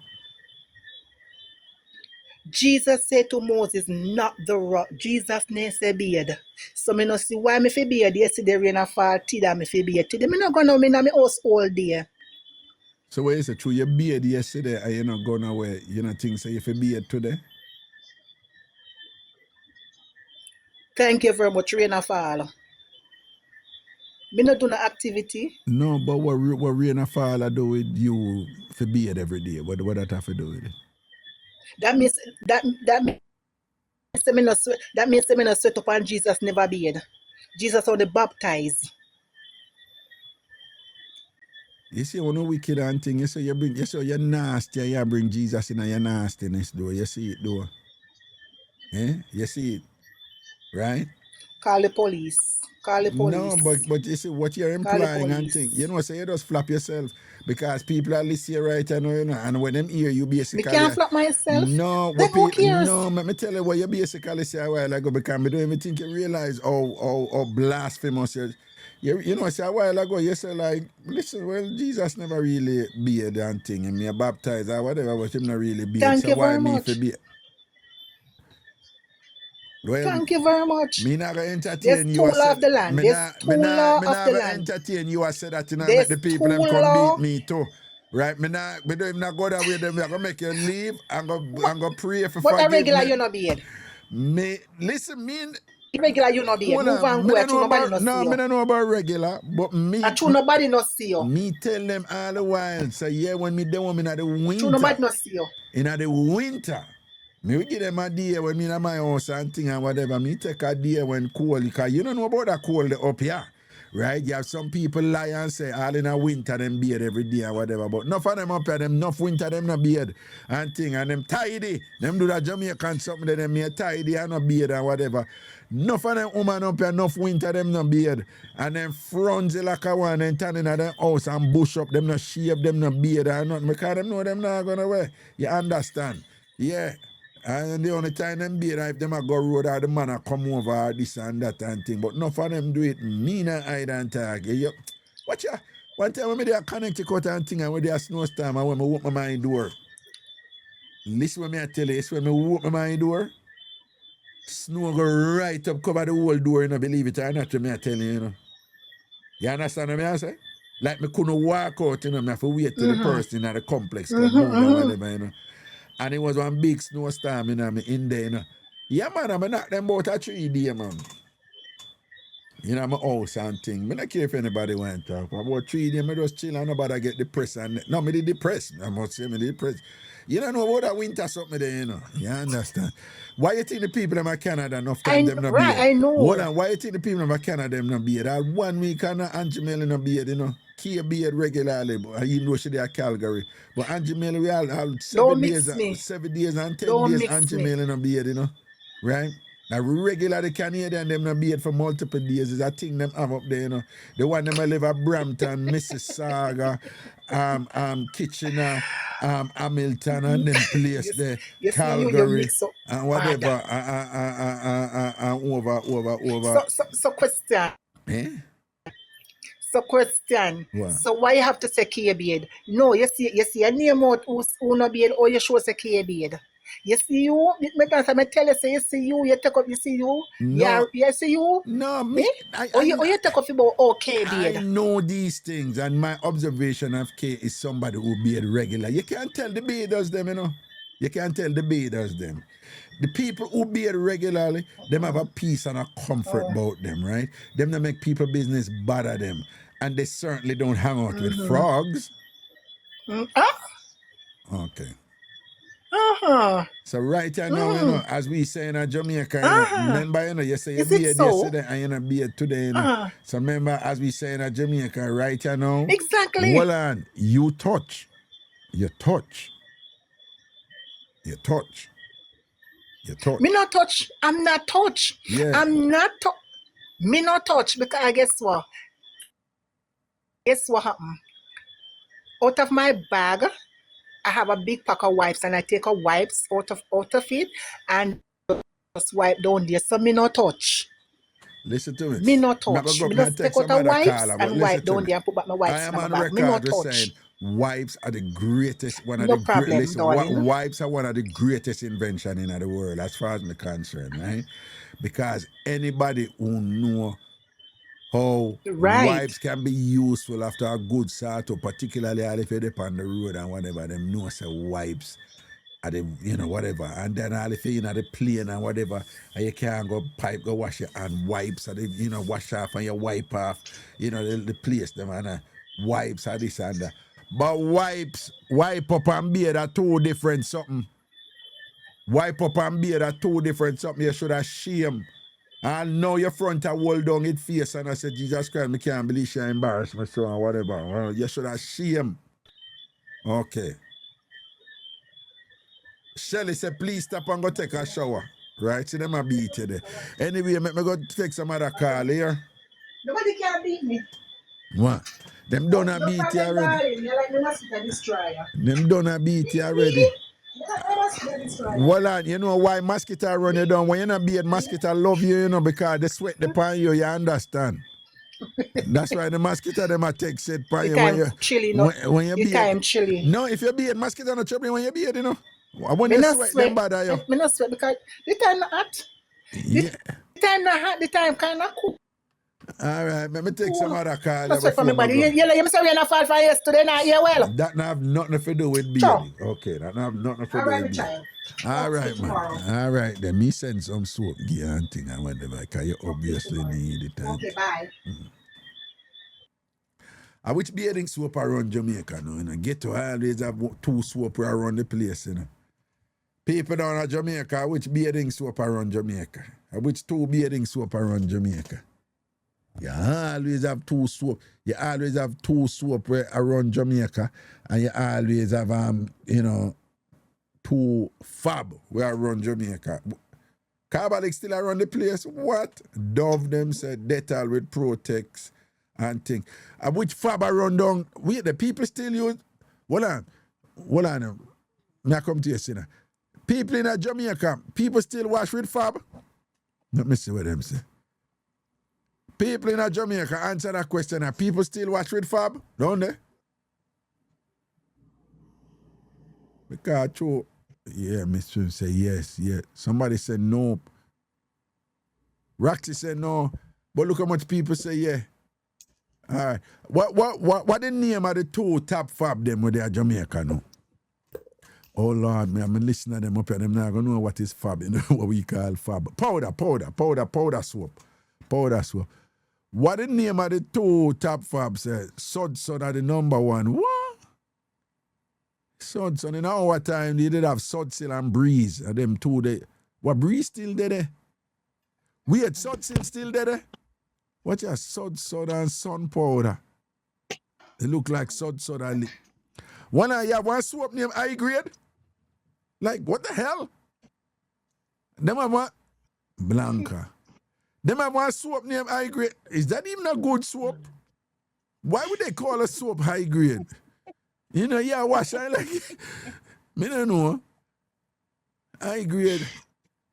Jesus said to Moses, not the rock. Jesus never say beard. So I don't see why me fi beard yesterday rain a fall today me fi beard. Today me not gonna me na me house all day. So what you say, through your beard yesterday and you're not going away, you know things say you fi beard today? Thank you very much, rain a fall. Me not do no activity. No, but what rain a fall I do with you for beard every day? What that have to do with it? That means me no sweat upon Jesus never beard. Jesus only baptized. You see, when you wicked and thing, you say you're nasty and you bring Jesus in your nastiness, though. You see it, though. Eh? You see it, right? Call the police. No, but you see what you're implying and thing. You know, say you just flap yourself because people are listening right and you know, and when them hear you basically. Me can't flap myself. No, then who cares? No, let me tell you what you basically say a while ago because I don't even think you realize how blasphemous you know, say a while ago, you say like, listen, well, Jesus never really beard and thing, and me baptized or whatever, but him not really beard. Thank so you why very me much. for beard? Well, thank you very much. Me not gonna entertain There's you. Two law of the land. There's two law of the land. Entertain you. I said that you know, There's make the people them come beat me too. Right? Me don't even go that way. Them, I'm gonna make you leave. I'm gonna pray for forgiveness. But a regular you not beard. Me listen, me. Regular you not beard. Move and go. Nobody not see you. No, I don't know about regular, but me. Nobody not see you. Me tell them all the while. So yeah, when me do in the winter. Nobody not see you. In the winter. Me will give them a day when me in my house and thing and whatever. Me take a day when cold, because you don't know about that cold up here. Right? You have some people lie and say all in a winter them beard every day or whatever. But enough of them up here, them enough winter them no beard and thing. And them tidy. Them do that Jamaican something that them here tidy and no beard and whatever. Enough of them woman up here, enough winter them no beard. And them frownsy like a one and turning at them house and bush up. Them no shave, them no beard and nothing. Because them know them not gonna wear. You understand? Yeah. And the only time them beard, if them a go road or the man a come over this and that and thing. But enough of them do it mean and hide and tag. Watch ya. One time when me there Connecticut and thing and when there snowstorm and when me open my door. Listen when me I tell you, it's when me open my door. Snow go right up, cover the whole door, you know, believe it or not, me I tell you, you know. You understand what I say? Like me couldn't walk out, you know, me have to wait till the person in the complex come move or whatever, you know. And it was one big snowstorm, you know, in there, you know. Yeah, man, I'm knock them about a 3 days, man. You know, my house and thing. I don't care if anybody want to talk. About 3 days, I just chill and nobody get depressed. No, me depressed. I must say me depressed. You don't know about that winter something there, you know. You understand? Why you think the people in Canada enough time them not right, I know. Hold on, why you think the people in Canada them not beard? 1 week and Angie Melly not beard, you know. Key beard regularly, even though she there Calgary. But Angie Melly, we all 7 days and 10 days Angie Melly not beard, you know. Right? Now regular the Canadian them not beard for multiple days is a thing them have up there, you know. The one them live at Brampton, Mississauga, Kitchener, Hamilton and them place there, Calgary and whatever, and over. So question. Eh? So question. What? So why you have to say K-Beard? No, you see a name out who no beard or you show say K-Beard. You see you, me tell you, say you see you take up, you see you, No. you see you, No, eh? me. Or you take off about I K-Beard. know these things, and my observation of K is somebody who beard regular. You can't tell the bearders them, you know. You can't tell the bearders them. The people who beard regularly, them have a peace and a comfort about them, right? Them that make people business bother them. And they certainly don't hang out with frogs. Okay. So right here now, you know, as we say in Jamaica, you know, remember, you know, you say you Is it beard so? yesterday and you know beard today, you know. So remember, as we say in Jamaica, right here now, Exactly. hold on, you touch, you touch, you touch, you touch. Me not touch. I'm not touch. Yeah. I'm not touch. Me not touch because I guess what? Guess what happened? Out of my bag, I have a big pack of wipes and I take a wipes out of it and just wipe down there. So me not touch. Listen to me. Me not I'm touch. gonna Me go just take take out some a other wipes caller, but and wipe listen to down me. there and put back my wipes I am in my on bag. Me not record with touch. saying wipes are the greatest, one of No the problem, listen, darling. wipes are one of the greatest invention in the world, as far as me concerned, right? Because anybody who know how Right. wipes can be useful after a good start, or particularly if you're on the road and whatever, them know say wipes are the, you know, whatever. And then all if you're in the plane and whatever, and you can't go pipe, go wash your hand, wipes are the, you know, wash off and you wipe off, you know, the place, them and wipes are this and that. But wipes, wipe up and beard are two different something. Wipe up and beard are two different something. You should have shame. And now your front a hold down it face and I said, Jesus Christ, I can't believe she embarrassed me so and whatever. Well, you should have shame. Okay. Shelly said, please stop and go take a shower. Right? See them a beat you there. Anyway, make me go take some other call here. Nobody can beat me. What? Them done a No beat you problem, already. darling. You're like the mosquito destroyer. Them done a beat you already. You're like the mosquito destroyer. Well, you know why mosquito run you down? When you're not beard, mosquito love you, you know, because they sweat upon you, you understand? That's why the mosquito them a take shit upon you when you chilly, no. when you The beard. time chilly. No, if you beard, mosquito not trouble when you beard, you know. When Me you not sweat, them bother you. Me not sweat because the time not hot. Yeah. The time not hot. The time kind of cool. All right, let me take some other call. Not sweat for me body. You say we not fall for yesterday now. Yeah, well. That not have nothing to do with bearding. Okay, that not have nothing to do with bearding. All right, man. All right, then me send some soap gear and thing and whatever, because you obviously need it. Okay, bye. Which bearding soap around Jamaica now? You know? Get to always have two soap around the place, you know. People down in Jamaica, which bearding soap around Jamaica? Which two bearding soap around Jamaica? You always have two soap. You always have two soap around Jamaica, and you always have you know, two fab where around Jamaica. Carbolic still around the place. What? Dove them said Dettol with Protex and thing. Which fab around down? Wait, the people still use. Hold on. May I come to you, sinner. People in Jamaica, people still wash with fab. Let me see what them say. People in Jamaica answer that question. People still wash with fab, don't they? Because true. Yeah, Mr. say yes. Somebody said no. Roxy said no. But look how much people say yeah. All right. What the name of the two top fab them with their Jamaica now? Oh Lord, I'm listening to them up here. Them not gonna know what is fab, you know what we call fab. Powder soap. What the name of the two top fab say? Sudson are the number one. What? Sudson, in our time, they did have Sudsil and Breeze. And them two, what, Breeze still there? Weird, Sudsil still there? What your Sudson and Sun Powder? They look like Sudson and... you have one soap named High Grade? Like, what the hell? Them have one... Blanca. Them have one soap named High Grade. Is that even a good soap? Why would they call a soap High Grade? You know, yeah, wash I like me don't know. High grade.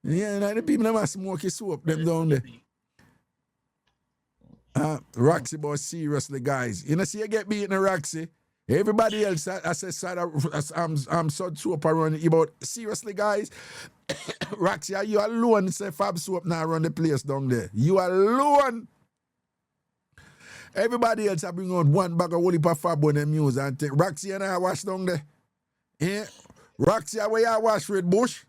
Yeah, and the people never smoke soap them down there. Roxy boy, seriously, guys. You know, see, you get beaten, Roxy. Everybody else, I say, I'm so super running about. Seriously, guys, Roxy, are you alone? Say Fab Soap now run the place down there. You alone. Everybody else, I bring out one bag of Holy Fab on them news and take. Roxy and I wash down there. Yeah. Roxy, where you wash with Bush?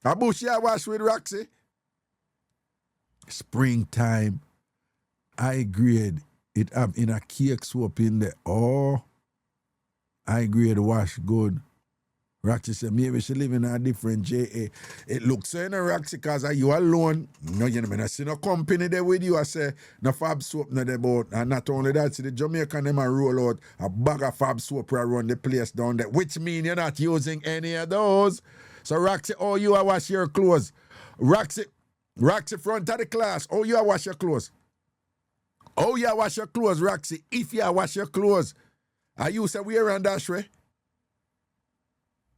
A Bush, you wash with Roxy? Springtime. I grade it have in a cake soap in there. Oh, I grade wash good. Roxy said, maybe she live in a different JA. It looks so in a Roxy because are you alone? No, you know, I see no company there with you. I say, no Fab Soap no there about. And not only that, see the Jamaican them a roll out a bag of Fab Soap run the place down there, which mean you're not using any of those. So Roxy, oh, you are wash your clothes. Roxy front of the class, oh, you are wash your clothes. Oh, you wash your clothes, Roxy. If you wash your clothes, are you say wear and dash way?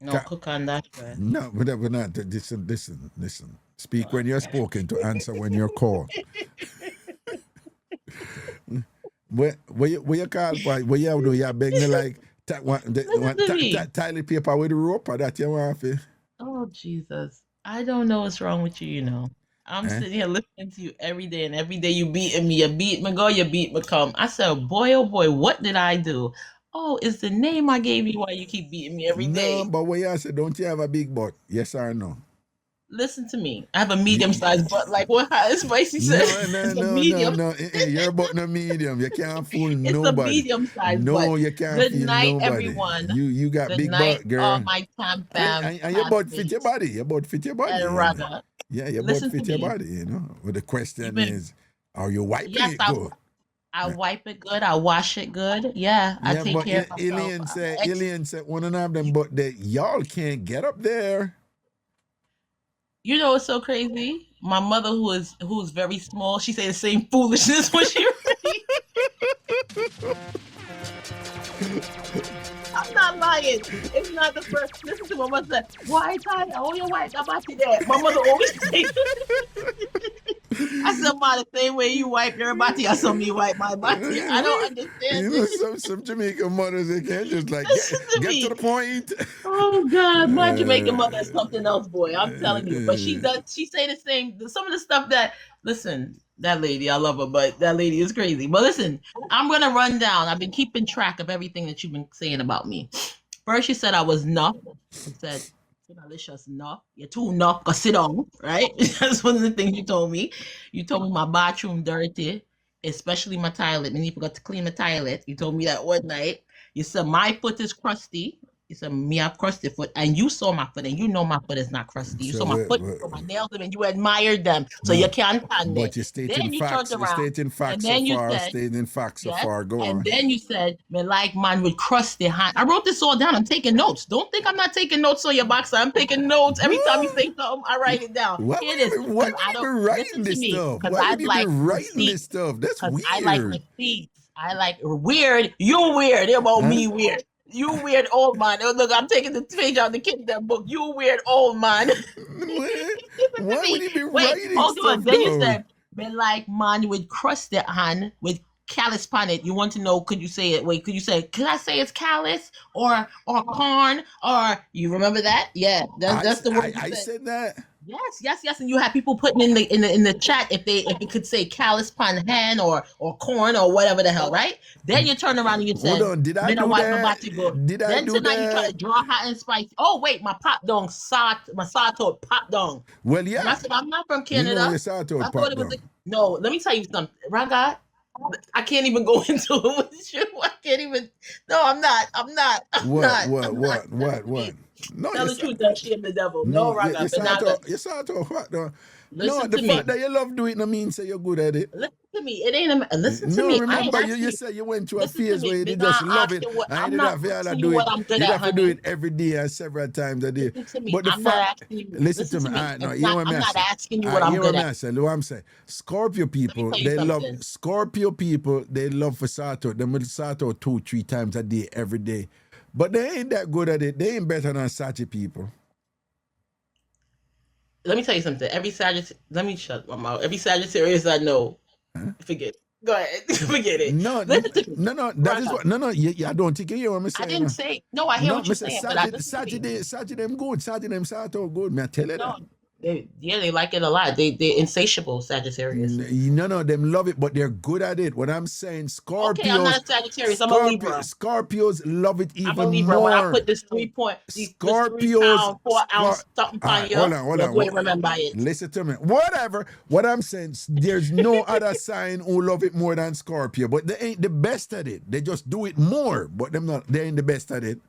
No, cook and dash way. No, we're not. Listen. Speak when you're spoken to, answer when you're called. Where you call for? Where you do? You beg me like toilet paper with the rope or that you want for? Oh, Jesus. I don't know what's wrong with you, you know. I'm sitting here listening to you every day, and every day you beating me. You beat me go, you beat me come. I said, boy, oh boy, what did I do? Oh, it's the name I gave you why you keep beating me every day. No, but what you say, don't you have a big butt? Yes or no? Listen to me. I have a medium-sized butt, like what Spicy said. No. Your butt no medium. You can't fool nobody. It's a medium-sized butt. No, you can't Good fool night, nobody. everyone. You got Good big night, butt, girl. all my TamFam. And your butt fit your body. Your butt fit your body. And Raga. Yeah, your butt fit your body, you know. But the question is, are you wiping it good? I wipe it good. I wash it good. Yeah, I take care of myself. Alien said one of them, but that y'all can't get up there. You know what's so crazy? My mother, who's very small, she said the same foolishness when she I'm not lying. It's not the first. Listen to my mother say, why Tanya? Oh, your wife about you there. My mother always say I said, Ma, the same way you wipe your body, I saw me wipe my body. I don't understand. You know, some Jamaican mothers, they can't just like get to the point. Oh God, my Jamaican mother is something else, boy. I'm telling you. But she say the same. Some of the stuff that, listen, that lady, I love her, but that lady is crazy. But listen, I'm gonna run down. I've been keeping track of everything that you've been saying about me. First, you said I was nuff. You said, delicious nuff. You're too nuff. Go sit down, right? That's one of the things you told me. You told me my bathroom dirty, especially my toilet. And you forgot to clean the toilet. You told me that one night. You said my foot is crusty. You said me have crusty foot, and you saw my foot, and you know my foot is not crusty. You saw my foot, you saw my nails, and you admired them, so you can't stand it. But you stating facts. You stating facts so far. Stating facts so far. Go on. And then you said, "Me like man with crusty hand." I wrote this all down. I'm taking notes. Don't think I'm not taking notes on your box. I'm taking notes every time you say something. I write it down. Why Here it is. Why have you been writing this stuff? Why have you been writing this stuff? That's weird. I like receipts. I like weird. You weird. They're about me weird. You weird old man. Oh, look, I'm taking the page out of the kid book. You weird old man. Why would you be writing hold stuff on. Then you said, "Me like man with crusty hand with callus on it." You want to know? Could you say it? Wait, could you say? Could I say it's callus or corn or you remember that? Yeah, that's the word. I said that. Yes, and you had people putting in the chat if it could say callus pan hand or corn or whatever the hell, right? Then you turn around and you said, "Hold on, did I do that? Did I do that?" Then tonight you try to draw hot and spicy. Oh wait, my pop dong my sato pop dong. Well, yeah. And I said I'm not from Canada. You know your sato I thought it was no. Let me tell you something, Raga. I can't even go into it with you. I can't even. No, I'm not. What? No, tell the truth that she and the devil. No, Raga. You sato what? No, Listen the to fact me. that you love doing it means say you're good at it. Listen to me. It ain't a listen to me. Remember you said you went through a phase where you just love it. And you didn't have to do it. You have to do it every day and several times a day. Listen to me. But the I'm not fact, asking you. listen to me. I'm not asking you what I'm good at. What I'm saying. Scorpio people, they love Scorpio people. They love for sato. They will sato 2-3 times a day every day. But they ain't that good at it. They ain't better than Sachi people. Let me tell you something. Let me shut my mouth. Every Sagittarius I know, forget. Go ahead. Forget it. No, Listen to me. no. That is Raga. what. No. I don't think you hear what I'm I saying. didn't say no. I hear No, what you're Mr. saying, but I listen to me. Saturday, them good. Saturday, them start out good. Me I tell you No, that. they like it a lot. They're insatiable Sagittarius. No, them love it, but they're good at it. What I'm saying, Okay, I'm not a Sagittarius. I'm a Libra. Scorpios love it I'm a even Libra. When I more. put this 3 Scorpios, pound, 4 ounce something on you, hold on. you're going to remember it. Listen to me. Whatever. What I'm saying, there's no other sign who love it more than Scorpio, but they ain't the best at it. They just do it more, but they ain't the best at it.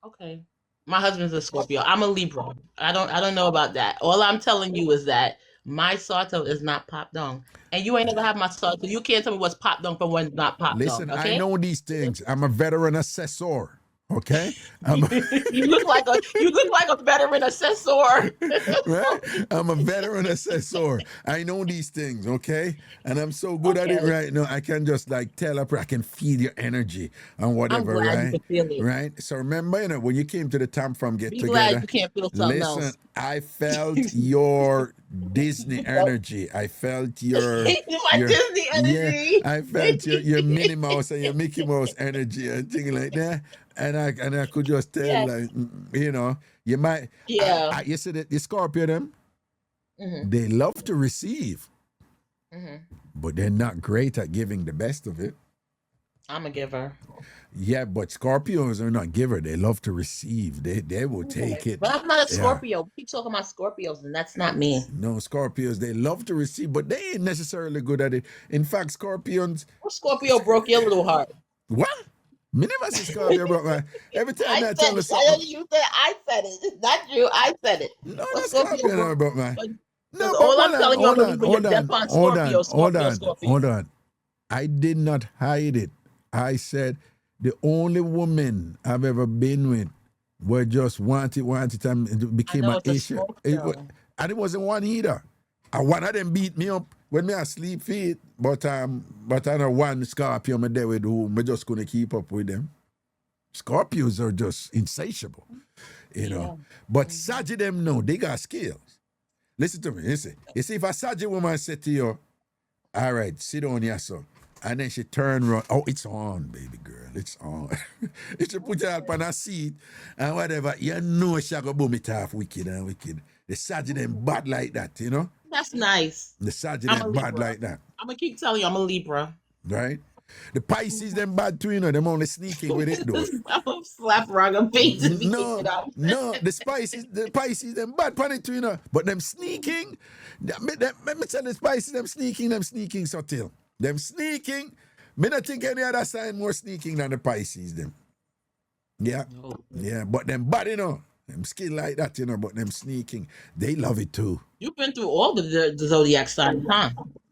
Okay. My husband's a Scorpio. I'm a Libra. I don't know about that. All I'm telling you is that my Sato is not popped down. And you ain't never have my Sato. You can't tell me what's popped down from what's not popped Listen, down. Okay? I know these things. I'm a veteran assessor. Okay, you look like a veteran assessor. Right? I'm a veteran assessor. I know these things, okay? And I'm so good at it right now. I can just like tell up, I can feel your energy and whatever, I'm glad right? you can feel it. Right? So remember, when you came to the TamFam get Be together. glad you can't feel something listen, else. I felt your Disney energy. I felt your Disney energy. Yeah, I felt your Minnie Mouse and your Mickey Mouse energy and things like that. And I could just tell, like, you might. Yeah. You see the Scorpio them. Mm-hmm. They love to receive, Mm-hmm. but they're not great at giving the best of it. I'm a giver. Yeah, but Scorpios are not giver. They love to receive. They will take it. But I'm not a Scorpio. We keep talking about Scorpios, and that's not me. No, Scorpios, they love to receive, but they ain't necessarily good at it. In fact, Scorpions. Scorpio broke your little heart. What? Me never see Scorpio broke my. Every time I tell you something. You said I said it. Not you. I said it. No, Scorpio never broke my. No, all I'm telling you, I'm going to put your death on Scorpio. Hold on. I did not hide it. I said the only woman I've ever been with were just wanted, and it became an issue. And it wasn't one either. And one of them beat me up when me asleep feet, but I know one Scorpio me there with who me just couldn't keep up with them. Scorpios are just insatiable, But Sagittarius them know they got skills. Listen to me. You see, if a Sagittarius woman said to you, all right, sit down here, so. And then she turned around. Oh, it's on, baby girl. It's on. If she put her up on a seat and whatever, you know she go boom it off wicked. The Sagittarius bad like that, That's nice. The Sagittarius bad like that. I'm going to keep telling you, I'm a Libra. Right? The Pisces, them bad too, them only sneaking with it, though. I'm going to slap Raga face. No, the Pisces, them bad panic too, But them sneaking, let me tell the Pisces, them sneaking subtle. Them sneaking, me not think any other sign more sneaking than the Pisces, them. Yeah. Yeah, but them bad, Them skill like that, but them sneaking. They love it too. You've been through all the zodiac signs, huh?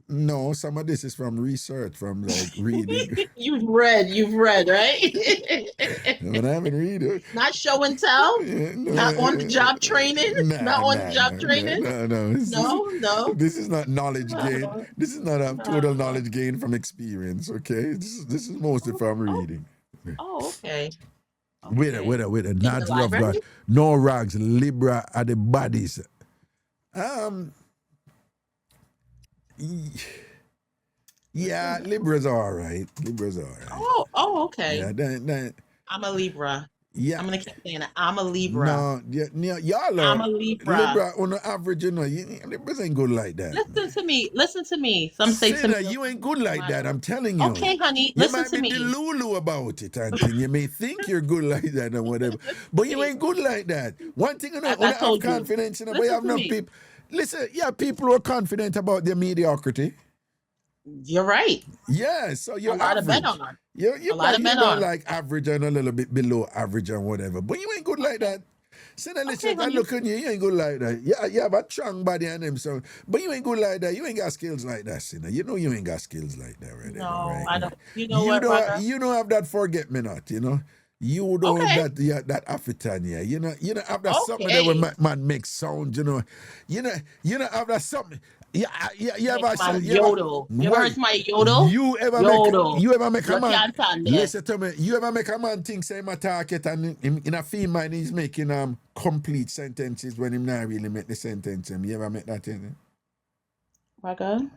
No, some of this is from research, from like reading. You've read, right? But I haven't read it. Not show and tell? Not on the job training? No. This is not knowledge gain. This is not a total knowledge gain from experience, okay? This is mostly from reading. Oh, okay. With a not love God. No rags, Libra are the bodies. Yeah, Libras are all right. Oh, okay. Yeah, I'm a Libra. Yeah. I'm gonna keep saying it. I'm a Libra. No, y'all are. I'm a Libra. Libra on the average, Libras ain't good like that. Listen to me. Some say to me, you ain't good like that. I'm telling you. Okay, honey. Listen to me. You might be delulu about it, Anthony. You may think you're good like that or whatever, but you ain't good like that. One thing I have confidence in, but you have no people. Listen, people who are confident about their mediocrity. You're right. Yeah, so you're a lot average. of men are. You like average and a little bit below average and whatever, but you ain't good like that. So then listen, I look at you ain't good like that. Yeah, you have a strong body and them, so but you ain't good like that. You ain't got skills like that, you know you ain't got skills like that, right? No, right? I don't. You don't have that forget me not, You don't have that Afitania, you don't have that something that will man make sound, you know have that something. You ever yodel. You ever heard my yodel? You ever make a man listen to me? You ever make a man think say my target and in a female he's making complete sentences when him not really make the sentence? You ever make that in? Raga?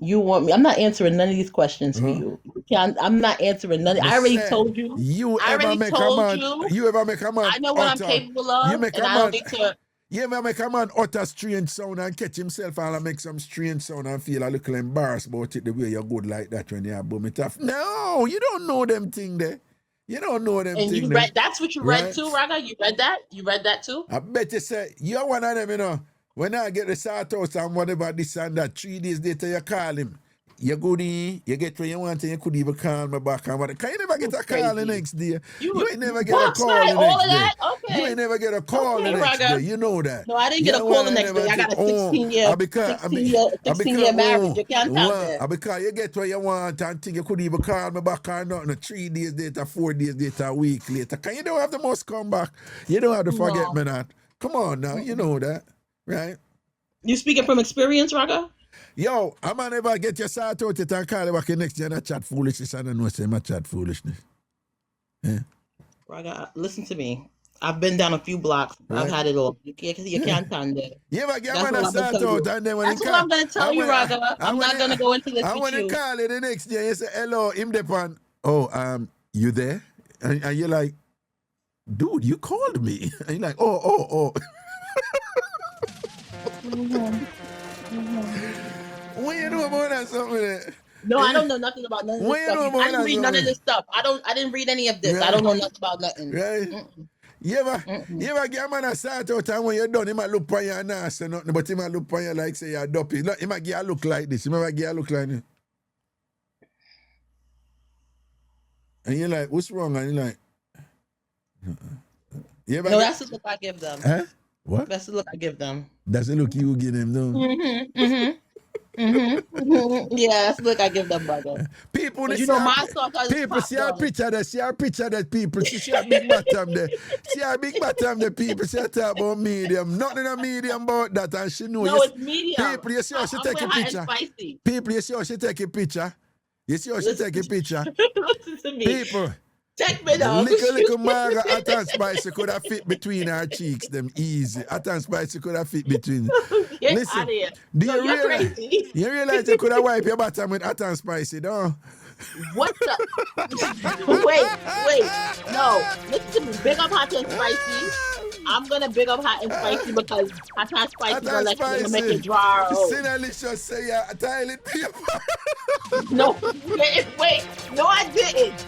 You want me? I'm not answering none of these questions for Huh? you. You can't. I'm not answering none. Me I already say, told you. you I ever already make a told man, you. you ever make a man I know what I'm utter, capable you of, make and a I don't man, need to. you ever make a man utter strange sound and catch himself and make some strange sound and feel a little embarrassed about it the way you're good like that when you boom it off. No, you don't know them thing there. You don't know them And thing you there. read. That's what you read Right? too, Raga. You read that. You read that too. I bet you say, you're one of them, you know. When I get the sort out and whatever this and that, 3 days later you call him. You good in, you get what you want and you could even call me back and what. Can you never get a call the next day? You ain't never get a Box call night, the all next of day. that. You Okay. ain't never get a call the Okay, next Raga. day. You know that. No, I didn't get a You call the wanna next never day. I got a think, 16 year, 16 year marriage. You can't count that. because you get what you want and think you could even call me back or nothing. 3 days later, 4 days later, a week later. Can you don't have the most come back? You don't have to forget me that. Come on now, you know that, right? You speaking from experience, Raga? Yo, I'm gonna never get your sort out it and call you back the next day and I chat foolishness and I know say I chat foolishness. Yeah. Raga, listen to me. I've been down a few blocks. Right. I've had it all. You can't stand it. You ever get That's man a what I'm gonna sort tell you. out and then when That's he what call, I'm gonna tell you, Raga. I'm not gonna go into this and with when he you. call you the next day, you say, hello, him depend. Oh, you there? And you're like, dude, you called me. And you're like, oh. What you know about that something? No, I don't know nothing about none of What this you know stuff. about I didn't that read none of something? this stuff. I didn't read any of this. Right. I don't know nothing about nothing. Right? You ever get a man a sort out and when you're done, he might look on you and not say nothing, but he might look on you like say you're dopey. He might get a look like this. He might get a look like this. And you're like, what's wrong? And you're like, No, that's the look I give them. Huh? What? That's the look I give them. That's the look you give them, though. Yeah, that's the look I give them, brother. People, But they you see know, our my song is people see our popcorn. picture there, see our picture there, people. See our big bottom there. See our big bottom there, people. See her talk about medium. Nothing a medium about that, and she know. No, it's medium. People, you see how she I'm take a with hot and picture. spicy. People, you see how she take a picture. You see how she take a picture. Listen to me. People. Check me out. Little Marga hot and spicy could have fit between her cheeks, them easy. Hot and spicy could have fit between. Get Listen, out of here. do No, you you're realize? crazy. You realize you could have wiped your bottom with hot and spicy, no? What the? wait. No, listen to me. Big up hot and spicy. I'm gonna big up hot and spicy because hot and spicy gonna make it dry. Sinalicious say you're toilet paper. No, wait. No, I didn't.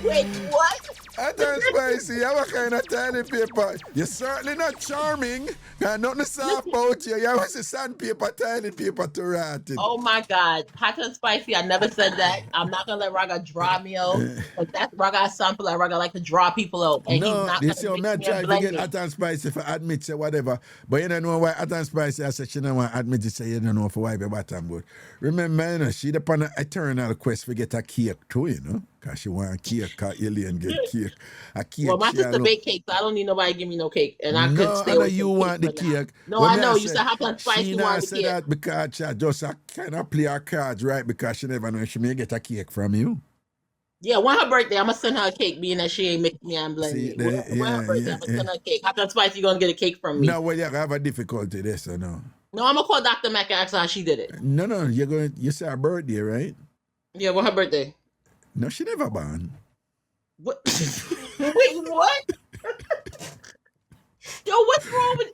Wait, what? Hot and spicy, you have a kind of toilet paper. You're certainly not charming. Got nothing soft about you. You have a sandpaper, toilet paper to rot in. Oh my God, hot and spicy. I never said that. I'm not gonna let Raga draw me out. But that's Raga sample. Like Raga like to draw people out, and he's not you gonna see, mix I'm me not and trying to blend get it. hot and spicy for admit say whatever. But you don't know why hot and spicy I said she don't want to admit it, say you don't know for wipe your bottom good. Remember, you know, she upon an eternal quest for get a cake too, you know. Because she want a cake, because Alien get cake. A cake. Well, my sister bake cake, so I don't need nobody to give me no cake, and I could No, stay I know with you some want the cake for now. cake. No, When I me know. I You say- said hot and spicy She want not the say cake. that because she just kind of play her cards right because she never know if she may get a cake from you. Yeah, when her birthday, I'm gonna send her a cake, being that she ain't make me and blend See, me. When her birthday, I'm gonna send her a cake. Hot and spicy, you gonna get a cake from me. No, well, you have a difficulty there, so no. No, I'm gonna call Dr. Mac and ask her how she did it. No, you say her birthday, right? Yeah, when her birthday. No, she never born. What? Wait, what? Yo, what's wrong with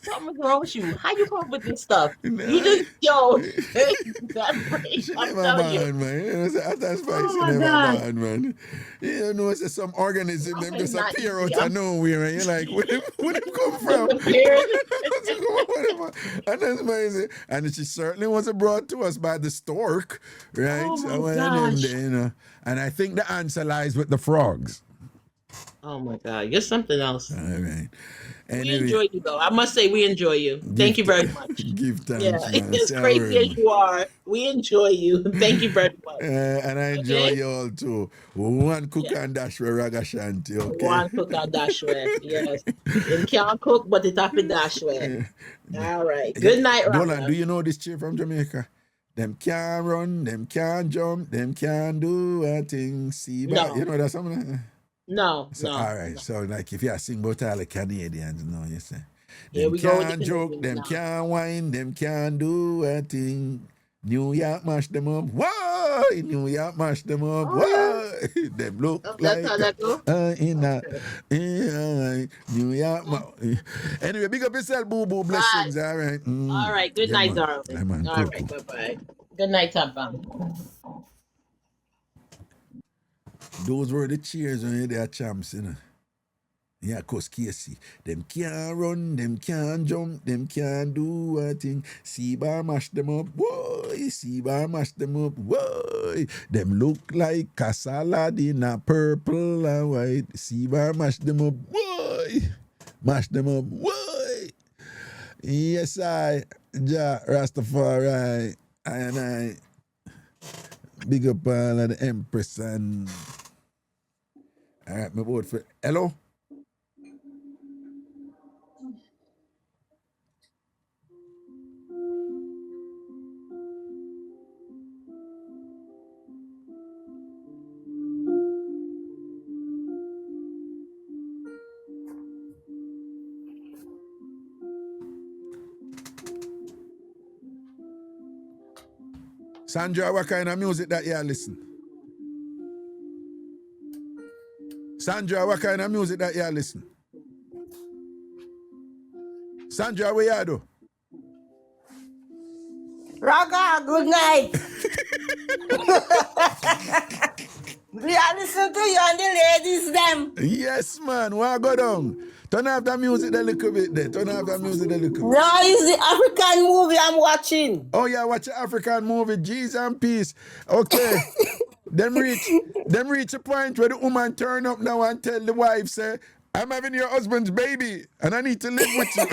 something's wrong with you? How you come up with this stuff? You just that break. She I'm never telling you. born, man. You know, say hot and spicy Oh my never God. born, man. You know, say some organism them just not appear easy. out of nowhere, and you're like, where them come from? And that's amazing. And she certainly wasn't brought to us by the stork, right? Oh So my one of them gosh. there, you know. And I think the answer lies with the frogs. Oh my God, you're something else. All right. We Anyway, enjoy you though. I must say we enjoy you. Thank you very much. give thanks, Yeah, man. as Say a crazy word. as you are, we enjoy you. Thank you very much. And I enjoy Okay. you all too. One cook and dash with Ragashanti, okay? One cook and dash way. Yes. It can't cook, but it have to dash way. All right. Good night, Dolan, Rama. do you know this chick from Jamaica? Them can't run, them can't jump, them can't do a thing. See, but No. you know that's something. No, So no. all right, so like if you sing about all the Canadians, you know, you say Here Them we go with the can't joke, Canadians them now. can't whine, them can't do a thing. New York mash them up. Whoa! New York mash them up. Oh yeah. Whoa! Them look Oh, that's like how that go. New York. Anyway, big up yourself, boo boo. Bye. Blessings, all right. All right. Good Yeah, night, man. darling. Yeah, man. All Cool, right. cool. Bye-bye. Good night, TamFam. Those were the cheers when they are champs, you know. Yeah, cause Casey. Them can't run, them can't jump, them can't do a thing. C-bar mash them up, boy. C-bar mash them up, boy. Them look like a salad in a purple and white. C-bar mash them up, boy. Mash them up, boy. Yes, Rastafari. I big up all of the Empress and... All right, my board for... Hello? Sandra, what kind of music that you listen? Sandra, what kind of music that you listen? Sandra, what you do? Raga, good night. We are listening to you and the ladies, them. Yes, man. What go down? Turn off the music a little bit there. Turn off the music a little bit. No, it's the African movie I'm watching. Oh, yeah, watch an African movie. Jeez and peace. Okay. them reach a point where the woman turn up now and tell the wife, say, I'm having your husband's baby and I need to live with you.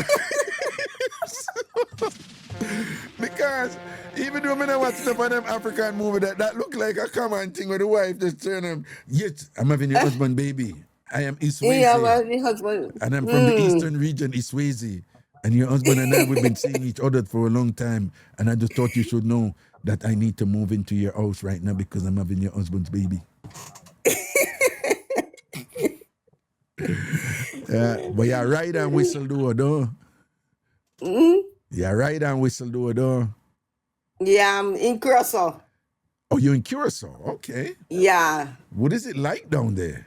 Because even though I'm not watching up on them African movie, that look like a common thing where the wife just turn them, yes, I'm having your husband baby. I am Iswazi. Yeah, my husband. And I'm from the eastern region, Iswazi. And your husband and I, we've been seeing each other for a long time. And I just thought you should know that I need to move into your house right now because I'm having your husband's baby. But you ride and whistle though. You ride and whistle though. Yeah, I'm in Curacao. Oh, you're in Curacao? Okay. Yeah. What is it like down there?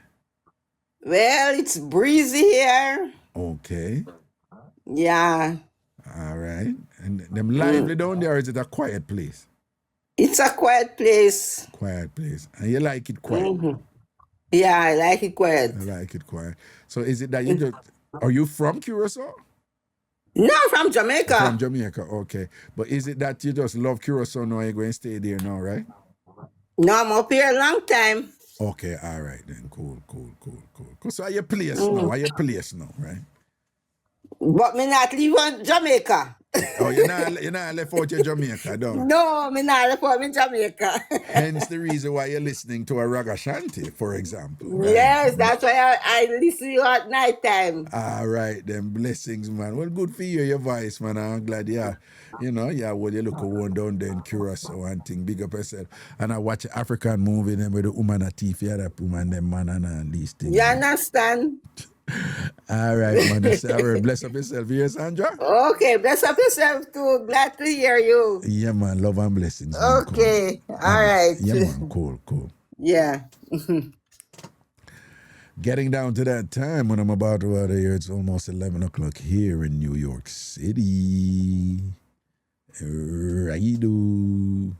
Well, it's breezy here. Okay. Yeah. All right. And them lively down there, or is it a quiet place? It's a quiet place. Quiet place. And you like it quiet? Yeah, I like it quiet. I like it quiet. So is it that you just... Are you from Curacao? No, I'm from Jamaica. From Jamaica, okay. But is it that you just love Curacao now, you're going to stay there now, right? No, I'm up here a long time. Okay, all right then. Cool. So are you place now? Are you place now, right? But me not leave on Jamaica. Oh, you're not left out your Jamaica, don't? No, me not left out in Jamaica. Hence the reason why you're listening to a Ragashanti, for example. Right? Yes, that's why I listen to you at night time. All right, then blessings, man. Well, good for you, your voice, man. I'm glad, well, you look one down there in Curacao and thing, big up yourself. And I watch an African movie, then with the woman at teeth, that woman, them man, and these things. You understand? All right, man. All right, bless up yourself. You hear, Sandra? Okay, bless up yourself too. Glad to hear you. Yeah, man. Love and blessings. Man. Okay, cool. All right. Yeah, man. Cool. Yeah. Getting down to that time when I'm about to out of here, it's almost 11 o'clock here in New York City. Raidu.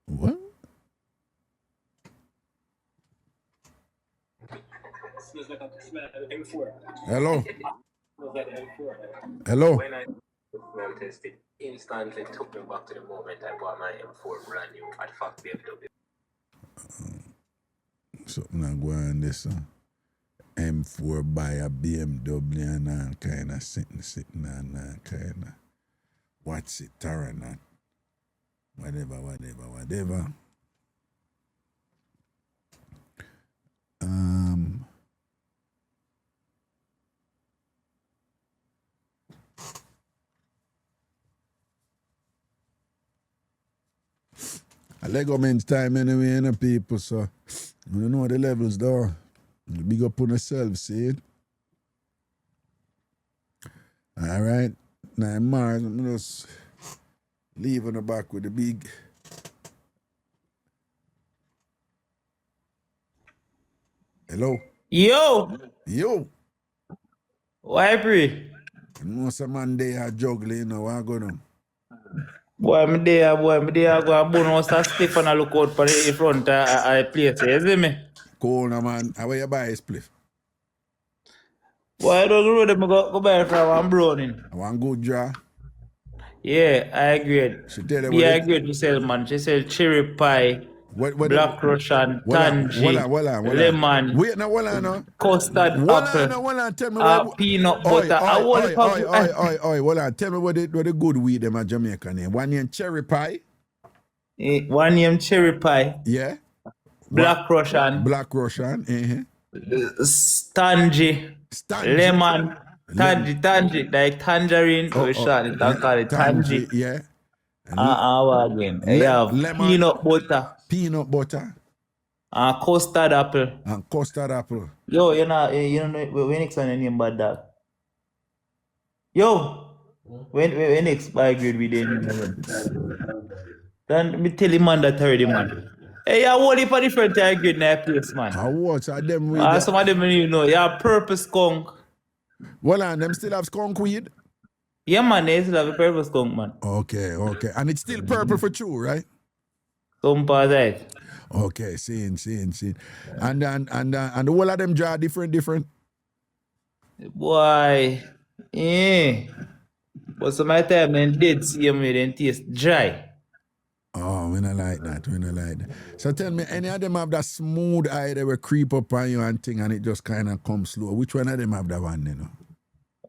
What? Hello? Hello? When I smell tested, instantly took me back to the moment I bought my M4 brand new at Factory BMW. Something not going this M4 by a BMW and all kind of sitting and all kind of what's it, Taranat, whatever. Lego men's time anyway, you know, people, so you don't know the levels though. Big up on yourself, see it? All right. Now, Mars, I'm just leaving the back with the big. Hello? Yo! Why pray? You know some man they are juggling, you know, what going on? Boy, me there, go and bone house and stiff and I look out for the front I place, you see me? Cool, no, man. How you buy a spliff? Boy, I don't know them go buy it from one browning. One good draw? Yeah, I agree. She tell you Yeah, I agree to sell, man. She sell cherry pie, black Russian, tangy, lemon, wait, now, hold on, no. custard apple, Hold on, tell me peanut butter. Hold on, tell me what the good weed them at Jamaica name. One name cherry pie. One name cherry pie. Yeah. Black Russian. Black Russian. Tangy. Lemon. Tangy. Like tangerine. We short it and call it tangy. Yeah. What again? Lemon. Peanut butter. Peanut butter. And custard apple. And custard apple. Yo, you know when next one your name bad dog? Yo, when next by grade we didn't. Then me tell him man that already, man. Hey, I want it for different grade in that place, man. I watch them weed. Some of them you know, yeah, purple skunk. Well, and them still have skunk weed? Yeah, man, they still have a purple skunk, man. Okay. And it's still purple for true, right? Some part right. Okay, seeing. And the whole of them draw different. Boy, yeah. But some of the time then dead see them then taste dry. Oh, we not like that. So tell me, any of them have that smooth eye that will creep up on you and thing and it just kind of comes slow? Which one of them have that one, you know?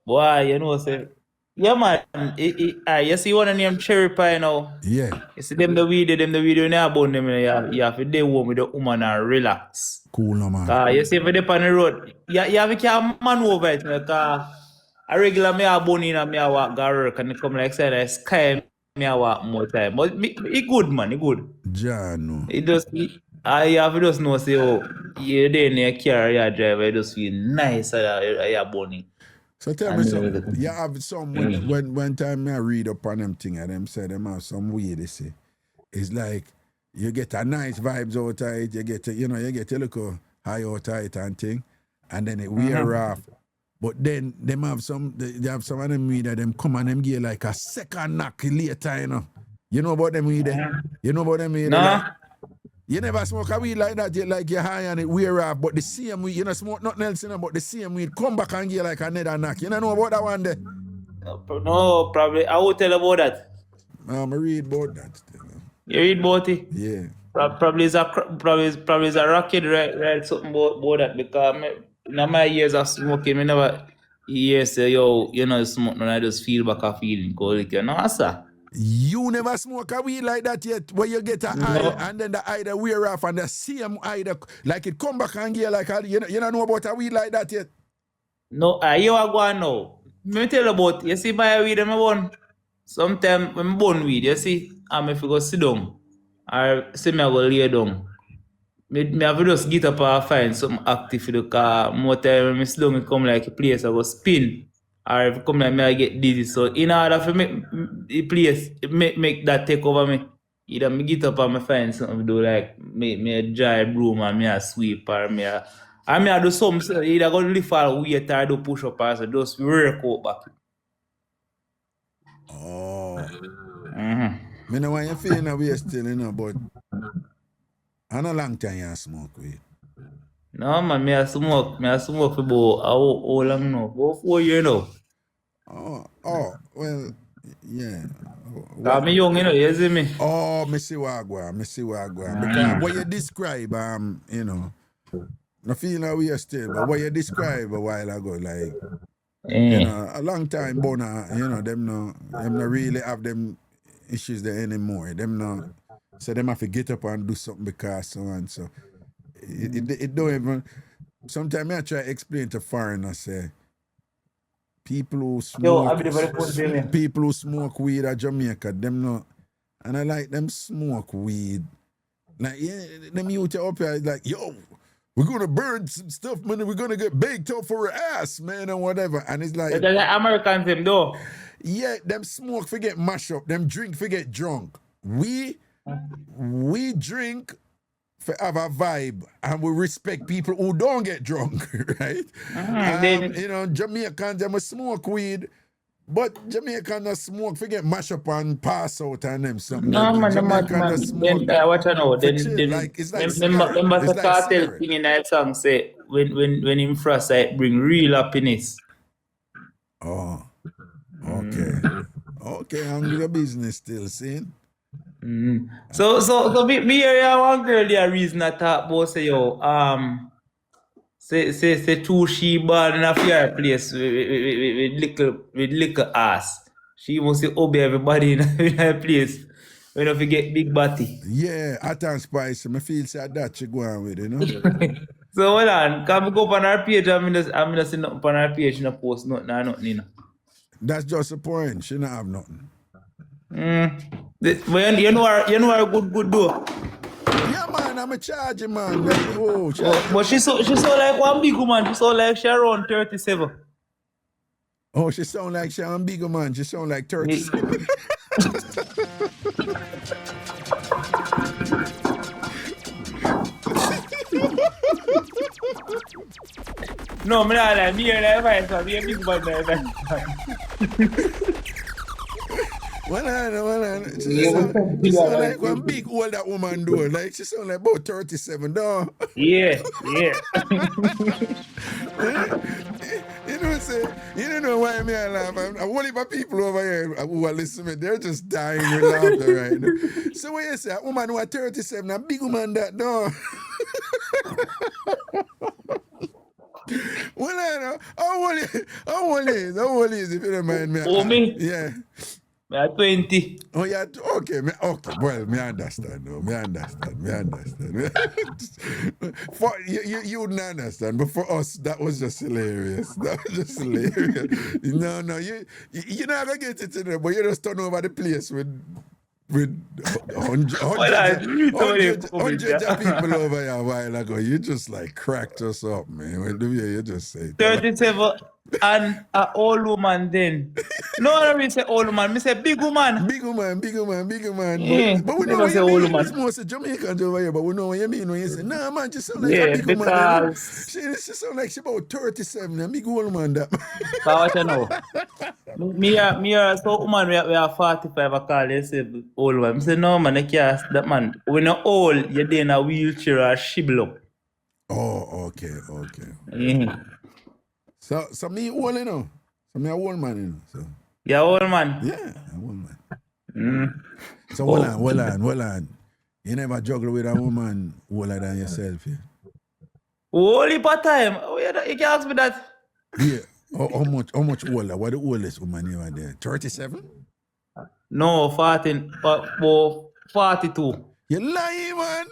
Boy, you know, say, yeah, man. You see one of them cherry pie now? Yeah. You see them the weed when you bone them, you have to day home with the woman and relax. Cool, no, man. You see if they on the road, you have to man over it, because a regular me a bone in and me a walk go work and it come like say the sky me a walk more time. But it good, man, it good. Jano. It just, you have to just know, say, oh, you're there in your car, you drive, you just feel nice that you're boning. So tell me something. You have some, when time I read up on them thing and them say them have some weed, they say. It's like, you get a nice vibes out of it, you get a little high out of it and thing, and then it wear off. But then they have some of them weed that them come and them give like a second knock later, you know. You know about them weed? You know about them weed? No. Like, you never smoke a weed like that, like you're high and it wear off, but the same weed, you know, smoke nothing else, you know, but the same weed come back and give like another knock. You don't know about that one there? No, probably. I will tell about that. I read about that. You read about it? Yeah. Probably is a rocket, right? Something about that, because in my years of smoking, I never say, yo, you know, smoke, and I just feel back a feeling cold. You know, sir. You never smoke a weed like that yet, where you get an eye and then the eye that wear off and the same eye that, like it come back and get like, you don't know about a weed like that yet? No, you are going now. Let me tell you about, you see my weed in my bone. Sometimes when I bone weed, you see, I'm if you go sit down, or see me I go lay down. Me have to just get up and find something active for the car. More time when I sit down, it come like a place, I go spin. Or if it come like me, I get dizzy. So in order for make the place, make that take over me, either me get up and me find something to do, like me a dry broom and me a sweep, or me a do something, either go lift or weight or do push up or so just work out back. Oh. Me know why you feeling that way still, you know, but I know long time you smoke weed. No man, me a smoke for about how long now? About 4 years now. Oh, well, yeah. Cause me young, you know, you see me? Oh, me see what I go. Because what you describe, you know, I feel that we are still, but what you describe a while ago, like, you know, a long time, bona, you know, them no really have them issues there anymore. Them no, so them have to get up and do something because so and so. It don't even, sometimes I try to explain to foreigners, say, people who smoke weed at Jamaica, them no, and I like them smoke weed Like, yeah, them youth up here is like, yo, we're gonna burn some stuff, man. We're gonna get baked up for our ass, man, and whatever. And it's like, That's like American them though. yeah, them smoke forget mash up, them drink forget drunk. We drink for have a vibe, and we respect people who don't get drunk, right? You know, Jamaicans them smoke weed. But Jamaican not smoke, forget mash up and pass out and them something. No, like, man, Jamaican man. smoke. Then, what I know, for then, chill. Like, it's like remember the like cartel thing in that song say, when him frost, it bring real happiness. Oh, okay. Okay, I'm your business still, see? So me here one girl there reason I talk about say yo say two she born in a fireplace with little ass. She must obey everybody in a place. We don't forget big body. Yeah, hot and spicy. I feel sad that she go on with it, you know? So hold on, can we go up on her page? I'm gonna see nothing on her page, she no post nothing or nothing, you know. That's just the point. She don't have nothing. But you know her good though. Yeah, man, I'm a charging man. But she so like one big woman. She so like she around 37. Oh, she sound like she a bigger man. She sound like 37. No, me not like me here like vice, so me a big man like. Well, she sound like one big older woman though. Like she sound like about 37 though. Yeah. You know what I'm saying? You don't know why me I laugh. I'm only my people over here who are listening, they're just dying with laughter right now. So what you say? A woman who are 37, a big woman that no. Well, I know. How old is if you don't mind me? Oh, me? Yeah. Me at 20. Oh, yeah. Okay. Well, me understand. No, me understand. For you wouldn't understand, but for us, that was just hilarious. No, you're not gonna get it in there, but you just turn over the place with hundreds of people over here a while ago. You just like cracked us up, man. When do you just say 37 and an old woman then. No, I don't say old woman, I say big woman. Big woman. Yeah, But we know what you mean. It's most Jamaicans over here, but we know what you mean when you say, nah, man, she sound like a big woman. She sound like she about 37, a big old man that. What you know? Me are so woman, we are 45, I call yourself old woman. I say, no, man, I can't, that man. When you're old, you're in a wheelchair or shibble up. Oh, okay. Yeah. So me old, you know. So me a old man, you know. So. You're old man? Yeah, I'm old man. So hold on. You never juggle with a woman older than yourself, yeah? Only part time. Oh, you can ask me that. Yeah. How much older? What the oldest woman you are there? 37? No, 42. You lying, man?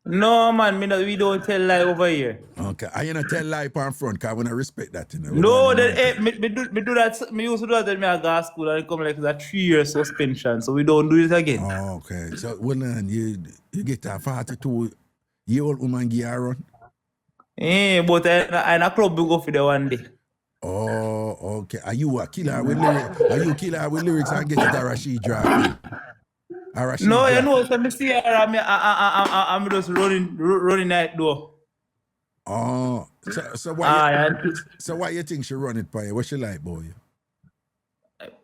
No, man, we don't tell lie over here. Okay, I you not tell lie on front, because I want to respect that, you know. No, me do that. Me used to do that when I go to school and it come like a 3-year suspension, so we don't do it again. Oh, okay. So, you get a 42-year-old woman give you a run? But in a club we go for the one day. Oh, okay. Are you a killer with lyrics? Are you a killer with lyrics and get it a Rashid draft? No, you know, so me see her, I'm just running that door. Oh, so why you think she run it by you? What she like, boy?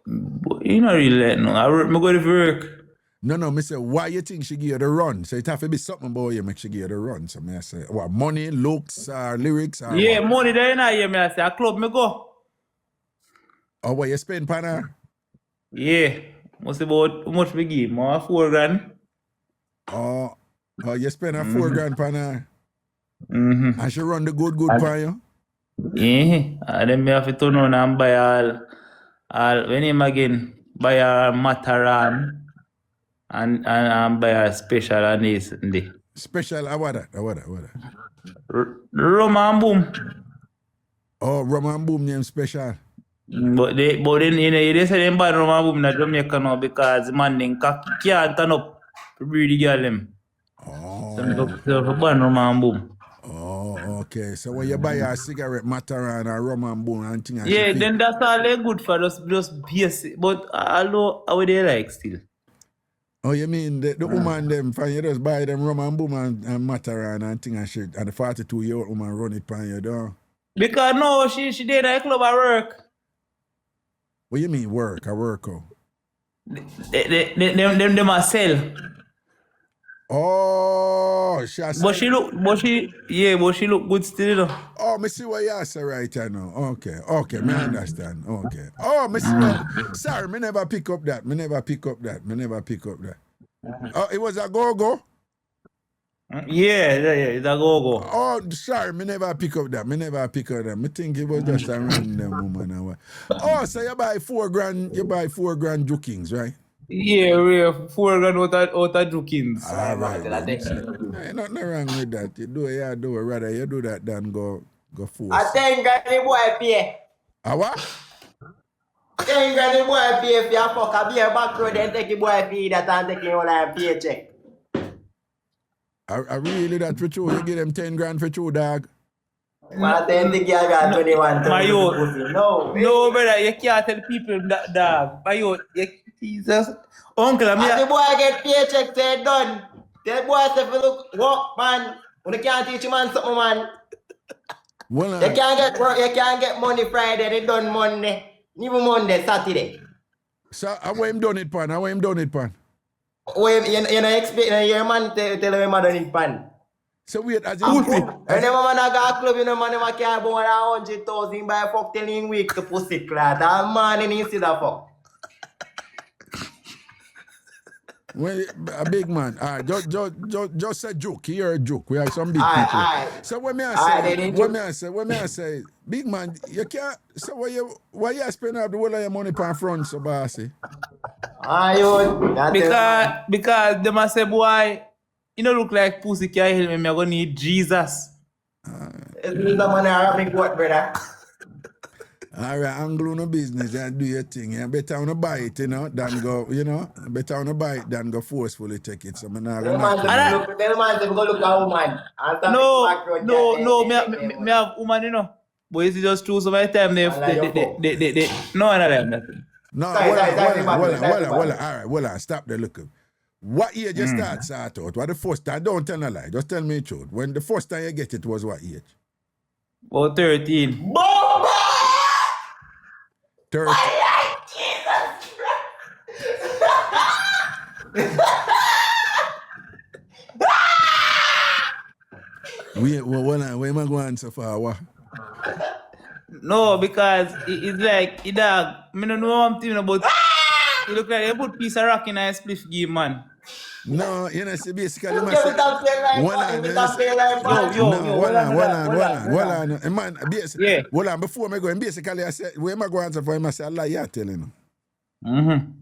You not really like no. I go to work. No, me say, why you think she give you the run? So it have to be something about you make she give you the run. So me I say, what, money, looks, lyrics? Or yeah, what? money there in here, me I say, a club me go. Oh, what you spend pan her? Yeah. Must about how much we give? More 4 grand. Oh, you spend her 4 grand pan her? Mm-hmm. And she run the good pan you? Yeah. And then me have to turn on and buy all when him again, buy all Mataran and buy a special and this and the. Special, what that? Rum and boom. Oh, rum and boom name special. But then you know they say them bad rum and boom in Jamaica now because man then can't turn up to breed the girl them. Oh, So burn rum and boom. Oh, okay. So when you buy a cigarette, Mataran and rum and bone and thing, and Yeah, she then that's all they good for just basic. But although how they like still. Oh, you mean the woman them, fine, you just buy them rum and boom and Mataran and thing and shit, and the 42-year-old woman run it pan your door? Because no, she did a club at work. What you mean work? I work out. Them a sell. Oh, but she look good still, you know. Oh, me see what you say right now. Okay, me understand. Okay. Oh, me see what. Sorry, me never pick up that. Oh, it was a go-go? Yeah, it's a go-go. Oh, sorry, me never pick up that. Me think it was just a random woman. Oh, so you buy $4 grand jukings, right? Yeah, $4 grand out of jukings. All right. Ain't nothing wrong with that. You do it, rather you do that than go force. I think the boy pay. What? 10 grand the boy pay if you fuck a beer back road, then take the boy pay that and take your life paycheck. I really that for true. You give them 10 grand for true, dog. Man, then the girl got 21. No, brother, you can't tell people that, dog. Jesus. Uncle, and the boy get paycheck, say done. The boy say, look, walk, man. When you can't teach a man something, man. Well, you can't get money Friday, they done Monday. Even Monday, Saturday. So, how him done it, pan? You know, expect your man tell him I done it, pan. So wait, as you see. And the man I got a club, you know, man, I can't buy 100,000 by fuck telling week to pussy clad. That man in instead of fuck. Well, a big man. All right, just a joke. Here a joke. We have some big people. So when I say, big man, you can't. So why you spend up the whole of your money on front, so bossy? Because they must say, boy, you don't look like pussy can't help me. I'm gonna need Jesus. It's the man I have what, brother. All right, Anglo no business and do your thing. You better on a buy it, you know, than go, better on a buy it than go forcefully take it. So I'm not gonna tell man to go look at woman. No, me have woman, you know. But it's just true so many times they no, nothing. No, all right, stop there, look. What year you start out? What the first time? Don't tell a lie, just tell me the truth. When the first time you get it was what age? About 13. 30. Where am I going so far? What? No, because it's like, dog, I don't know what I'm thinking about. You look like you put a piece of rock in a spliff game, man. No, you know, see, basically, Hold on. Man, basically, hold on, before I go, basically, I said, where am I going for him? I said, Allah, you're telling him.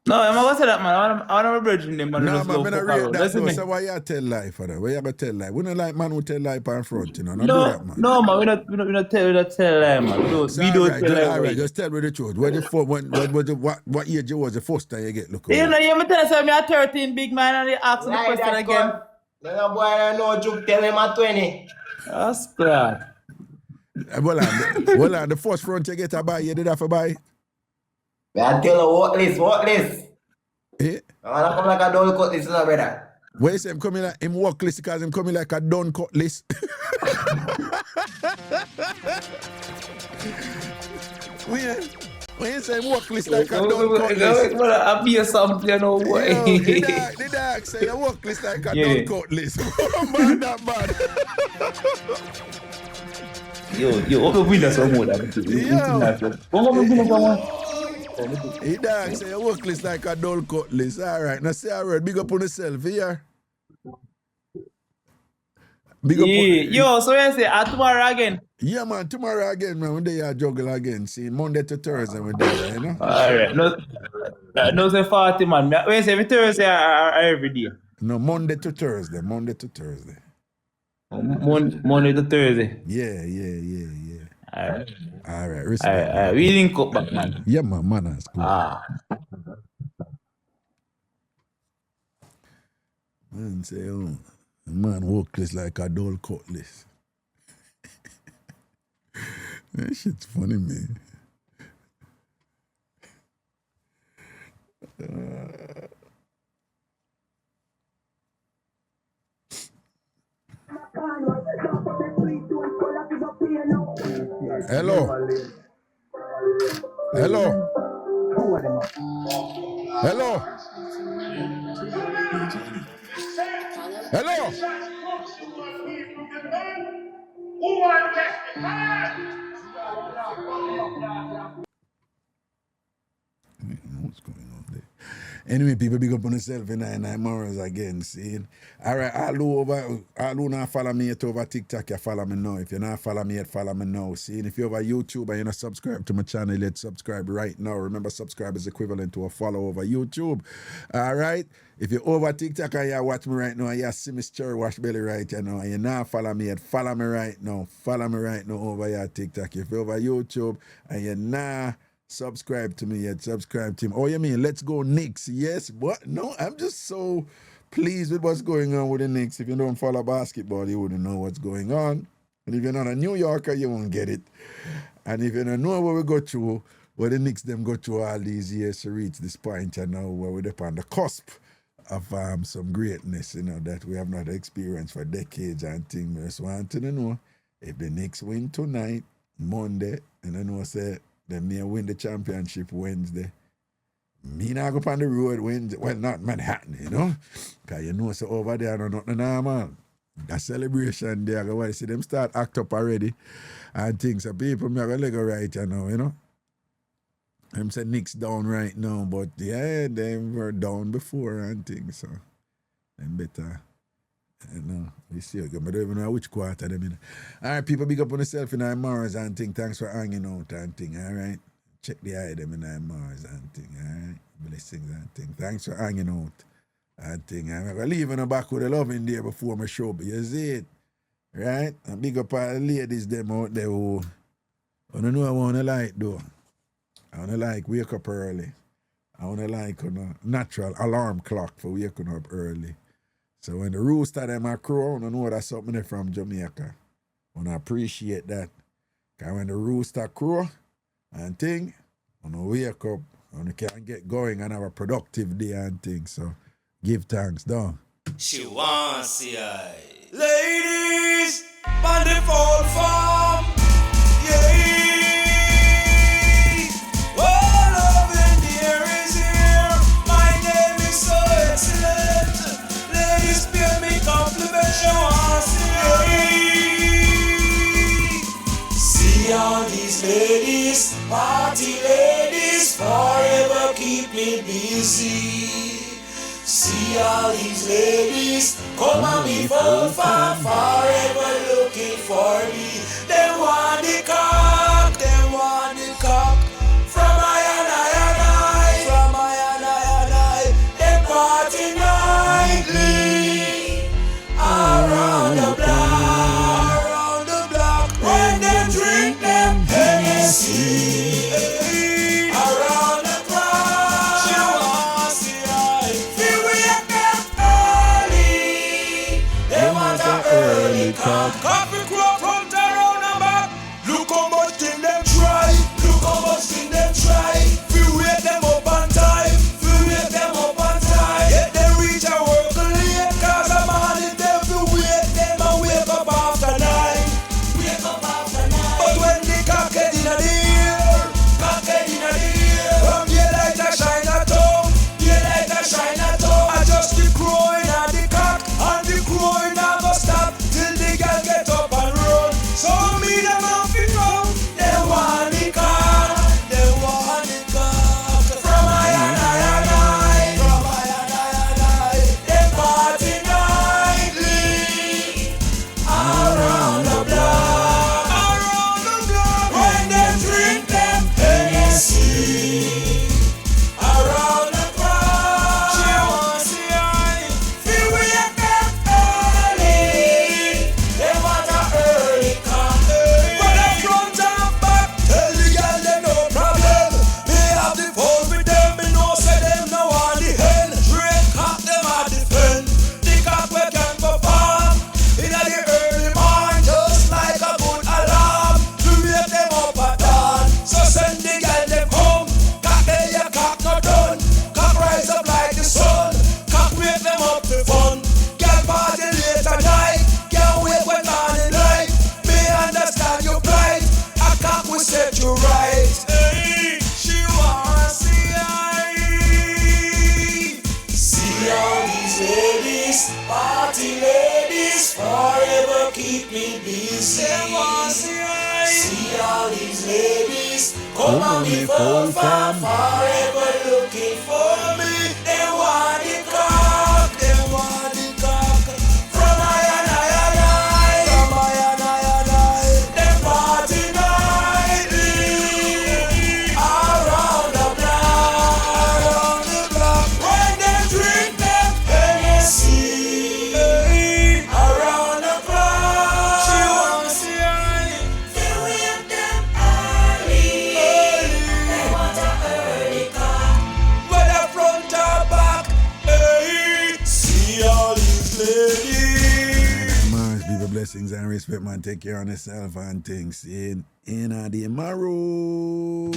No, I'm going to say that, man. I want to bridge them, man. No, man, I'm going to read that. So why you tell lie for that? Why you going to tell lie? We don't like man who tell lie in front, you know. Don't do that, man. No, man, we don't tell lie, man. We don't tell lie. All right, just tell me the truth. What age was the first time you get look? You know, you tell us I'm 13, big man, and they ask me the question again. No boy, I know joke, tell him at 20. That's glad. Well, the first front you get a buy, you did have to buy. I tell you what this. Eh? I come like a dull cutlass, no brother. Where you say him coming like him workless because him coming like a done cutlass. When you say him workless like a done cutlass. I'll be a sample, you know, boy. The dog say you workless like a done cutlass. Man, that bad. Yo, what we do some more than He dog say you workless like a dull cutlass. All right, now say a word. Big up on yourself here. Big up yo, so you say tomorrow again? Yeah, man, tomorrow again, man. When they are juggle again. See, Monday to Thursday we're there, you know? All right. No, say 40, man. When you say every Thursday or every day? No, Monday to Thursday. Monday to Thursday. Monday to Thursday? Yeah. All right, respect. All right. We link up back, man. Yeah, man, that's cool. Man say, Man workless like a dull cutlass. That shit's funny, man. Hello. Hello. Hello. Hello. What's going on there? Anyway, people, big up on yourself in 9 morals again, see? All right, all who not follow me yet over TikTok, you follow me now. If you not follow me yet, follow me now, see? If you're over YouTube and you're not subscribed to my channel yet, subscribe right now. Remember, subscribe is equivalent to a follow over YouTube. All right? If you're over TikTok and you watch me right now and you see me cherry wash belly right you know, and you not follow me yet, follow me right now. Follow me right now over your TikTok. If you're over YouTube and you're not subscribe to me yet, subscribe to him. Oh, you mean let's go Knicks? Yes, what? No, I'm just so pleased with what's going on with the Knicks. If you don't follow basketball, you wouldn't know what's going on. And if you're not a New Yorker, you won't get it. And if you don't know what we go through, what the Knicks them go through all these years to reach this point, and now we're up on the cusp of some greatness, you know, that we have not experienced for decades and things. I just want to know if the Knicks win tonight, Monday, and I know say they may win the championship Wednesday. Me not go on the road Wednesday. Well, not Manhattan, you know. Because you know, so over there, no nothing normal. A celebration there, I go to see them start act up already. And things. So people may have a leg right now, you know. I'm saying Knicks down right now, but yeah, they were down before and things. So, them better. You know, we see again. I don't even know which quarter them in. All right, people, big up on yourself in Mars and thing. Thanks for hanging out and thing. All right, check the eye them in Mars and thing. All right, blessings and thing. Thanks for hanging out and thing. I'm gonna leave in the back with the love in there before my show, but you see it, right? And big up all the ladies them out there who I don't know I wanna like though. I wanna like wake up early. I wanna like natural alarm clock for waking up early. So when the rooster them a crow, I know that's something from Jamaica. I wanna appreciate that. Because when the rooster crow and thing, I wanna wake up, I wanna can get going and have a productive day and thing. So give thanks, done. She wants see I. Ladies, on the phone farm, yeah. All of in the air is here. My name is so excellent. Ladies, pay me compliment. She wants see I. See all these ladies, party ladies, forever keep me busy. See all these ladies, come on me for far, forever looking for me. They want the cock, they want the cock. From I and I, from I and I, they party nightly. Around the block, when they drink them Hennessy. Around the clock, she wants see I. They want an early cock. Coffee crop front around and back. Look how much thing them try. Look how much thing them try. We wake them up on time. We wake them up on time. Yet they reach a work late. Cause a man is there to wake them and wake up after 9. Wake up after 9. But when the cock get in the ear, cock get in the ear. From the light a shine a tongue. The light a shine a tongue. I just keep growing at the cock. And the crowing never stop till the girl get up keep me busy. See all these ladies come on me full farm, forever looking for me. They want the cock, from I and I. They party nightly around the block. When they drink them Hennessy around the clock. She wants to see they wake them early. They want a early car, whether front or back. Hey, see all these ladies. Mars, people, blessings and respect, man. Take care of yourself and things. In the tomorrow.